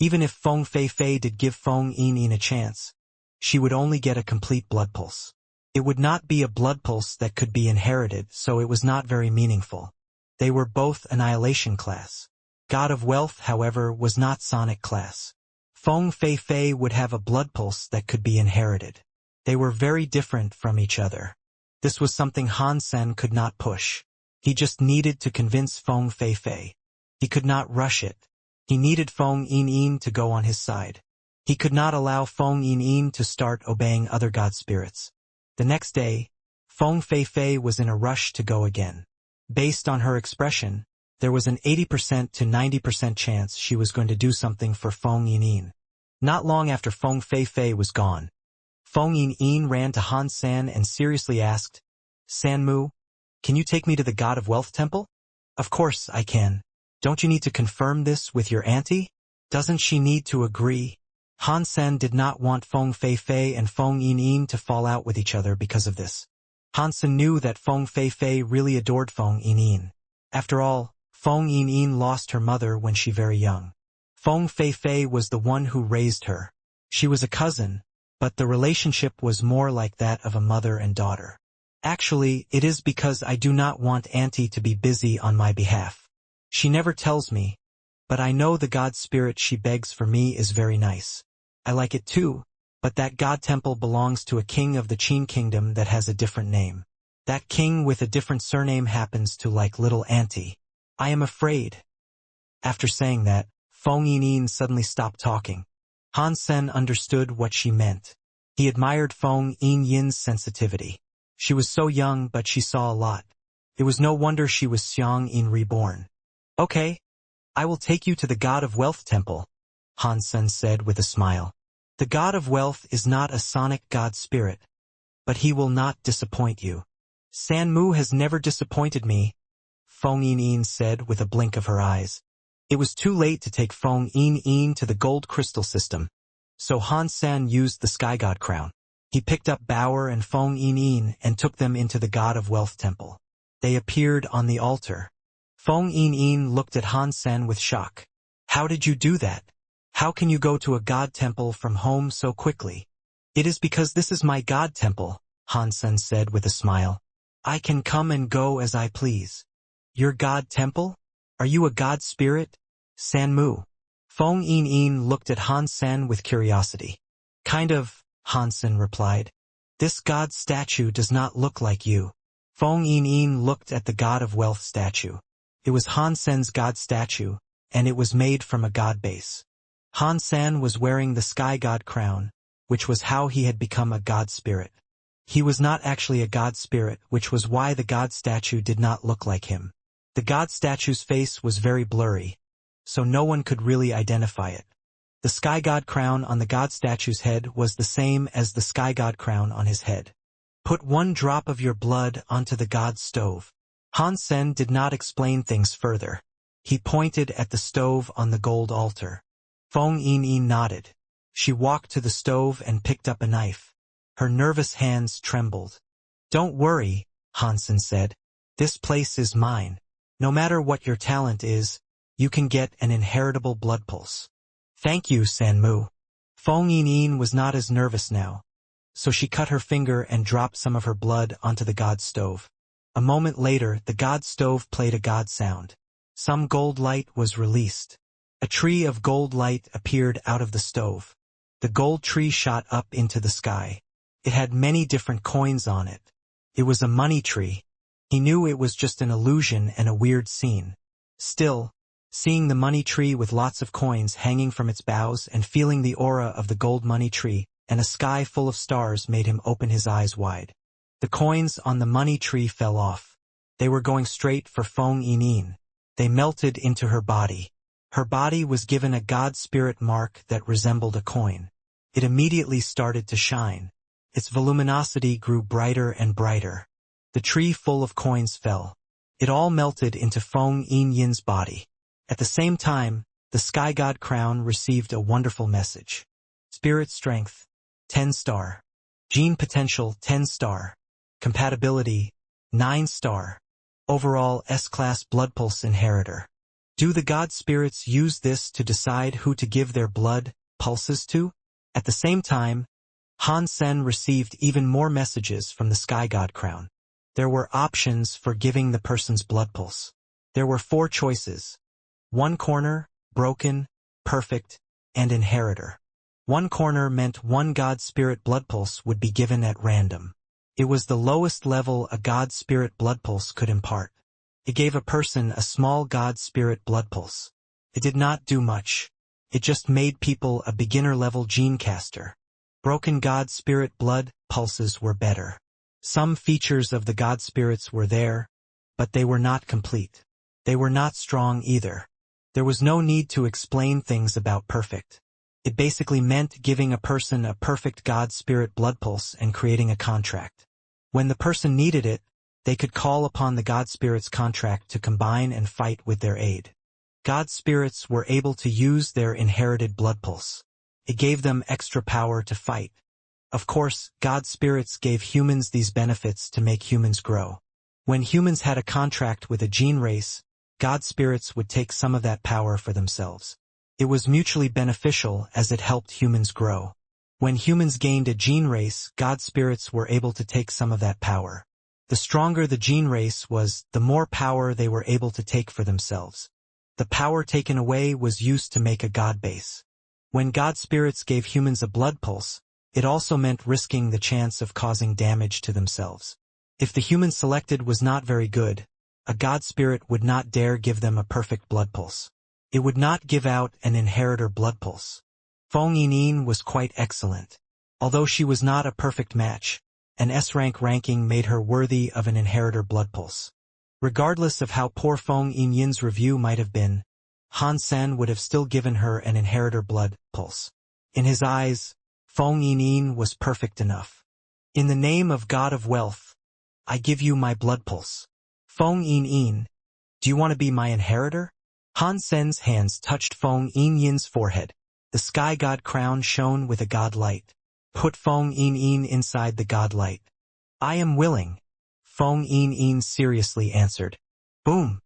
Even if Feng Fei did give Feng Yin a chance, she would only get a complete blood pulse. It would not be a blood pulse that could be inherited, so it was not very meaningful. They were both Annihilation class. God of Wealth, however, was not Sonic class. Feng Fei would have a blood pulse that could be inherited. They were very different from each other. This was something Han Sen could not push. He just needed to convince Feng Fei. He could not rush it. He needed Feng Yin to go on his side. He could not allow Feng Yin to start obeying other god spirits. The next day, Feng Fei was in a rush to go again. Based on her expression, there was an 80% to 90% chance she was going to do something for Feng Yin. Not long after Feng Fei was gone, Feng Yin ran to Han Sen and seriously asked, "San Mu, can you take me to the God of Wealth temple?" "Of course I can. Don't you need to confirm this with your auntie? Doesn't she need to agree?" Han Sen did not want Feng Fei and Feng Yin to fall out with each other because of this. Han Sen knew that Feng Fei really adored Feng Yin. After all, Feng Yin lost her mother when she very young. Feng Fei was the one who raised her. She was a cousin, but the relationship was more like that of a mother and daughter. "Actually, it is because I do not want Auntie to be busy on my behalf. She never tells me, but I know the god spirit she begs for me is very nice. I like it too, but that god temple belongs to a king of the Qin kingdom that has a different name. That king with a different surname happens to like little Auntie. I am afraid." After saying that, Feng Yinyin suddenly stopped talking. Han Sen understood what she meant. He admired Feng Yinyin's sensitivity. She was so young, but she saw a lot. It was no wonder she was Xiang Yin reborn. Okay, I will take you to the God of Wealth temple, Han Sen said with a smile. The God of Wealth is not a sonic god spirit, but he will not disappoint you. San Mu has never disappointed me, Feng Yinyin said with a blink of her eyes. It was too late to take Feng Yinyin to the gold crystal system, so Han Sen used the sky god crown. He picked up Bauer and Feng Yinyin and took them into the God of Wealth temple. They appeared on the altar. Feng Yinyin looked at Han Sen with shock. How did you do that? How can you go to a god temple from home so quickly? It is because this is my god temple, Han Sen said with a smile. I can come and go as I please. Your god temple? Are you a god spirit? San Mu. Feng Yinyin looked at Han Sen with curiosity. Kind of, Han Sen replied. This god statue does not look like you. Feng Yinyin looked at the God of Wealth statue. It was Han Sen's god statue, and it was made from a god base. Han Sen was wearing the sky god crown, which was how he had become a god spirit. He was not actually a god spirit, which was why the god statue did not look like him. The god statue's face was very blurry, so no one could really identify it. The sky god crown on the god statue's head was the same as the sky god crown on his head. Put 1 drop of your blood onto the god stove. Han Sen did not explain things further. He pointed at the stove on the gold altar. Feng Yinyin nodded. She walked to the stove and picked up a knife. Her nervous hands trembled. Don't worry, Han Sen said. This place is mine. No matter what your talent is, you can get an inheritable blood pulse. Thank you, San Mu. Feng Yinyin was not as nervous now, so she cut her finger and dropped some of her blood onto the god stove. A moment later, the god stove played a god sound. Some gold light was released. A tree of gold light appeared out of the stove. The gold tree shot up into the sky. It had many different coins on it. It was a money tree. He knew it was just an illusion and a weird scene. Still, seeing the money tree with lots of coins hanging from its boughs and feeling the aura of the gold money tree and a sky full of stars made him open his eyes wide. The coins on the money tree fell off. They were going straight for Feng Yinyin. They melted into her body. Her body was given a god spirit mark that resembled a coin. It immediately started to shine. Its voluminosity grew brighter and brighter. The tree full of coins fell. It all melted into Feng Yinyin's body. At the same time, the sky god crown received a wonderful message. Spirit strength, 10 star. Gene potential, 10 star. Compatibility, 9 star. Overall S-class blood pulse inheritor. Do the god spirits use this to decide who to give their blood pulses to? At the same time, Han Sen received even more messages from the sky god crown. There were options for giving the person's blood pulse. There were 4 choices. 1 corner, broken, perfect, and inheritor. 1 corner meant 1 god spirit blood pulse would be given at random. It was the lowest level a god spirit blood pulse could impart. It gave a person a small god spirit blood pulse. It did not do much. It just made people a beginner-level gene caster. Broken god spirit blood pulses were better. Some features of the god spirits were there, but they were not complete. They were not strong either. There was no need to explain things about perfect. It basically meant giving a person a perfect god spirit blood pulse and creating a contract. When the person needed it, they could call upon the god spirit's contract to combine and fight with their aid. God spirits were able to use their inherited blood pulse. It gave them extra power to fight. Of course, god spirits gave humans these benefits to make humans grow. When humans had a contract with a gene race, god spirits would take some of that power for themselves. It was mutually beneficial as it helped humans grow. When humans gained a gene race, god spirits were able to take some of that power. The stronger the gene race was, the more power they were able to take for themselves. The power taken away was used to make a god base. When god spirits gave humans a blood pulse, it also meant risking the chance of causing damage to themselves. If the human selected was not very good, a god spirit would not dare give them a perfect blood pulse. It would not give out an inheritor blood pulse. Feng Yinin was quite excellent. Although she was not a perfect match, an S-rank ranking made her worthy of an inheritor blood pulse. Regardless of how poor Feng Yinin's review might have been, Han Sen would have still given her an inheritor blood pulse. In his eyes, Feng Yinin was perfect enough. In the name of God of Wealth, I give you my blood pulse. Feng Yinin, do you want to be my inheritor? Han Sen's hands touched Feng Yinin's forehead. The sky god crown shone with a god light. Put Feng Yinin inside the god light. I am willing, Feng Yinin seriously answered. Boom!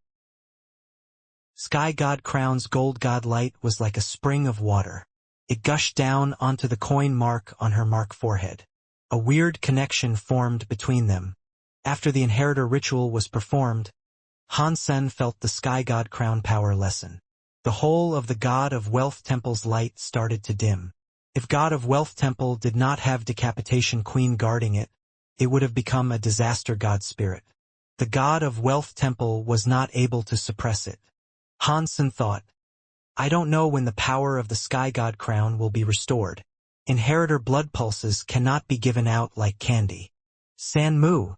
Sky god crown's gold god light was like a spring of water. It gushed down onto the coin mark on her mark forehead. A weird connection formed between them. After the inheritor ritual was performed, Han Sen felt the sky god crown power lessen. The whole of the God of Wealth Temple's light started to dim. If God of Wealth Temple did not have Decapitation Queen guarding it, it would have become a disaster god spirit. The God of Wealth Temple was not able to suppress it. Han Sen thought, I don't know when the power of the Sky God Crown will be restored. Inheritor blood pulses cannot be given out like candy. San Mu,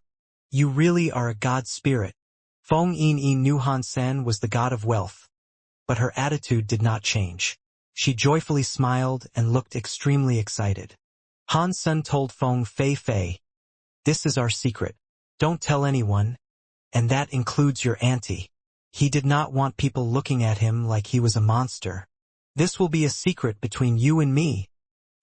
you really are a god spirit. Feng Yin knew Han Sen was the god of wealth, but her attitude did not change. She joyfully smiled and looked extremely excited. Han Sen told Feng Fei, this is our secret. Don't tell anyone, and that includes your auntie. He did not want people looking at him like he was a monster. This will be a secret between you and me,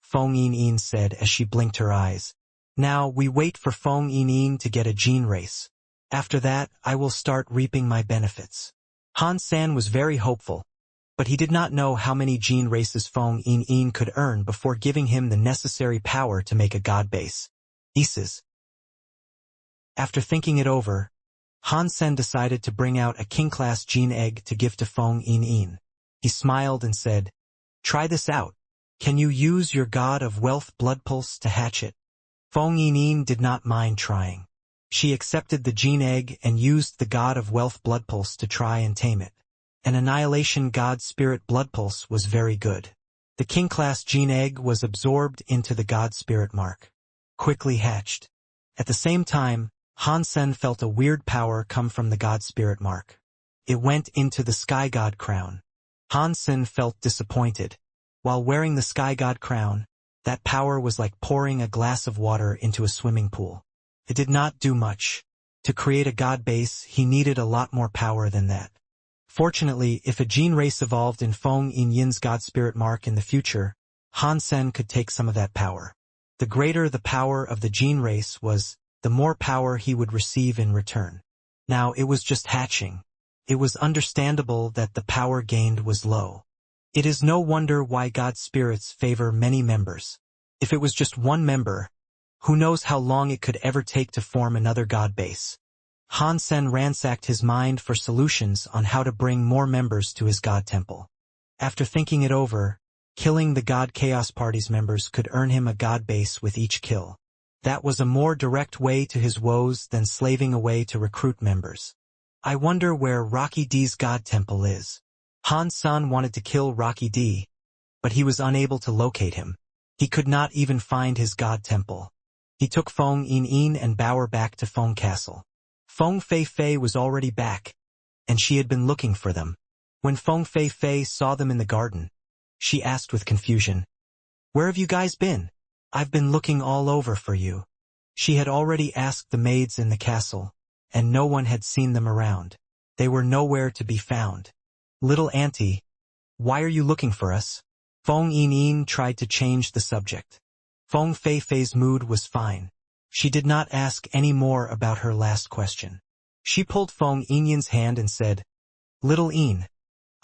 Feng Yin said as she blinked her eyes. Now we wait for Feng Yin to get a gene race. After that, I will start reaping my benefits. Han San was very hopeful, but he did not know how many gene races Feng Yin could earn before giving him the necessary power to make a god base. After thinking it over, Han Sen decided to bring out a king-class gene egg to give to Feng Yin. He smiled and said, try this out. Can you use your god of wealth blood pulse to hatch it? Feng Yin did not mind trying. She accepted the gene egg and used the god of wealth blood pulse to try and tame it. An annihilation god spirit blood pulse was very good. The king-class gene egg was absorbed into the god spirit mark. Quickly hatched. At the same time, Han Sen felt a weird power come from the god spirit mark. It went into the sky god crown. Han Sen felt disappointed. While wearing the sky god crown, that power was like pouring a glass of water into a swimming pool. It did not do much. To create a god base, he needed a lot more power than that. Fortunately, if a gene race evolved in Feng Yin's god spirit mark in the future, Han Sen could take some of that power. The greater the power of the gene race was, the more power he would receive in return. Now it was just hatching. It was understandable that the power gained was low. It is no wonder why god spirits favor many members. If it was just one member, who knows how long it could ever take to form another god base. Han Sen ransacked his mind for solutions on how to bring more members to his god temple. After thinking it over, killing the god chaos party's members could earn him a god base with each kill. That was a more direct way to his woes than slaving away to recruit members. I wonder where Rocky D's god temple is. Han Sen wanted to kill Rocky D, but he was unable to locate him. He could not even find his god temple. He took Feng Yin and Bauer back to Feng Castle. Feng Fei was already back, and she had been looking for them. When Feng Fei saw them in the garden, she asked with confusion, where have you guys been? I've been looking all over for you. She had already asked the maids in the castle, and no one had seen them around. They were nowhere to be found. Little auntie, why are you looking for us? Feng Yin tried to change the subject. Feng Fei's mood was fine. She did not ask any more about her last question. She pulled Feng Yin's hand and said, Little Yin,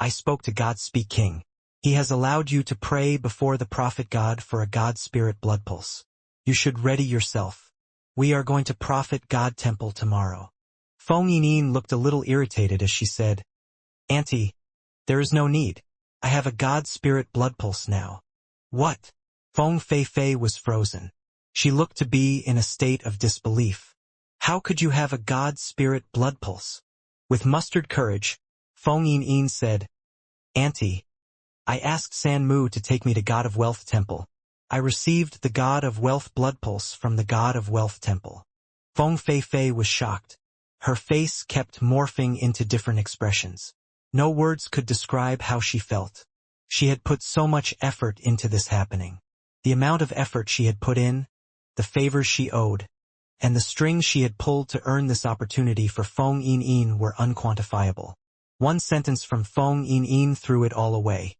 I spoke to God Speak King. He has allowed you to pray before the prophet God for a god spirit blood pulse. You should ready yourself. We are going to prophet God temple tomorrow. Feng Yin looked a little irritated as she said, Auntie, there is no need. I have a god spirit blood pulse now. What? Feng Fei was frozen. She looked to be in a state of disbelief. How could you have a god spirit blood pulse? With mustered courage, Feng Yin said, Auntie, I asked San Mu to take me to God of Wealth Temple. I received the God of Wealth blood pulse from the God of Wealth Temple. Feng Fei was shocked. Her face kept morphing into different expressions. No words could describe how she felt. She had put so much effort into this happening. The amount of effort she had put in, the favors she owed, and the strings she had pulled to earn this opportunity for Feng Yin were unquantifiable. One sentence from Feng Yin threw it all away.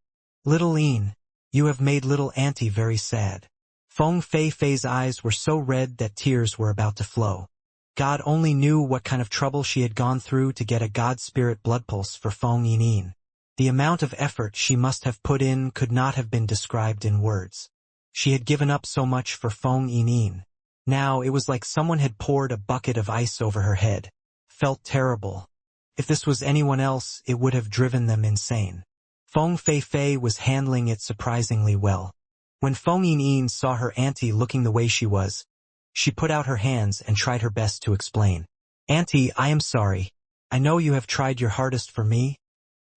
Little Yin, you have made little auntie very sad. Feng Fei's eyes were so red that tears were about to flow. God only knew what kind of trouble she had gone through to get a God Spirit blood pulse for Feng Yin. The amount of effort she must have put in could not have been described in words. She had given up so much for Feng Yin. Now it was like someone had poured a bucket of ice over her head. Felt terrible. If this was anyone else, it would have driven them insane. Feng Fei was handling it surprisingly well. When Feng Yin saw her auntie looking the way she was, she put out her hands and tried her best to explain. Auntie, I am sorry. I know you have tried your hardest for me,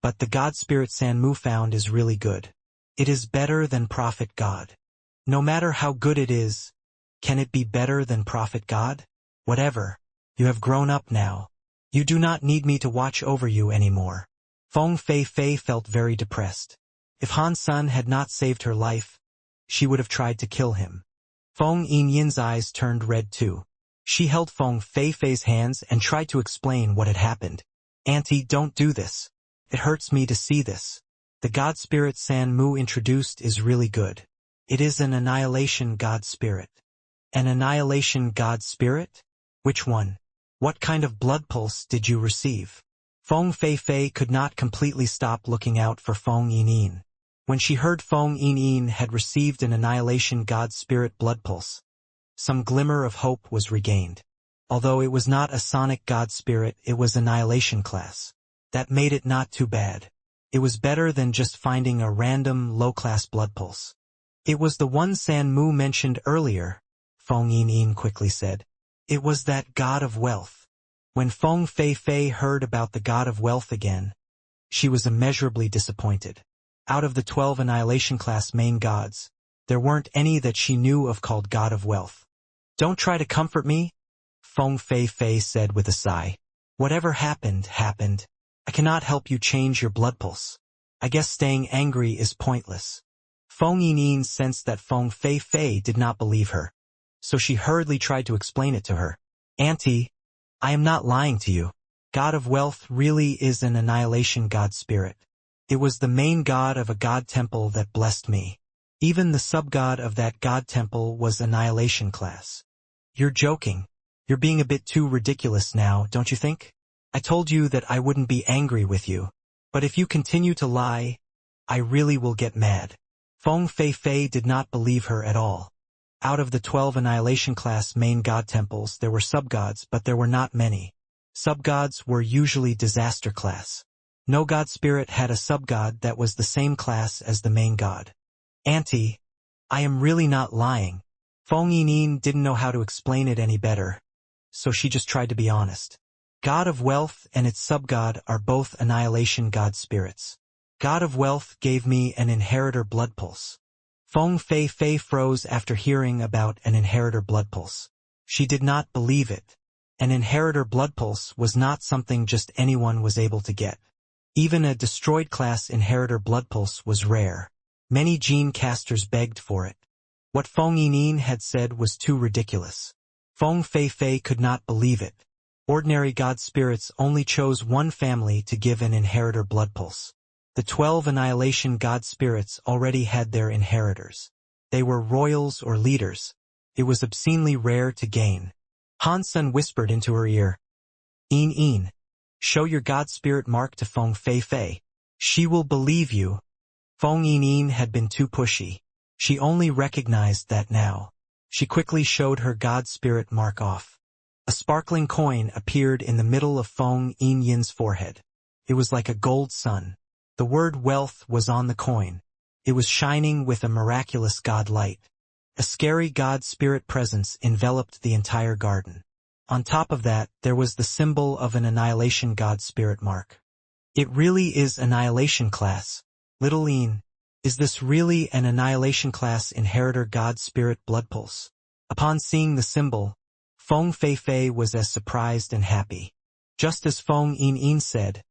but the God Spirit San Mu found is really good. It is better than Prophet God. No matter how good it is, can it be better than Prophet God? Whatever. You have grown up now. You do not need me to watch over you anymore. Feng Fei felt very depressed. If Han Sun had not saved her life, she would have tried to kill him. Feng Yin's eyes turned red too. She held Feng Fei's hands and tried to explain what had happened. Auntie, don't do this. It hurts me to see this. The God Spirit San Mu introduced is really good. It is an annihilation God Spirit. An annihilation God Spirit? Which one? What kind of blood pulse did you receive? Feng Fei could not completely stop looking out for Feng Yin. When she heard Feng Yin had received an annihilation God Spirit blood pulse, some glimmer of hope was regained. Although it was not a sonic God Spirit, it was annihilation class. That made it not too bad. It was better than just finding a random low-class blood pulse. It was the one San Mu mentioned earlier, Feng Yin quickly said. It was that God of Wealth. When Feng Fei heard about the God of Wealth again, she was immeasurably disappointed. Out of the 12 annihilation class main gods, there weren't any that she knew of called God of Wealth. Don't try to comfort me, Feng Fei said with a sigh. Whatever happened, happened. I cannot help you change your blood pulse. I guess staying angry is pointless. Feng Yin sensed that Feng Fei did not believe her, so she hurriedly tried to explain it to her. Auntie, I am not lying to you. God of Wealth really is an annihilation God Spirit. It was the main god of a god temple that blessed me. Even the sub-god of that god temple was annihilation class. You're joking. You're being a bit too ridiculous now, don't you think? I told you that I wouldn't be angry with you, but if you continue to lie, I really will get mad. Feng Fei did not believe her at all. Out of the 12 annihilation class main god temples, there were sub-gods, but there were not many. Sub-gods were usually disaster class. No god spirit had a sub-god that was the same class as the main god. Auntie, I am really not lying. Feng Yin didn't know how to explain it any better, so she just tried to be honest. God of Wealth and its sub-god are both annihilation god spirits. God of Wealth gave me an inheritor blood pulse. Feng Fei froze after hearing about an inheritor blood pulse. She did not believe it. An inheritor blood pulse was not something just anyone was able to get. Even a destroyed class inheritor blood pulse was rare. Many gene casters begged for it. What Feng Yin had said was too ridiculous. Feng Fei could not believe it. Ordinary god spirits only chose one family to give an inheritor blood pulse. The 12 annihilation god spirits already had their inheritors. They were royals or leaders. It was obscenely rare to gain. Han Sun whispered into her ear, Yin, show your god spirit mark to Feng Fei. She will believe you. Feng Yin had been too pushy. She only recognized that now. She quickly showed her god spirit mark off. A sparkling coin appeared in the middle of Feng Yin's forehead. It was like a gold sun. The word wealth was on the coin. It was shining with a miraculous god light. A scary god spirit presence enveloped the entire garden. On top of that, there was the symbol of an annihilation god spirit mark. It really is annihilation class. Little Een, is this really an annihilation class inheritor God Spirit Blood Pulse? Upon seeing the symbol, Feng Fei was as surprised and happy. Just as Feng Een said,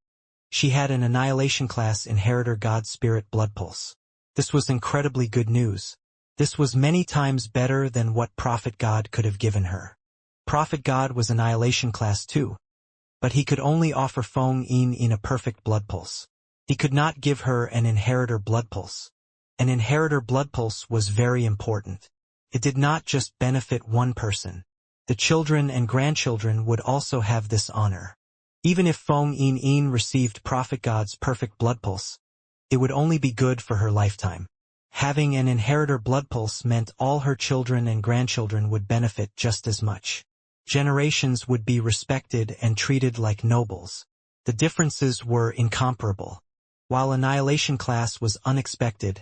she had an annihilation class inheritor God Spirit Blood Pulse. This was incredibly good news. This was many times better than what Prophet God could have given her. Prophet God was annihilation class too, but he could only offer Feng Een a perfect blood pulse. He could not give her an inheritor blood pulse. An inheritor blood pulse was very important. It did not just benefit one person. The children and grandchildren would also have this honor. Even if Feng Een received Prophet God's perfect blood pulse, it would only be good for her lifetime. Having an inheritor blood pulse meant all her children and grandchildren would benefit just as much. Generations would be respected and treated like nobles. The differences were incomparable. While annihilation class was unexpected,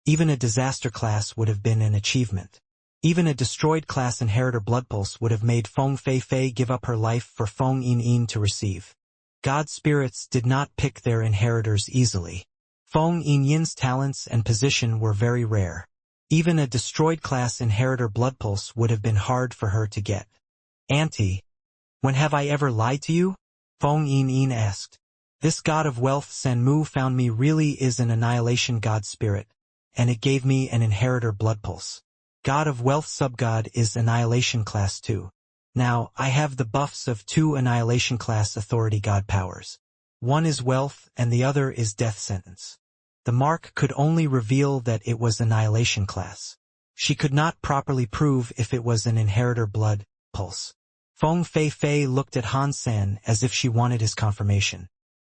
even a disaster class would have been an achievement. Even a destroyed class inheritor blood pulse would have made Feng Fei give up her life for Feng Een to receive. God spirits did not pick their inheritors easily. Feng Yin's talents and position were very rare. Even a destroyed class inheritor blood pulse would have been hard for her to get. Auntie, when have I ever lied to you? Feng Een asked. This god of wealth Senmu found me really is an annihilation god spirit, and it gave me an inheritor blood pulse. God of wealth subgod is annihilation class 2. Now, I have the buffs of 2 annihilation class authority god powers. One is wealth and the other is death sentence. The mark could only reveal that it was annihilation class. She could not properly prove if it was an inheritor blood pulse. Feng Fei looked at Han San as if she wanted his confirmation.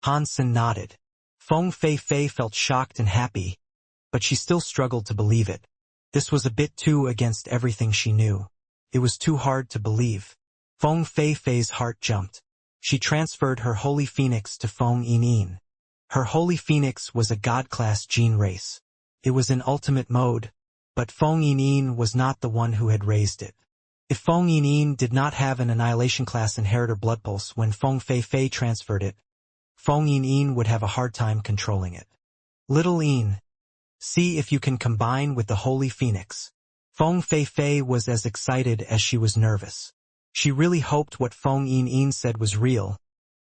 Han San nodded. Feng Fei felt shocked and happy, but she still struggled to believe it. This was a bit too against everything she knew. It was too hard to believe. Feng Fei's heart jumped. She transferred her Holy Phoenix to Feng Een. Her Holy Phoenix was a God-class gene race. It was in ultimate mode, but Feng Een was not the one who had raised it. If Feng Een did not have an annihilation class inheritor blood pulse when Feng Fei transferred it, Feng Een would have a hard time controlling it. Little Een, see if you can combine with the Holy Phoenix. Feng Fei was as excited as she was nervous. She really hoped what Feng Een said was real,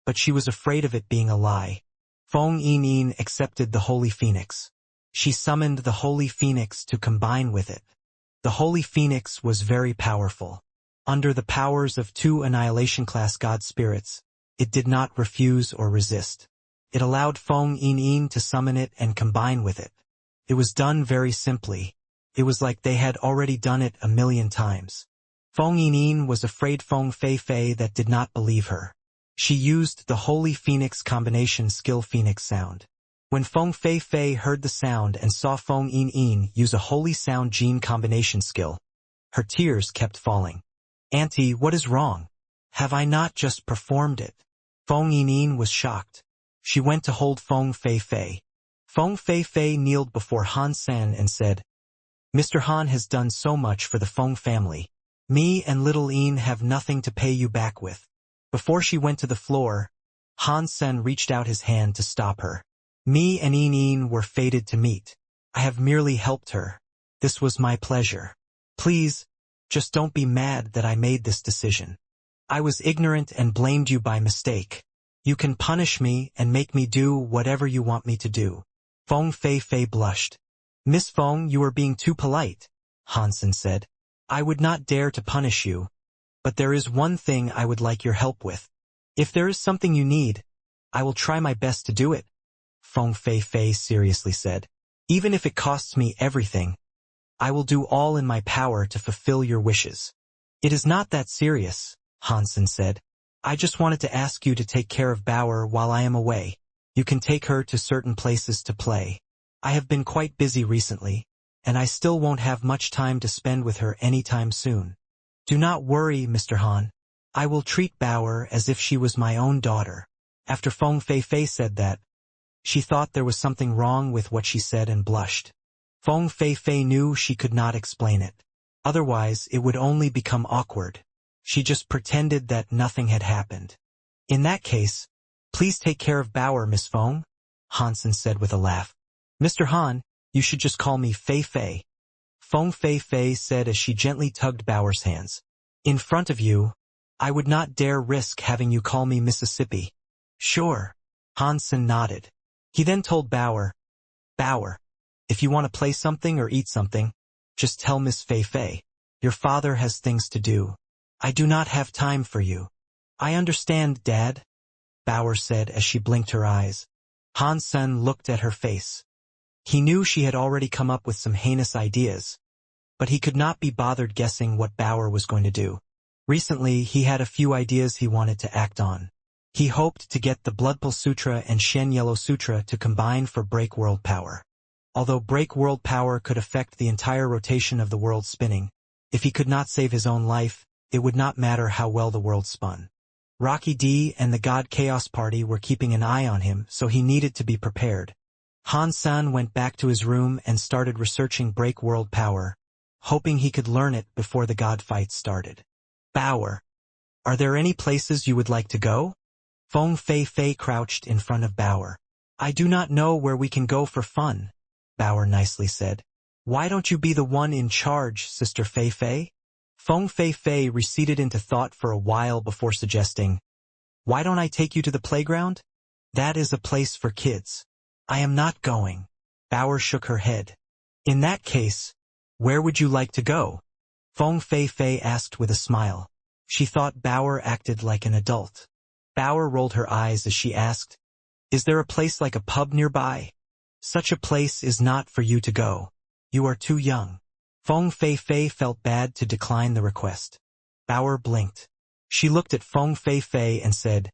but she was afraid of it being a lie. Feng Een accepted the Holy Phoenix. She summoned the Holy Phoenix to combine with it. The Holy Phoenix was very powerful. Under the powers of 2 annihilation class god spirits, it did not refuse or resist. It allowed Feng Een to summon it and combine with it. It was done very simply. It was like they had already done it a million times. Feng Een was afraid Feng Fei that did not believe her. She used the Holy Phoenix combination skill Phoenix sound. When Feng Fei heard the sound and saw Feng Een use a Holy Sound gene combination skill, her tears kept falling. Auntie, what is wrong? Have I not just performed it? Feng Een was shocked. She went to hold Feng Fei. Feng Fei kneeled before Han San and said, Mr. Han has done so much for the Feng family. Me and little Een have nothing to pay you back with. Before she went to the floor, Han San reached out his hand to stop her. Me and Een were fated to meet. I have merely helped her. This was my pleasure. Please, just don't be mad that I made this decision. I was ignorant and blamed you by mistake. You can punish me and make me do whatever you want me to do. Feng Fei blushed. Miss Feng, you are being too polite, Han San said. I would not dare to punish you, but there is one thing I would like your help with. If there is something you need, I will try my best to do it. Feng Fei seriously said. Even if it costs me everything, I will do all in my power to fulfill your wishes. It is not that serious, Han San said. I just wanted to ask you to take care of Bauer while I am away. You can take her to certain places to play. I have been quite busy recently, and I still won't have much time to spend with her anytime soon. Do not worry, Mr. Han. I will treat Bauer as if she was my own daughter. After Feng Fei said that, she thought there was something wrong with what she said and blushed. Feng Fei knew she could not explain it. Otherwise, it would only become awkward. She just pretended that nothing had happened. In that case, Please take care of Bauer, Miss Feng, Hansen said with a laugh. Mr. Han, you should just call me Fei Fei. Feng Fei Fei said as she gently tugged Bauer's hands. In front of you, I would not dare risk having you call me Mississippi. Sure. Hansen nodded. He then told Bauer, Bauer, if you want to play something or eat something, just tell Miss Fei Fei. Your father has things to do. I do not have time for you. I understand, Dad, Bauer said as she blinked her eyes. Hansen looked at her face. He knew she had already come up with some heinous ideas, but he could not be bothered guessing what Bauer was going to do. Recently, he had a few ideas he wanted to act on. He hoped to get the Bloodpool Sutra and Shen Yellow Sutra to combine for break world power. Although break world power could affect the entire rotation of the world spinning, if he could not save his own life, it would not matter how well the world spun. Rocky D and the God Chaos Party were keeping an eye on him, so he needed to be prepared. Han-san went back to his room and started researching break world power, hoping he could learn it before the God fight started. Bauer, are there any places you would like to go? Feng Fei Fei crouched in front of Bauer. I do not know where we can go for fun, Bauer nicely said. Why don't you be the one in charge, Sister Fei Fei? Feng Fei Fei receded into thought for a while before suggesting, why don't I take you to the playground? That is a place for kids. I am not going. Bauer shook her head. In that case, where would you like to go? Feng Fei Fei asked with a smile. She thought Bauer acted like an adult. Bauer rolled her eyes as she asked, is there a place like a pub nearby? Such a place is not for you to go. You are too young. Feng Fei Fei felt bad to decline the request. Bauer blinked. She looked at Feng Fei Fei and said,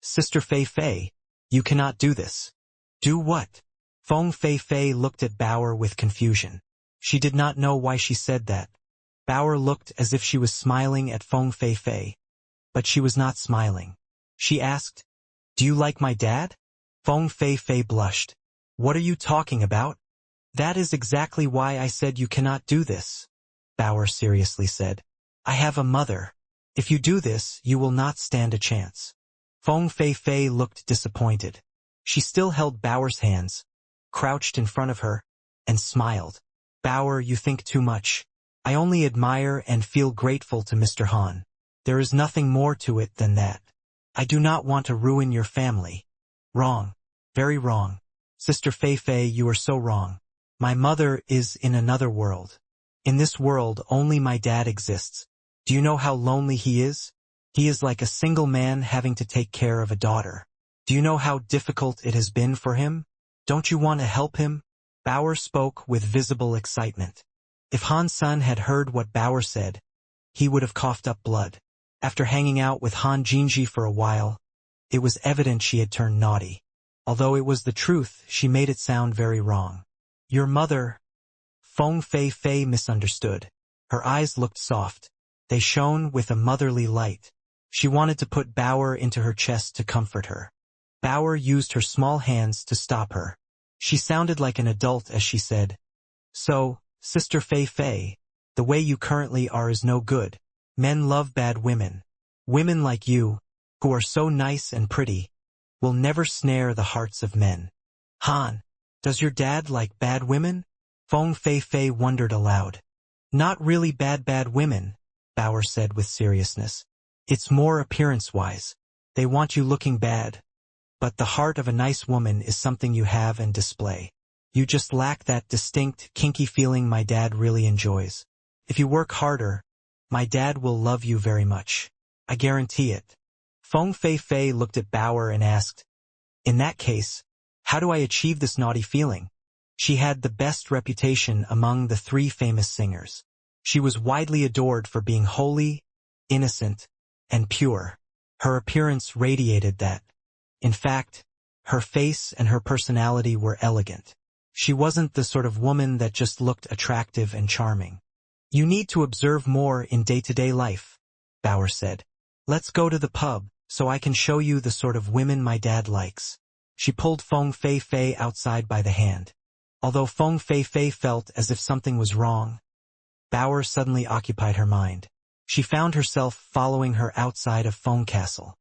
Sister Fei Fei, you cannot do this. Do what? Feng Fei Fei looked at Bauer with confusion. She did not know why she said that. Bauer looked as if she was smiling at Feng Fei Fei, but she was not smiling. She asked, do you like my dad? Feng Fei Fei blushed. What are you talking about? That is exactly why I said you cannot do this, Bauer seriously said. I have a mother. If you do this, you will not stand a chance. Feng Fei Fei looked disappointed. She still held Bauer's hands, crouched in front of her, and smiled. Bauer, you think too much. I only admire and feel grateful to Mr. Han. There is nothing more to it than that. I do not want to ruin your family. Wrong. Very wrong. Sister Fei Fei, you are so wrong. My mother is in another world. In this world, only my dad exists. Do you know how lonely he is? He is like a single man having to take care of a daughter. Do you know how difficult it has been for him? Don't you want to help him? Bauer spoke with visible excitement. If Han-san had heard what Bauer said, he would have coughed up blood. After hanging out with Han Jinji for a while, it was evident she had turned naughty. Although it was the truth, she made it sound very wrong. Your mother... Feng Fei Fei misunderstood. Her eyes looked soft. They shone with a motherly light. She wanted to put Bauer into her chest to comfort her. Bauer used her small hands to stop her. She sounded like an adult as she said, So, Sister Fei Fei, the way you currently are is no good. Men love bad women. Women like you, who are so nice and pretty, will never snare the hearts of men. Han, does your dad like bad women? Feng Fei Fei wondered aloud. Not really bad women, Bauer said with seriousness. It's more appearance-wise. They want you looking bad. But the heart of a nice woman is something you have and display. You just lack that distinct, kinky feeling my dad really enjoys. If you work harder, my dad will love you very much. I guarantee it. Feng Fei Fei looked at Bauer and asked, In that case, how do I achieve this naughty feeling? She had the best reputation among the 3 famous singers. She was widely adored for being holy, innocent, and pure. Her appearance radiated that. In fact, her face and her personality were elegant. She wasn't the sort of woman that just looked attractive and charming. You need to observe more in day-to-day life, Bauer said. Let's go to the pub, so I can show you the sort of women my dad likes. She pulled Feng Fei Fei outside by the hand. Although Feng Fei Fei felt as if something was wrong, Bauer suddenly occupied her mind. She found herself following her outside of Feng Castle.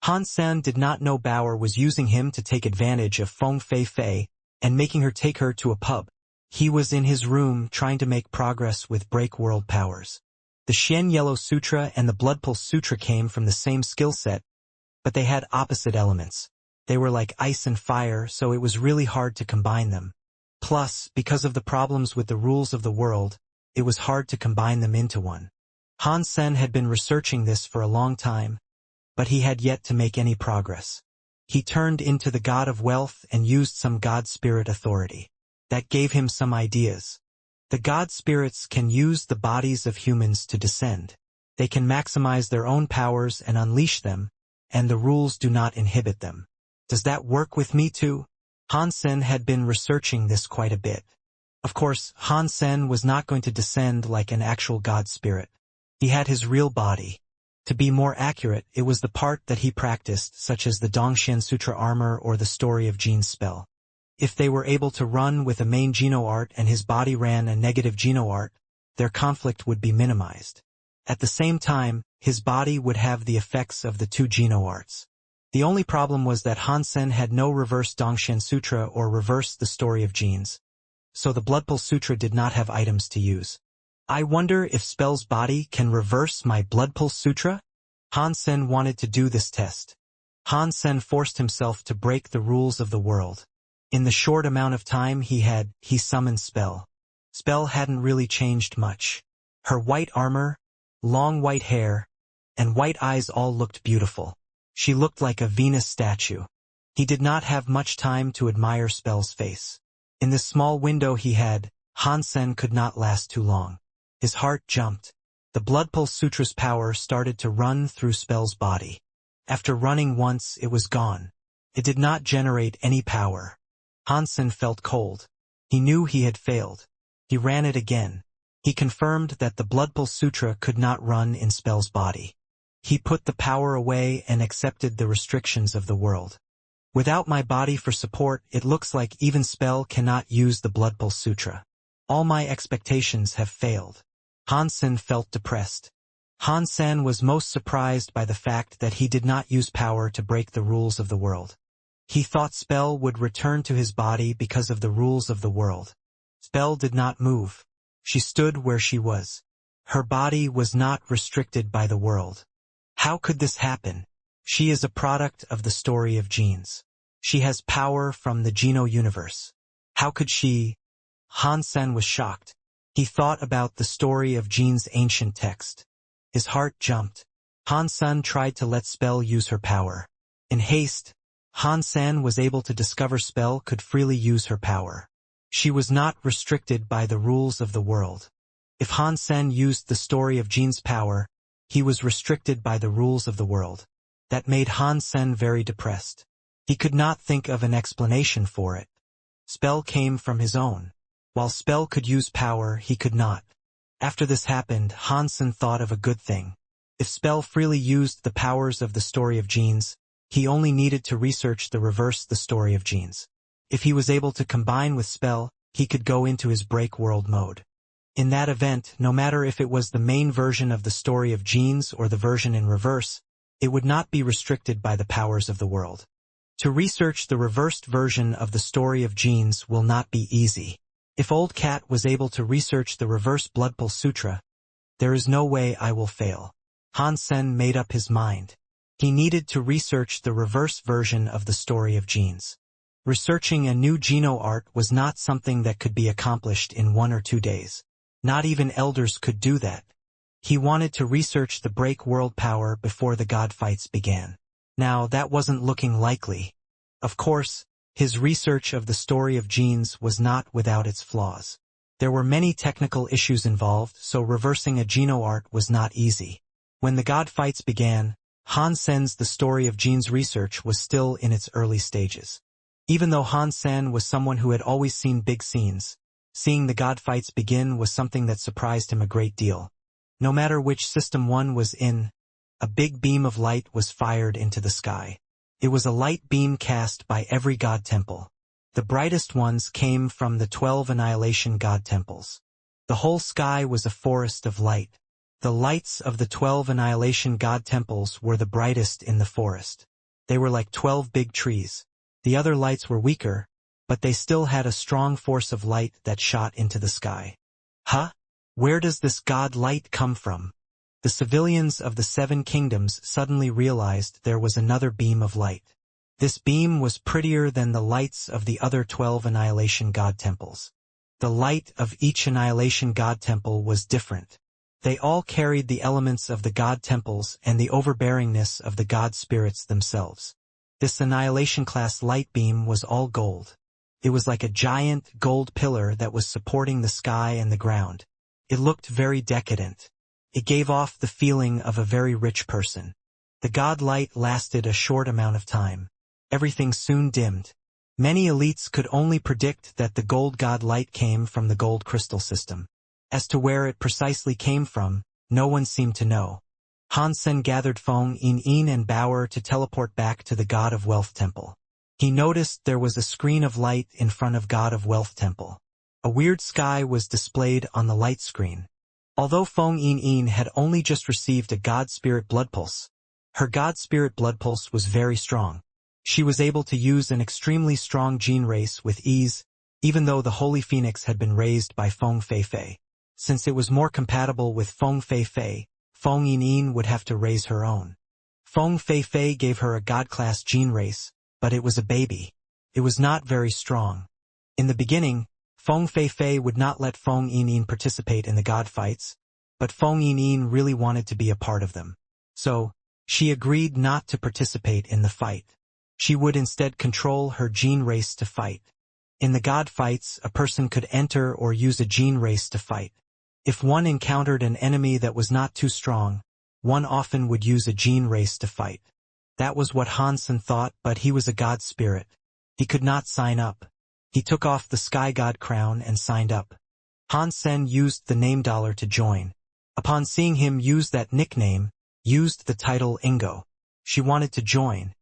Han San did not know Bauer was using him to take advantage of Feng Fei Fei and making her take her to a pub. He was in his room trying to make progress with break world powers. The Xian Yellow Sutra and the Blood Pulse Sutra came from the same skill set, but they had opposite elements. They were like ice and fire, so it was really hard to combine them. Plus, because of the problems with the rules of the world, it was hard to combine them into one. Han Sen had been researching this for a long time, but he had yet to make any progress. He turned into the god of wealth and used some god spirit authority. That gave him some ideas. The god spirits can use the bodies of humans to descend. They can maximize their own powers and unleash them, and the rules do not inhibit them. Does that work with me too? Han Sen had been researching this quite a bit. Of course, Han Sen was not going to descend like an actual god spirit. He had his real body. To be more accurate, it was the part that he practiced, such as the Dongxian Sutra armor or the Story of Genes spell. If they were able to run with a main Geno art and his body ran a negative Geno art, their conflict would be minimized. At the same time, his body would have the effects of the two Geno arts. The only problem was that Han Sen had no reverse Dongxian Sutra or reverse the Story of Genes, so the Blood Pulse Sutra did not have items to use. I wonder if Spell's body can reverse my Blood Pulse Sutra? Han Sen wanted to do this test. Han Sen forced himself to break the rules of the world. In the short amount of time he summoned Spell. Spell hadn't really changed much. Her white armor, long white hair, and white eyes all looked beautiful. She looked like a Venus statue. He did not have much time to admire Spell's face. In the small window he had, Han Sen could not last too long. His heart jumped. The Blood Pulse Sutra's power started to run through Spell's body. After running once, it was gone. It did not generate any power. Han Sen felt cold. He knew he had failed. He ran it again. He confirmed that the Blood Pulse Sutra could not run in Spell's body. He put the power away and accepted the restrictions of the world. Without my body for support, it looks like even Spell cannot use the Blood Pulse Sutra. All my expectations have failed. Han Sen felt depressed. Han Sen was most surprised by the fact that he did not use power to break the rules of the world. He thought Spell would return to his body because of the rules of the world. Spell did not move. She stood where she was. Her body was not restricted by the world. How could this happen? She is a product of the Story of Genes. She has power from the Geno universe. How could she? Han Sen was shocked. He thought about the Story of Genes' ancient text. His heart jumped. Han Sen tried to let Spell use her power. In haste, Han Sen was able to discover Spell could freely use her power. She was not restricted by the rules of the world. If Han Sen used the Story of Genes' power, he was restricted by the rules of the world. That made Han Sen very depressed. He could not think of an explanation for it. Spell came from his own. While Spell could use power, he could not. After this happened, Han Sen thought of a good thing. If Spell freely used the powers of the Story of Genes, he only needed to research the reverse the Story of Genes. If he was able to combine with Spell, he could go into his break world mode. In that event, no matter if it was the main version of the Story of Genes or the version in reverse, it would not be restricted by the powers of the world. To research the reversed version of the Story of Genes will not be easy. If Old Cat was able to research the reverse Blood Pulse Sutra, there is no way I will fail. Han Sen made up his mind. He needed to research the reverse version of the Story of Genes. Researching a new Geno art was not something that could be accomplished in 1 or 2 days. Not even elders could do that. He wanted to research the break world power before the god fights began. Now, that wasn't looking likely. Of course, his research of the Story of Genes was not without its flaws. There were many technical issues involved, so reversing a Geno art was not easy. When the god fights began, Han Sen's The Story of Genes research was still in its early stages. Even though Han Sen was someone who had always seen big scenes, seeing the god fights begin was something that surprised him a great deal. No matter which system one was in, a big beam of light was fired into the sky. It was a light beam cast by every god temple. The brightest ones came from the 12 Annihilation god temples. The whole sky was a forest of light. The lights of the 12 Annihilation god temples were the brightest in the forest. They were like 12 big trees. The other lights were weaker, but they still had a strong force of light that shot into the sky. Huh? Where does this god light come from? The civilians of the 7 kingdoms suddenly realized there was another beam of light. This beam was prettier than the lights of the other 12 Annihilation God temples. The light of each Annihilation God temple was different. They all carried the elements of the God temples and the overbearingness of the God spirits themselves. This Annihilation-class light beam was all gold. It was like a giant gold pillar that was supporting the sky and the ground. It looked very decadent. It gave off the feeling of a very rich person. The God light lasted a short amount of time. Everything soon dimmed. Many elites could only predict that the gold god light came from the gold crystal system. As to where it precisely came from, no one seemed to know. Hansen gathered Feng Yin and Bauer to teleport back to the God of Wealth Temple. He noticed there was a screen of light in front of God of Wealth Temple. A weird sky was displayed on the light screen. Although Feng Yin had only just received a God Spirit blood pulse, her God Spirit blood pulse was very strong. She was able to use an extremely strong gene race with ease, even though the Holy Phoenix had been raised by Feng Feifei. Since it was more compatible with Feng Feifei, Feng Yin would have to raise her own. Feng Feifei gave her a God-class gene race, but it was a baby. It was not very strong. In the beginning, Feng Feifei would not let Feng Yin participate in the God fights, but Feng Yin really wanted to be a part of them. So, she agreed not to participate in the fight. She would instead control her gene race to fight. In the God fights, a person could enter or use a gene race to fight. If one encountered an enemy that was not too strong, one often would use a gene race to fight. That was what Hansen thought, but he was a God spirit. He could not sign up. He took off the Sky God crown and signed up. Hansen used the name dollar to join. Upon seeing him use that nickname, used the title Ingo. She wanted to join.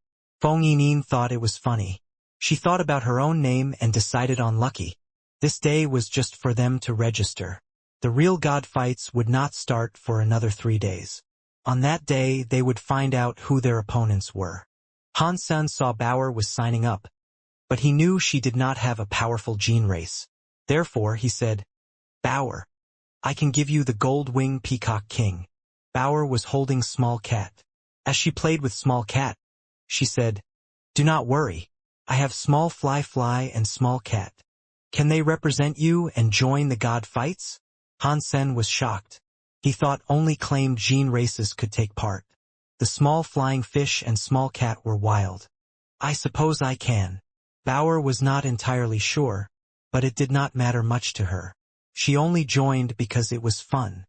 Feng Yin thought it was funny. She thought about her own name and decided on Lucky. This day was just for them to register. The real God fights would not start for another 3 days. On that day, they would find out who their opponents were. Hansen saw Bauer was signing up, but he knew she did not have a powerful gene race. Therefore, he said, "Bauer, I can give you the Gold Wing Peacock King." Bauer was holding Small Cat. As she played with Small Cat, she said, "Do not worry. I have Small Fly and Small Cat. Can they represent you and join the God fights?" Hansen was shocked. He thought only claimed gene races could take part. The Small Flying Fish and Small Cat were wild. "I suppose I can." Bauer was not entirely sure, but it did not matter much to her. She only joined because it was fun.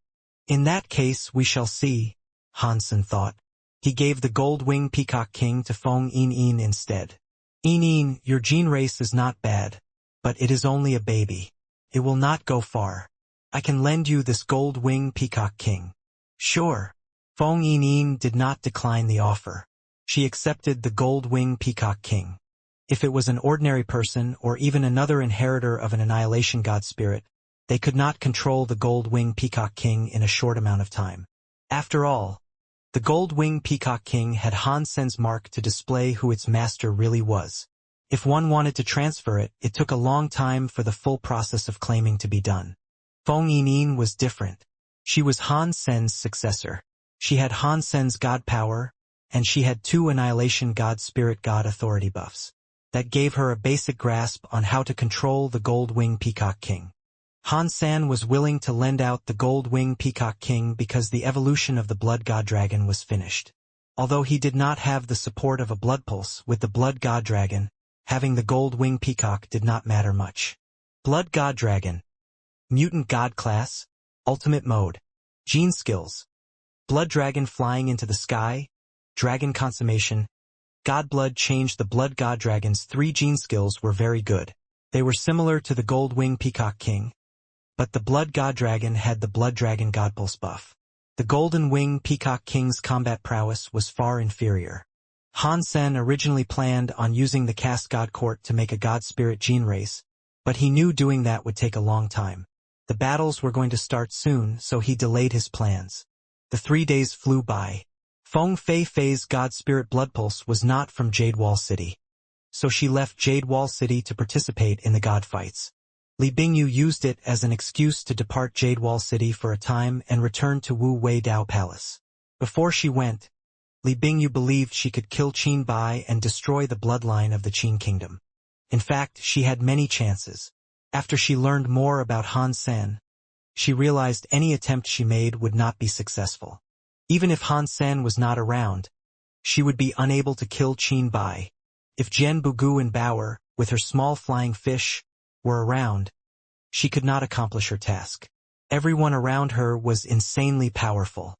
In that case we shall see, Hansen thought. He gave the Gold Wing Peacock King to Feng Yin instead. "Yin, your gene race is not bad, but it is only a baby. It will not go far. I can lend you this Gold Wing Peacock King." "Sure." Feng Yin did not decline the offer. She accepted the Gold Wing Peacock King. If it was an ordinary person or even another inheritor of an Annihilation God spirit, they could not control the Gold Wing Peacock King in a short amount of time. After all, the Gold Wing Peacock King had Hansen's mark to display who its master really was. If one wanted to transfer it, it took a long time for the full process of claiming to be done. Feng Yin was different. She was Hansen's successor. She had Hansen's God power, and she had 2 Annihilation God Spirit God authority buffs. That gave her a basic grasp on how to control the Gold Wing Peacock King. Hansen was willing to lend out the Gold Wing Peacock King because the evolution of the Blood God Dragon was finished. Although he did not have the support of a blood pulse with the Blood God Dragon, having the Gold Wing Peacock did not matter much. Blood God Dragon. Mutant God Class. Ultimate Mode. Gene Skills. Blood Dragon flying into the sky. Dragon Consummation. God Blood changed the Blood God Dragon's 3 gene skills were very good. They were similar to the Gold Wing Peacock King, but the Blood God Dragon had the Blood Dragon God Pulse buff. The Golden Wing Peacock King's combat prowess was far inferior. Hansen originally planned on using the Cast God Court to make a God Spirit gene race, but he knew doing that would take a long time. The battles were going to start soon, so he delayed his plans. The 3 days flew by. Feng Fei Fei's God Spirit Blood Pulse was not from Jade Wall City, so she left Jade Wall City to participate in the god fights. Li Bingyu used it as an excuse to depart Jade Wall City for a time and return to Wu Wei Dao Palace. Before she went, Li Bingyu believed she could kill Qin Bai and destroy the bloodline of the Qin kingdom. In fact, she had many chances. After she learned more about Han Sen, she realized any attempt she made would not be successful. Even if Han Sen was not around, she would be unable to kill Qin Bai. If Jian Bugu and Bauer, with her small flying fish, were around, she could not accomplish her task. Everyone around her was insanely powerful.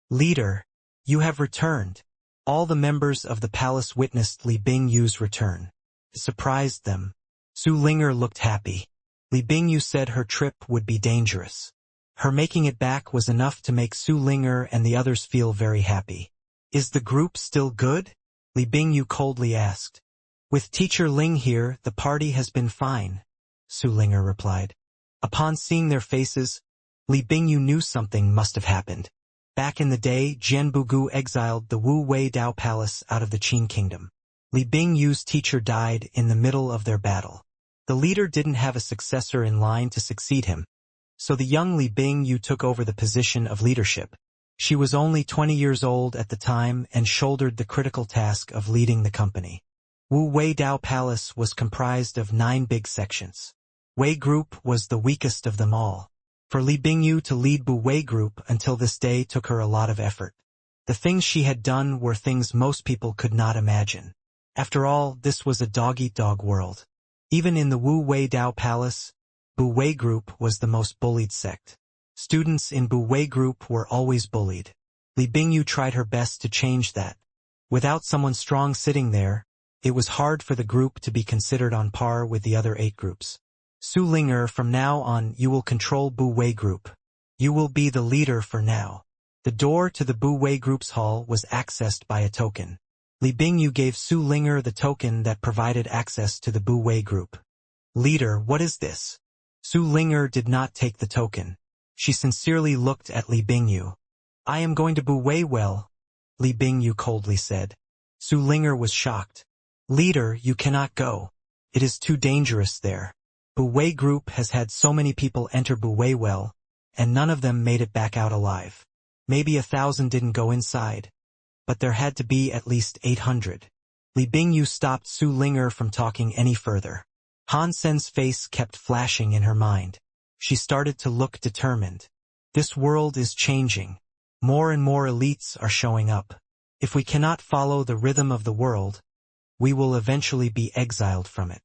Leader, you have returned. All the members of the palace witnessed Li Bingyu's return. It surprised them. Su Linger looked happy. Li Bingyu said her trip would be dangerous. Her making it back was enough to make Su Linger and the others feel very happy. Is the group still good? Li Bingyu coldly asked. With Teacher Ling here, the party has been fine, Su Linger replied. Upon seeing their faces, Li Bingyu knew something must have happened. Back in the day, Jian Bugu exiled the Wu Wei Dao Palace out of the Qin kingdom. Li Bingyu's teacher died in the middle of their battle. The leader didn't have a successor in line to succeed him, so the young Li Bingyu took over the position of leadership. She was only 20 years old at the time and shouldered the critical task of leading the company. Wu Wei Dao Palace was comprised of 9 big sections. Wei Group was the weakest of them all. For Li Bingyu to lead Bu Wei Group until this day took her a lot of effort. The things she had done were things most people could not imagine. After all, this was a dog-eat-dog world. Even in the Wu Wei Dao Palace, Bu Wei Group was the most bullied sect. Students in Bu Wei Group were always bullied. Li Bingyu tried her best to change that. Without someone strong sitting there, it was hard for the group to be considered on par with the other 8 groups. Su Linger, from now on you will control Bu Wei Group. You will be the leader for now. The door to the Bu Wei Group's hall was accessed by a token. Li Bingyu gave Su Linger the token that provided access to the Bu Wei Group. Leader, what is this? Su Linger did not take the token. She sincerely looked at Li Bingyu. I am going to Bu Wei Well, Li Bingyu coldly said. Su Linger was shocked. Leader, you cannot go. It is too dangerous there. Bu Wei Group has had so many people enter Bu Wei Well, and none of them made it back out alive. Maybe 1,000 didn't go inside, but there had to be at least 800. Li Bingyu stopped Su Linger from talking any further. Han Sen's face kept flashing in her mind. She started to look determined. This world is changing. More and more elites are showing up. If we cannot follow the rhythm of the world, we will eventually be exiled from it.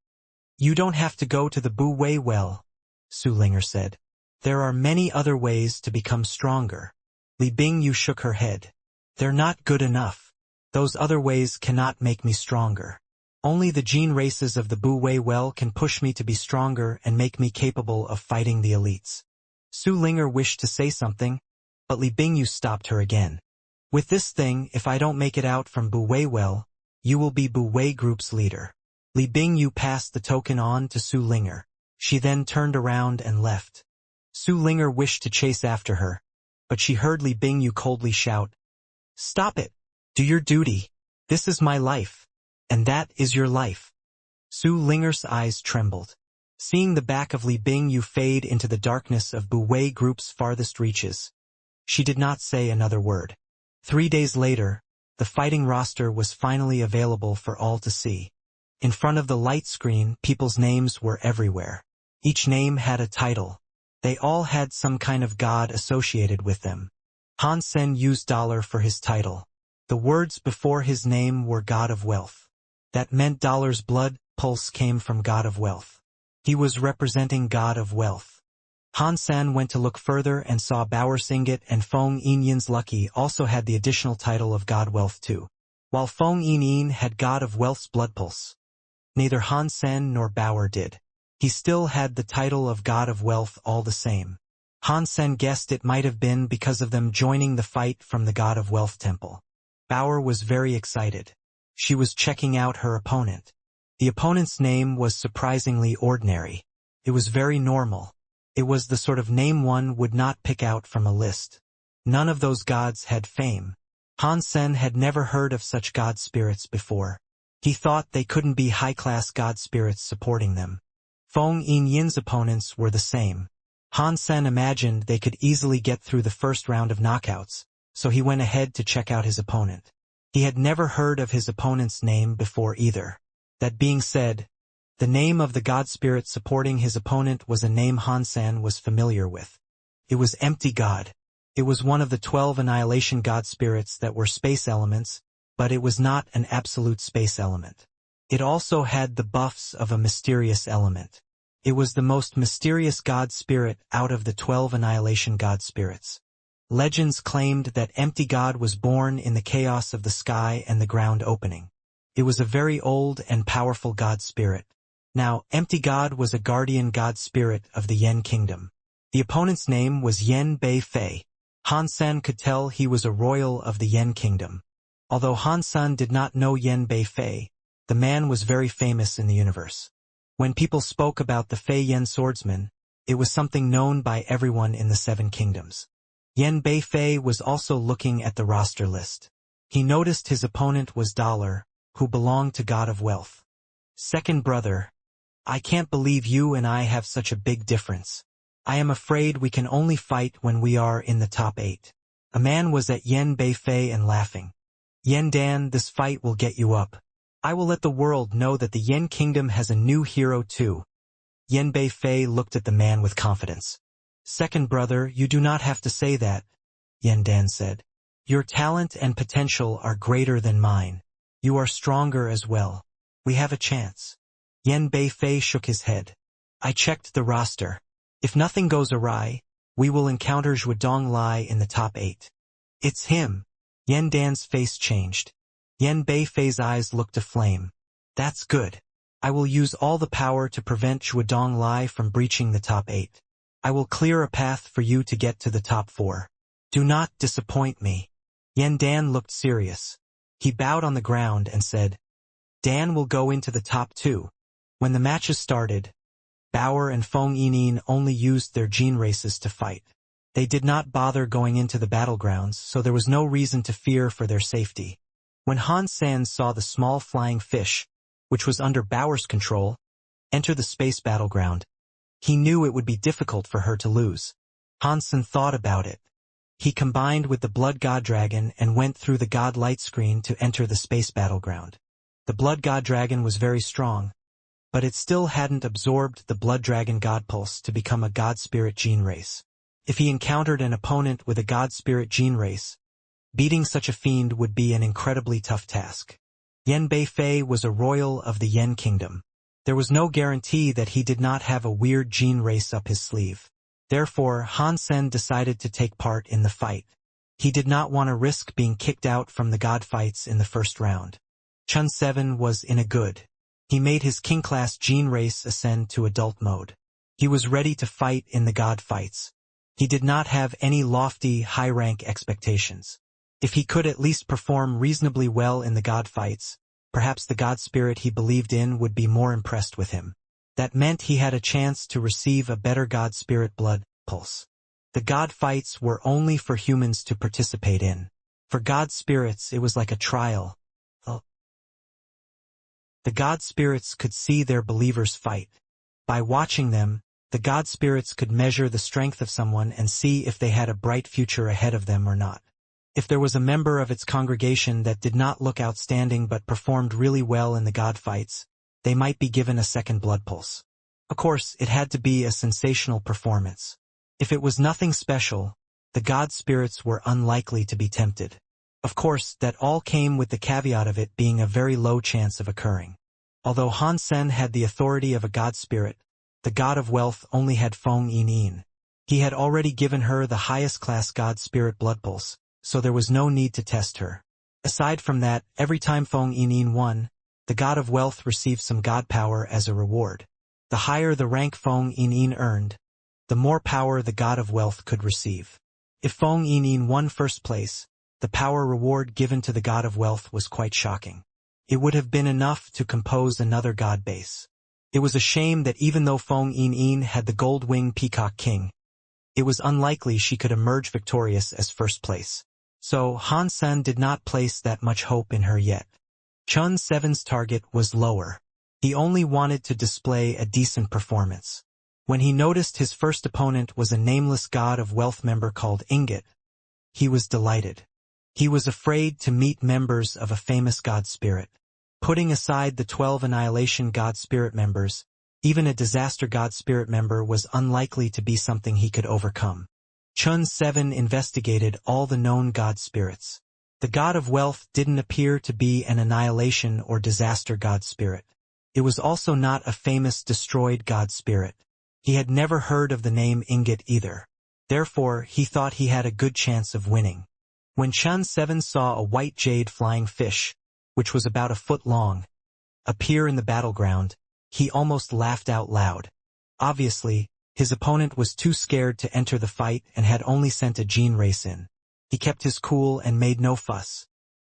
You don't have to go to the Bu Wei Well, Su Linger said. There are many other ways to become stronger. Li Bingyu shook her head. They're not good enough. Those other ways cannot make me stronger. Only the gene races of the Bu Wei Well can push me to be stronger and make me capable of fighting the elites. Su Linger wished to say something, but Li Bingyu stopped her again. With this thing, if I don't make it out from Bu Wei Well, you will be Bu Wei Group's leader. Li Bingyu passed the token on to Su Linger. She then turned around and left. Su Linger wished to chase after her, but she heard Li Bingyu coldly shout, Stop it! Do your duty. This is my life. And that is your life. Su Linger's eyes trembled. Seeing the back of Li Bingyu fade into the darkness of Bu Wei Group's farthest reaches, she did not say another word. 3 days later, the fighting roster was finally available for all to see. In front of the light screen, people's names were everywhere. Each name had a title. They all had some kind of god associated with them. Han Sen used dollar for his title. The words before his name were God of Wealth. That meant dollar's blood pulse came from God of Wealth. He was representing God of Wealth. Han Sen went to look further and saw Bauer Singet and Feng Yinyan's Lucky also had the additional title of God Wealth too, while Feng Yinyan had God of Wealth's blood pulse. Neither Han Sen nor Bauer did. He still had the title of God of Wealth all the same. Han Sen guessed it might have been because of them joining the fight from the God of Wealth temple. Bauer was very excited. She was checking out her opponent. The opponent's name was surprisingly ordinary. It was very normal. It was the sort of name one would not pick out from a list. None of those gods had fame. Han Sen had never heard of such god spirits before. He thought they couldn't be high-class god spirits supporting them. Feng Yin's opponents were the same. Han Sen imagined they could easily get through the first round of knockouts, so he went ahead to check out his opponent. He had never heard of his opponent's name before either. That being said, the name of the god spirit supporting his opponent was a name Han Sen was familiar with. It was Empty God. It was one of the 12 annihilation god spirits that were space elements, but it was not an absolute space element. It also had the buffs of a mysterious element. It was the most mysterious god spirit out of the 12 annihilation god spirits. Legends claimed that Empty God was born in the chaos of the sky and the ground opening. It was a very old and powerful god spirit. Now, Empty God was a guardian god spirit of the Yen kingdom. The opponent's name was Yen Bei Fei. Han Sen could tell he was a royal of the Yen kingdom. Although Han Sen did not know Yen Bei Fei, the man was very famous in the universe. When people spoke about the Fei Yen swordsman, it was something known by everyone in the Seven Kingdoms. Yen Bei Fei was also looking at the roster list. He noticed his opponent was Dollar, who belonged to God of Wealth. Second brother, I can't believe you and I have such a big difference. I am afraid we can only fight when we are in the top 8. A man was at Yen Bei Fei and laughing. Yen Dan, this fight will get you up. I will let the world know that the Yen kingdom has a new hero too. Yen Bei Fei looked at the man with confidence. Second brother, you do not have to say that, Yen Dan said. Your talent and potential are greater than mine. You are stronger as well. We have a chance. Yen Bei Fei shook his head. I checked the roster. If nothing goes awry, we will encounter Zhuodong Lai in the top 8. It's him. Yen Dan's face changed. Yen Bei Fei's eyes looked aflame. That's good. I will use all the power to prevent Zhuodong Lai from breaching the top 8. I will clear a path for you to get to the top 4. Do not disappoint me. Yen Dan looked serious. He bowed on the ground and said, Dan will go into the top 2. When the matches started, Bauer and Feng Yinyin only used their gene races to fight. They did not bother going into the battlegrounds, so there was no reason to fear for their safety. When Han Sen saw the small flying fish, which was under Bauer's control, enter the space battleground, he knew it would be difficult for her to lose. Han Sen thought about it. He combined with the Blood God Dragon and went through the God Light screen to enter the space battleground. The Blood God Dragon was very strong, but it still hadn't absorbed the Blood Dragon God Pulse to become a God Spirit gene race. If he encountered an opponent with a God Spirit gene race, beating such a fiend would be an incredibly tough task. Yen Bei Fei was a royal of the Yen kingdom. There was no guarantee that he did not have a weird gene race up his sleeve. Therefore, Han Sen decided to take part in the fight. He did not want to risk being kicked out from the God fights in the first round. Chun 7 was in a good. He made his king-class gene race ascend to adult mode. He was ready to fight in the God fights. He did not have any lofty, high-rank expectations. If he could at least perform reasonably well in the God fights, perhaps the God spirit he believed in would be more impressed with him. That meant he had a chance to receive a better God spirit blood pulse. The God fights were only for humans to participate in. For God spirits, it was like a trial. The God spirits could see their believers fight. By watching them, the God spirits could measure the strength of someone and see if they had a bright future ahead of them or not. If there was a member of its congregation that did not look outstanding but performed really well in the God fights, they might be given a second blood pulse. Of course, it had to be a sensational performance. If it was nothing special, the God spirits were unlikely to be tempted. Of course, that all came with the caveat of it being a very low chance of occurring. Although Han Sen had the authority of a God spirit, the God of Wealth only had Feng Yinyin. He had already given her the highest class God spirit blood pulse, so there was no need to test her. Aside from that, every time Feng Yinyin won, the God of Wealth received some God power as a reward. The higher the rank Feng Yinyin earned, the more power the God of Wealth could receive. If Feng Yinyin won first place, the power reward given to the God of Wealth was quite shocking. It would have been enough to compose another God base. It was a shame that even though Feng Yinyin had the gold-winged Peacock King, it was unlikely she could emerge victorious as first place. so Han Sen did not place that much hope in her yet. Chun Seven's target was lower. He only wanted to display a decent performance. When he noticed his first opponent was a nameless god of wealth member called Ingot, he was delighted. He was afraid to meet members of a famous god spirit. Putting aside the 12 Annihilation god spirit members, even a disaster god spirit member was unlikely to be something he could overcome. Chun Seven investigated all the known god spirits. The god of wealth didn't appear to be an annihilation or disaster god spirit. It was also not a famous destroyed god spirit. He had never heard of the name Ingot either. Therefore, he thought he had a good chance of winning. When Chun Seven saw a white jade flying fish, which was about a foot long, appear in the battleground, he almost laughed out loud. Obviously, his opponent was too scared to enter the fight and had only sent a gene race in. He kept his cool and made no fuss.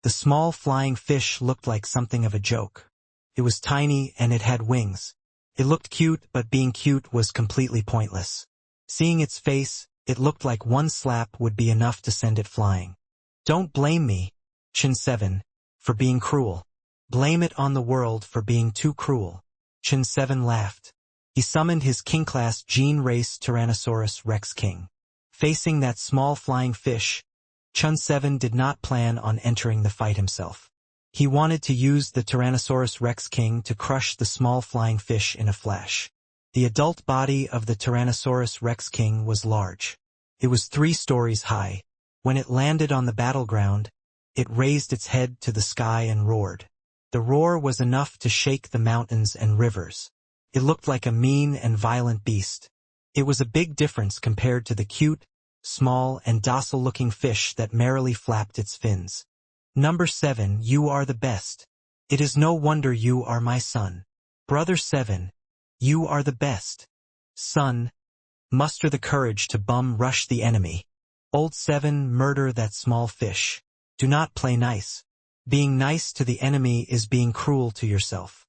The small flying fish looked like something of a joke. It was tiny and it had wings. It looked cute, but being cute was completely pointless. Seeing its face, it looked like one slap would be enough to send it flying. Don't blame me, Chun Seven, for being cruel. Blame it on the world for being too cruel. Chun Seven laughed. He summoned his king-class gene race Tyrannosaurus Rex King. Facing that small flying fish, Chun Seven did not plan on entering the fight himself. He wanted to use the Tyrannosaurus Rex King to crush the small flying fish in a flash. The adult body of the Tyrannosaurus Rex King was large. It was 3 stories high. When it landed on the battleground, it raised its head to the sky and roared. The roar was enough to shake the mountains and rivers. It looked like a mean and violent beast. It was a big difference compared to the cute, small, and docile-looking fish that merrily flapped its fins. Number 7, you are the best. It is no wonder you are my son. Brother 7, you are the best. Son, muster the courage to bum rush the enemy. Old 7, murder that small fish. Do not play nice. Being nice to the enemy is being cruel to yourself.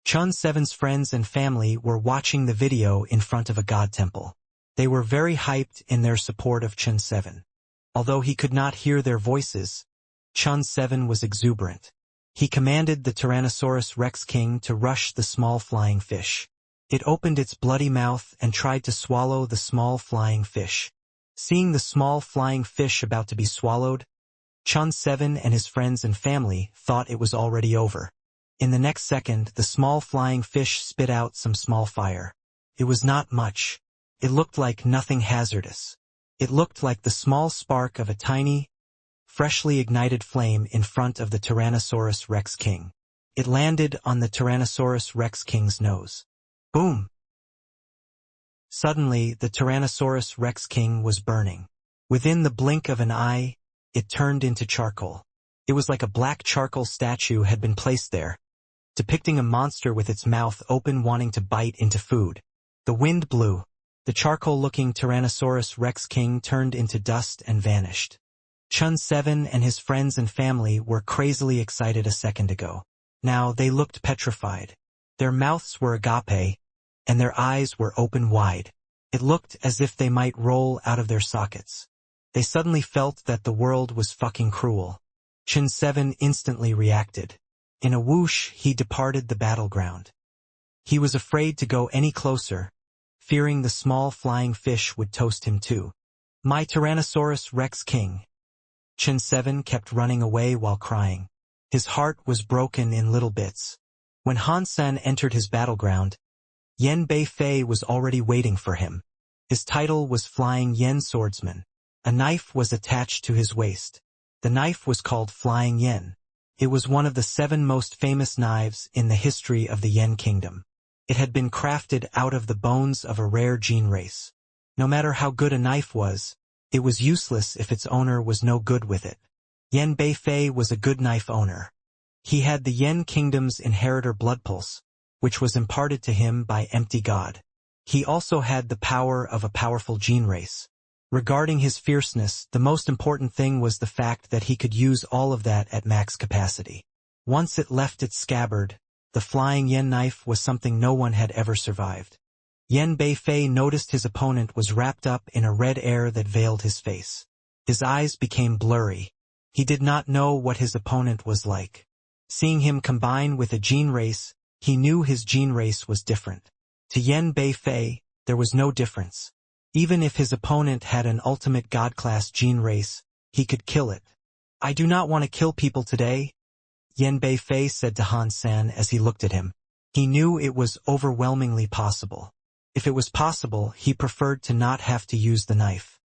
Chun Seven's friends and family were watching the video in front of a god temple. They were very hyped in their support of Chun Seven. Although he could not hear their voices, Chun Seven was exuberant. He commanded the Tyrannosaurus Rex King to rush the small flying fish. It opened its bloody mouth and tried to swallow the small flying fish. Seeing the small flying fish about to be swallowed, Chun Seven and his friends and family thought it was already over. In the next second, the small flying fish spit out some small fire. It was not much. It looked like nothing hazardous. It looked like the small spark of a tiny, freshly ignited flame in front of the Tyrannosaurus Rex King. It landed on the Tyrannosaurus Rex King's nose. Boom! Suddenly, the Tyrannosaurus Rex King was burning. Within the blink of an eye, it turned into charcoal. It was like a black charcoal statue had been placed there, depicting a monster with its mouth open wanting to bite into food. The wind blew. The charcoal-looking Tyrannosaurus Rex King turned into dust and vanished. Chun Seven and his friends and family were crazily excited a second ago. Now they looked petrified. Their mouths were agape, and their eyes were open wide. It looked as if they might roll out of their sockets. They suddenly felt that the world was fucking cruel. Chun Seven instantly reacted. In a whoosh, he departed the battleground. He was afraid to go any closer, fearing the small flying fish would toast him too. My Tyrannosaurus Rex King. Chun Seven kept running away while crying. His heart was broken in little bits. When Han Sen entered his battleground, Yen Bei Fei was already waiting for him. His title was Flying Yen Swordsman. A knife was attached to his waist. The knife was called Flying Yen. It was one of the 7 most famous knives in the history of the Yen Kingdom. It had been crafted out of the bones of a rare gene race. No matter how good a knife was, it was useless if its owner was no good with it. Yen Bei Fei was a good knife owner. He had the Yen Kingdom's inheritor blood pulse, which was imparted to him by Empty God. He also had the power of a powerful gene race. Regarding his fierceness, the most important thing was the fact that he could use all of that at max capacity. Once it left its scabbard, the flying yen knife was something no one had ever survived. Yen Bei Fei noticed his opponent was wrapped up in a red air that veiled his face. His eyes became blurry. He did not know what his opponent was like. Seeing him combine with a gene race, he knew his gene race was different. To Yan Beifei, there was no difference. Even if his opponent had an ultimate god-class gene race, he could kill it. "I do not want to kill people today," Yan Beifei said to Han San as he looked at him. He knew it was overwhelmingly possible. If it was possible, he preferred to not have to use the knife.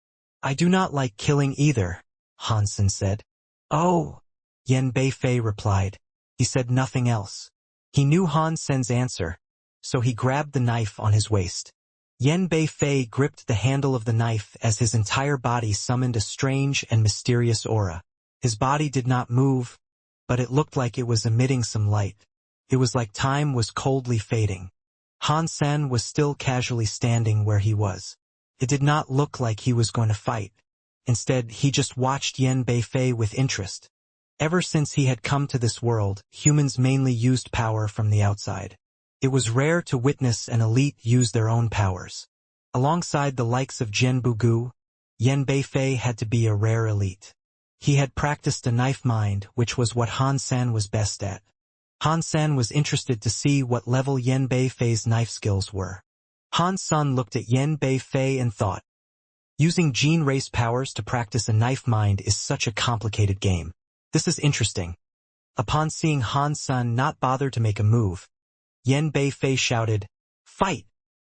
"I do not like killing either," Han San said. "Oh," Yan Beifei replied. He said nothing else. He knew Han Sen's answer, so he grabbed the knife on his waist. Yan Beifei gripped the handle of the knife as his entire body summoned a strange and mysterious aura. His body did not move, but it looked like it was emitting some light. It was like time was coldly fading. Han Sen was still casually standing where he was. It did not look like he was going to fight. Instead, he just watched Yan Beifei with interest. Ever since he had come to this world, humans mainly used power from the outside. It was rare to witness an elite use their own powers. Alongside the likes of Jian Bugu, Yan Beifei had to be a rare elite. He had practiced a knife mind, which was what Han San was best at. Han San was interested to see what level Yan Beifei's knife skills were. Han San looked at Yan Beifei and thought, using gene race powers to practice a knife mind is such a complicated game. This is interesting. Upon seeing Han San not bother to make a move, Yan Beifei shouted, "Fight!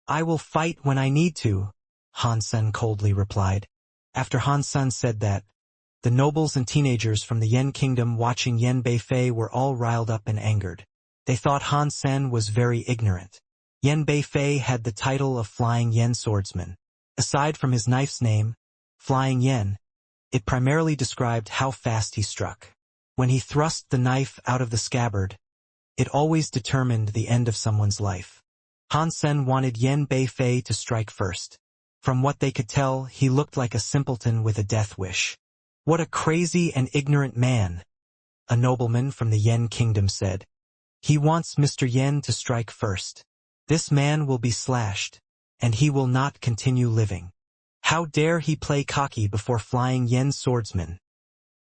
I will fight when I need to," Han San coldly replied. After Han San said that, the nobles and teenagers from the Yen kingdom watching Yan Beifei were all riled up and angered. They thought Han Sen was very ignorant. Yan Beifei had the title of Flying Yen Swordsman. Aside from his knife's name, Flying Yen, it primarily described how fast he struck. When he thrust the knife out of the scabbard, it always determined the end of someone's life. Han Sen wanted Yan Beifei to strike first. From what they could tell, he looked like a simpleton with a death wish. "What a crazy and ignorant man," a nobleman from the Yen kingdom said. "He wants Mr. Yen to strike first. This man will be slashed, and he will not continue living. How dare he play cocky before Flying Yen Swordsman?"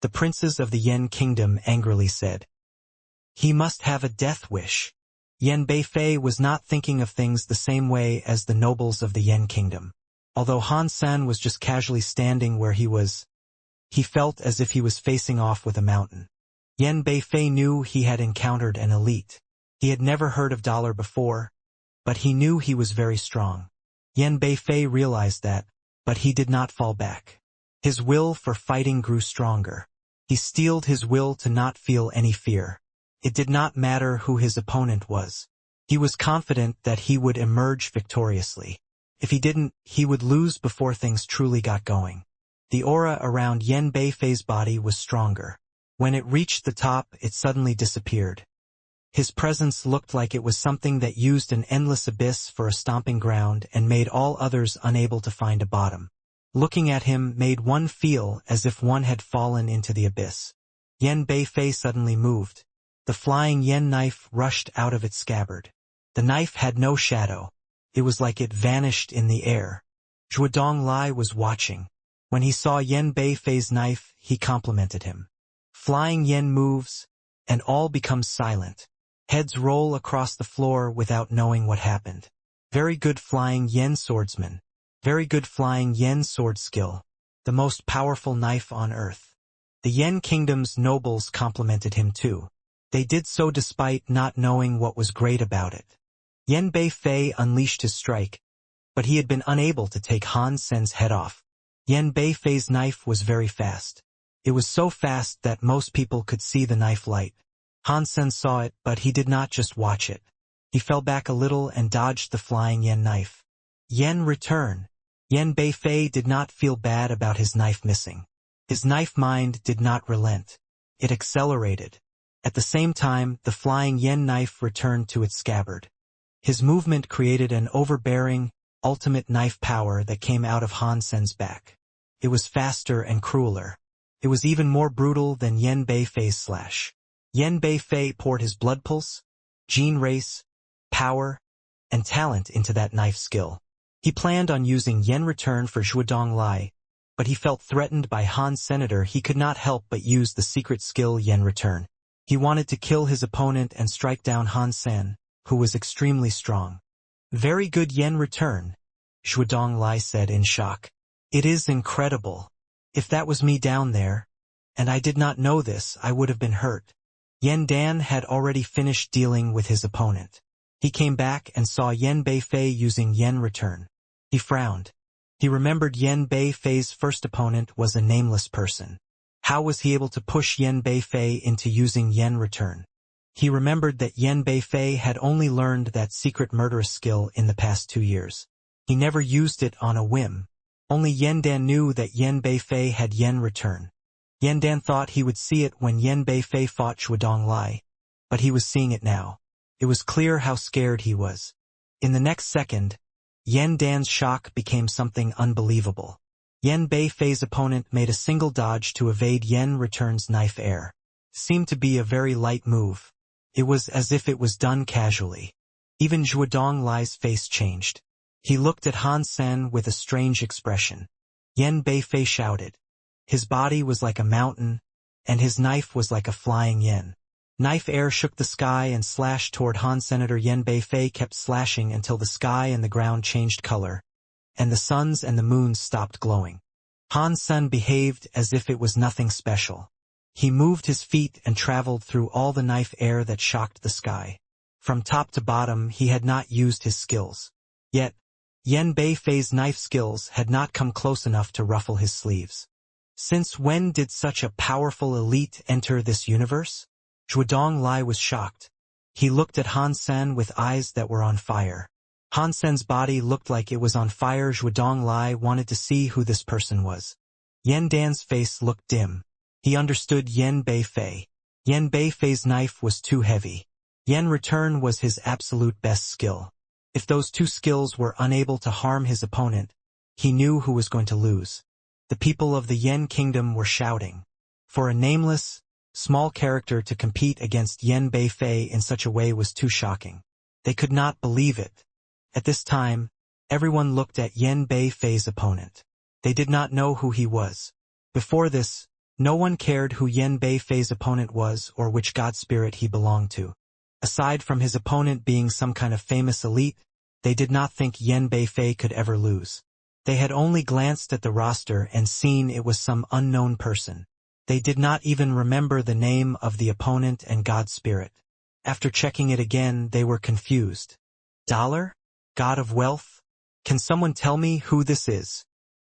The princes of the Yen kingdom angrily said. "He must have a death wish." Yan Beifei was not thinking of things the same way as the nobles of the Yen kingdom. Although Han San was just casually standing where he was, he felt as if he was facing off with a mountain. Yan Beifei knew he had encountered an elite. He had never heard of Dollar before, but he knew he was very strong. Yan Beifei realized that, but he did not fall back. His will for fighting grew stronger. He steeled his will to not feel any fear. It did not matter who his opponent was. He was confident that he would emerge victoriously. If he didn't, he would lose before things truly got going. The aura around Yan Beifei's body was stronger. When it reached the top, it suddenly disappeared. His presence looked like it was something that used an endless abyss for a stomping ground and made all others unable to find a bottom. Looking at him made one feel as if one had fallen into the abyss. Yan Beifei suddenly moved. The flying yen knife rushed out of its scabbard. The knife had no shadow. It was like it vanished in the air. Zhuodong Lai was watching. When he saw Yan Beifei's knife, he complimented him. Flying yen moves, and all becomes silent. Heads roll across the floor without knowing what happened. Very good flying yen swordsman. Very good flying yen sword skill. The most powerful knife on earth. The Yen Kingdom's nobles complimented him too. They did so despite not knowing what was great about it. Yan Beifei unleashed his strike, but he had been unable to take Han Sen's head off. Yan Beifei's knife was very fast. It was so fast that most people could see the knife light. Han Sen saw it, but he did not just watch it. He fell back a little and dodged the flying yen knife. Yen return. Yan Beifei did not feel bad about his knife missing. His knife mind did not relent. It accelerated. At the same time, the flying yen knife returned to its scabbard. His movement created an overbearing, ultimate knife power that came out of Han Sen's back. It was faster and crueler. It was even more brutal than Yan Beifei's slash. Yan Beifei poured his blood pulse, gene race, power, and talent into that knife skill. He planned on using Yen Return for Zhuodong Lai, but he felt threatened by Han's senator. He could not help but use the secret skill Yen Return. He wanted to kill his opponent and strike down Han Sen, who was extremely strong. Very good Yen Return, Zhuodong Lai said in shock. It is incredible. If that was me down there, and I did not know this, I would have been hurt. Yen Dan had already finished dealing with his opponent. He came back and saw Yen Beifei using Yen Return. He frowned. He remembered Yen Beifei's first opponent was a nameless person. How was he able to push Yen Beifei into using Yen Return? He remembered that Yen Beifei had only learned that secret murderous skill in the past 2 years. He never used it on a whim. Only Yen Dan knew that Yen Beifei had Yen Return. Yen Dan thought he would see it when Yen Beifei fought Zhuodong Lai, but he was seeing it now. It was clear how scared he was. In the next second, Yen Dan's shock became something unbelievable. Yen Beifei's opponent made a single dodge to evade Yen Return's knife air. Seemed to be a very light move. It was as if it was done casually. Even Zhuodong Lai's face changed. He looked at Han Sen with a strange expression. Yen Beifei shouted. His body was like a mountain, and his knife was like a flying yen. Knife air shook the sky and slashed toward Han. Senator Yen Beifei kept slashing until the sky and the ground changed color, and the suns and the moons stopped glowing. Han Sen behaved as if it was nothing special. He moved his feet and traveled through all the knife air that shocked the sky. From top to bottom he had not used his skills. Yet, Yen Beifei's knife skills had not come close enough to ruffle his sleeves. Since when did such a powerful elite enter this universe? Zhuodong Lai was shocked. He looked at Han Sen with eyes that were on fire. Han Sen's body looked like it was on fire. Zhuodong Lai wanted to see who this person was. Yen Dan's face looked dim. He understood Yen Beifei. Yen Beifei's knife was too heavy. Yen Return was his absolute best skill. If those two skills were unable to harm his opponent, he knew who was going to lose. The people of the Yen Kingdom were shouting. For a nameless, small character to compete against Yen Beifei in such a way was too shocking. They could not believe it. At this time, everyone looked at Yen Beifei's opponent. They did not know who he was. Before this, no one cared who Yen Beifei's opponent was or which god spirit he belonged to. Aside from his opponent being some kind of famous elite, they did not think Yen Beifei could ever lose. They had only glanced at the roster and seen it was some unknown person. They did not even remember the name of the opponent and god spirit. After checking it again, they were confused. Dollar? God of wealth? Can someone tell me who this is?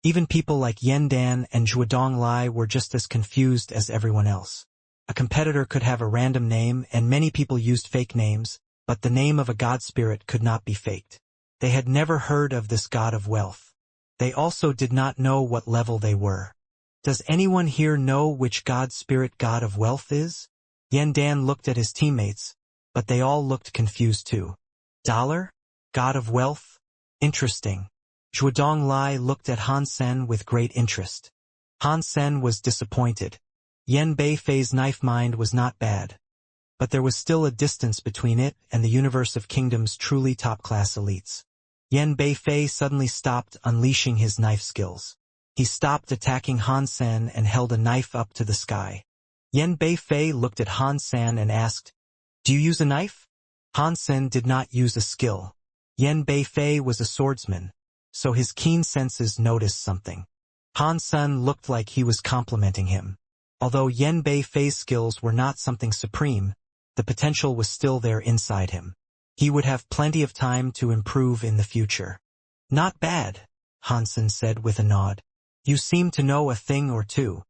Even people like Yen Dan and Zhuodong Lai were just as confused as everyone else. A competitor could have a random name, and many people used fake names, but the name of a god spirit could not be faked. They had never heard of this god of wealth. They also did not know what level they were. Does anyone here know which god spirit god of wealth is? Yen Dan looked at his teammates, but they all looked confused too. Dollar? God of wealth? Interesting. Zhuodong Lai looked at Han Sen with great interest. Han Sen was disappointed. Yen Beifei's knife mind was not bad, but there was still a distance between it and the universe of kingdoms truly top-class elites. Yen Beifei suddenly stopped unleashing his knife skills. He stopped attacking Han Sen and held a knife up to the sky. Yen Beifei looked at Han Sen and asked, "Do you use a knife?" Han Sen did not use a skill. Yen Beifei was a swordsman, so his keen senses noticed something. Han Sen looked like he was complimenting him. Although Yen Beifei's skills were not something supreme, the potential was still there inside him. He would have plenty of time to improve in the future. Not bad, Han Sen said with a nod. You seem to know a thing or two.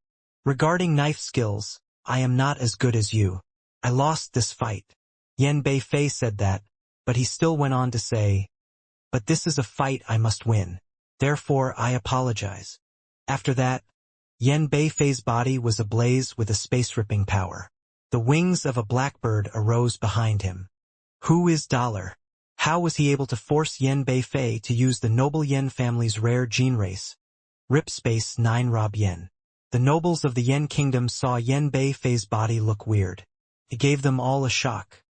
Regarding knife skills, I am not as good as you. I lost this fight. Yen Beifei said that, but he still went on to say, but this is a fight I must win. Therefore I apologize. After that, Yen Beifei's body was ablaze with a space-ripping power. The wings of a blackbird arose behind him. Who is Dollar? How was he able to force Yen Beifei to use the noble Yen family's rare gene race? Rip Space 9 Rob Yen. The nobles of the Yen kingdom saw Yen Beifei's body look weird. It gave them all a shock.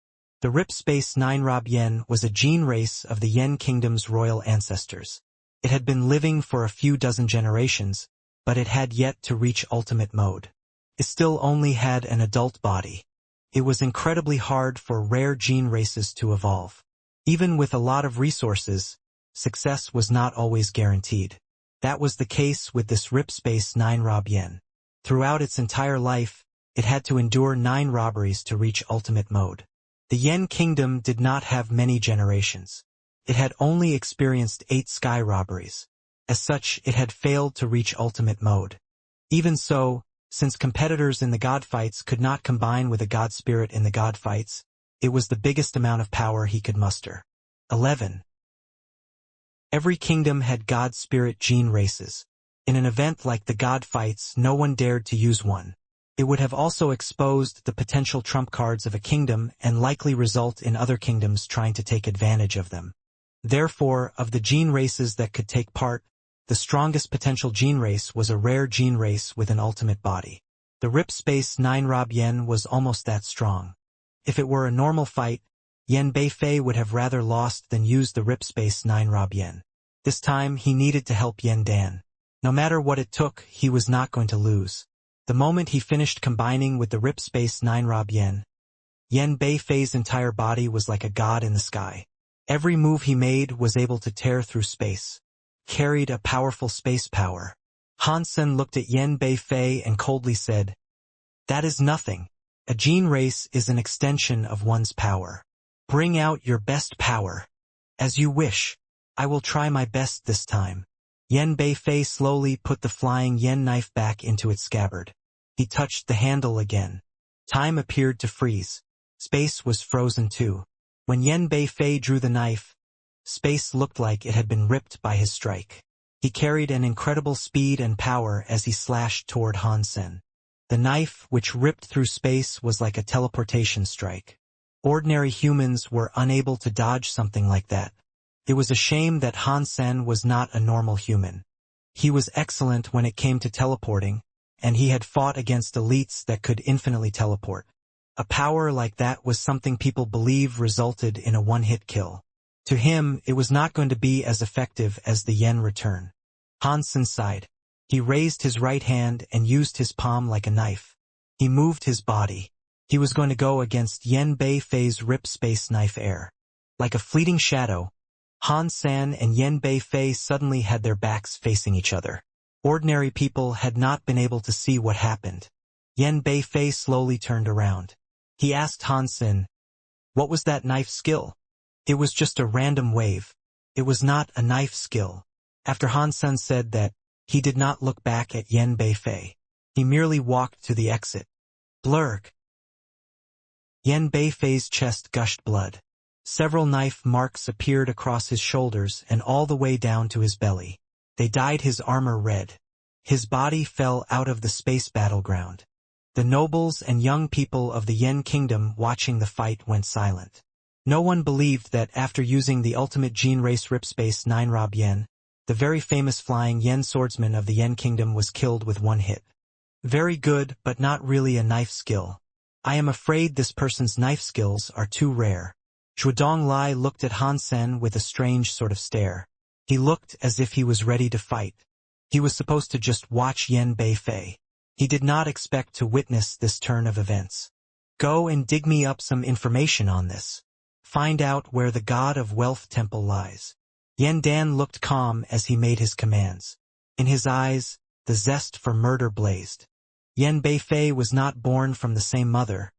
The Rip Space 9 Rob Yen was a gene race of the Yen kingdom's royal ancestors. It had been living for a few dozen generations, but it had yet to reach ultimate mode. It still only had an adult body. It was incredibly hard for rare gene races to evolve. Even with a lot of resources, success was not always guaranteed. That was the case with this Ripspace 9 Rob Yen. Throughout its entire life, it had to endure 9 robberies to reach ultimate mode. The Yen Kingdom did not have many generations. It had only experienced 8 sky robberies. As such, it had failed to reach ultimate mode. Even so, since competitors in the god fights could not combine with a god spirit in the god fights, it was the biggest amount of power he could muster. 11. Every kingdom had god spirit gene races. In an event like the god fights, no one dared to use one. It would have also exposed the potential trump cards of a kingdom and likely result in other kingdoms trying to take advantage of them. Therefore, of the gene races that could take part, the strongest potential gene race was a rare gene race with an ultimate body. The Ripspace 9 Rob Yen was almost that strong. If it were a normal fight, Yen Beifei would have rather lost than used the Ripspace 9 Rob Yen. This time, he needed to help Yen Dan. No matter what it took, he was not going to lose. The moment he finished combining with the Ripspace 9 Rob Yen, Yen Beifei's entire body was like a god in the sky. Every move he made was able to tear through space. Carried a powerful space power. Hansen looked at Yen Beifei and coldly said, "That is nothing. A gene race is an extension of one's power. Bring out your best power. As you wish. I will try my best this time." Yen Beifei slowly put the flying yen knife back into its scabbard. He touched the handle again. Time appeared to freeze. Space was frozen too. When Yen Beifei drew the knife, space looked like it had been ripped by his strike. He carried an incredible speed and power as he slashed toward Hansen. The knife, which ripped through space, was like a teleportation strike. Ordinary humans were unable to dodge something like that. It was a shame that Hansen was not a normal human. He was excellent when it came to teleporting, and he had fought against elites that could infinitely teleport. A power like that was something people believe resulted in a one-hit kill. To him, it was not going to be as effective as the yen return. Hansen sighed. He raised his right hand and used his palm like a knife. He moved his body. He was going to go against Yen Beifei's Ripspace knife air. Like a fleeting shadow, Hansen and Yen Beifei suddenly had their backs facing each other. Ordinary people had not been able to see what happened. Yen Beifei slowly turned around. He asked Hansen, "What was that knife skill?" "It was just a random wave. It was not a knife skill." After Hansen said that, he did not look back at Yen Beifei. He merely walked to the exit. Blurg. Yen Beifei's chest gushed blood. Several knife marks appeared across his shoulders and all the way down to his belly. They dyed his armor red. His body fell out of the space battleground. The nobles and young people of the Yen Kingdom watching the fight went silent. No one believed that after using the ultimate gene race Ripspace 9 Rob Yen, the very famous flying Yen swordsman of the Yen Kingdom was killed with one hit. Very good, but not really a knife skill. I am afraid this person's knife skills are too rare. Zhuodong Lai looked at Hansen with a strange sort of stare. He looked as if he was ready to fight. He was supposed to just watch Yen Beifei. He did not expect to witness this turn of events. Go and dig me up some information on this. Find out where the God of Wealth Temple lies. Yen Dan looked calm as he made his commands. In his eyes, the zest for murder blazed. Yen Beifei was not born from the same mother,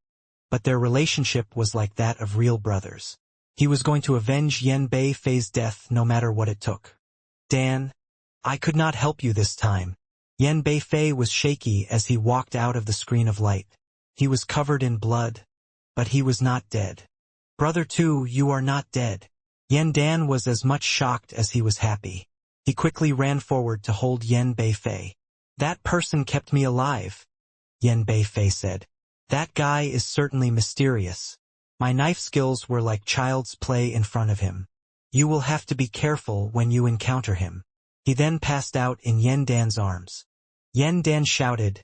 but their relationship was like that of real brothers. He was going to avenge Yen Beifei's death no matter what it took. Dan, I could not help you this time. Yen Beifei was shaky as he walked out of the screen of light. He was covered in blood, but he was not dead. Brother 2, you are not dead. Yen Dan was as much shocked as he was happy. He quickly ran forward to hold Yen Beifei. That person kept me alive, Yen Beifei said. That guy is certainly mysterious. My knife skills were like child's play in front of him. You will have to be careful when you encounter him. He then passed out in Yen Dan's arms. Yen Dan shouted,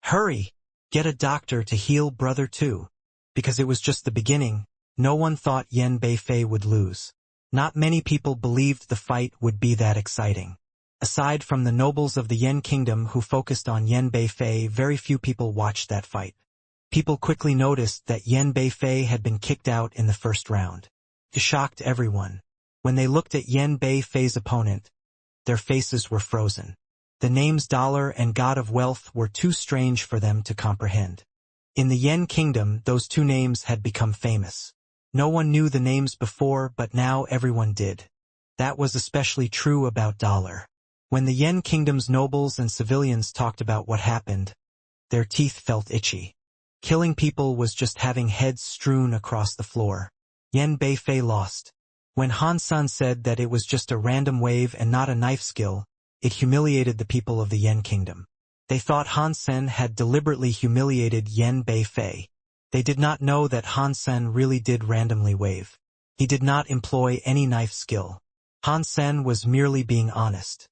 "Hurry! Get a doctor to heal Brother 2. Because it was just the beginning, no one thought Yen Beifei would lose. Not many people believed the fight would be that exciting. Aside from the nobles of the Yen kingdom who focused on Yen Beifei, very few people watched that fight. People quickly noticed that Yen Beifei had been kicked out in the first round. It shocked everyone. When they looked at Yen Beifei's opponent, their faces were frozen. The names Dollar and God of Wealth were too strange for them to comprehend. In the Yen kingdom, those two names had become famous. No one knew the names before, but now everyone did. That was especially true about Dollar. When the Yen kingdom's nobles and civilians talked about what happened, their teeth felt itchy. Killing people was just having heads strewn across the floor. Yen Beifei lost. When Han Sun said that it was just a random wave and not a knife skill, it humiliated the people of the Yen kingdom. They thought Han Sen had deliberately humiliated Yen Beifei. They did not know that Han Sen really did randomly wave. He did not employ any knife skill. Han Sen was merely being honest.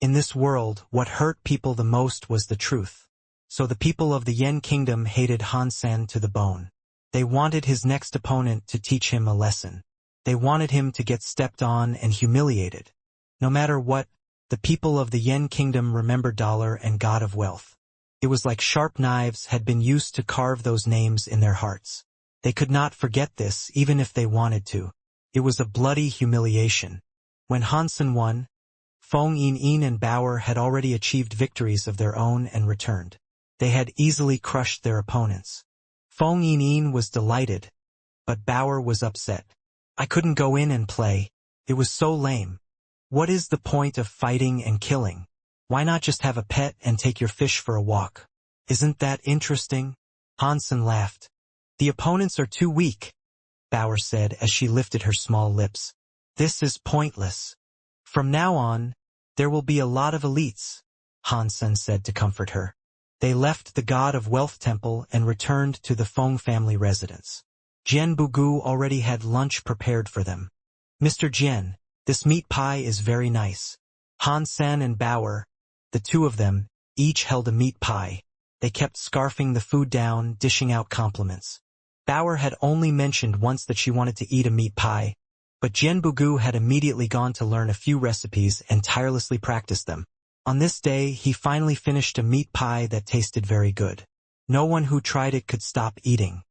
In this world, what hurt people the most was the truth. So the people of the Yen kingdom hated Han Sen to the bone. They wanted his next opponent to teach him a lesson. They wanted him to get stepped on and humiliated. No matter what, the people of the Yen kingdom remembered Dollar and God of Wealth. It was like sharp knives had been used to carve those names in their hearts. They could not forget this even if they wanted to. It was a bloody humiliation. When Han Sen won, Feng Yin and Bauer had already achieved victories of their own and returned. They had easily crushed their opponents. Feng Yin was delighted, but Bauer was upset. I couldn't go in and play. It was so lame. What is the point of fighting and killing? Why not just have a pet and take your fish for a walk? Isn't that interesting? Han Sen laughed. The opponents are too weak, Bauer said as she lifted her small lips. This is pointless. From now on, there will be a lot of elites, Han Sen said to comfort her. They left the God of Wealth temple and returned to the Feng family residence. Jian Bugu already had lunch prepared for them. Mr. Jian, this meat pie is very nice. Han Sen and Bauer, the two of them, each held a meat pie. They kept scarfing the food down, dishing out compliments. Bauer had only mentioned once that she wanted to eat a meat pie, but Jian Bugu had immediately gone to learn a few recipes and tirelessly practiced them. On this day, he finally finished a meat pie that tasted very good. No one who tried it could stop eating.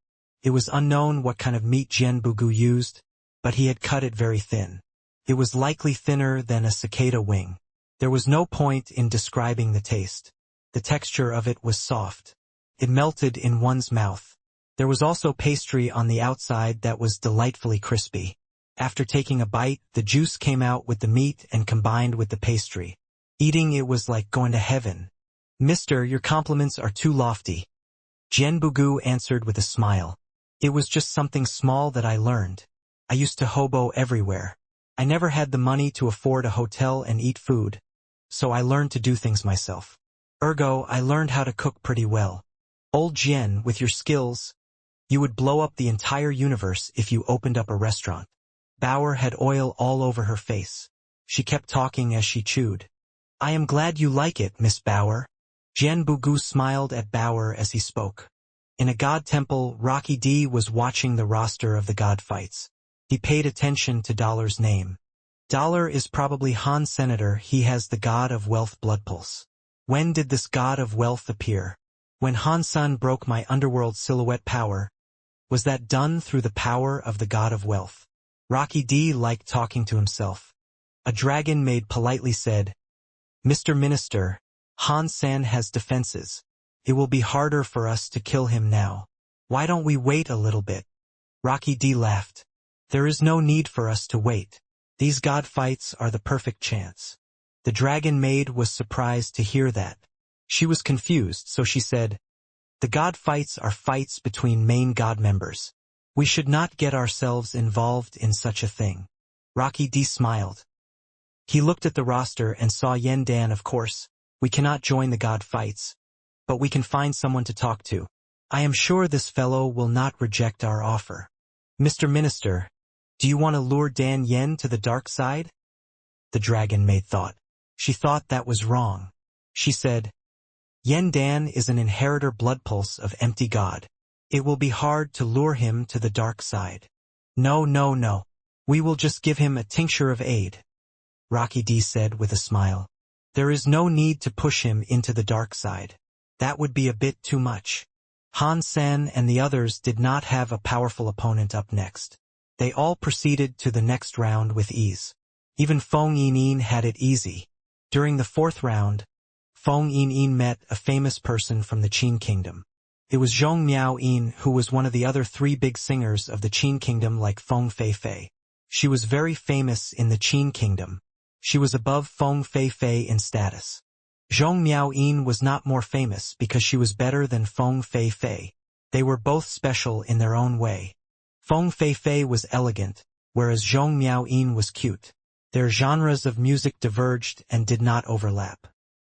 It was unknown what kind of meat Jian Bugu used, but he had cut it very thin. It was likely thinner than a cicada wing. There was no point in describing the taste. The texture of it was soft. It melted in one's mouth. There was also pastry on the outside that was delightfully crispy. After taking a bite, the juice came out with the meat and combined with the pastry. Eating it was like going to heaven. Mister, your compliments are too lofty. Jian Bugu answered with a smile. It was just something small that I learned. I used to hobo everywhere. I never had the money to afford a hotel and eat food, so I learned to do things myself. Ergo, I learned how to cook pretty well. Old Jian, with your skills, you would blow up the entire universe if you opened up a restaurant. Bauer had oil all over her face. She kept talking as she chewed. I am glad you like it, Miss Bauer. Jian Bugu smiled at Bauer as he spoke. In a god temple, Rocky D was watching the roster of the god fights. He paid attention to Dollar's name. Dollar is probably Han Senator. He has the God of Wealth blood pulse. When did this God of Wealth appear? When Han Sun broke my underworld silhouette power. Was that done through the power of the God of Wealth? Rocky D liked talking to himself. A dragon maid politely said, Mr. Minister, Han San has defenses. It will be harder for us to kill him now. Why don't we wait a little bit? Rocky D laughed. There is no need for us to wait. These god fights are the perfect chance. The dragon maid was surprised to hear that. She was confused, so she said, the god fights are fights between main god members. We should not get ourselves involved in such a thing. Rocky D smiled. He looked at the roster and saw Yen Dan. Of course, we cannot join the god fights, but we can find someone to talk to. I am sure this fellow will not reject our offer. Mr. Minister, do you want to lure Dan Yen to the dark side? The dragon maid thought. She thought that was wrong. She said, Yen Dan is an inheritor blood pulse of empty god. It will be hard to lure him to the dark side. No, no, no. We will just give him a tincture of aid. Rocky D said with a smile. There is no need to push him into the dark side. That would be a bit too much. Han Sen and the others did not have a powerful opponent up next. They all proceeded to the next round with ease. Even Feng Yin had it easy. During the fourth round, Feng Yin met a famous person from the Qin Kingdom. It was Zhong Miaoyin, who was one of the other three big singers of the Qin Kingdom like Feng Feifei. She was very famous in the Qin Kingdom. She was above Feng Feifei in status. Zhong Miaoyin was not more famous because she was better than Feng Feifei. They were both special in their own way. Feng Feifei was elegant, whereas Zhong Miaoyin was cute. Their genres of music diverged and did not overlap.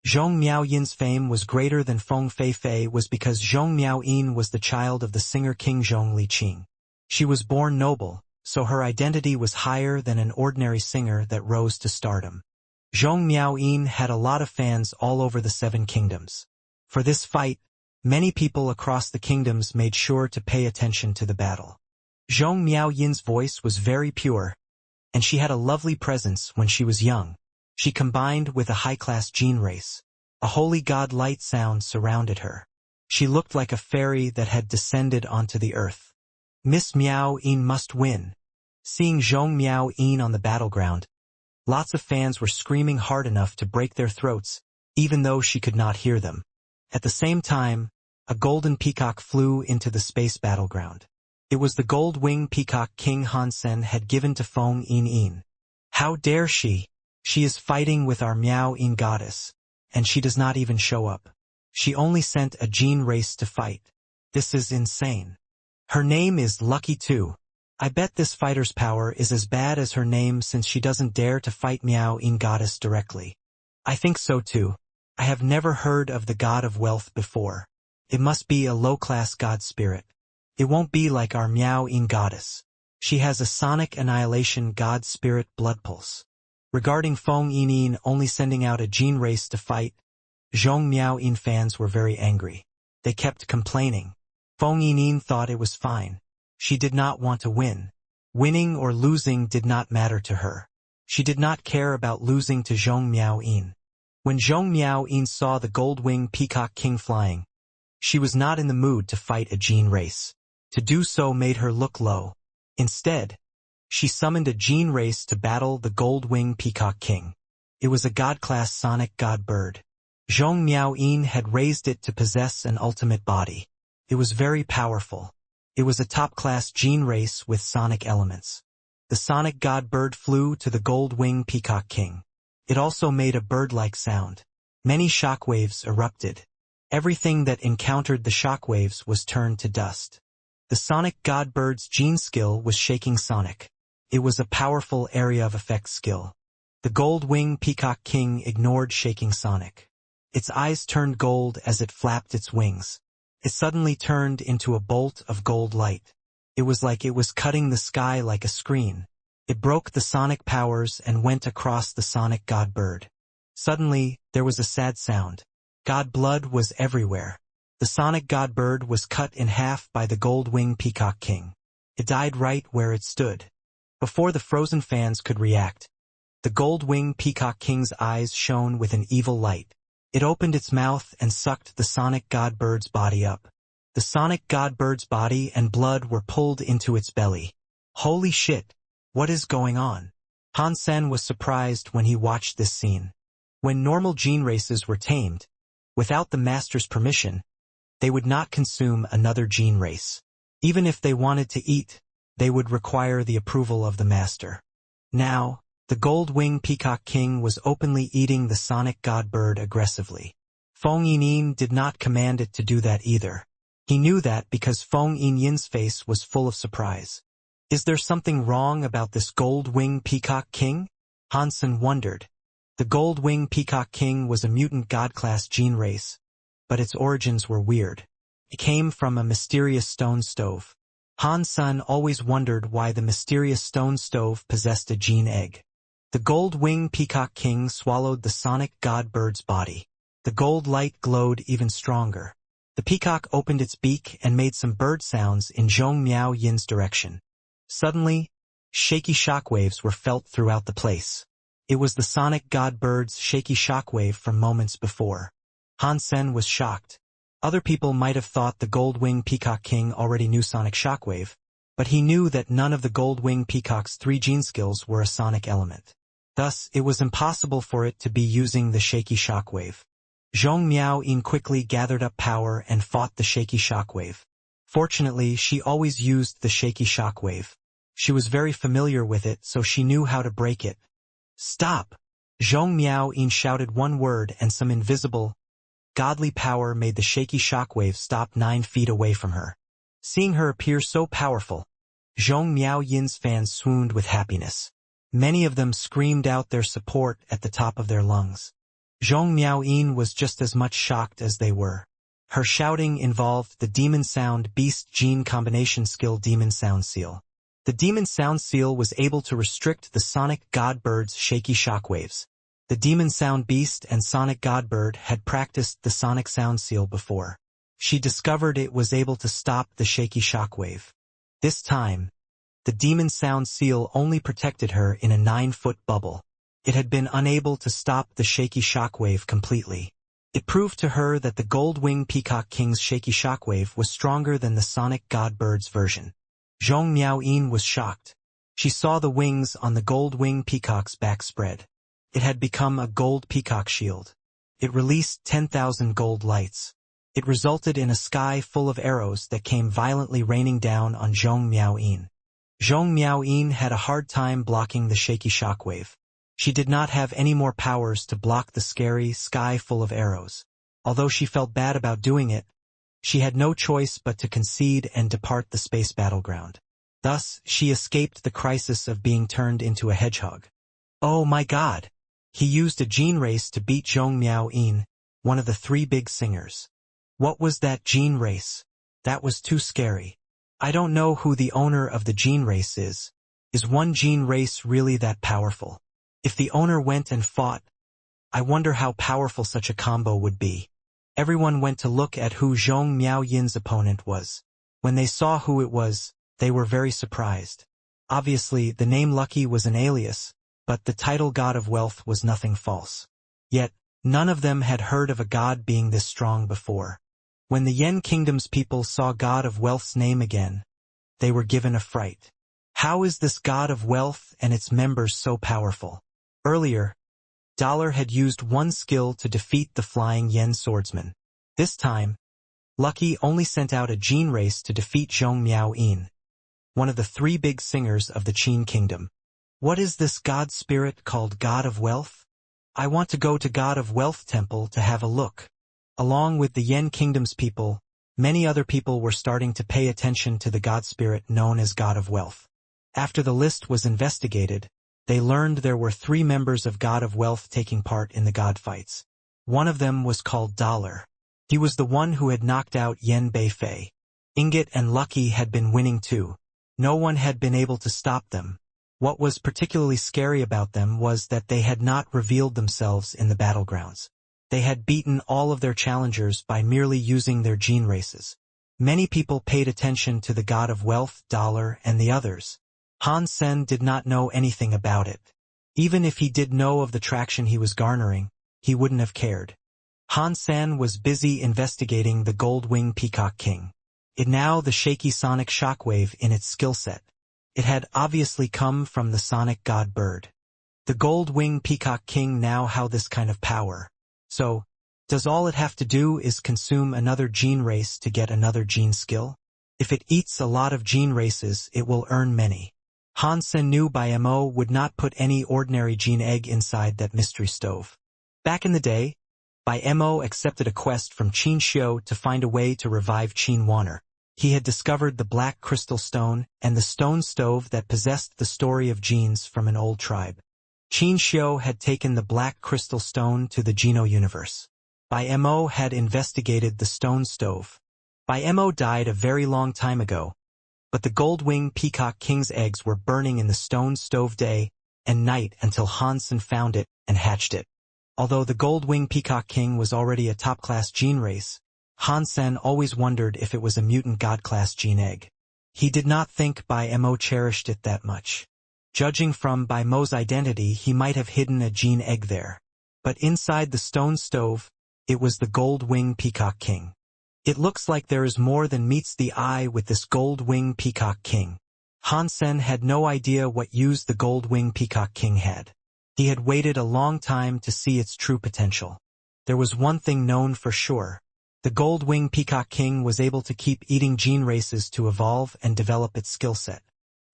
Zhong Miaoyin's fame was greater than Feng Feifei was because Zhong Miaoyin was the child of the singer King Zhong Liqing. She was born noble, so her identity was higher than an ordinary singer that rose to stardom. Zhong Miaoyin had a lot of fans all over the Seven Kingdoms. For this fight, many people across the kingdoms made sure to pay attention to the battle. Zhong Miaoyin's voice was very pure, and she had a lovely presence when she was young. She combined with a high-class gene race. A holy god light sound surrounded her. She looked like a fairy that had descended onto the earth. Miss Miaoyin must win. Seeing Zhong Miaoyin on the battleground, lots of fans were screaming hard enough to break their throats, even though she could not hear them. At the same time, a golden peacock flew into the space battleground. It was the gold-winged peacock King Han Sen had given to Feng Yin. How dare she? She is fighting with our Miaoyin goddess, and she does not even show up. She only sent a gene race to fight. This is insane. Her name is Lucky too. I bet this fighter's power is as bad as her name since she doesn't dare to fight Miaoyin goddess directly. I think so too. I have never heard of the god of wealth before. It must be a low-class god spirit. It won't be like our Miaoyin goddess. She has a sonic annihilation god spirit blood pulse. Regarding Feng Yin only sending out a gene race to fight, Zhong Miaoyin fans were very angry. They kept complaining. Feng Yin thought it was fine. She did not want to win. Winning or losing did not matter to her. She did not care about losing to Zhong Miaoyin. When Zhong Miaoyin saw the gold-winged peacock king flying, she was not in the mood to fight a gene race. To do so made her look low. Instead, she summoned a gene race to battle the gold-winged peacock king. It was a god-class sonic god bird. Zhong Miaoyin had raised it to possess an ultimate body. It was very powerful. It was a top-class gene race with sonic elements. The sonic god bird flew to the gold-winged peacock king. It also made a bird-like sound. Many shockwaves erupted. Everything that encountered the shockwaves was turned to dust. The sonic god bird's gene skill was shaking sonic. It was a powerful area of effect skill. The gold-winged peacock king ignored shaking sonic. Its eyes turned gold as it flapped its wings. It suddenly turned into a bolt of gold light. It was like it was cutting the sky like a screen. It broke the sonic powers and went across the sonic god bird. Suddenly, there was a sad sound. God blood was everywhere. The sonic god bird was cut in half by the gold-winged peacock king. It died right where it stood. Before the frozen fans could react, the gold-winged peacock king's eyes shone with an evil light. It opened its mouth and sucked the sonic god bird's body up. The sonic god bird's body and blood were pulled into its belly. Holy shit! What is going on? Han Sen was surprised when he watched this scene. When normal gene races were tamed, without the master's permission, they would not consume another gene race. Even if they wanted to eat, they would require the approval of the master. Now, the gold-winged peacock king was openly eating the sonic god bird aggressively. Feng Yin did not command it to do that either. He knew that because Feng Yin's face was full of surprise. Is there something wrong about this gold-winged peacock king? Han Sen wondered. The gold-winged peacock king was a mutant god-class gene race, but its origins were weird. It came from a mysterious stone stove. Han Sen always wondered why the mysterious stone stove possessed a gene egg. The gold-winged peacock king swallowed the sonic god bird's body. The gold light glowed even stronger. The peacock opened its beak and made some bird sounds in Zhong Miaoyin's direction. Suddenly, shaky shockwaves were felt throughout the place. It was the sonic god bird's shaky shockwave from moments before. Han Sen was shocked. Other people might have thought the gold-winged peacock king already knew sonic shockwave, but he knew that none of the gold-winged peacock's 3 gene skills were a sonic element. Thus, it was impossible for it to be using the shaky shockwave. Zhong Miao-yin quickly gathered up power and fought the shaky shockwave. Fortunately, she always used the shaky shockwave. She was very familiar with it, so she knew how to break it. Stop! Zhong Miao-yin shouted one word and some invisible, godly power made the shaky shockwave stop 9 feet away from her. Seeing her appear so powerful, Zhong Miao-yin's fans swooned with happiness. Many of them screamed out their support at the top of their lungs. Zhong Miao-yin was just as much shocked as they were. Her shouting involved the Demon Sound Beast Gene Combination skill Demon Sound Seal. The Demon Sound Seal was able to restrict the Sonic Godbird's shaky shockwaves. The Demon Sound Beast and Sonic Godbird had practiced the Sonic Sound Seal before. She discovered it was able to stop the shaky shockwave. This time, the Demon Sound Seal only protected her in a 9-foot bubble. It had been unable to stop the shaky shockwave completely. It proved to her that the Gold-Winged Peacock King's shaky shockwave was stronger than the Sonic Godbird's version. Zhong Miao-yin was shocked. She saw the wings on the Gold-Winged Peacock's back spread. It had become a gold peacock shield. It released 10,000 gold lights. It resulted in a sky full of arrows that came violently raining down on Zhong Miao-yin. Zhong Miao-yin had a hard time blocking the shaky shockwave. She did not have any more powers to block the scary sky full of arrows. Although she felt bad about doing it, she had no choice but to concede and depart the space battleground. Thus, she escaped the crisis of being turned into a hedgehog. Oh my God! He used a gene race to beat Zhong Miao-yin, one of the 3 big singers. What was that gene race? That was too scary. I don't know who the owner of the gene race is. Is one gene race really that powerful? If the owner went and fought, I wonder how powerful such a combo would be. Everyone went to look at who Zhong Miao-yin's opponent was. When they saw who it was, they were very surprised. Obviously, the name Lucky was an alias, but the title God of Wealth was nothing false. Yet, none of them had heard of a god being this strong before. When the Yen Kingdom's people saw God of Wealth's name again, they were given a fright. How is this God of Wealth and its members so powerful? Earlier, Dollar had used one skill to defeat the flying Yen swordsman. This time, Lucky only sent out a gene race to defeat Zhong Miao-yin, one of the 3 big singers of the Qin Kingdom. What is this god spirit called God of Wealth? I want to go to God of Wealth Temple to have a look. Along with the Yen Kingdom's people, many other people were starting to pay attention to the god spirit known as God of Wealth. After the list was investigated, they learned there were 3 members of God of Wealth taking part in the god fights. One of them was called Dollar. He was the one who had knocked out Yen Beifei. Ingot and Lucky had been winning too. No one had been able to stop them. What was particularly scary about them was that they had not revealed themselves in the battlegrounds. They had beaten all of their challengers by merely using their gene races. Many people paid attention to the God of Wealth, Dollar, and the others. Han Sen did not know anything about it. Even if he did know of the traction he was garnering, he wouldn't have cared. Han Sen was busy investigating the Gold-Winged Peacock King. It now the shaky sonic shockwave in its skill set. It had obviously come from the Sonic God Bird. The Gold-Winged Peacock King now had this kind of power. So, does all it have to do is consume another gene race to get another gene skill? If it eats a lot of gene races, it will earn many. Han Sen knew by Mo would not put any ordinary gene egg inside that mystery stove. Back in the day, Bai Mo accepted a quest from Qin Xiu to find a way to revive Qin Wanner. He had discovered the black crystal stone and the stone stove that possessed the story of genes from an old tribe. Qin Xiu had taken the black crystal stone to the Geno universe. Bai Mo had investigated the stone stove. Bai Mo died a very long time ago, but the Gold-Winged Peacock King's eggs were burning in the stone stove day and night until Han Sen found it and hatched it. Although the Gold-Winged Peacock King was already a top-class gene race, Han Sen always wondered if it was a mutant god-class gene egg. He did not think Bai Mo cherished it that much. Judging from Bai Mo's identity, he might have hidden a gene egg there. But inside the stone stove, it was the gold-winged peacock king. It looks like there is more than meets the eye with this gold-winged peacock king. Han Sen had no idea what use the gold-winged peacock king had. He had waited a long time to see its true potential. There was one thing known for sure. The gold-winged peacock king was able to keep eating gene races to evolve and develop its skill set.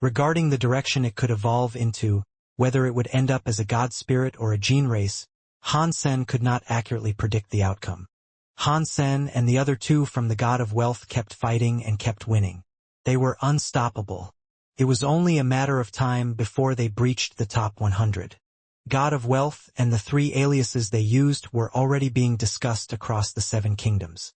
Regarding the direction it could evolve into, whether it would end up as a god spirit or a gene race, Han Sen could not accurately predict the outcome. Han Sen and the other two from the God of Wealth kept fighting and kept winning. They were unstoppable. It was only a matter of time before they breached the top 100. God of Wealth and the 3 aliases they used were already being discussed across the 7 kingdoms.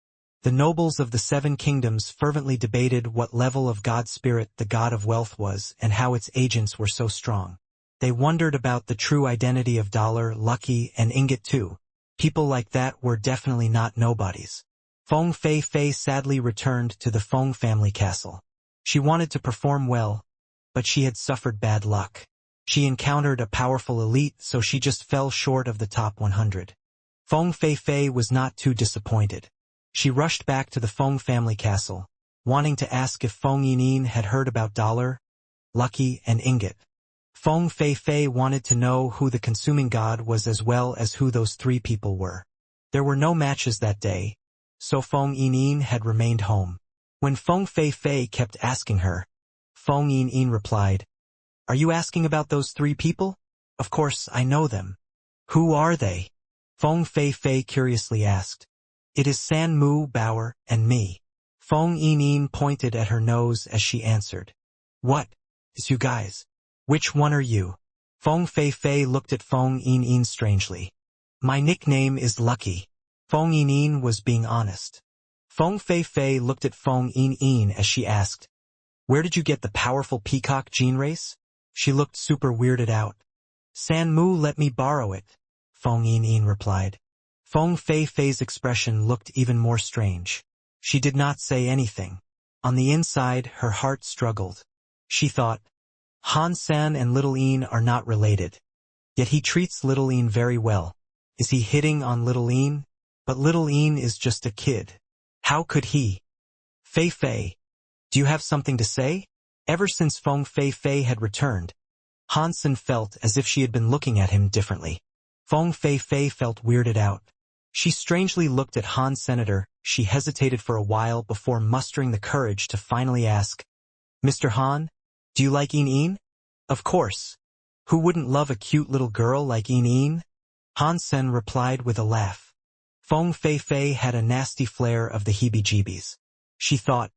The nobles of the 7 kingdoms fervently debated what level of god spirit the God of Wealth was and how its agents were so strong. They wondered about the true identity of Dollar, Lucky, and Ingot too. People like that were definitely not nobodies. Feng Fei Fei sadly returned to the Feng family castle. She wanted to perform well, but she had suffered bad luck. She encountered a powerful elite, so she just fell short of the top 100. Feng Fei Fei was not too disappointed. She rushed back to the Feng family castle, wanting to ask if Feng Yinin had heard about Dollar, Lucky, and Ingot. Feng Fei Fei wanted to know who the consuming god was as well as who those 3 people were. There were no matches that day, so Feng Yinin had remained home. When Feng Fei Fei kept asking her, Feng Yinin replied, "Are you asking about those 3 people? Of course, I know them." "Who are they?" Feng Fei Fei curiously asked. "It is San Mu, Bauer, and me." Feng Yinin pointed at her nose as she answered. "What? It's you guys. Which one are you?" Feng Fei Fei looked at Feng Yinin strangely. "My nickname is Lucky." Feng Yinin was being honest. Feng Fei Fei looked at Feng Yinin as she asked, "Where did you get the powerful peacock gene race?" She looked super weirded out. "San Mu let me borrow it," Feng Yinin replied. Feng Fei Fei's expression looked even more strange. She did not say anything. On the inside, her heart struggled. She thought, Han San and Little Een are not related. Yet he treats Little Een very well. Is he hitting on Little Een? But Little Een is just a kid. How could he? "Fei Fei, do you have something to say?" Ever since Feng Fei Fei had returned, Han Sen felt as if she had been looking at him differently. Feng Fei Fei felt weirded out. She strangely looked at Han Senator. She hesitated for a while before mustering the courage to finally ask, "Mr. Han, do you like Een?" "Of course. Who wouldn't love a cute little girl like Een?" Han Sen replied with a laugh. Feng Fei Fei had a nasty flare of the heebie-jeebies. She thought,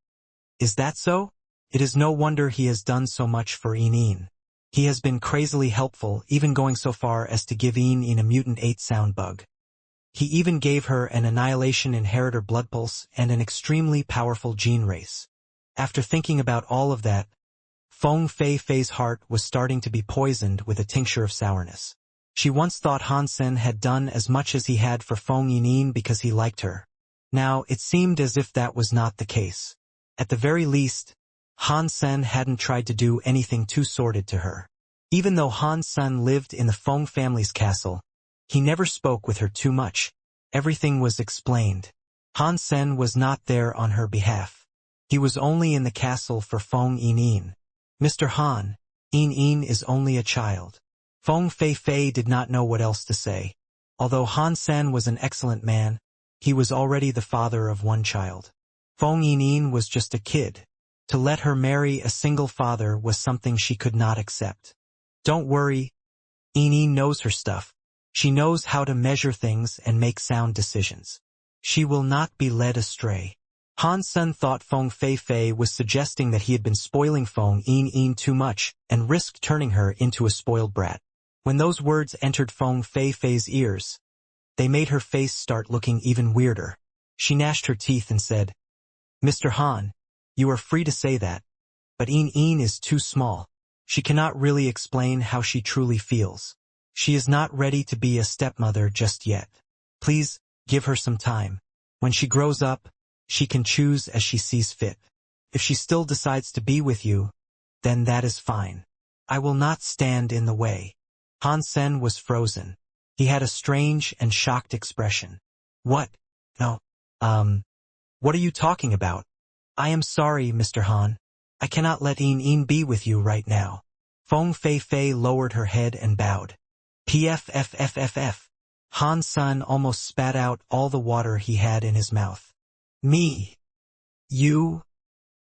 "Is that so? It is no wonder he has done so much for Een. He has been crazily helpful, even going so far as to give Een a mutant 8 sound bug. He even gave her an annihilation inheritor blood pulse and an extremely powerful gene race." After thinking about all of that, Feng Fei Fei's heart was starting to be poisoned with a tincture of sourness. She once thought Han Sen had done as much as he had for Feng Yinin because he liked her. Now, it seemed as if that was not the case. At the very least, Han Sen hadn't tried to do anything too sordid to her. Even though Han Sen lived in the Feng family's castle, he never spoke with her too much. Everything was explained. Han Sen was not there on her behalf. He was only in the castle for Feng Yinin. "Mr. Han, Een is only a child." Feng Fei Fei did not know what else to say. Although Han Sen was an excellent man, he was already the father of 1 child. Feng Yinin was just a kid. To let her marry a single father was something she could not accept. "Don't worry, Een knows her stuff. She knows how to measure things and make sound decisions. She will not be led astray." Han Sen thought Feng Fei Fei was suggesting that he had been spoiling Feng Een too much and risked turning her into a spoiled brat. When those words entered Feng Fei Fei's ears, they made her face start looking even weirder. She gnashed her teeth and said, "Mr. Han, you are free to say that, but Een is too small. She cannot really explain how she truly feels. She is not ready to be a stepmother just yet. Please, give her some time. When she grows up, she can choose as she sees fit. If she still decides to be with you, then that is fine. I will not stand in the way. Han Sen was frozen. He had a strange and shocked expression. What? No. What are you talking about? I am sorry, Mr. Han. I cannot let Een be with you right now. Feng Fei Fei lowered her head and bowed. Pfffff. Han Sen almost spat out all the water he had in his mouth. Me? You?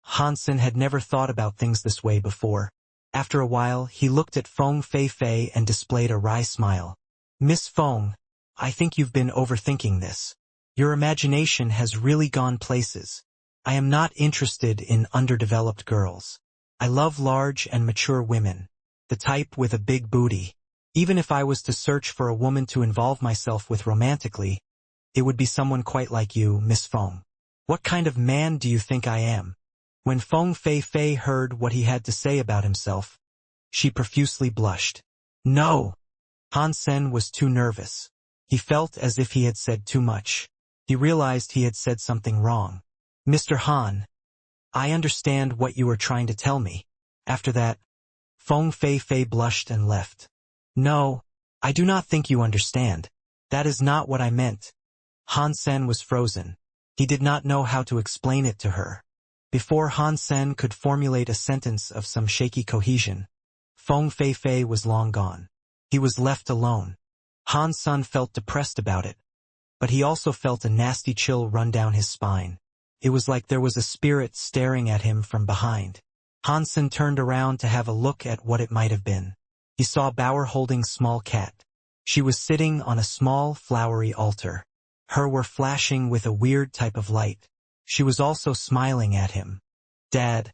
Hansen had never thought about things this way before. After a while, he looked at Feng Fei Fei and displayed a wry smile. Miss Feng, I think you've been overthinking this. Your imagination has really gone places. I am not interested in underdeveloped girls. I love large and mature women. The type with a big booty. Even if I was to search for a woman to involve myself with romantically, it would be someone quite like you, Miss Feng. What kind of man do you think I am? When Feng Fei Fei heard what he had to say about himself, she profusely blushed. No! Han Sen was too nervous. He felt as if he had said too much. He realized he had said something wrong. Mr. Han, I understand what you are trying to tell me. After that, Feng Fei Fei blushed and left. No, I do not think you understand. That is not what I meant. Han Sen was frozen. He did not know how to explain it to her. Before Han Sen could formulate a sentence of some shaky cohesion, Feng Fei Fei was long gone. He was left alone. Han Sen felt depressed about it, but he also felt a nasty chill run down his spine. It was like there was a spirit staring at him from behind. Han Sen turned around to have a look at what it might have been. He saw Bauer holding small cat. She was sitting on a small, flowery altar. Her were flashing with a weird type of light. She was also smiling at him. Dad,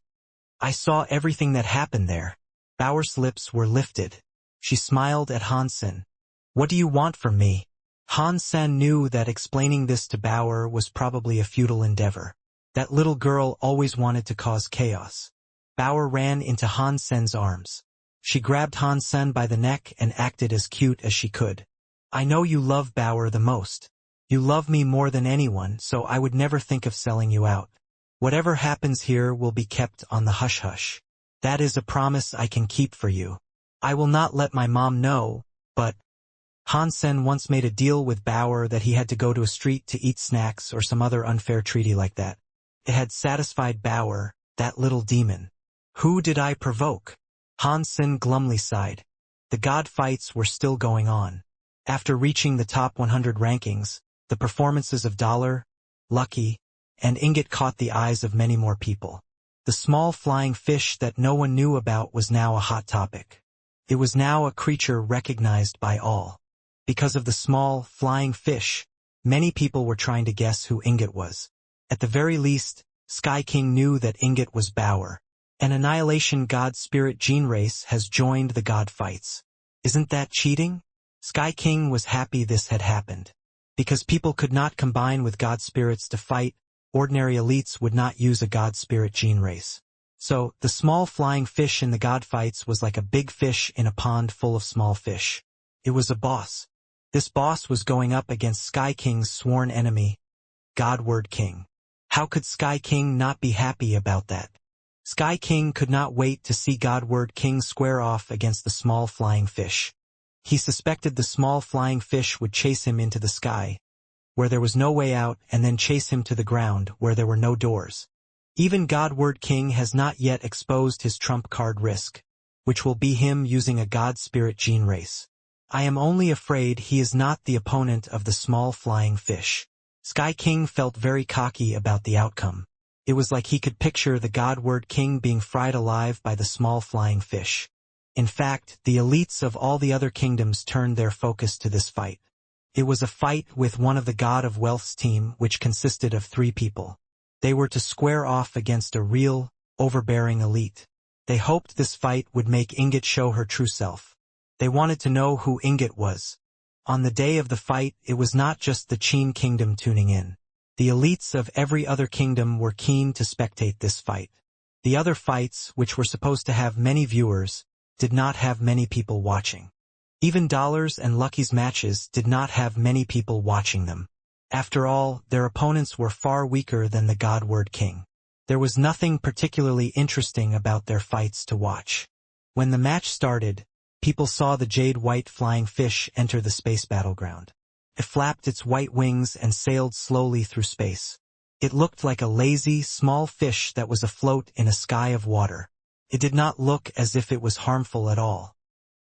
I saw everything that happened there. Bauer's lips were lifted. She smiled at Han Sen. What do you want from me? Han Sen knew that explaining this to Bauer was probably a futile endeavor. That little girl always wanted to cause chaos. Bauer ran into Han Sen's arms. She grabbed Han Sen by the neck and acted as cute as she could. I know you love Bauer the most. You love me more than anyone, so I would never think of selling you out. Whatever happens here will be kept on the hush-hush. That is a promise I can keep for you. I will not let my mom know, but Han Sen once made a deal with Bauer that he had to go to a street to eat snacks or some other unfair treaty like that. It had satisfied Bauer, that little demon. Who did I provoke? Han Sen glumly sighed. The god fights were still going on. After reaching the top 100 rankings, the performances of Dollar, Lucky, and Ingot caught the eyes of many more people. The small flying fish that no one knew about was now a hot topic. It was now a creature recognized by all. Because of the small, flying fish, many people were trying to guess who Ingot was. At the very least, Sky King knew that Ingot was Bauer. An Annihilation God Spirit gene race has joined the God fights. Isn't that cheating? Sky King was happy this had happened. Because people could not combine with God spirits to fight, ordinary elites would not use a God spirit gene race. So, the small flying fish in the God fights was like a big fish in a pond full of small fish. It was a boss. This boss was going up against Sky King's sworn enemy, Godward King. How could Sky King not be happy about that? Sky King could not wait to see Godward King square off against the small flying fish. He suspected the small flying fish would chase him into the sky, where there was no way out, and then chase him to the ground, where there were no doors. Even Godward King has not yet exposed his trump card risk, which will be him using a God Spirit gene race. I am only afraid he is not the opponent of the small flying fish. Sky King felt very cocky about the outcome. It was like he could picture the Godward King being fried alive by the small flying fish. In fact, the elites of all the other kingdoms turned their focus to this fight. It was a fight with one of the God of Wealth's team, which consisted of 3 people. They were to square off against a real, overbearing elite. They hoped this fight would make Ingot show her true self. They wanted to know who Ingot was. On the day of the fight, it was not just the Qin kingdom tuning in. The elites of every other kingdom were keen to spectate this fight. The other fights, which were supposed to have many viewers, did not have many people watching. Even Dollar's and Lucky's matches did not have many people watching them. After all, their opponents were far weaker than the Godward King. There was nothing particularly interesting about their fights to watch. When the match started, people saw the jade-white flying fish enter the space battleground. It flapped its white wings and sailed slowly through space. It looked like a lazy, small fish that was afloat in a sky of water. It did not look as if it was harmful at all.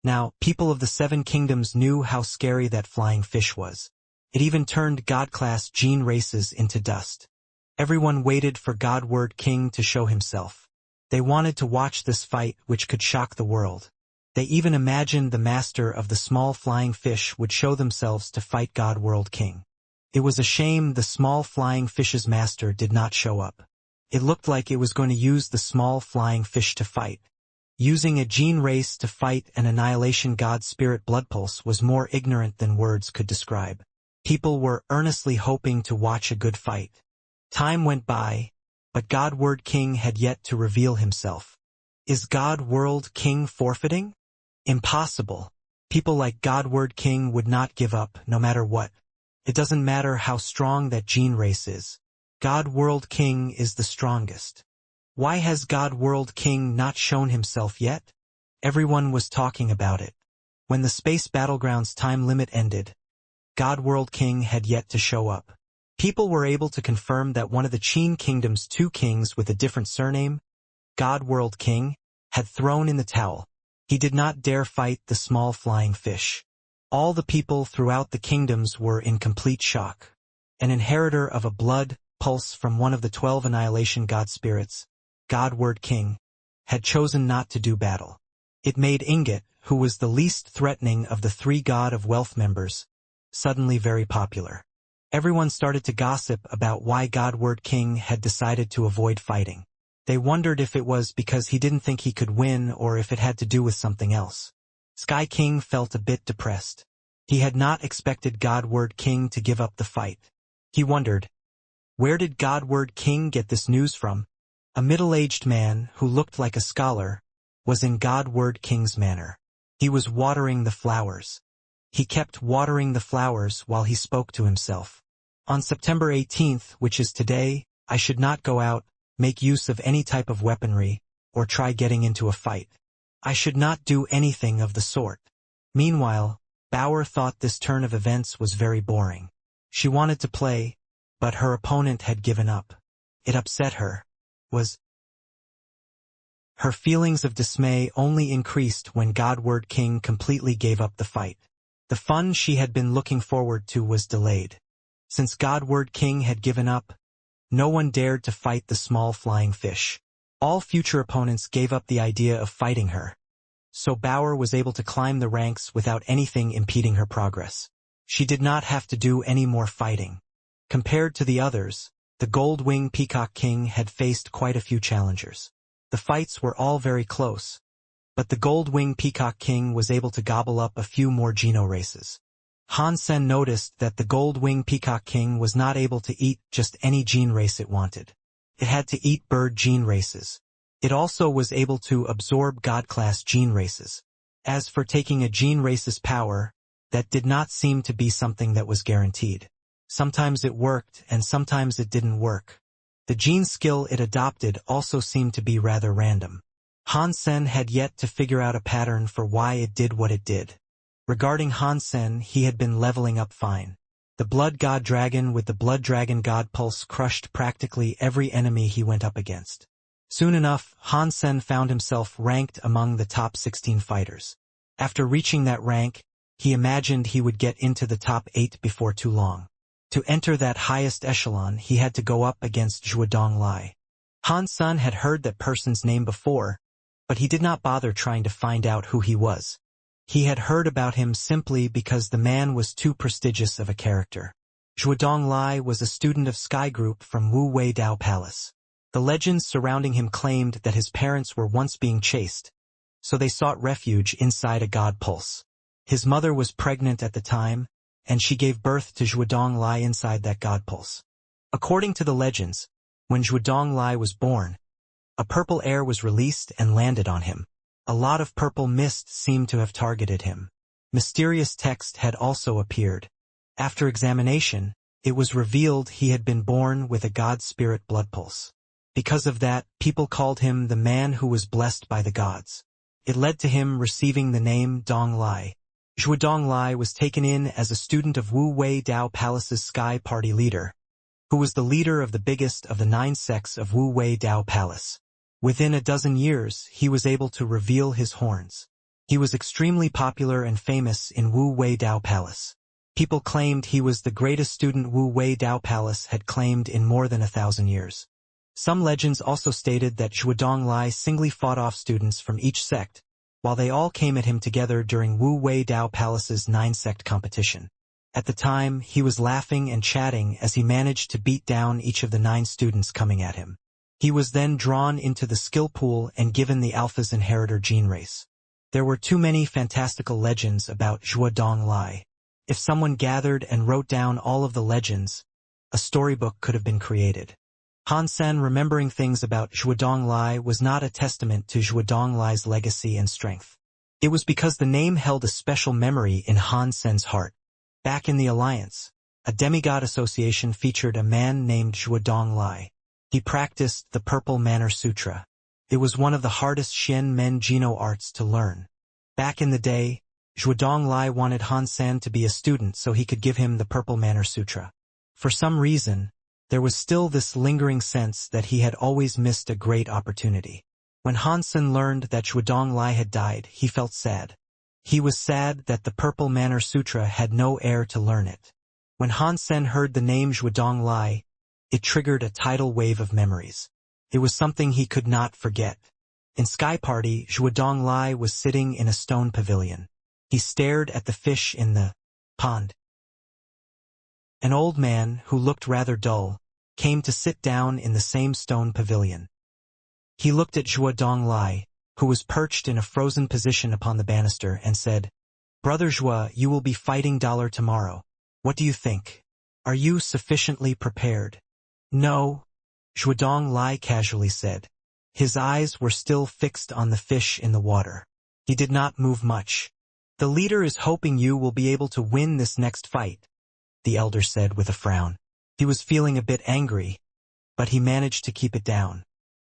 Now, people of the Seven Kingdoms knew how scary that flying fish was. It even turned God-class gene races into dust. Everyone waited for God-Word King to show himself. They wanted to watch this fight, which could shock the world. They even imagined the master of the small flying fish would show themselves to fight God-World King. It was a shame the small flying fish's master did not show up. It looked like it was going to use the small flying fish to fight. Using a gene race to fight an annihilation god spirit blood pulse was more ignorant than words could describe. People were earnestly hoping to watch a good fight. Time went by, but God-Word King had yet to reveal himself. Is God-World King forfeiting? Impossible. People like God-Word King would not give up, no matter what. It doesn't matter how strong that gene race is. God-World King is the strongest. Why has God-World King not shown himself yet? Everyone was talking about it. When the Space Battlegrounds time limit ended, God-World King had yet to show up. People were able to confirm that one of the Qin Kingdom's two kings with a different surname, God-World King, had thrown in the towel. He did not dare fight the small flying fish. All the people throughout the kingdoms were in complete shock. An inheritor of a blood pulse from one of the 12 annihilation god spirits, God-Word King, had chosen not to do battle. It made Ingot, who was the least threatening of the three God of Wealth members, suddenly very popular. Everyone started to gossip about why God-Word King had decided to avoid fighting. They wondered if it was because he didn't think he could win or if it had to do with something else. Sky King felt a bit depressed. He had not expected God-Word King to give up the fight. He wondered, where did God-Word King get this news from? A middle-aged man, who looked like a scholar, was in God-Word King's manor. He was watering the flowers. He kept watering the flowers while he spoke to himself. On September 18th, which is today, I should not go out, make use of any type of weaponry, or try getting into a fight. I should not do anything of the sort. Meanwhile, Bauer thought this turn of events was very boring. She wanted to play, but her opponent had given up. It upset her. Her feelings of dismay only increased when God-Word King completely gave up the fight. The fun she had been looking forward to was delayed. Since God-Word King had given up, no one dared to fight the small flying fish. All future opponents gave up the idea of fighting her. So Bauer was able to climb the ranks without anything impeding her progress. She did not have to do any more fighting. Compared to the others, the Gold-Wing Peacock King had faced quite a few challengers. The fights were all very close, but the Gold-Wing Peacock King was able to gobble up a few more geno races. Han Sen noticed that the Gold-Wing Peacock King was not able to eat just any gene race it wanted. It had to eat bird gene races. It also was able to absorb God-class gene races. As for taking a gene race's power, that did not seem to be something that was guaranteed. Sometimes it worked and sometimes it didn't work. The gene skill it adopted also seemed to be rather random. Han Sen had yet to figure out a pattern for why it did what it did. Regarding Han Sen, he had been leveling up fine. The Blood God Dragon with the Blood Dragon God Pulse crushed practically every enemy he went up against. Soon enough, Han Sen found himself ranked among the top 16 fighters. After reaching that rank, he imagined he would get into the top 8 before too long. To enter that highest echelon, he had to go up against Zhuodong Lai. Han Sen had heard that person's name before, but he did not bother trying to find out who he was. He had heard about him simply because the man was too prestigious of a character. Zhuodong Lai was a student of Sky Group from Wu Wei Dao Palace. The legends surrounding him claimed that his parents were once being chased, so they sought refuge inside a god pulse. His mother was pregnant at the time, and she gave birth to Zhuodong Lai inside that god pulse. According to the legends, when Zhuodong Lai was born, a purple air was released and landed on him. A lot of purple mist seemed to have targeted him. Mysterious text had also appeared. After examination, it was revealed he had been born with a god spirit blood pulse. Because of that, people called him the man who was blessed by the gods. It led to him receiving the name Dong Lai. Zhuo Dong Lai was taken in as a student of Wu Wei Dao Palace's Sky Party leader, who was the leader of the biggest of the 9 sects of Wu Wei Dao Palace. Within a dozen years, he was able to reveal his horns. He was extremely popular and famous in Wu Wei Dao Palace. People claimed he was the greatest student Wu Wei Dao Palace had claimed in more than 1,000 years. Some legends also stated that Zhuo Dong Lai singly fought off students from each sect, while they all came at him together during Wu Wei Dao Palace's 9-sect competition. At the time, he was laughing and chatting as he managed to beat down each of the 9 students coming at him. He was then drawn into the skill pool and given the Alpha's inheritor gene race. There were too many fantastical legends about Zhuo Dong Lai. If someone gathered and wrote down all of the legends, a storybook could have been created. Han Sen remembering things about Zhuo Dong Lai was not a testament to Zhuo Dong Lai's legacy and strength. It was because the name held a special memory in Han Sen's heart. Back in the Alliance, a demigod association featured a man named Zhuo Dong Lai. He practiced the Purple Manner Sutra. It was one of the hardest Xian Men Geno arts to learn. Back in the day, Zhuo Dong Lai wanted Han Sen to be a student so he could give him the Purple Manner Sutra. For some reason, there was still this lingering sense that he had always missed a great opportunity. When Han Sen learned that Zhuo Dong Lai had died, he felt sad. He was sad that the Purple Manner Sutra had no heir to learn it. When Han Sen heard the name Zhuo Dong Lai, it triggered a tidal wave of memories. It was something he could not forget. In Sky Party, Zhuo Dong Lai was sitting in a stone pavilion. He stared at the fish in the pond. An old man, who looked rather dull, came to sit down in the same stone pavilion. He looked at Zhuo Dong Lai, who was perched in a frozen position upon the banister, and said, "Brother Zhuo, you will be fighting Dollar tomorrow. What do you think? Are you sufficiently prepared?" "No," Zhuo Dong Lai casually said. His eyes were still fixed on the fish in the water. He did not move much. "The leader is hoping you will be able to win this next fight," the elder said with a frown. He was feeling a bit angry, but he managed to keep it down.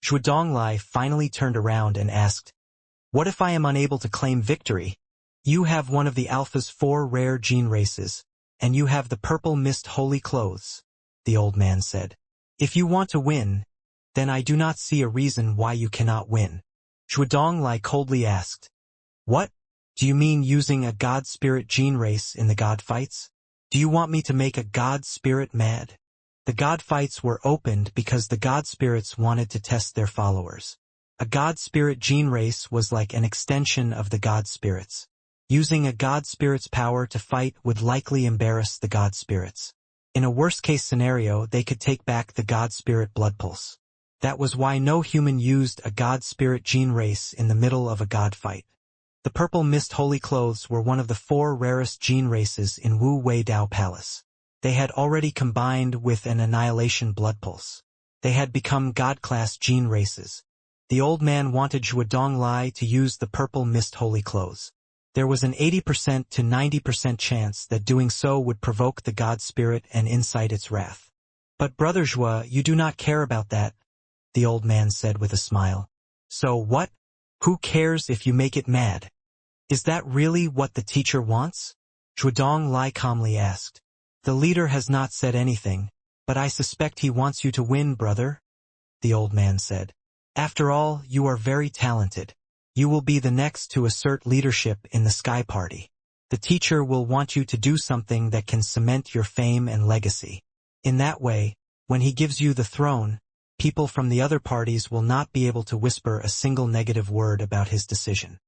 Zhuo Dong Lai finally turned around and asked, "What if I am unable to claim victory? You have one of the Alpha's 4 rare gene races, and you have the purple mist holy clothes," the old man said. "If you want to win, then I do not see a reason why you cannot win." Zhuo Dong Lai coldly asked, "What? Do you mean using a god spirit gene race in the god fights? Do you want me to make a god spirit mad?" The god fights were opened because the god spirits wanted to test their followers. A god spirit gene race was like an extension of the god spirits. Using a god spirit's power to fight would likely embarrass the god spirits. In a worst-case scenario, they could take back the god spirit blood pulse. That was why no human used a god spirit gene race in the middle of a god fight. The purple mist holy clothes were one of the 4 rarest gene races in Wu Wei Dao Palace. They had already combined with an annihilation blood pulse. They had become god-class gene races. The old man wanted Zhuo Dong Lai to use the purple mist holy clothes. There was an 80% to 90% chance that doing so would provoke the god spirit and incite its wrath. "But Brother Zhuo, you do not care about that," the old man said with a smile. "So what? Who cares if you make it mad? Is that really what the teacher wants?" Zhuo Dong Lai calmly asked. "The leader has not said anything, but I suspect he wants you to win, brother," the old man said. "After all, you are very talented. You will be the next to assert leadership in the Sky Party. The teacher will want you to do something that can cement your fame and legacy. In that way, when he gives you the throne, people from the other parties will not be able to whisper a single negative word about his decision.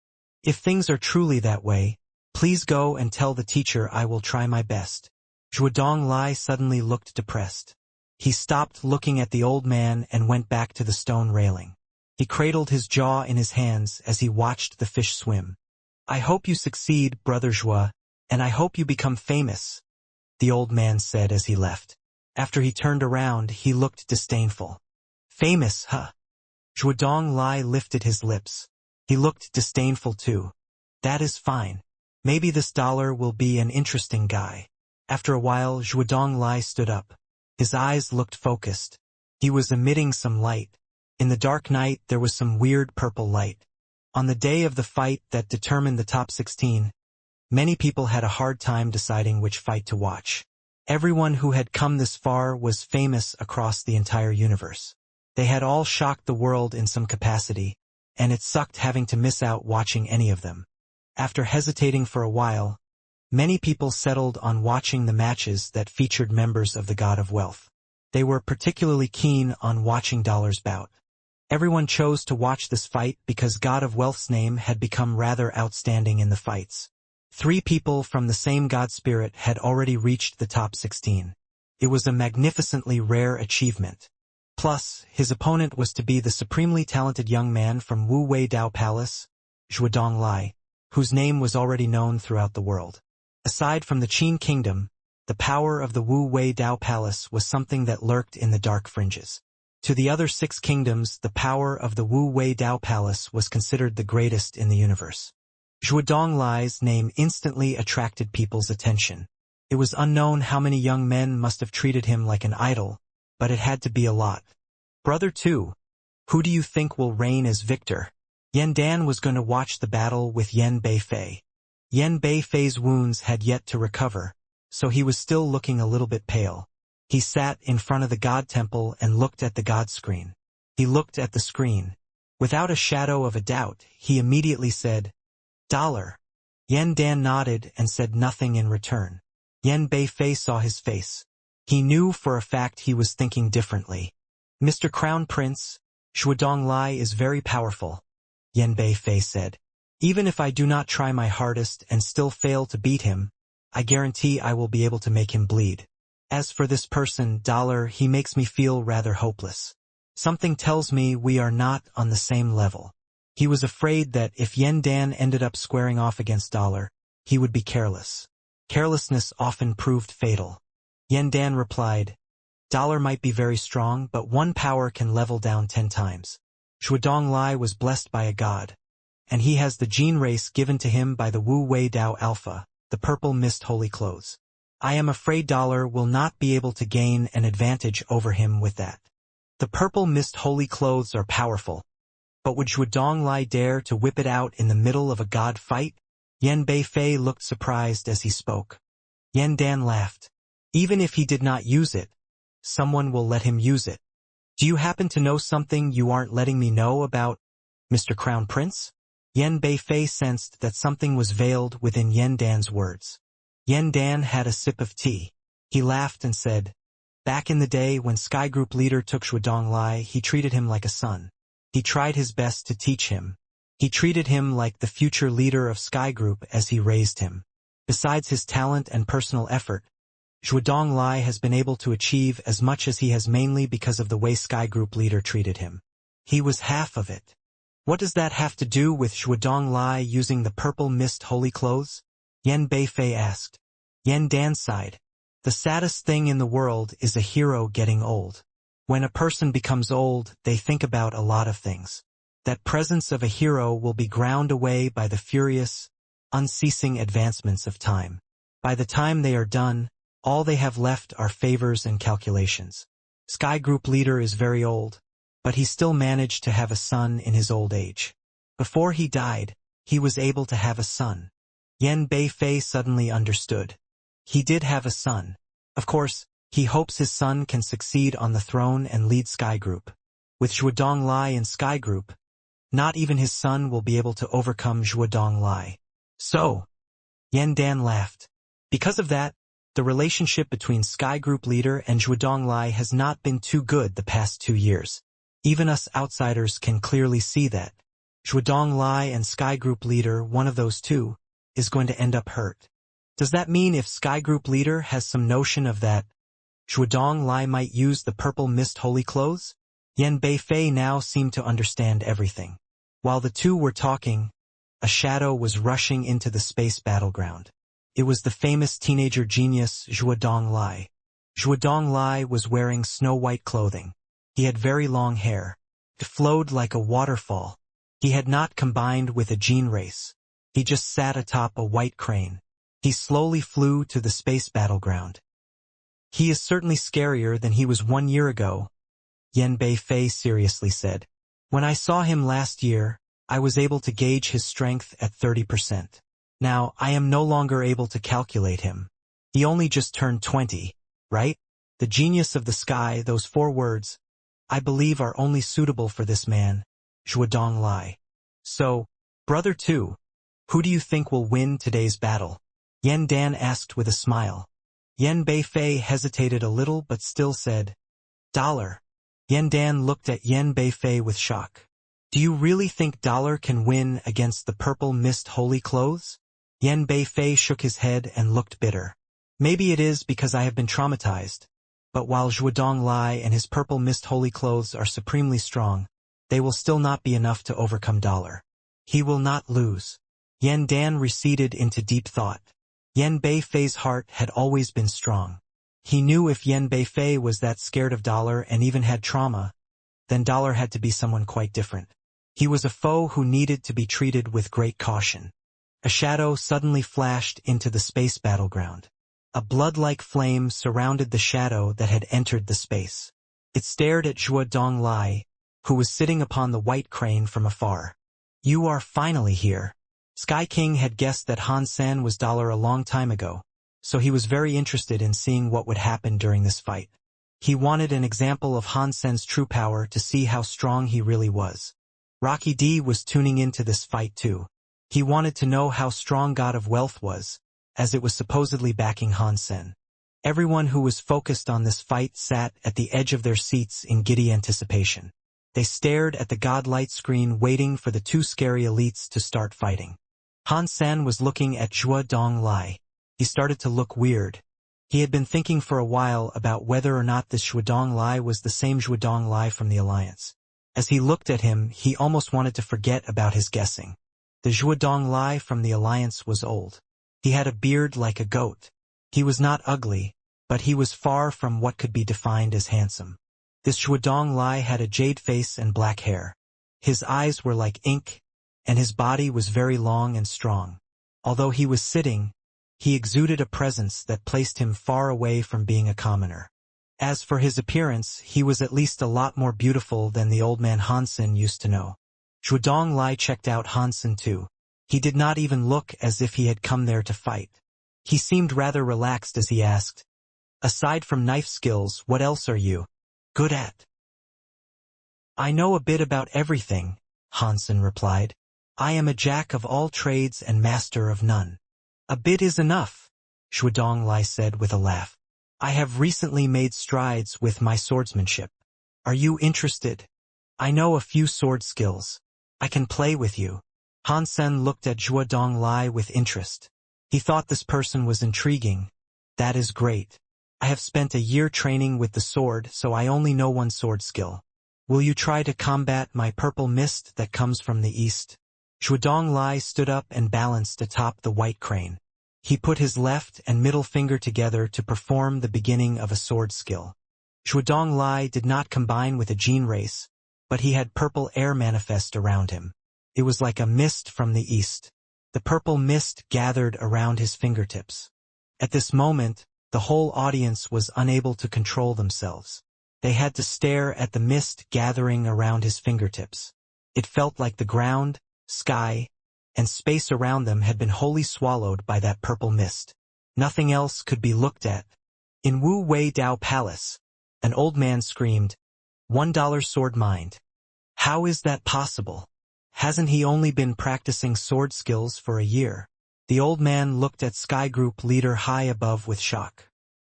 If things are truly that way, please go and tell the teacher I will try my best." Zhuo Dong Lai suddenly looked depressed. He stopped looking at the old man and went back to the stone railing. He cradled his jaw in his hands as he watched the fish swim. "I hope you succeed, Brother Zhuo, and I hope you become famous," the old man said as he left. After he turned around, he looked disdainful. "Famous, huh?" Zhuo Dong Lai lifted his lips. He looked disdainful too. "That is fine. Maybe this Dollar will be an interesting guy." After a while, Zhuo Dong Lai stood up. His eyes looked focused. He was emitting some light. In the dark night, there was some weird purple light. On the day of the fight that determined the top 16, many people had a hard time deciding which fight to watch. Everyone who had come this far was famous across the entire universe. They had all shocked the world in some capacity, and it sucked having to miss out watching any of them. After hesitating for a while, many people settled on watching the matches that featured members of the God of Wealth. They were particularly keen on watching Dollar's bout. Everyone chose to watch this fight because God of Wealth's name had become rather outstanding in the fights. 3 people from the same god spirit had already reached the top 16. It was a magnificently rare achievement. Plus, his opponent was to be the supremely talented young man from Wu Wei Dao Palace, Zhuodong Lai, whose name was already known throughout the world. Aside from the Qin Kingdom, the power of the Wu Wei Dao Palace was something that lurked in the dark fringes. To the other 6 kingdoms, the power of the Wu Wei Dao Palace was considered the greatest in the universe. Zhuodong Lai's name instantly attracted people's attention. It was unknown how many young men must have treated him like an idol, but it had to be a lot. Brother 2, who do you think will reign as victor? Yan Dan was going to watch the battle with Yan Beifei. Yan Beifei's wounds had yet to recover, so he was still looking a little bit pale. He sat in front of the god temple and looked at the god screen. He looked at the screen. Without a shadow of a doubt, he immediately said, "Dollar." Yan Dan nodded and said nothing in return. Yan Beifei saw his face. He knew for a fact he was thinking differently. "Mr. Crown Prince, Zhuodong Lai is very powerful," Yan Beifei said. "Even if I do not try my hardest and still fail to beat him, I guarantee I will be able to make him bleed. As for this person, Dollar, he makes me feel rather hopeless. Something tells me we are not on the same level." He was afraid that if Yan Dan ended up squaring off against Dollar, he would be careless. Carelessness often proved fatal. Yan Dan replied, "Dollar might be very strong, but one power can level down 10 times. Zhuodong Lai was blessed by a god, and he has the gene race given to him by the Wu Wei Dao Alpha, the purple mist holy clothes. I am afraid Dollar will not be able to gain an advantage over him with that. The purple mist holy clothes are powerful, but would Zhuodong Lai dare to whip it out in the middle of a god fight?" Yan Beifei looked surprised as he spoke. Yan Dan laughed. "Even if he did not use it, someone will let him use it. Do you happen to know something you aren't letting me know about, Mr. Crown Prince?" Yan Beifei sensed that something was veiled within Yan Dan's words. Yan Dan had a sip of tea. He laughed and said, "Back in the day when Sky Group leader took Zhuodong Lai, he treated him like a son. He tried his best to teach him. He treated him like the future leader of Sky Group as he raised him. Besides his talent and personal effort, Zhuodong Lai has been able to achieve as much as he has mainly because of the way Sky Group leader treated him. He was half of it." "What does that have to do with Zhuodong Lai using the purple mist holy clothes?" Yan Beifei asked. Yan Dan sighed. "The saddest thing in the world is a hero getting old. When a person becomes old, they think about a lot of things. That presence of a hero will be ground away by the furious, unceasing advancements of time. By the time they are done, all they have left are favors and calculations. Sky Group leader is very old, but he still managed to have a son in his old age. Before he died, he was able to have a son." Yan Beifei suddenly understood. He did have a son. Of course, he hopes his son can succeed on the throne and lead Sky Group. With Zhuodong Lai in Sky Group, not even his son will be able to overcome Zhuodong Lai. "So," Yan Dan laughed. "Because of that, the relationship between Sky Group leader and Zhuodong Lai has not been too good the past 2 years. Even us outsiders can clearly see that. Zhuodong Lai and Sky Group leader, one of those two, is going to end up hurt. Does that mean if Sky Group leader has some notion of that, Zhuodong Lai might use the purple mist holy clothes?" Yan Beifei now seemed to understand everything. While the two were talking, a shadow was rushing into the space battleground. It was the famous teenager genius Zhuodong Lai. Zhuodong Lai was wearing snow-white clothing. He had very long hair. It flowed like a waterfall. He had not combined with a gene race. He just sat atop a white crane. He slowly flew to the space battleground. "He is certainly scarier than he was 1 year ago," Yan Beifei seriously said. "When I saw him last year, I was able to gauge his strength at 30%. Now, I am no longer able to calculate him. He only just turned 20, right? The genius of the sky, those 4 words, I believe are only suitable for this man, Zhuodong Lai. So, Brother 2, who do you think will win today's battle? Yan Dan asked with a smile. Yan Beifei hesitated a little but still said, Dollar. Yan Dan looked at Yan Beifei with shock. Do you really think Dollar can win against the purple mist holy clothes? Yan Beifei shook his head and looked bitter. Maybe it is because I have been traumatized, but while Zhuodong Lai and his purple mist holy clothes are supremely strong, they will still not be enough to overcome Dollar. He will not lose. Yan Dan receded into deep thought. Yan Beifei's heart had always been strong. He knew if Yan Beifei was that scared of Dollar and even had trauma, then Dollar had to be someone quite different. He was a foe who needed to be treated with great caution. A shadow suddenly flashed into the space battleground. A blood-like flame surrounded the shadow that had entered the space. It stared at Zhuodong Lai, who was sitting upon the white crane from afar. You are finally here. Sky King had guessed that Han Sen was Dollar a long time ago, so he was very interested in seeing what would happen during this fight. He wanted an example of Han Sen's true power to see how strong he really was. Rocky D was tuning into this fight too. He wanted to know how strong God of Wealth was, as it was supposedly backing Han Sen. Everyone who was focused on this fight sat at the edge of their seats in giddy anticipation. They stared at the godlight screen waiting for the 2 scary elites to start fighting. Han Sen was looking at Zhuodong Lai. He started to look weird. He had been thinking for a while about whether or not this Zhuodong Lai was the same Zhuodong Lai from the Alliance. As he looked at him, he almost wanted to forget about his guessing. The Zhuodong Lai from the Alliance was old. He had a beard like a goat. He was not ugly, but he was far from what could be defined as handsome. This Zhuodong Lai had a jade face and black hair. His eyes were like ink, and his body was very long and strong. Although he was sitting, he exuded a presence that placed him far away from being a commoner. As for his appearance, he was at least a lot more beautiful than the old man Hansen used to know. Zhuodong Lai checked out Hansen too. He did not even look as if he had come there to fight. He seemed rather relaxed as he asked, Aside from knife skills, what else are you good at? I know a bit about everything, Hansen replied. I am a jack of all trades and master of none. A bit is enough, Zhuodong Lai said with a laugh. I have recently made strides with my swordsmanship. Are you interested? I know a few sword skills. I can play with you. Hansen looked at Zhuodong Lai with interest. He thought this person was intriguing. That is great. I have spent a year training with the sword, so I only know one sword skill. Will you try to combat my purple mist that comes from the east? Zhuodong Lai stood up and balanced atop the white crane. He put his left and middle finger together to perform the beginning of a sword skill. Zhuodong Lai did not combine with a gene race, but he had purple air manifest around him. It was like a mist from the east. The purple mist gathered around his fingertips. At this moment, the whole audience was unable to control themselves. They had to stare at the mist gathering around his fingertips. It felt like the ground, sky, and space around them had been wholly swallowed by that purple mist. Nothing else could be looked at. In Wu Wei Dao Palace, an old man screamed, $1 sword mind. How is that possible? Hasn't he only been practicing sword skills for a year? The old man looked at Sky Group Leader high above with shock.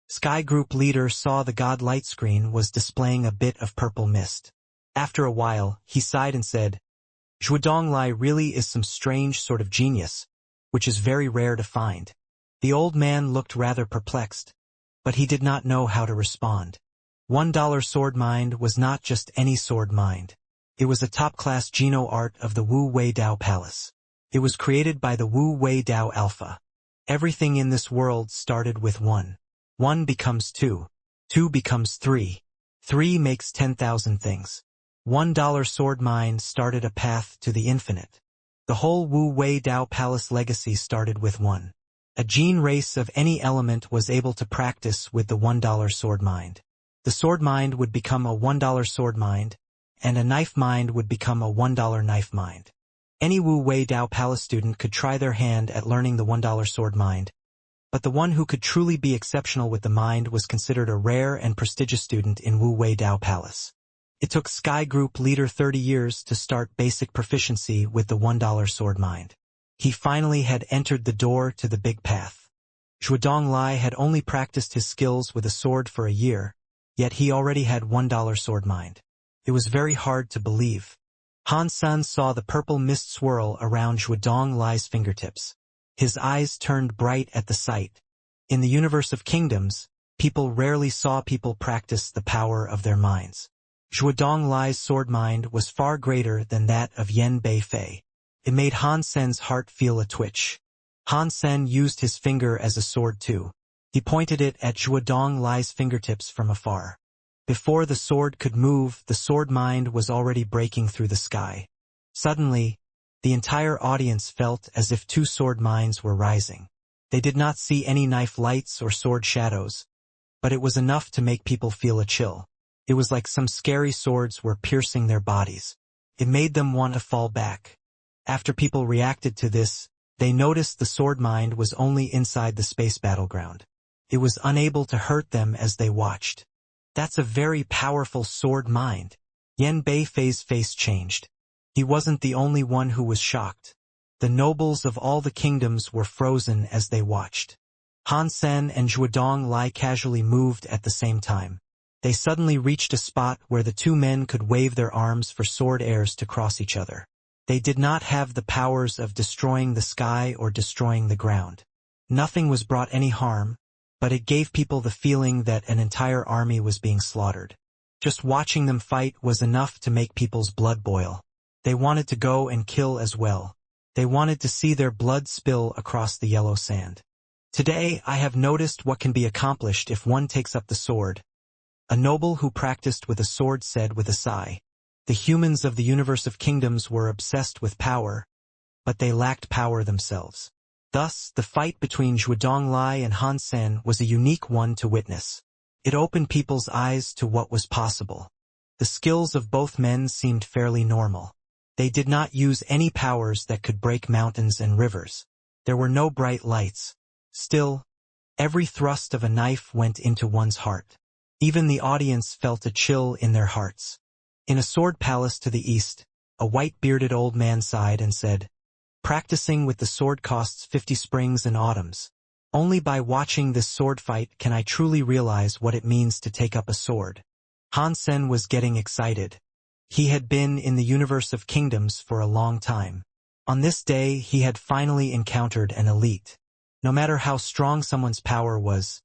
Sky Group Leader saw the god light screen was displaying a bit of purple mist. After a while, he sighed and said, Zhuodong Lai really is some strange sort of genius, which is very rare to find. The old man looked rather perplexed, but he did not know how to respond. $1 sword mind was not just any sword mind. It was a top-class Geno art of the Wu Wei Dao Palace. It was created by the Wu Wei Dao Alpha. Everything in this world started with 1. 1 becomes 2. 2 becomes 3. 3 makes 10,000 things. $1 sword mind started a path to the infinite. The whole Wu Wei Dao Palace legacy started with 1. A gene race of any element was able to practice with the $1 sword mind. The sword mind would become a $1 sword mind, and a knife mind would become a $1 knife mind. Any Wu Wei Dao Palace student could try their hand at learning the $1 sword mind, but the one who could truly be exceptional with the mind was considered a rare and prestigious student in Wu Wei Dao Palace. It took Sky Group leader 30 years to start basic proficiency with the $1 sword mind. He finally had entered the door to the big path. Zhuodong Lai had only practiced his skills with a sword for a year, yet he already had $1 sword mind. It was very hard to believe. Han Sen saw the purple mist swirl around Zhuodong Lai's fingertips. His eyes turned bright at the sight. In the universe of kingdoms, people rarely saw people practice the power of their minds. Zhuodong Lai's sword mind was far greater than that of Yan Beifei. It made Han Sen's heart feel a twitch. Han Sen used his finger as a sword too. He pointed it at Zhuodong Lai's fingertips from afar. Before the sword could move, the sword mind was already breaking through the sky. Suddenly, the entire audience felt as if two sword minds were rising. They did not see any knife lights or sword shadows, but it was enough to make people feel a chill. It was like some scary swords were piercing their bodies. It made them want to fall back. After people reacted to this, they noticed the sword mind was only inside the space battleground. It was unable to hurt them as they watched. That's a very powerful sword mind. Yan Beifei's face changed. He wasn't the only one who was shocked. The nobles of all the kingdoms were frozen as they watched. Han Sen and Zhuodong Lai casually moved at the same time. They suddenly reached a spot where the two men could wave their arms for sword heirs to cross each other. They did not have the powers of destroying the sky or destroying the ground. Nothing was brought any harm, but it gave people the feeling that an entire army was being slaughtered. Just watching them fight was enough to make people's blood boil. They wanted to go and kill as well. They wanted to see their blood spill across the yellow sand. Today, I have noticed what can be accomplished if one takes up the sword. A noble who practiced with a sword said with a sigh. The humans of the universe of kingdoms were obsessed with power, but they lacked power themselves. Thus, the fight between Zhuodong Lai and Han Sen was a unique one to witness. It opened people's eyes to what was possible. The skills of both men seemed fairly normal. They did not use any powers that could break mountains and rivers. There were no bright lights. Still, every thrust of a knife went into one's heart. Even the audience felt a chill in their hearts. In a sword palace to the east, a white-bearded old man sighed and said, "Practicing with the sword costs 50 springs and autumns. Only by watching this sword fight can I truly realize what it means to take up a sword." Han Sen was getting excited. He had been in the universe of kingdoms for a long time. On this day, he had finally encountered an elite. No matter how strong someone's power was,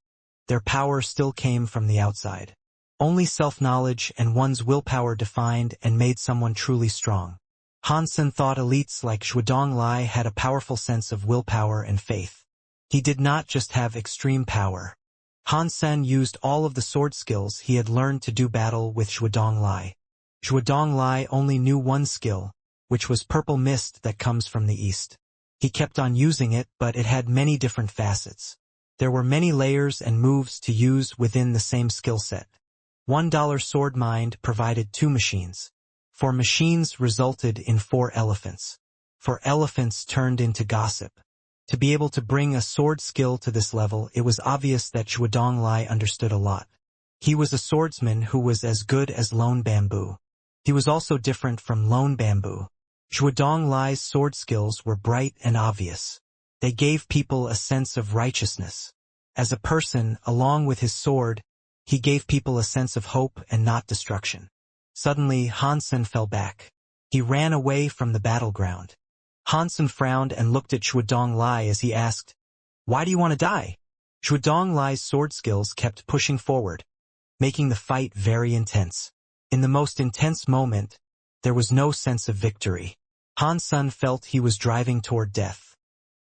their power still came from the outside. Only self-knowledge and one's willpower defined and made someone truly strong. Han Sen thought elites like Zhuodong Lai had a powerful sense of willpower and faith. He did not just have extreme power. Han Sen used all of the sword skills he had learned to do battle with Zhuodong Lai. Zhuodong Lai only knew one skill, which was purple mist that comes from the east. He kept on using it, but it had many different facets. There were many layers and moves to use within the same skill set. $1 sword mind provided 2 machines. 4 machines resulted in 4 elephants. 4 elephants turned into gossip. To be able to bring a sword skill to this level, it was obvious that Zhuodong Lai understood a lot. He was a swordsman who was as good as Lone Bamboo. He was also different from Lone Bamboo. Zhuodong Lai's sword skills were bright and obvious. They gave people a sense of righteousness. As a person, along with his sword, he gave people a sense of hope and not destruction. Suddenly, Han Sen fell back. He ran away from the battleground. Han Sen frowned and looked at Zhuodong Lai as he asked, "Why do you want to die?" Zhuodong Lai's sword skills kept pushing forward, making the fight very intense. In the most intense moment, there was no sense of victory. Han Sen felt he was driving toward death.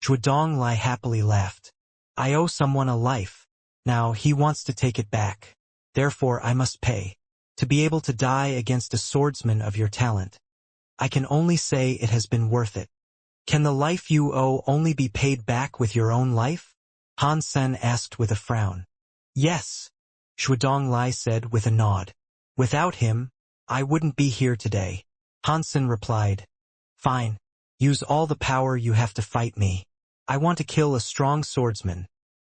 Zhuodong Lai happily laughed. "I owe someone a life. Now he wants to take it back. Therefore I must pay. To be able to die against a swordsman of your talent, I can only say it has been worth it." "Can the life you owe only be paid back with your own life?" Han Sen asked with a frown. "Yes," Zhuodong Lai said with a nod. "Without him, I wouldn't be here today." Han Sen replied, "Fine. Use all the power you have to fight me. I want to kill a strong swordsman,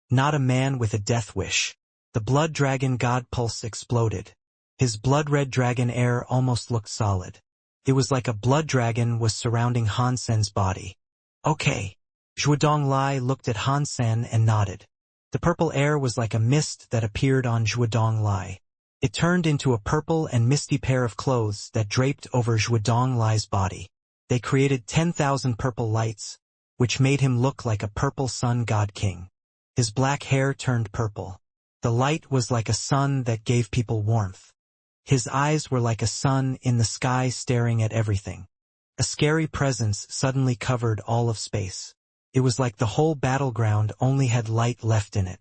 not a man with a death wish. The blood dragon god pulse exploded. His blood-red dragon air almost looked solid. It was like a blood dragon was surrounding Han Sen's body. Okay. Zhuodong looked at Han Sen and nodded. The purple air was like a mist that appeared on Zhuodong. It turned into a purple and misty pair of clothes that draped over Zhuodong's body. They created 10,000 purple lights, which made him look like a purple sun god king. His black hair turned purple. The light was like a sun that gave people warmth. His eyes were like a sun in the sky staring at everything. A scary presence suddenly covered all of space. It was like the whole battleground only had light left in it.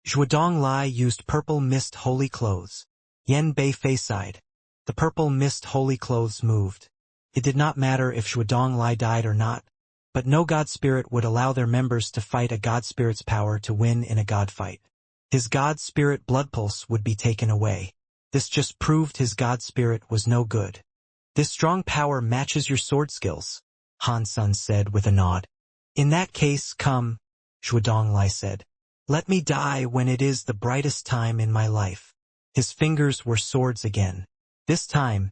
Zhuodong used purple mist holy clothes. Yen Bei Fei sighed. The purple mist holy clothes moved. It did not matter if Zhuodong died or not, but no god spirit would allow their members to fight a god spirit's power to win in a god fight. His god spirit blood pulse would be taken away. This just proved his god spirit was no good. This strong power matches your sword skills, Han Sen said with a nod. In that case, come, Zhuodong said. Let me die when it is the brightest time in my life. His fingers were swords again. This time,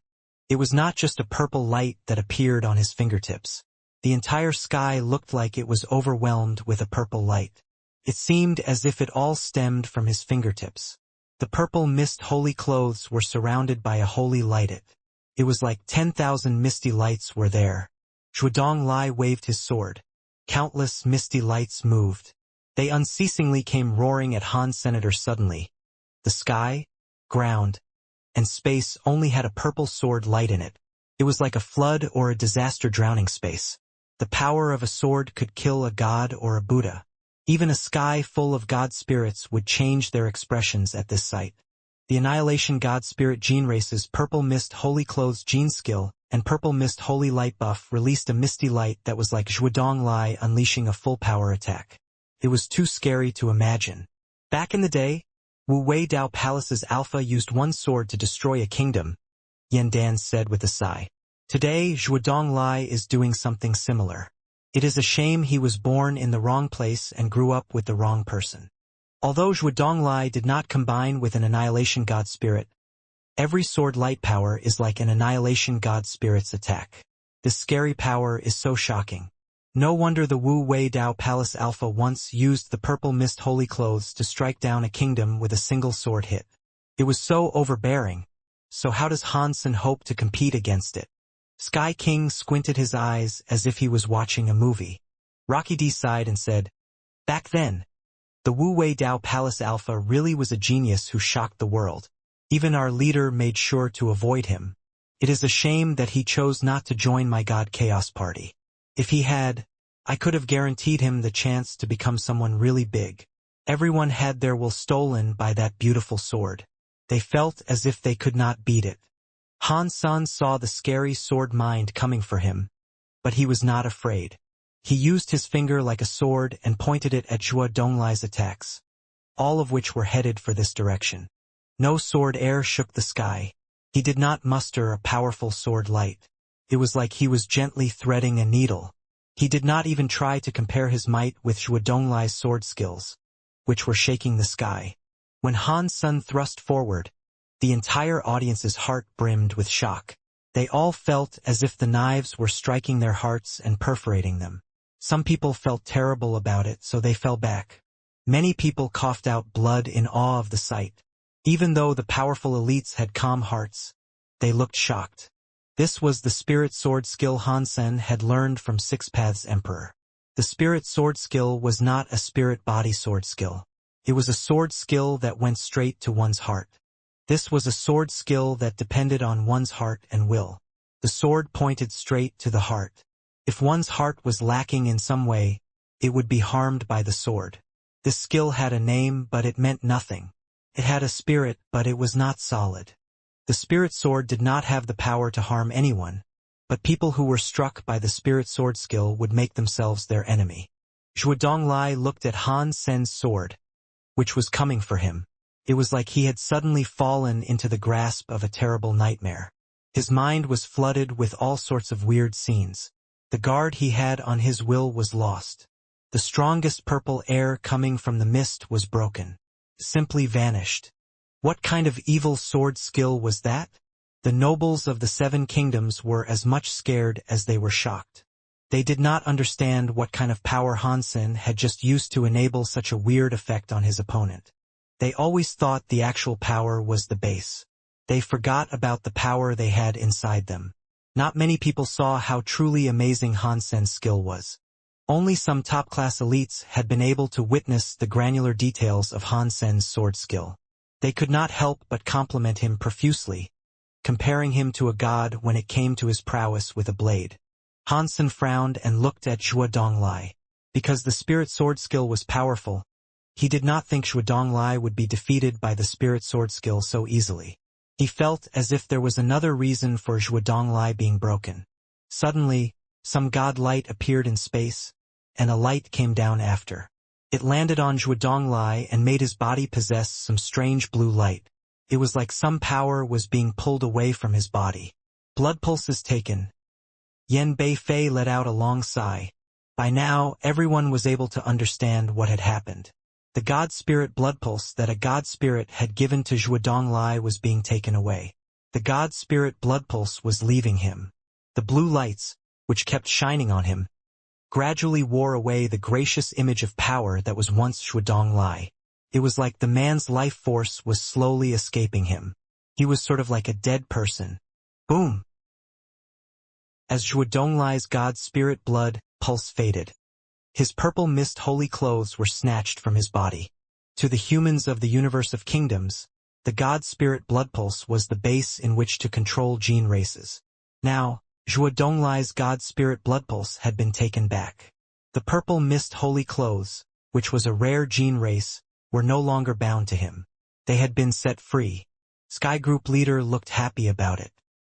it was not just a purple light that appeared on his fingertips. The entire sky looked like it was overwhelmed with a purple light. It seemed as if it all stemmed from his fingertips. The purple mist holy clothes were surrounded by a holy light. It was like 10,000 misty lights were there. Zhuodong waved his sword. Countless misty lights moved. They unceasingly came roaring at Han Senator suddenly. The sky, ground, and space only had a purple sword light in it. It was like a flood or a disaster drowning space. The power of a sword could kill a god or a Buddha. Even a sky full of god spirits would change their expressions at this sight. The Annihilation God Spirit Gene Race's Purple Mist Holy Clothes Gene Skill and Purple Mist Holy Light buff released a misty light that was like Zhuodong unleashing a full-power attack. It was too scary to imagine. Back in the day, Wu Wei Dao Palace's Alpha used one sword to destroy a kingdom, Yan Dan said with a sigh. Today, Zhuodong is doing something similar. It is a shame he was born in the wrong place and grew up with the wrong person. Although Zhuodong did not combine with an Annihilation God Spirit, every sword light power is like an Annihilation God Spirit's attack. This scary power is so shocking. No wonder the Wu Wei Dao Palace Alpha once used the Purple Mist Holy Clothes to strike down a kingdom with a single sword hit. It was so overbearing. So how does Han Sen hope to compete against it? Sky King squinted his eyes as if he was watching a movie. Rocky D sighed and said, "Back then, the Wu Wei Dao Palace Alpha really was a genius who shocked the world. Even our leader made sure to avoid him. It is a shame that he chose not to join my God Chaos Party. If he had, I could have guaranteed him the chance to become someone really big. Everyone had their will stolen by that beautiful sword. They felt as if they could not beat it." Han Sen saw the scary sword mind coming for him, but he was not afraid. He used his finger like a sword and pointed it at Zhuodong's attacks, all of which were headed for this direction. No sword air shook the sky. He did not muster a powerful sword light. It was like he was gently threading a needle. He did not even try to compare his might with Zhuodong's sword skills, which were shaking the sky. When Han Sen thrust forward, the entire audience's heart brimmed with shock. They all felt as if the knives were striking their hearts and perforating them. Some people felt terrible about it, so they fell back. Many people coughed out blood in awe of the sight. Even though the powerful elites had calm hearts, they looked shocked. This was the spirit sword skill Han Sen had learned from Six Paths Emperor. The spirit sword skill was not a spirit body sword skill. It was a sword skill that went straight to one's heart. This was a sword skill that depended on one's heart and will. The sword pointed straight to the heart. If one's heart was lacking in some way, it would be harmed by the sword. This skill had a name, but it meant nothing. It had a spirit, but it was not solid. The spirit sword did not have the power to harm anyone, but people who were struck by the spirit sword skill would make themselves their enemy. Zhuodong looked at Han Sen's sword, which was coming for him. It was like he had suddenly fallen into the grasp of a terrible nightmare. His mind was flooded with all sorts of weird scenes. The guard he had on his will was lost. The strongest purple air coming from the mist was broken. Simply vanished. What kind of evil sword skill was that? The nobles of the 7 kingdoms were as much scared as they were shocked. They did not understand what kind of power Hansen had just used to enable such a weird effect on his opponent. They always thought the actual power was the base. They forgot about the power they had inside them. Not many people saw how truly amazing Hansen's skill was. Only some top-class elites had been able to witness the granular details of Hansen's sword skill. They could not help but compliment him profusely, comparing him to a god when it came to his prowess with a blade. Hansen frowned and looked at Zhuo Donglai. Because the spirit sword skill was powerful, he did not think Zhuo Donglai would be defeated by the spirit sword skill so easily. He felt as if there was another reason for Zhuo Donglai being broken. Suddenly, some god light appeared in space, and a light came down after. It landed on Zhuo Donglai and made his body possess some strange blue light. It was like some power was being pulled away from his body. Blood pulses taken. Yan Beifei let out a long sigh. By now, everyone was able to understand what had happened. The god spirit blood pulse that a god spirit had given to Zhuo Donglai was being taken away. The god spirit blood pulse was leaving him. The blue lights, which kept shining on him, gradually wore away the gracious image of power that was once Zhuo Donglai. It was like the man's life force was slowly escaping him. He was sort of like a dead person. Boom! As Zhuo Donglai's god spirit blood pulse faded, his purple mist holy clothes were snatched from his body. To the humans of the universe of kingdoms, the god spirit blood pulse was the base in which to control gene races. Now, Zhuo Donglai's god spirit blood pulse had been taken back. The purple mist holy clothes, which was a rare gene race, were no longer bound to him. They had been set free. Sky Group leader looked happy about it.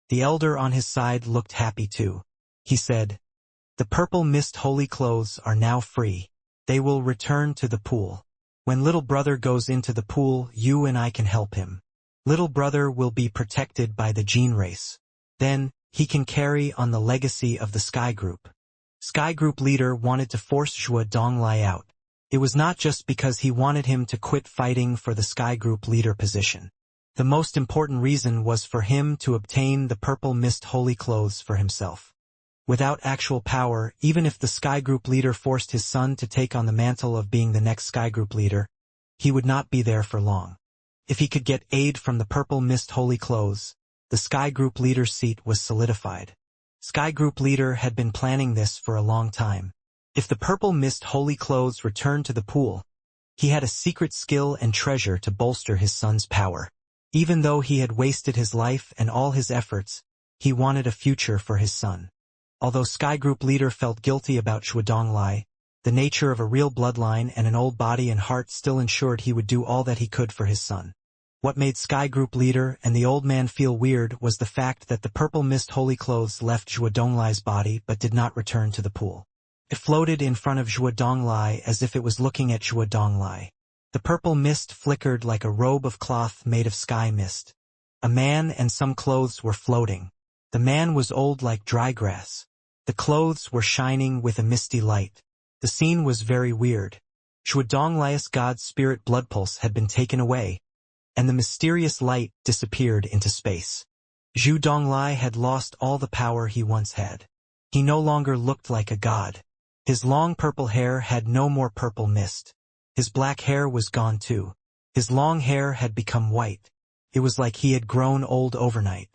The elder on his side looked happy too. He said, "The purple mist holy clothes are now free. They will return to the pool. When little brother goes into the pool, you and I can help him. Little brother will be protected by the gene race. Then, he can carry on the legacy of the Sky Group." Sky Group leader wanted to force Zhuo Donglai out. It was not just because he wanted him to quit fighting for the Sky Group leader position. The most important reason was for him to obtain the purple mist holy clothes for himself. Without actual power, even if the Sky Group leader forced his son to take on the mantle of being the next Sky Group leader, he would not be there for long. If he could get aid from the purple mist holy clothes, the Sky Group leader's seat was solidified. Sky Group leader had been planning this for a long time. If the purple mist holy clothes returned to the pool, he had a secret skill and treasure to bolster his son's power. Even though he had wasted his life and all his efforts, he wanted a future for his son. Although Sky Group leader felt guilty about Zhuo Donglai, the nature of a real bloodline and an old body and heart still ensured he would do all that he could for his son. What made Sky Group leader and the old man feel weird was the fact that the purple mist holy clothes left Zhuo Donglai's body but did not return to the pool. It floated in front of Zhuo Donglai as if it was looking at Zhuo Donglai. The purple mist flickered like a robe of cloth made of sky mist. A man and some clothes were floating. The man was old like dry grass. The clothes were shining with a misty light. The scene was very weird. Zhuo Donglai's god spirit blood pulse had been taken away, and the mysterious light disappeared into space. Zhuo Donglai had lost all the power he once had. He no longer looked like a god. His long purple hair had no more purple mist. His black hair was gone too. His long hair had become white. It was like he had grown old overnight.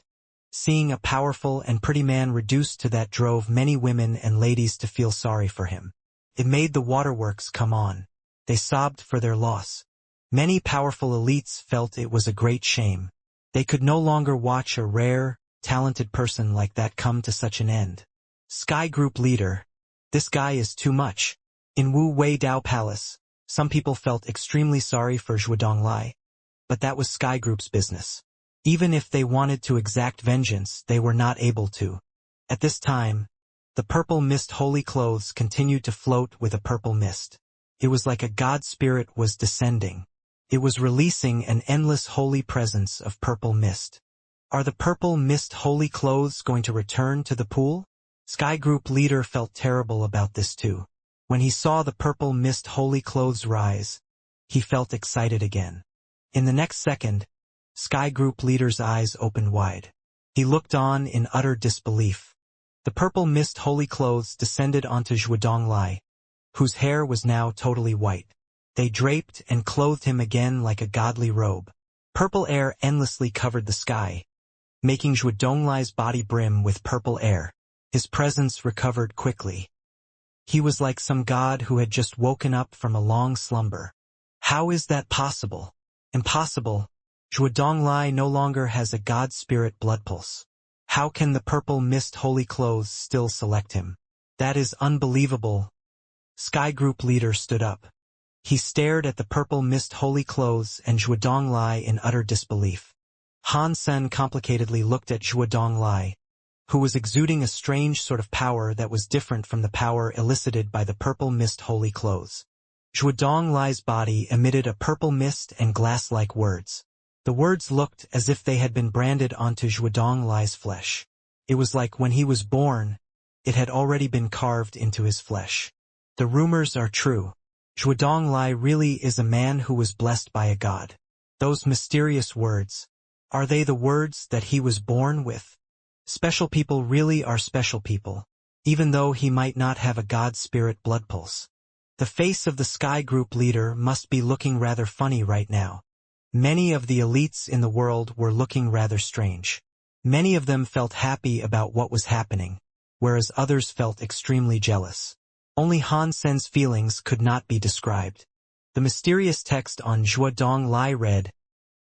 Seeing a powerful and pretty man reduced to that drove many women and ladies to feel sorry for him. It made the waterworks come on. They sobbed for their loss. Many powerful elites felt it was a great shame. They could no longer watch a rare, talented person like that come to such an end. Sky Group leader. This guy is too much. In Wu Wei Dao Palace, some people felt extremely sorry for Zhuo Donglai, but that was Sky Group's business. Even if they wanted to exact vengeance, they were not able to. At this time, the purple mist holy clothes continued to float with a purple mist. It was like a god spirit was descending. It was releasing an endless holy presence of purple mist. Are the purple mist holy clothes going to return to the pool? Sky Group leader felt terrible about this too. When he saw the purple mist holy clothes rise, he felt excited again. In the next second, Sky Group leader's eyes opened wide. He looked on in utter disbelief. The purple mist holy clothes descended onto Zhuodonglai, whose hair was now totally white. They draped and clothed him again like a godly robe. Purple air endlessly covered the sky, making Zhuodonglai's body brim with purple air. His presence recovered quickly. He was like some god who had just woken up from a long slumber. How is that possible? Impossible. Zhuodonglai no longer has a god spirit blood pulse. How can the purple mist holy clothes still select him? That is unbelievable. Sky Group leader stood up. He stared at the purple mist holy clothes and Zhuodonglai in utter disbelief. Han Sen complicatedly looked at Zhuodonglai, who was exuding a strange sort of power that was different from the power elicited by the purple mist holy clothes. Zhuodonglai's body emitted a purple mist and glass-like words. The words looked as if they had been branded onto Zhuodonglai's flesh. It was like when he was born, it had already been carved into his flesh. The rumors are true. Zhuodonglai really is a man who was blessed by a god. Those mysterious words, are they the words that he was born with? Special people really are special people, even though he might not have a god spirit blood pulse. The face of the Sky Group leader must be looking rather funny right now. Many of the elites in the world were looking rather strange. Many of them felt happy about what was happening, whereas others felt extremely jealous. Only Han Sen's feelings could not be described. The mysterious text on Zhuodonglai read,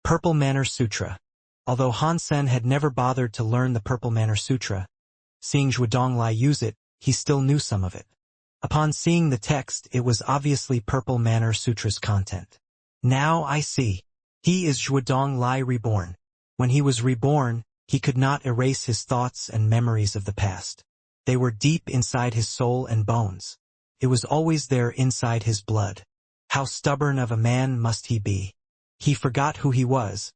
Purple Manor Sutra. Although Han Sen had never bothered to learn the Purple Manor Sutra, seeing Zhuodonglai use it, he still knew some of it. Upon seeing the text, it was obviously Purple Manor Sutra's content. Now I see. He is Zhuodonglai reborn. When he was reborn, he could not erase his thoughts and memories of the past. They were deep inside his soul and bones. It was always there inside his blood. How stubborn of a man must he be? He forgot who he was,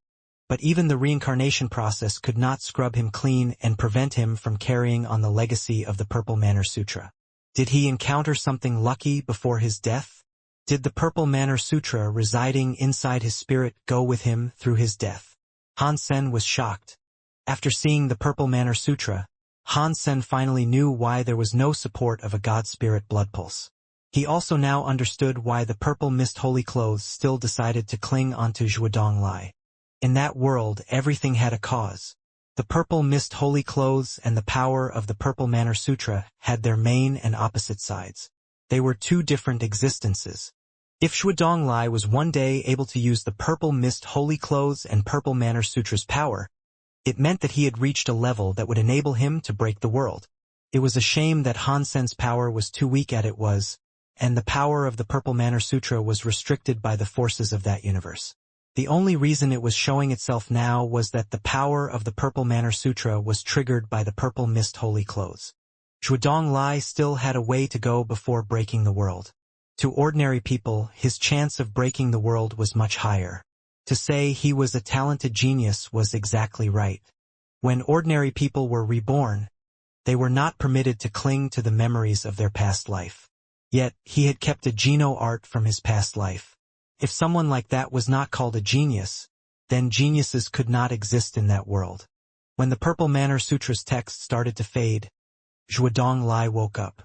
but even the reincarnation process could not scrub him clean and prevent him from carrying on the legacy of the Purple Manor Sutra. Did he encounter something lucky before his death? Did the Purple Manor Sutra residing inside his spirit go with him through his death? Han Sen was shocked. After seeing the Purple Manor Sutra, Han Sen finally knew why there was no support of a god spirit blood pulse. He also now understood why the purple mist holy clothes still decided to cling onto Zhuodonglai. In that world, everything had a cause. The purple mist holy clothes and the power of the Purple Manor Sutra had their main and opposite sides. They were two different existences. If Zhuodonglai was one day able to use the purple mist holy clothes and Purple Manor Sutra's power, it meant that he had reached a level that would enable him to break the world. It was a shame that Han Sen's power was too weak as it was, and the power of the Purple Manor Sutra was restricted by the forces of that universe. The only reason it was showing itself now was that the power of the Purple Manor Sutra was triggered by the purple mist holy clothes. Zhuodonglai still had a way to go before breaking the world. To ordinary people, his chance of breaking the world was much higher. To say he was a talented genius was exactly right. When ordinary people were reborn, they were not permitted to cling to the memories of their past life. Yet, he had kept a geno-art from his past life. If someone like that was not called a genius, then geniuses could not exist in that world. When the Purple Manor Sutra's text started to fade, Zhuodonglai woke up.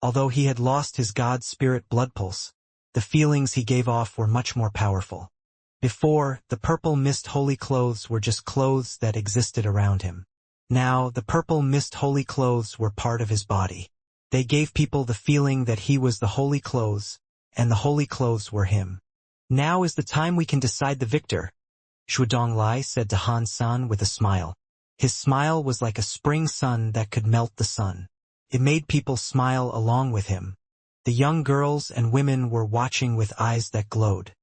Although he had lost his god spirit blood pulse, the feelings he gave off were much more powerful. Before, the purple mist holy clothes were just clothes that existed around him. Now, the purple mist holy clothes were part of his body. They gave people the feeling that he was the holy clothes, and the holy clothes were him. Now is the time we can decide the victor, Zhuodonglai said to Han Sen with a smile. His smile was like a spring sun that could melt the sun. It made people smile along with him. The young girls and women were watching with eyes that glowed.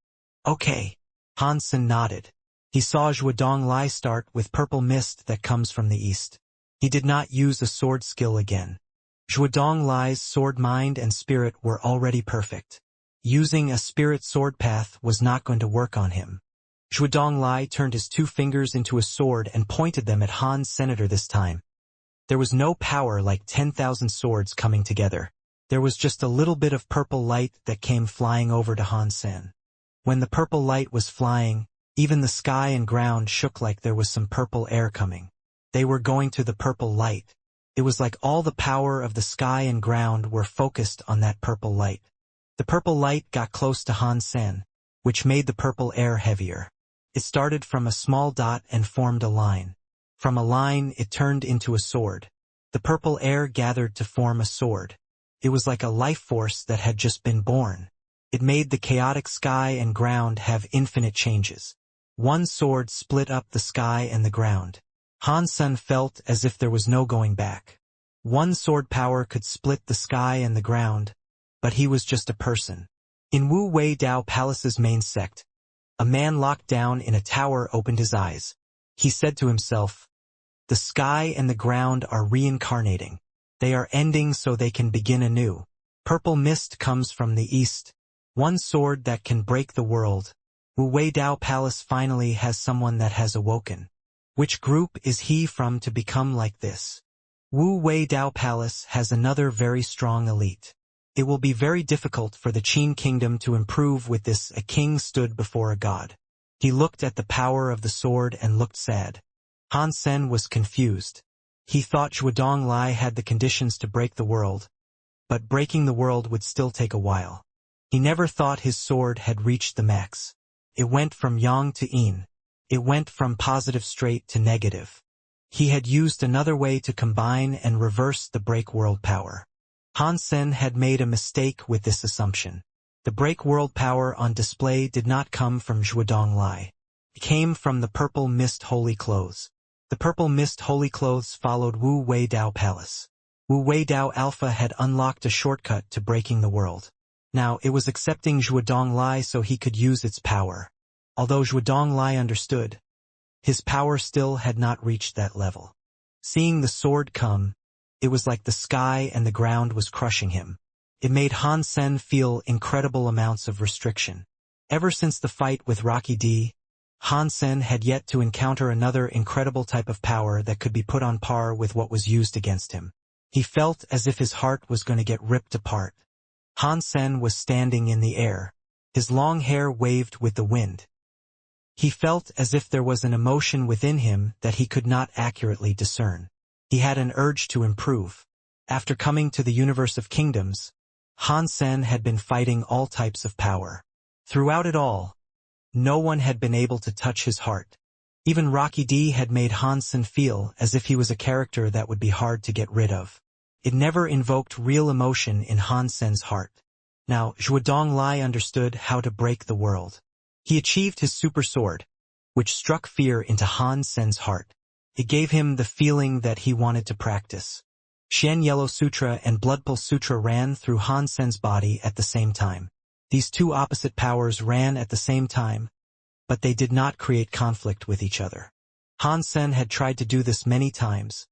Okay. Han Sen nodded. He saw Zhuodonglai start with purple mist that comes from the east. He did not use a sword skill again. Zhuodonglai's sword mind and spirit were already perfect. Using a spirit sword path was not going to work on him. Zhuodonglai turned his two fingers into a sword and pointed them at Han's senator this time. There was no power like 10,000 swords coming together. There was just a little bit of purple light that came flying over to Han Sen. When the purple light was flying, even the sky and ground shook like there was some purple air coming. They were going to the purple light. It was like all the power of the sky and ground were focused on that purple light. The purple light got close to Han Sen, which made the purple air heavier. It started from a small dot and formed a line. From a line it turned into a sword. The purple air gathered to form a sword. It was like a life force that had just been born. It made the chaotic sky and ground have infinite changes. One sword split up the sky and the ground. Han Sen felt as if there was no going back. One sword power could split the sky and the ground, but he was just a person. In Wu Wei Dao Palace's main sect, a man locked down in a tower opened his eyes. He said to himself, "The sky and the ground are reincarnating. They are ending so they can begin anew. Purple mist comes from the east. One sword that can break the world. Wu Wei Dao Palace finally has someone that has awoken. Which group is he from to become like this? Wu Wei Dao Palace has another very strong elite. It will be very difficult for the Qin kingdom to improve with this." A king stood before a god. He looked at the power of the sword and looked sad. Han Sen was confused. He thought Zhuodong Lai had the conditions to break the world, but breaking the world would still take a while. He never thought his sword had reached the max. It went from yang to yin. It went from positive straight to negative. He had used another way to combine and reverse the break world power. Han Sen had made a mistake with this assumption. The break world power on display did not come from Zhuodong Lai. It came from the purple mist holy clothes. The purple mist holy clothes followed Wu Wei Dao Palace. Wu Wei Dao Alpha had unlocked a shortcut to breaking the world. Now it was accepting Zhuodong Lai so he could use its power. Although Zhuodong Lai understood, his power still had not reached that level. Seeing the sword come, it was like the sky and the ground was crushing him. It made Han Sen feel incredible amounts of restriction. Ever since the fight with Rocky D, Han Sen had yet to encounter another incredible type of power that could be put on par with what was used against him. He felt as if his heart was going to get ripped apart. Han Sen was standing in the air. His long hair waved with the wind. He felt as if there was an emotion within him that he could not accurately discern. He had an urge to improve. After coming to the universe of kingdoms, Han Sen had been fighting all types of power. Throughout it all, no one had been able to touch his heart. Even Rocky D had made Han Sen feel as if he was a character that would be hard to get rid of. It never invoked real emotion in Han Sen's heart. Now, Zhuodong Lai understood how to break the world. He achieved his super sword, which struck fear into Han Sen's heart. It gave him the feeling that he wanted to practice. Shen Yellow Sutra and Bloodpulse Sutra ran through Han Sen's body at the same time. These two opposite powers ran at the same time, but they did not create conflict with each other. Han Sen had tried to do this many times,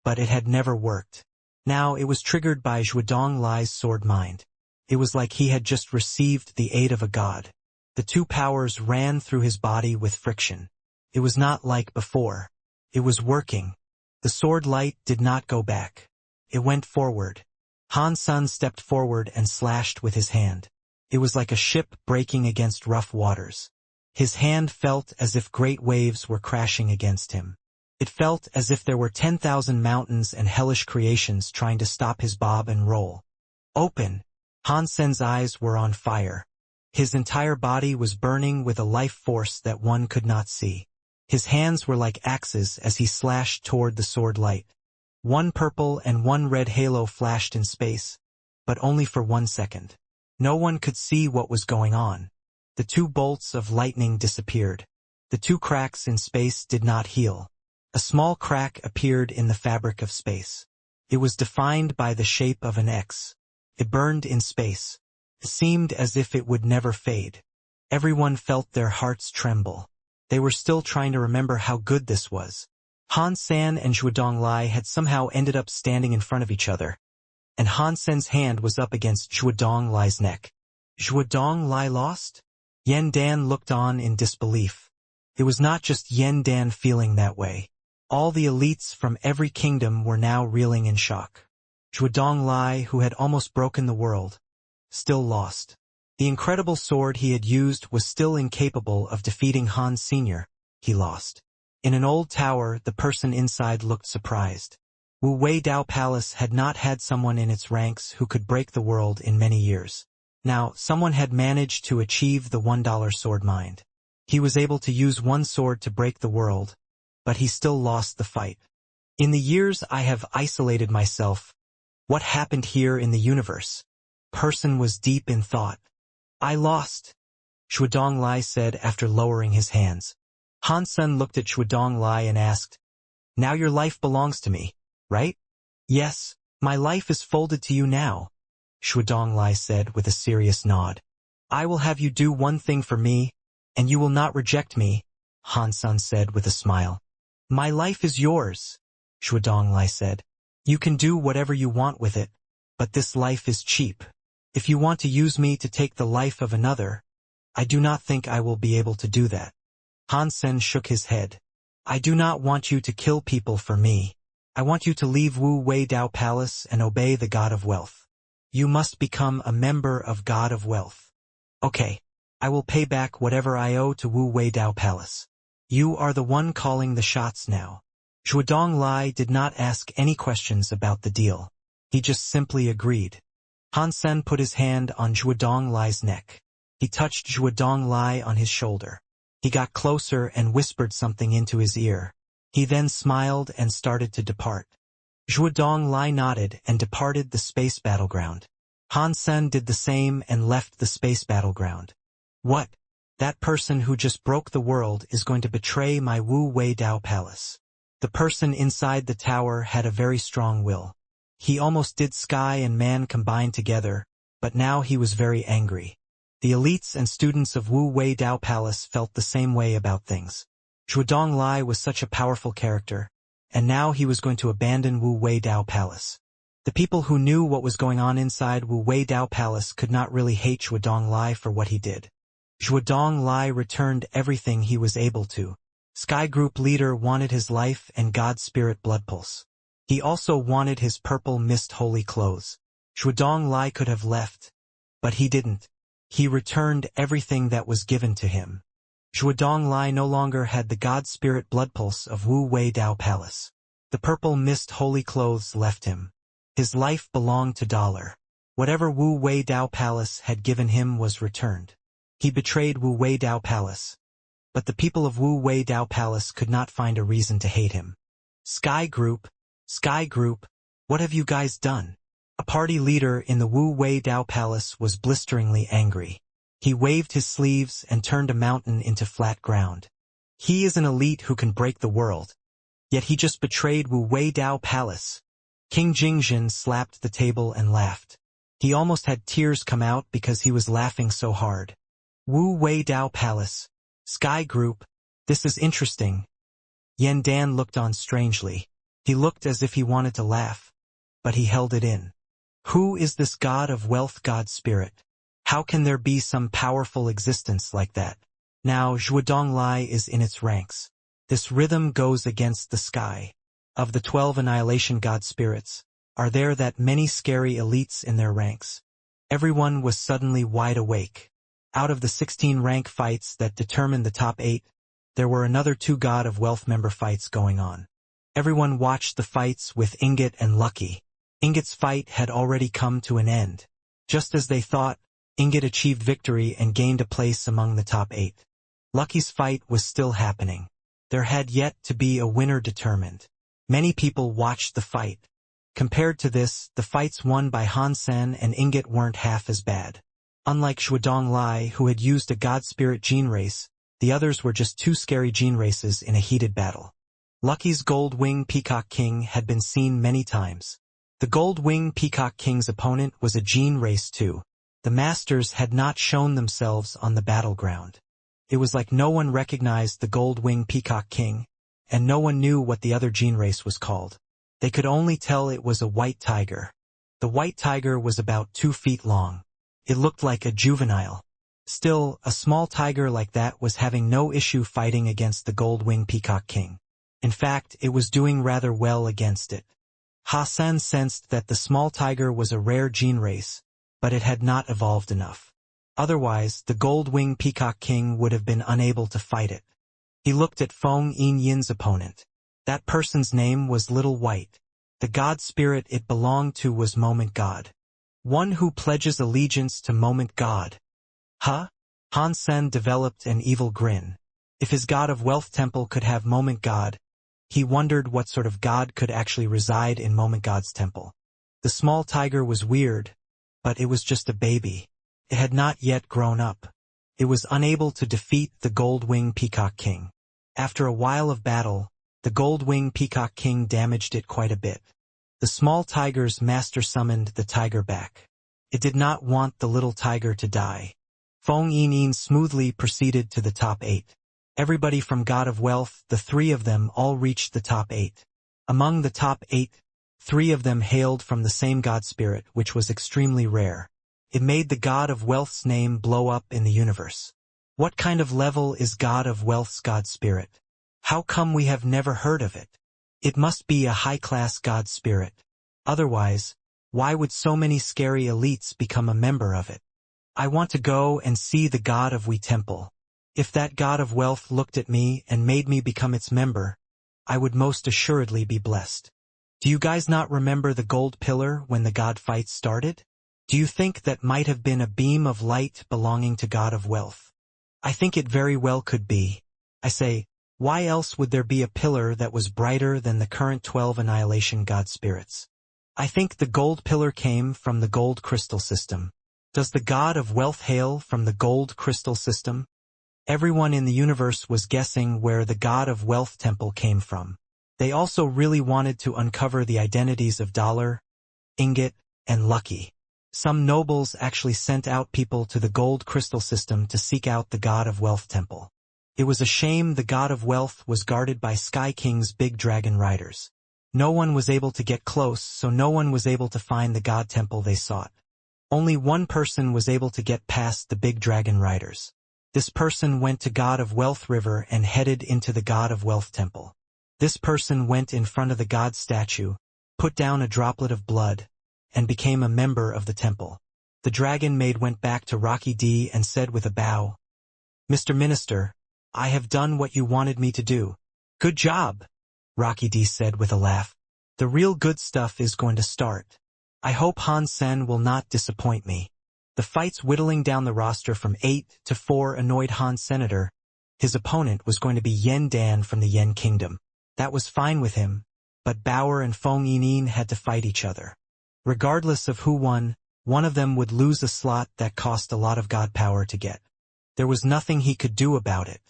but it had never worked. Now it was triggered by Zhuodong Lai's sword mind. It was like he had just received the aid of a god. The two powers ran through his body with friction. It was not like before. It was working. The sword light did not go back. It went forward. Han Sen stepped forward and slashed with his hand. It was like a ship breaking against rough waters. His hand felt as if great waves were crashing against him. It felt as if there were 10,000 mountains and hellish creations trying to stop his bob and roll. Open! Han Sen's eyes were on fire. His entire body was burning with a life force that one could not see. His hands were like axes as he slashed toward the sword light. One purple and one red halo flashed in space, but only for 1 second. No one could see what was going on. The two bolts of lightning disappeared. The two cracks in space did not heal. A small crack appeared in the fabric of space. It was defined by the shape of an X. It burned in space. It seemed as if it would never fade. Everyone felt their hearts tremble. They were still trying to remember how good this was. Han Sen and Zhuodong Lai had somehow ended up standing in front of each other, and Han Sen's hand was up against Zhuodong Lai's neck. Zhuodong Lai lost? Yen Dan looked on in disbelief. It was not just Yen Dan feeling that way. All the elites from every kingdom were now reeling in shock. Zhuodong, who had almost broken the world, still lost. The incredible sword he had used was still incapable of defeating Han Sr. He lost. In an old tower, the person inside looked surprised. Wu Wei Dao Palace had not had someone in its ranks who could break the world in many years. Now, someone had managed to achieve the $1 sword mind. He was able to use one sword to break the world, but he still lost the fight. In the years I have isolated myself, what happened here in the universe? Person was deep in thought. I lost, Zhuodong said after lowering his hands. Han Sen looked at Zhuodong and asked, now your life belongs to me, right? Yes, my life is folded to you now, Zhuodong said with a serious nod. I will have you do one thing for me, and you will not reject me, Han Sen said with a smile. My life is yours, Zhuodong said. You can do whatever you want with it, but this life is cheap. If you want to use me to take the life of another, I do not think I will be able to do that. Han Sen shook his head. I do not want you to kill people for me. I want you to leave Wu Wei Dao Palace and obey the God of Wealth. You must become a member of God of Wealth. Okay, I will pay back whatever I owe to Wu Wei Dao Palace. You are the one calling the shots now. Zhuodong did not ask any questions about the deal. He just simply agreed. Han Sen put his hand on Zhuodong neck. He touched Zhuodong on his shoulder. He got closer and whispered something into his ear. He then smiled and started to depart. Zhuodong nodded and departed the space battleground. Han Sen did the same and left the space battleground. What? That person who just broke the world is going to betray my Wu Wei Dao Palace. The person inside the tower had a very strong will. He almost did sky and man combine together, but now he was very angry. The elites and students of Wu Wei Dao Palace felt the same way about things. Zhuodong was such a powerful character, and now he was going to abandon Wu Wei Dao Palace. The people who knew what was going on inside Wu Wei Dao Palace could not really hate Zhuodong for what he did. Zhuodong returned everything he was able to. Sky Group leader wanted his life and God Spirit blood pulse. He also wanted his purple mist holy clothes. Zhuodong could have left, but he didn't. He returned everything that was given to him. Zhuodong no longer had the God Spirit blood pulse of Wu Wei Dao Palace. The purple mist holy clothes left him. His life belonged to $. Whatever Wu Wei Dao Palace had given him was returned. He betrayed Wu Wei Dao Palace. But the people of Wu Wei Dao Palace could not find a reason to hate him. Sky Group, what have you guys done? A party leader in the Wu Wei Dao Palace was blisteringly angry. He waved his sleeves and turned a mountain into flat ground. He is an elite who can break the world. Yet he just betrayed Wu Wei Dao Palace. King Jingjin slapped the table and laughed. He almost had tears come out because he was laughing so hard. Wu Wei Dao Palace. Sky Group, this is interesting. Yan Dan looked on strangely. He looked as if he wanted to laugh, but he held it in. Who is this God of Wealth God Spirit? How can there be some powerful existence like that? Now Zhuodong is in its ranks. This rhythm goes against the sky. Of the 12 annihilation God Spirits, are there that many scary elites in their ranks? Everyone was suddenly wide awake. Out of the 16 rank fights that determined the top 8, there were another 2 God of Wealth member fights going on. Everyone watched the fights with Ingot and Lucky. Ingot's fight had already come to an end. Just as they thought, Ingot achieved victory and gained a place among the top 8. Lucky's fight was still happening. There had yet to be a winner determined. Many people watched the fight. Compared to this, the fights won by Han Sen and Ingot weren't half as bad. Unlike Zhuodong, who had used a God Spirit gene race, the others were just 2 scary gene races in a heated battle. Lucky's Gold Wing Peacock King had been seen many times. The Gold Wing Peacock King's opponent was a gene race too. The masters had not shown themselves on the battleground. It was like no one recognized the Gold Wing Peacock King, and no one knew what the other gene race was called. They could only tell it was a white tiger. The white tiger was about 2 feet long. It looked like a juvenile. Still, a small tiger like that was having no issue fighting against the Gold Wing Peacock King. In fact, it was doing rather well against it. Hassan sensed that the small tiger was a rare gene race, but it had not evolved enough. Otherwise, the gold-wing peacock king would have been unable to fight it. He looked at Feng Yin's opponent. That person's name was Little White. The god spirit it belonged to was Moment God. One who pledges allegiance to Moment God. Huh? Han Sen developed an evil grin. If his god of wealth temple could have Moment God, he wondered what sort of god could actually reside in Moment God's temple. The small tiger was weird, but it was just a baby. It had not yet grown up. It was unable to defeat the gold-wing peacock king. After a while of battle, the gold-wing peacock king damaged it quite a bit. The small tiger's master summoned the tiger back. It did not want the little tiger to die. Feng Yin smoothly proceeded to the top 8. Everybody from God of Wealth, the 3 of them all reached the top 8. Among the top 8, 3 of them hailed from the same god spirit, which was extremely rare. It made the God of Wealth's name blow up in the universe. What kind of level is God of Wealth's god spirit? How come we have never heard of it? It must be a high-class god spirit. Otherwise, why would so many scary elites become a member of it? I want to go and see the God of We Temple. If that God of Wealth looked at me and made me become its member, I would most assuredly be blessed. Do you guys not remember the gold pillar when the god fight started? Do you think that might have been a beam of light belonging to God of Wealth? I think it very well could be. I say, why else would there be a pillar that was brighter than the current 12 annihilation god spirits? I think the gold pillar came from the gold crystal system. Does the God of Wealth hail from the gold crystal system? Everyone in the universe was guessing where the God of Wealth temple came from. They also really wanted to uncover the identities of Dollar, Ingot, and Lucky. Some nobles actually sent out people to the gold crystal system to seek out the God of Wealth temple. It was a shame the God of Wealth was guarded by Sky King's big dragon riders. No one was able to get close, so no one was able to find the God temple they sought. Only one person was able to get past the big dragon riders. This person went to God of Wealth River and headed into the God of Wealth temple. This person went in front of the god statue, put down a droplet of blood, and became a member of the temple. The dragon maid went back to Rocky D and said with a bow, "Mr. Minister, I have done what you wanted me to do." "Good job," Rocky D said with a laugh. "The real good stuff is going to start. I hope Han Sen will not disappoint me." The fights whittling down the roster from 8 to 4 annoyed Han Senator. His opponent was going to be Yen Dan from the Yen Kingdom. That was fine with him, but Bauer and Feng Yinin had to fight each other. Regardless of who won, one of them would lose a slot that cost a lot of god power to get. There was nothing he could do about it.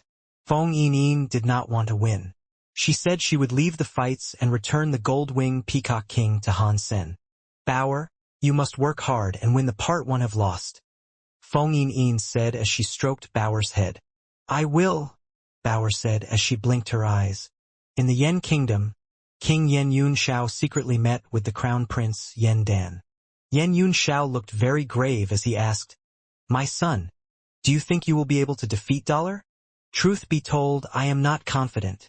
Feng Yinin did not want to win. She said she would leave the fights and return the Gold-Wing Peacock King to Han Sen. "Bauer, you must work hard and win the part 1 have lost," Feng Yin said as she stroked Bauer's head. "I will," Bauer said as she blinked her eyes. In the Yen Kingdom, King Yen Yunxiao secretly met with the Crown Prince Yen Dan. Yen Yunxiao looked very grave as he asked, "My son, do you think you will be able to defeat Dollar?" "Truth be told, I am not confident,"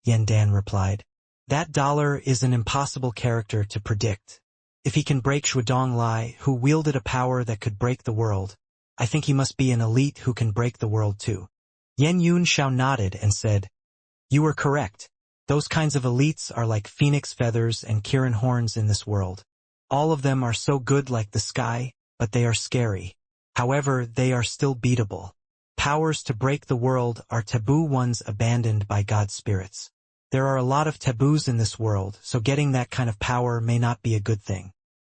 Yen Dan replied. "That Dollar is an impossible character to predict. If he can break Shuadong Lai, who wielded a power that could break the world, I think he must be an elite who can break the world too." Yen Yunxiao nodded and said, "You are correct. Those kinds of elites are like phoenix feathers and Kirin horns in this world. All of them are so good like the sky, but they are scary. However, they are still beatable. Powers to break the world are taboo ones abandoned by god spirits. There are a lot of taboos in this world, so getting that kind of power may not be a good thing."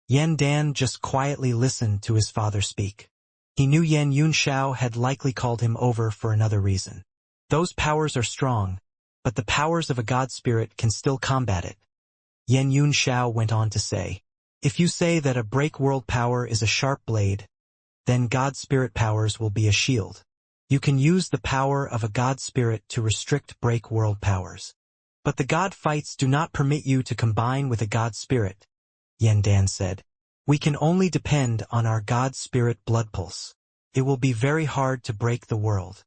Yen Dan just quietly listened to his father speak. He knew Yen Yunxiao had likely called him over for another reason. Those powers are strong, but the powers of a god spirit can still combat it. Yen Yunxiao went on to say, "If you say that a break world power is a sharp blade, then god spirit powers will be a shield. You can use the power of a god spirit to restrict break world powers. But the god fights do not permit you to combine with a god spirit," Yen Dan said. "We can only depend on our god spirit blood pulse. It will be very hard to break the world.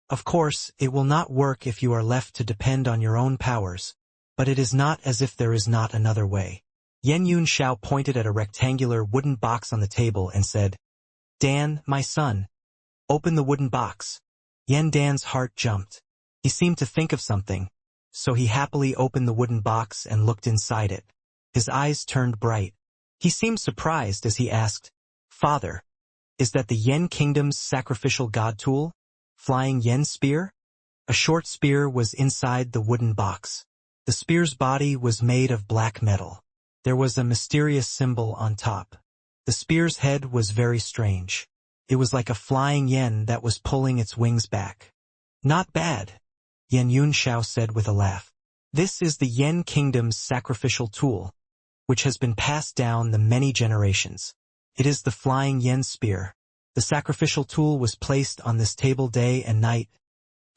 Of course, it will not work if you are left to depend on your own powers, but it is not as if there is not another way. Yan Yunxiao pointed at a rectangular wooden box on the table and said, Dan, my son, open the wooden box. Yan Dan's heart jumped. He seemed to think of something, so he happily opened the wooden box and looked inside it. His eyes turned bright. He seemed surprised as he asked, Father, is that the Yen Kingdom's sacrificial god tool? Flying Yen spear? A short spear was inside the wooden box. The spear's body was made of black metal. There was a mysterious symbol on top. The spear's head was very strange. It was like a flying yen that was pulling its wings back. Not bad, Yan Yunxiao said with a laugh. This is the Yen Kingdom's sacrificial tool, which has been passed down the many generations. It is the flying yen spear. The sacrificial tool was placed on this table day and night,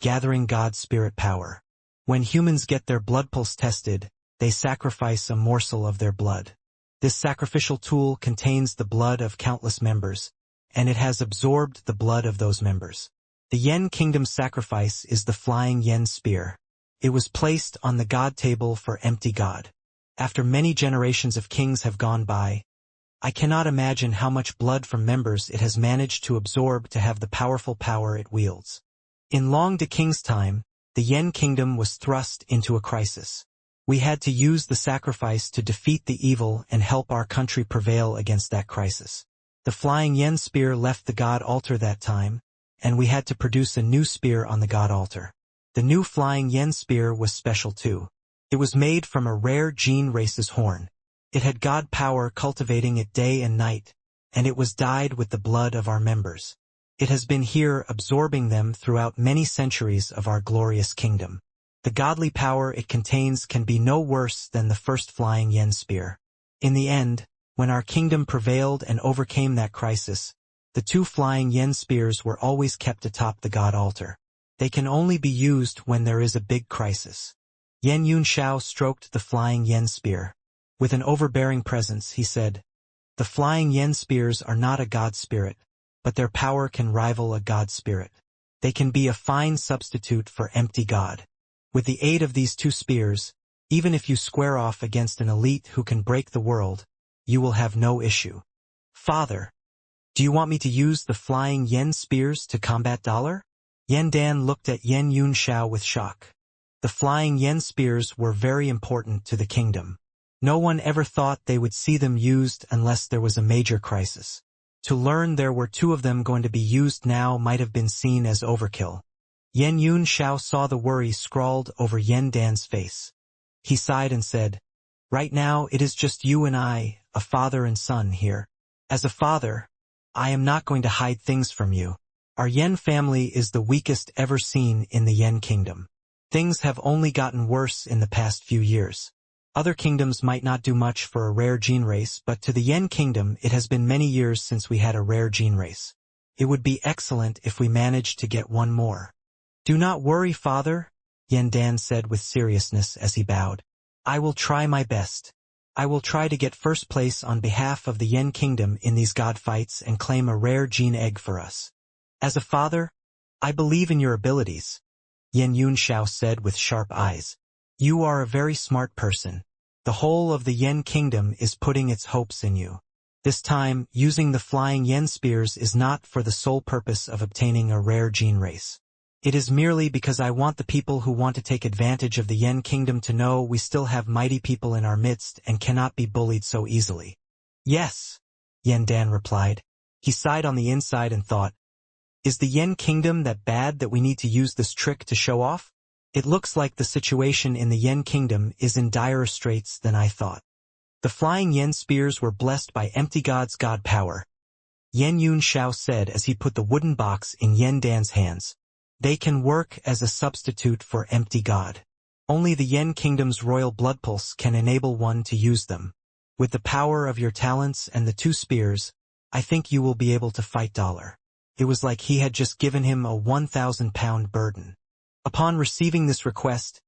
gathering God's spirit power. When humans get their blood pulse tested, they sacrifice a morsel of their blood. This sacrificial tool contains the blood of countless members, and it has absorbed the blood of those members. The Yen Kingdom's sacrifice is the flying yen spear. It was placed on the god table for empty God. After many generations of kings have gone by, I cannot imagine how much blood from members it has managed to absorb to have the powerful power it wields. In Long De King's time, the Yen Kingdom was thrust into a crisis. We had to use the sacrifice to defeat the evil and help our country prevail against that crisis. The flying yen spear left the god altar that time, and we had to produce a new spear on the god altar. The new flying yen spear was special too. It was made from a rare gene race's horn. It had god power cultivating it day and night, and it was dyed with the blood of our members. It has been here absorbing them throughout many centuries of our glorious kingdom. The godly power it contains can be no worse than the first flying yen spear. In the end, when our kingdom prevailed and overcame that crisis, the two flying yen spears were always kept atop the god altar. They can only be used when there is a big crisis. Yan Yunxiao stroked the flying yen spear. With an overbearing presence, he said, The flying yen spears are not a god spirit, but their power can rival a god spirit. They can be a fine substitute for empty God. With the aid of these two spears, even if you square off against an elite who can break the world, you will have no issue. Father, do you want me to use the flying yen spears to combat dollar? Yan Dan looked at Yan Yunxiao with shock. The flying yen spears were very important to the kingdom. No one ever thought they would see them used unless there was a major crisis. To learn there were two of them going to be used now might have been seen as overkill. Yan Yunxiao saw the worry scrawled over Yan Dan's face. He sighed and said, Right now it is just you and I, a father and son here. As a father, I am not going to hide things from you. Our Yen family is the weakest ever seen in the Yen Kingdom. Things have only gotten worse in the past few years. Other kingdoms might not do much for a rare gene race, but to the Yen Kingdom it has been many years since we had a rare gene race. It would be excellent if we managed to get one more. Do not worry, father, Yan Dan said with seriousness as he bowed. I will try my best. I will try to get first place on behalf of the Yen Kingdom in these god fights and claim a rare gene egg for us. As a father, I believe in your abilities, Yan Yunxiao said with sharp eyes. You are a very smart person. The whole of the Yen Kingdom is putting its hopes in you. This time, using the flying yen spears is not for the sole purpose of obtaining a rare gene race. It is merely because I want the people who want to take advantage of the Yen Kingdom to know we still have mighty people in our midst and cannot be bullied so easily. Yes, Yan Dan replied. He sighed on the inside and thought, Is the Yen Kingdom that bad that we need to use this trick to show off? It looks like the situation in the Yen Kingdom is in direr straits than I thought. The flying yen spears were blessed by empty God's god power, Yan Yunxiao said as he put the wooden box in Yan Dan's hands. They can work as a substitute for empty God. Only the Yen Kingdom's royal blood pulse can enable one to use them. With the power of your talents and the two spears, I think you will be able to fight dollar. It was like he had just given him a 1,000-pound burden. Upon receiving this request,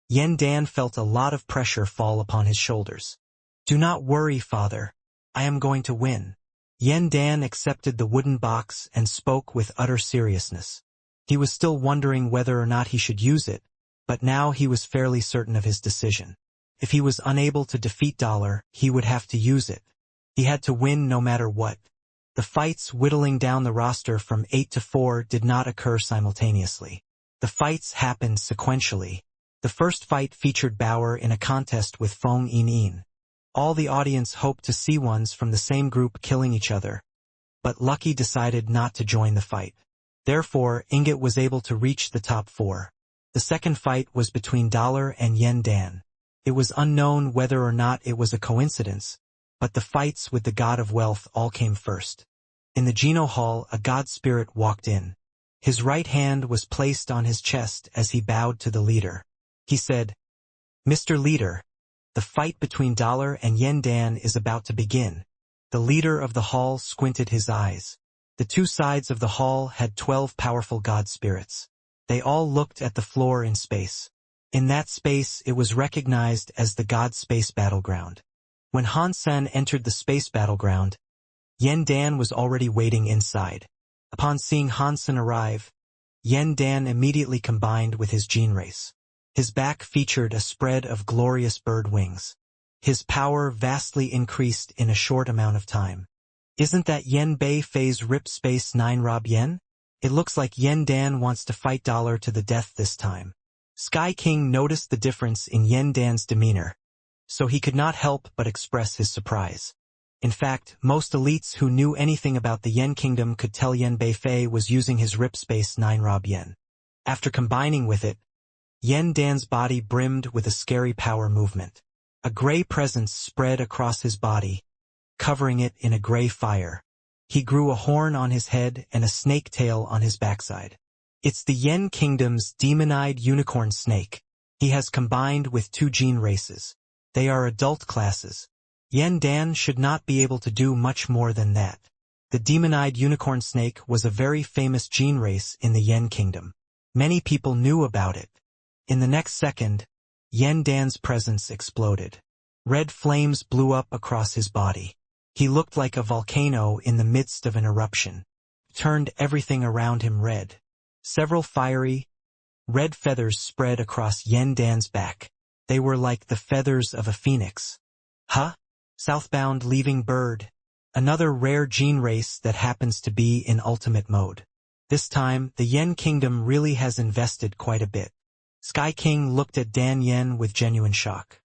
Yan Dan felt a lot of pressure fall upon his shoulders. Do not worry, father. I am going to win. Yan Dan accepted the wooden box and spoke with utter seriousness. He was still wondering whether or not he should use it, but now he was fairly certain of his decision. If he was unable to defeat Dollar, he would have to use it. He had to win no matter what. The fights whittling down the roster from 8 to 4 did not occur simultaneously. The fights happened sequentially. The first fight featured Bauer in a contest with Feng Yin. All the audience hoped to see ones from the same group killing each other. But Lucky decided not to join the fight. Therefore, Ingot was able to reach the top 4. The second fight was between Dollar and Yen Dan. It was unknown whether or not it was a coincidence, but the fights with the god of wealth all came first. In the Geno Hall, a god spirit walked in. His right hand was placed on his chest as he bowed to the leader. He said, "Mr. Leader, the fight between Dollar and Yen Dan is about to begin." The leader of the hall squinted his eyes. The two sides of the hall had 12 powerful god spirits. They all looked at the floor in space. In that space, it was recognized as the god space battleground. When Han Sen entered the space battleground, Yen Dan was already waiting inside. Upon seeing Han Sen arrive, Yen Dan immediately combined with his gene race. His back featured a spread of glorious bird wings. His power vastly increased in a short amount of time. Isn't that Yen Bei Fei's Rip Space 9 Rob Yen? It looks like Yen Dan wants to fight Dollar to the death this time. Sky King noticed the difference in Yen Dan's demeanor, so he could not help but express his surprise. In fact, most elites who knew anything about the Yen Kingdom could tell Yen Bei Fei was using his Rip Space 9 Rob Yen. After combining with it, Yen Dan's body brimmed with a scary power movement. A gray presence spread across his body, covering it in a gray fire. He grew a horn on his head and a snake tail on his backside. It's the Yen Kingdom's demon-eyed unicorn snake. He has combined with 2 gene races. They are adult classes. Yen Dan should not be able to do much more than that. The demon-eyed unicorn snake was a very famous gene race in the Yen Kingdom. Many people knew about it. In the next second, Yen Dan's presence exploded. Red flames blew up across his body. He looked like a volcano in the midst of an eruption. Turned everything around him red. Several fiery, red feathers spread across Yen Dan's back. They were like the feathers of a phoenix. Huh? Southbound leaving bird. Another rare gene race that happens to be in ultimate mode. This time, the Yen Kingdom really has invested quite a bit. Sky King looked at Dan Yen with genuine shock.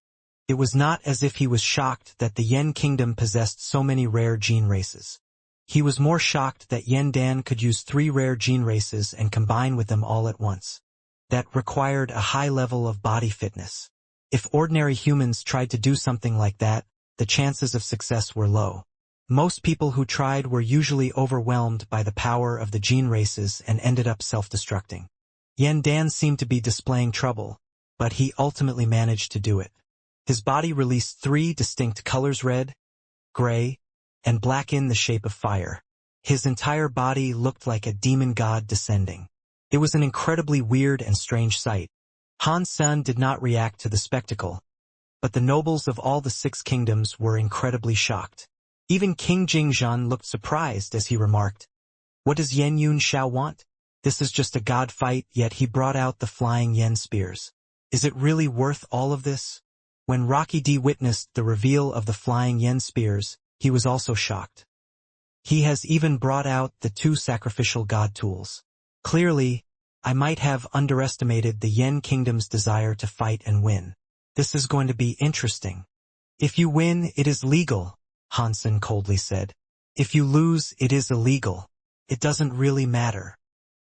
It was not as if he was shocked that the Yen Kingdom possessed so many rare gene races. He was more shocked that Yen Dan could use 3 rare gene races and combine with them all at once. That required a high level of body fitness. If ordinary humans tried to do something like that, the chances of success were low. Most people who tried were usually overwhelmed by the power of the gene races and ended up self-destructing. Yen Dan seemed to be displaying trouble, but he ultimately managed to do it. His body released 3 distinct colors: red, gray, and black in the shape of fire. His entire body looked like a demon god descending. It was an incredibly weird and strange sight. Han Sen did not react to the spectacle, but the nobles of all the 6 kingdoms were incredibly shocked. Even King Jingzhan looked surprised as he remarked, "What does Yen Yun Xiao want? This is just a god fight," yet he brought out the flying yen spears. Is it really worth all of this? When Rocky D witnessed the reveal of the flying yen spears, he was also shocked. He has even brought out the 2 sacrificial god tools. Clearly, I might have underestimated the Yen Kingdom's desire to fight and win. This is going to be interesting. If you win, it is legal, Han Sen coldly said. If you lose, it is illegal. It doesn't really matter.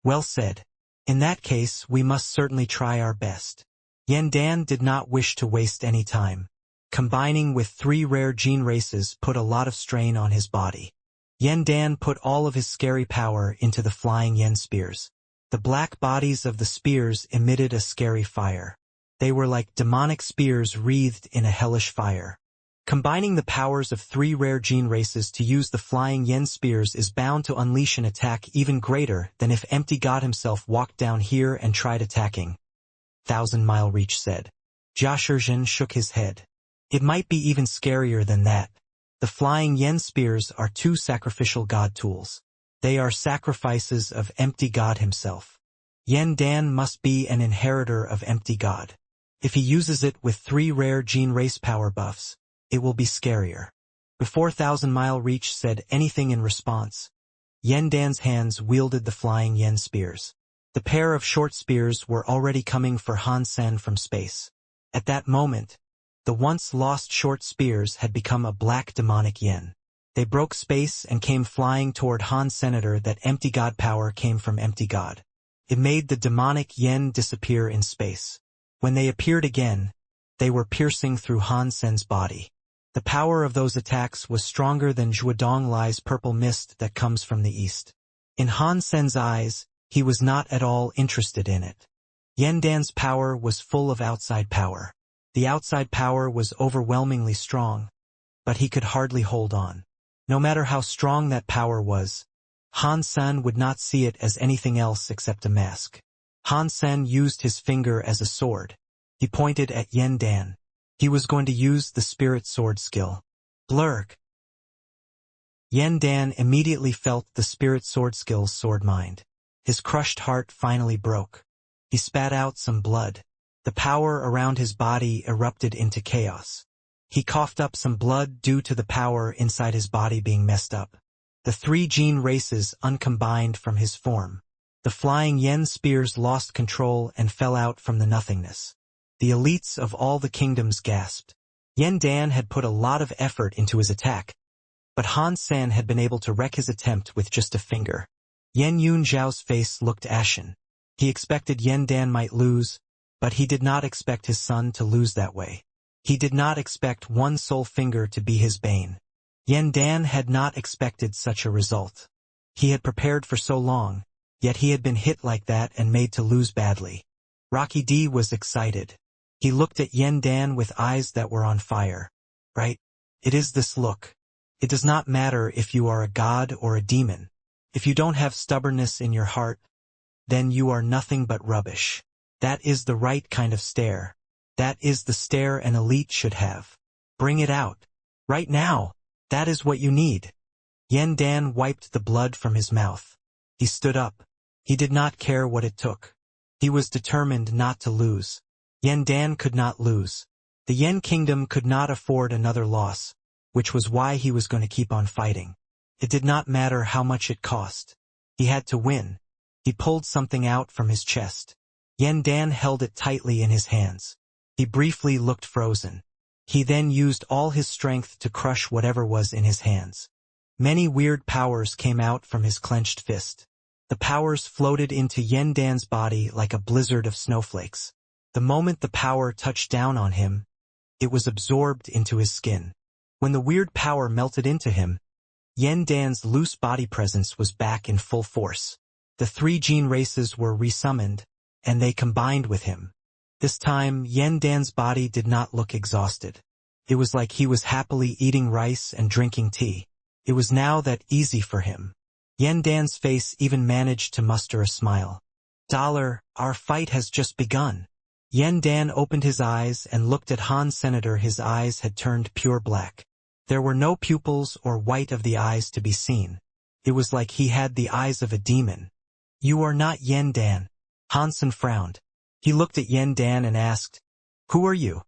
Well said. In that case, we must certainly try our best. Yen Dan did not wish to waste any time. Combining with 3 rare gene races put a lot of strain on his body. Yen Dan put all of his scary power into the flying yen spears. The black bodies of the spears emitted a scary fire. They were like demonic spears wreathed in a hellish fire. Combining the powers of 3 rare gene races to use the flying yen spears is bound to unleash an attack even greater than if Empty God himself walked down here and tried attacking. 1,000-mile reach said. Jia Shizhen shook his head. It might be even scarier than that. The flying yen spears are 2 sacrificial god tools. They are sacrifices of Empty God himself. Yen Dan must be an inheritor of Empty God. If he uses it with 3 rare gene race power buffs, it will be scarier. Before Thousand Mile Reach said anything in response, Yendan's hands wielded the flying yen spears. The pair of short spears were already coming for Han Sen from space. At that moment, the once lost short spears had become a black demonic yen. They broke space and came flying toward Han Senator. That empty god power came from empty god. It made the demonic yen disappear in space. When they appeared again, they were piercing through Han Sen's body. The power of those attacks was stronger than Zhuodong Lai's purple mist that comes from the east. In Han Sen's eyes, he was not at all interested in it. Yendan's power was full of outside power. The outside power was overwhelmingly strong, but he could hardly hold on. No matter how strong that power was, Han Sen would not see it as anything else except a mask. Han Sen used his finger as a sword. He pointed at Yendan. He was going to use the spirit sword skill. Blurk. Yendan immediately felt the spirit sword skill's sword mind. His crushed heart finally broke. He spat out some blood. The power around his body erupted into chaos. He coughed up some blood due to the power inside his body being messed up. The 3 gene races uncombined from his form. The flying yen spears lost control and fell out from the nothingness. The elites of all the kingdoms gasped. Yendan had put a lot of effort into his attack, but Han Sen had been able to wreck his attempt with just a finger. Yen Yunzhao's face looked ashen. He expected Yendan might lose, but he did not expect his son to lose that way. He did not expect one sole finger to be his bane. Yendan had not expected such a result. He had prepared for so long, yet he had been hit like that and made to lose badly. Rocky D was excited. He looked at Yendan with eyes that were on fire. Right? It is this look. It does not matter if you are a god or a demon. If you don't have stubbornness in your heart, then you are nothing but rubbish. That is the right kind of stare. That is the stare an elite should have. Bring it out. Right now. That is what you need. Yendan wiped the blood from his mouth. He stood up. He did not care what it took. He was determined not to lose. Yendan could not lose. The Yen Kingdom could not afford another loss, which was why he was going to keep on fighting. It did not matter how much it cost. He had to win. He pulled something out from his chest. Yendan held it tightly in his hands. He briefly looked frozen. He then used all his strength to crush whatever was in his hands. Many weird powers came out from his clenched fist. The powers floated into Yendan's body like a blizzard of snowflakes. The moment the power touched down on him, it was absorbed into his skin. When the weird power melted into him, Yendan's loose body presence was back in full force. The 3 gene races were resummoned, and they combined with him. This time, Yendan's body did not look exhausted. It was like he was happily eating rice and drinking tea. It was now that easy for him. Yendan's face even managed to muster a smile. Our fight has just begun. Yendan opened his eyes and looked at Han Senator. His eyes had turned pure black. There were no pupils or white of the eyes to be seen. It was like he had the eyes of a demon. You are not Yendan. Hansen frowned. He looked at Yendan and asked, Who are you?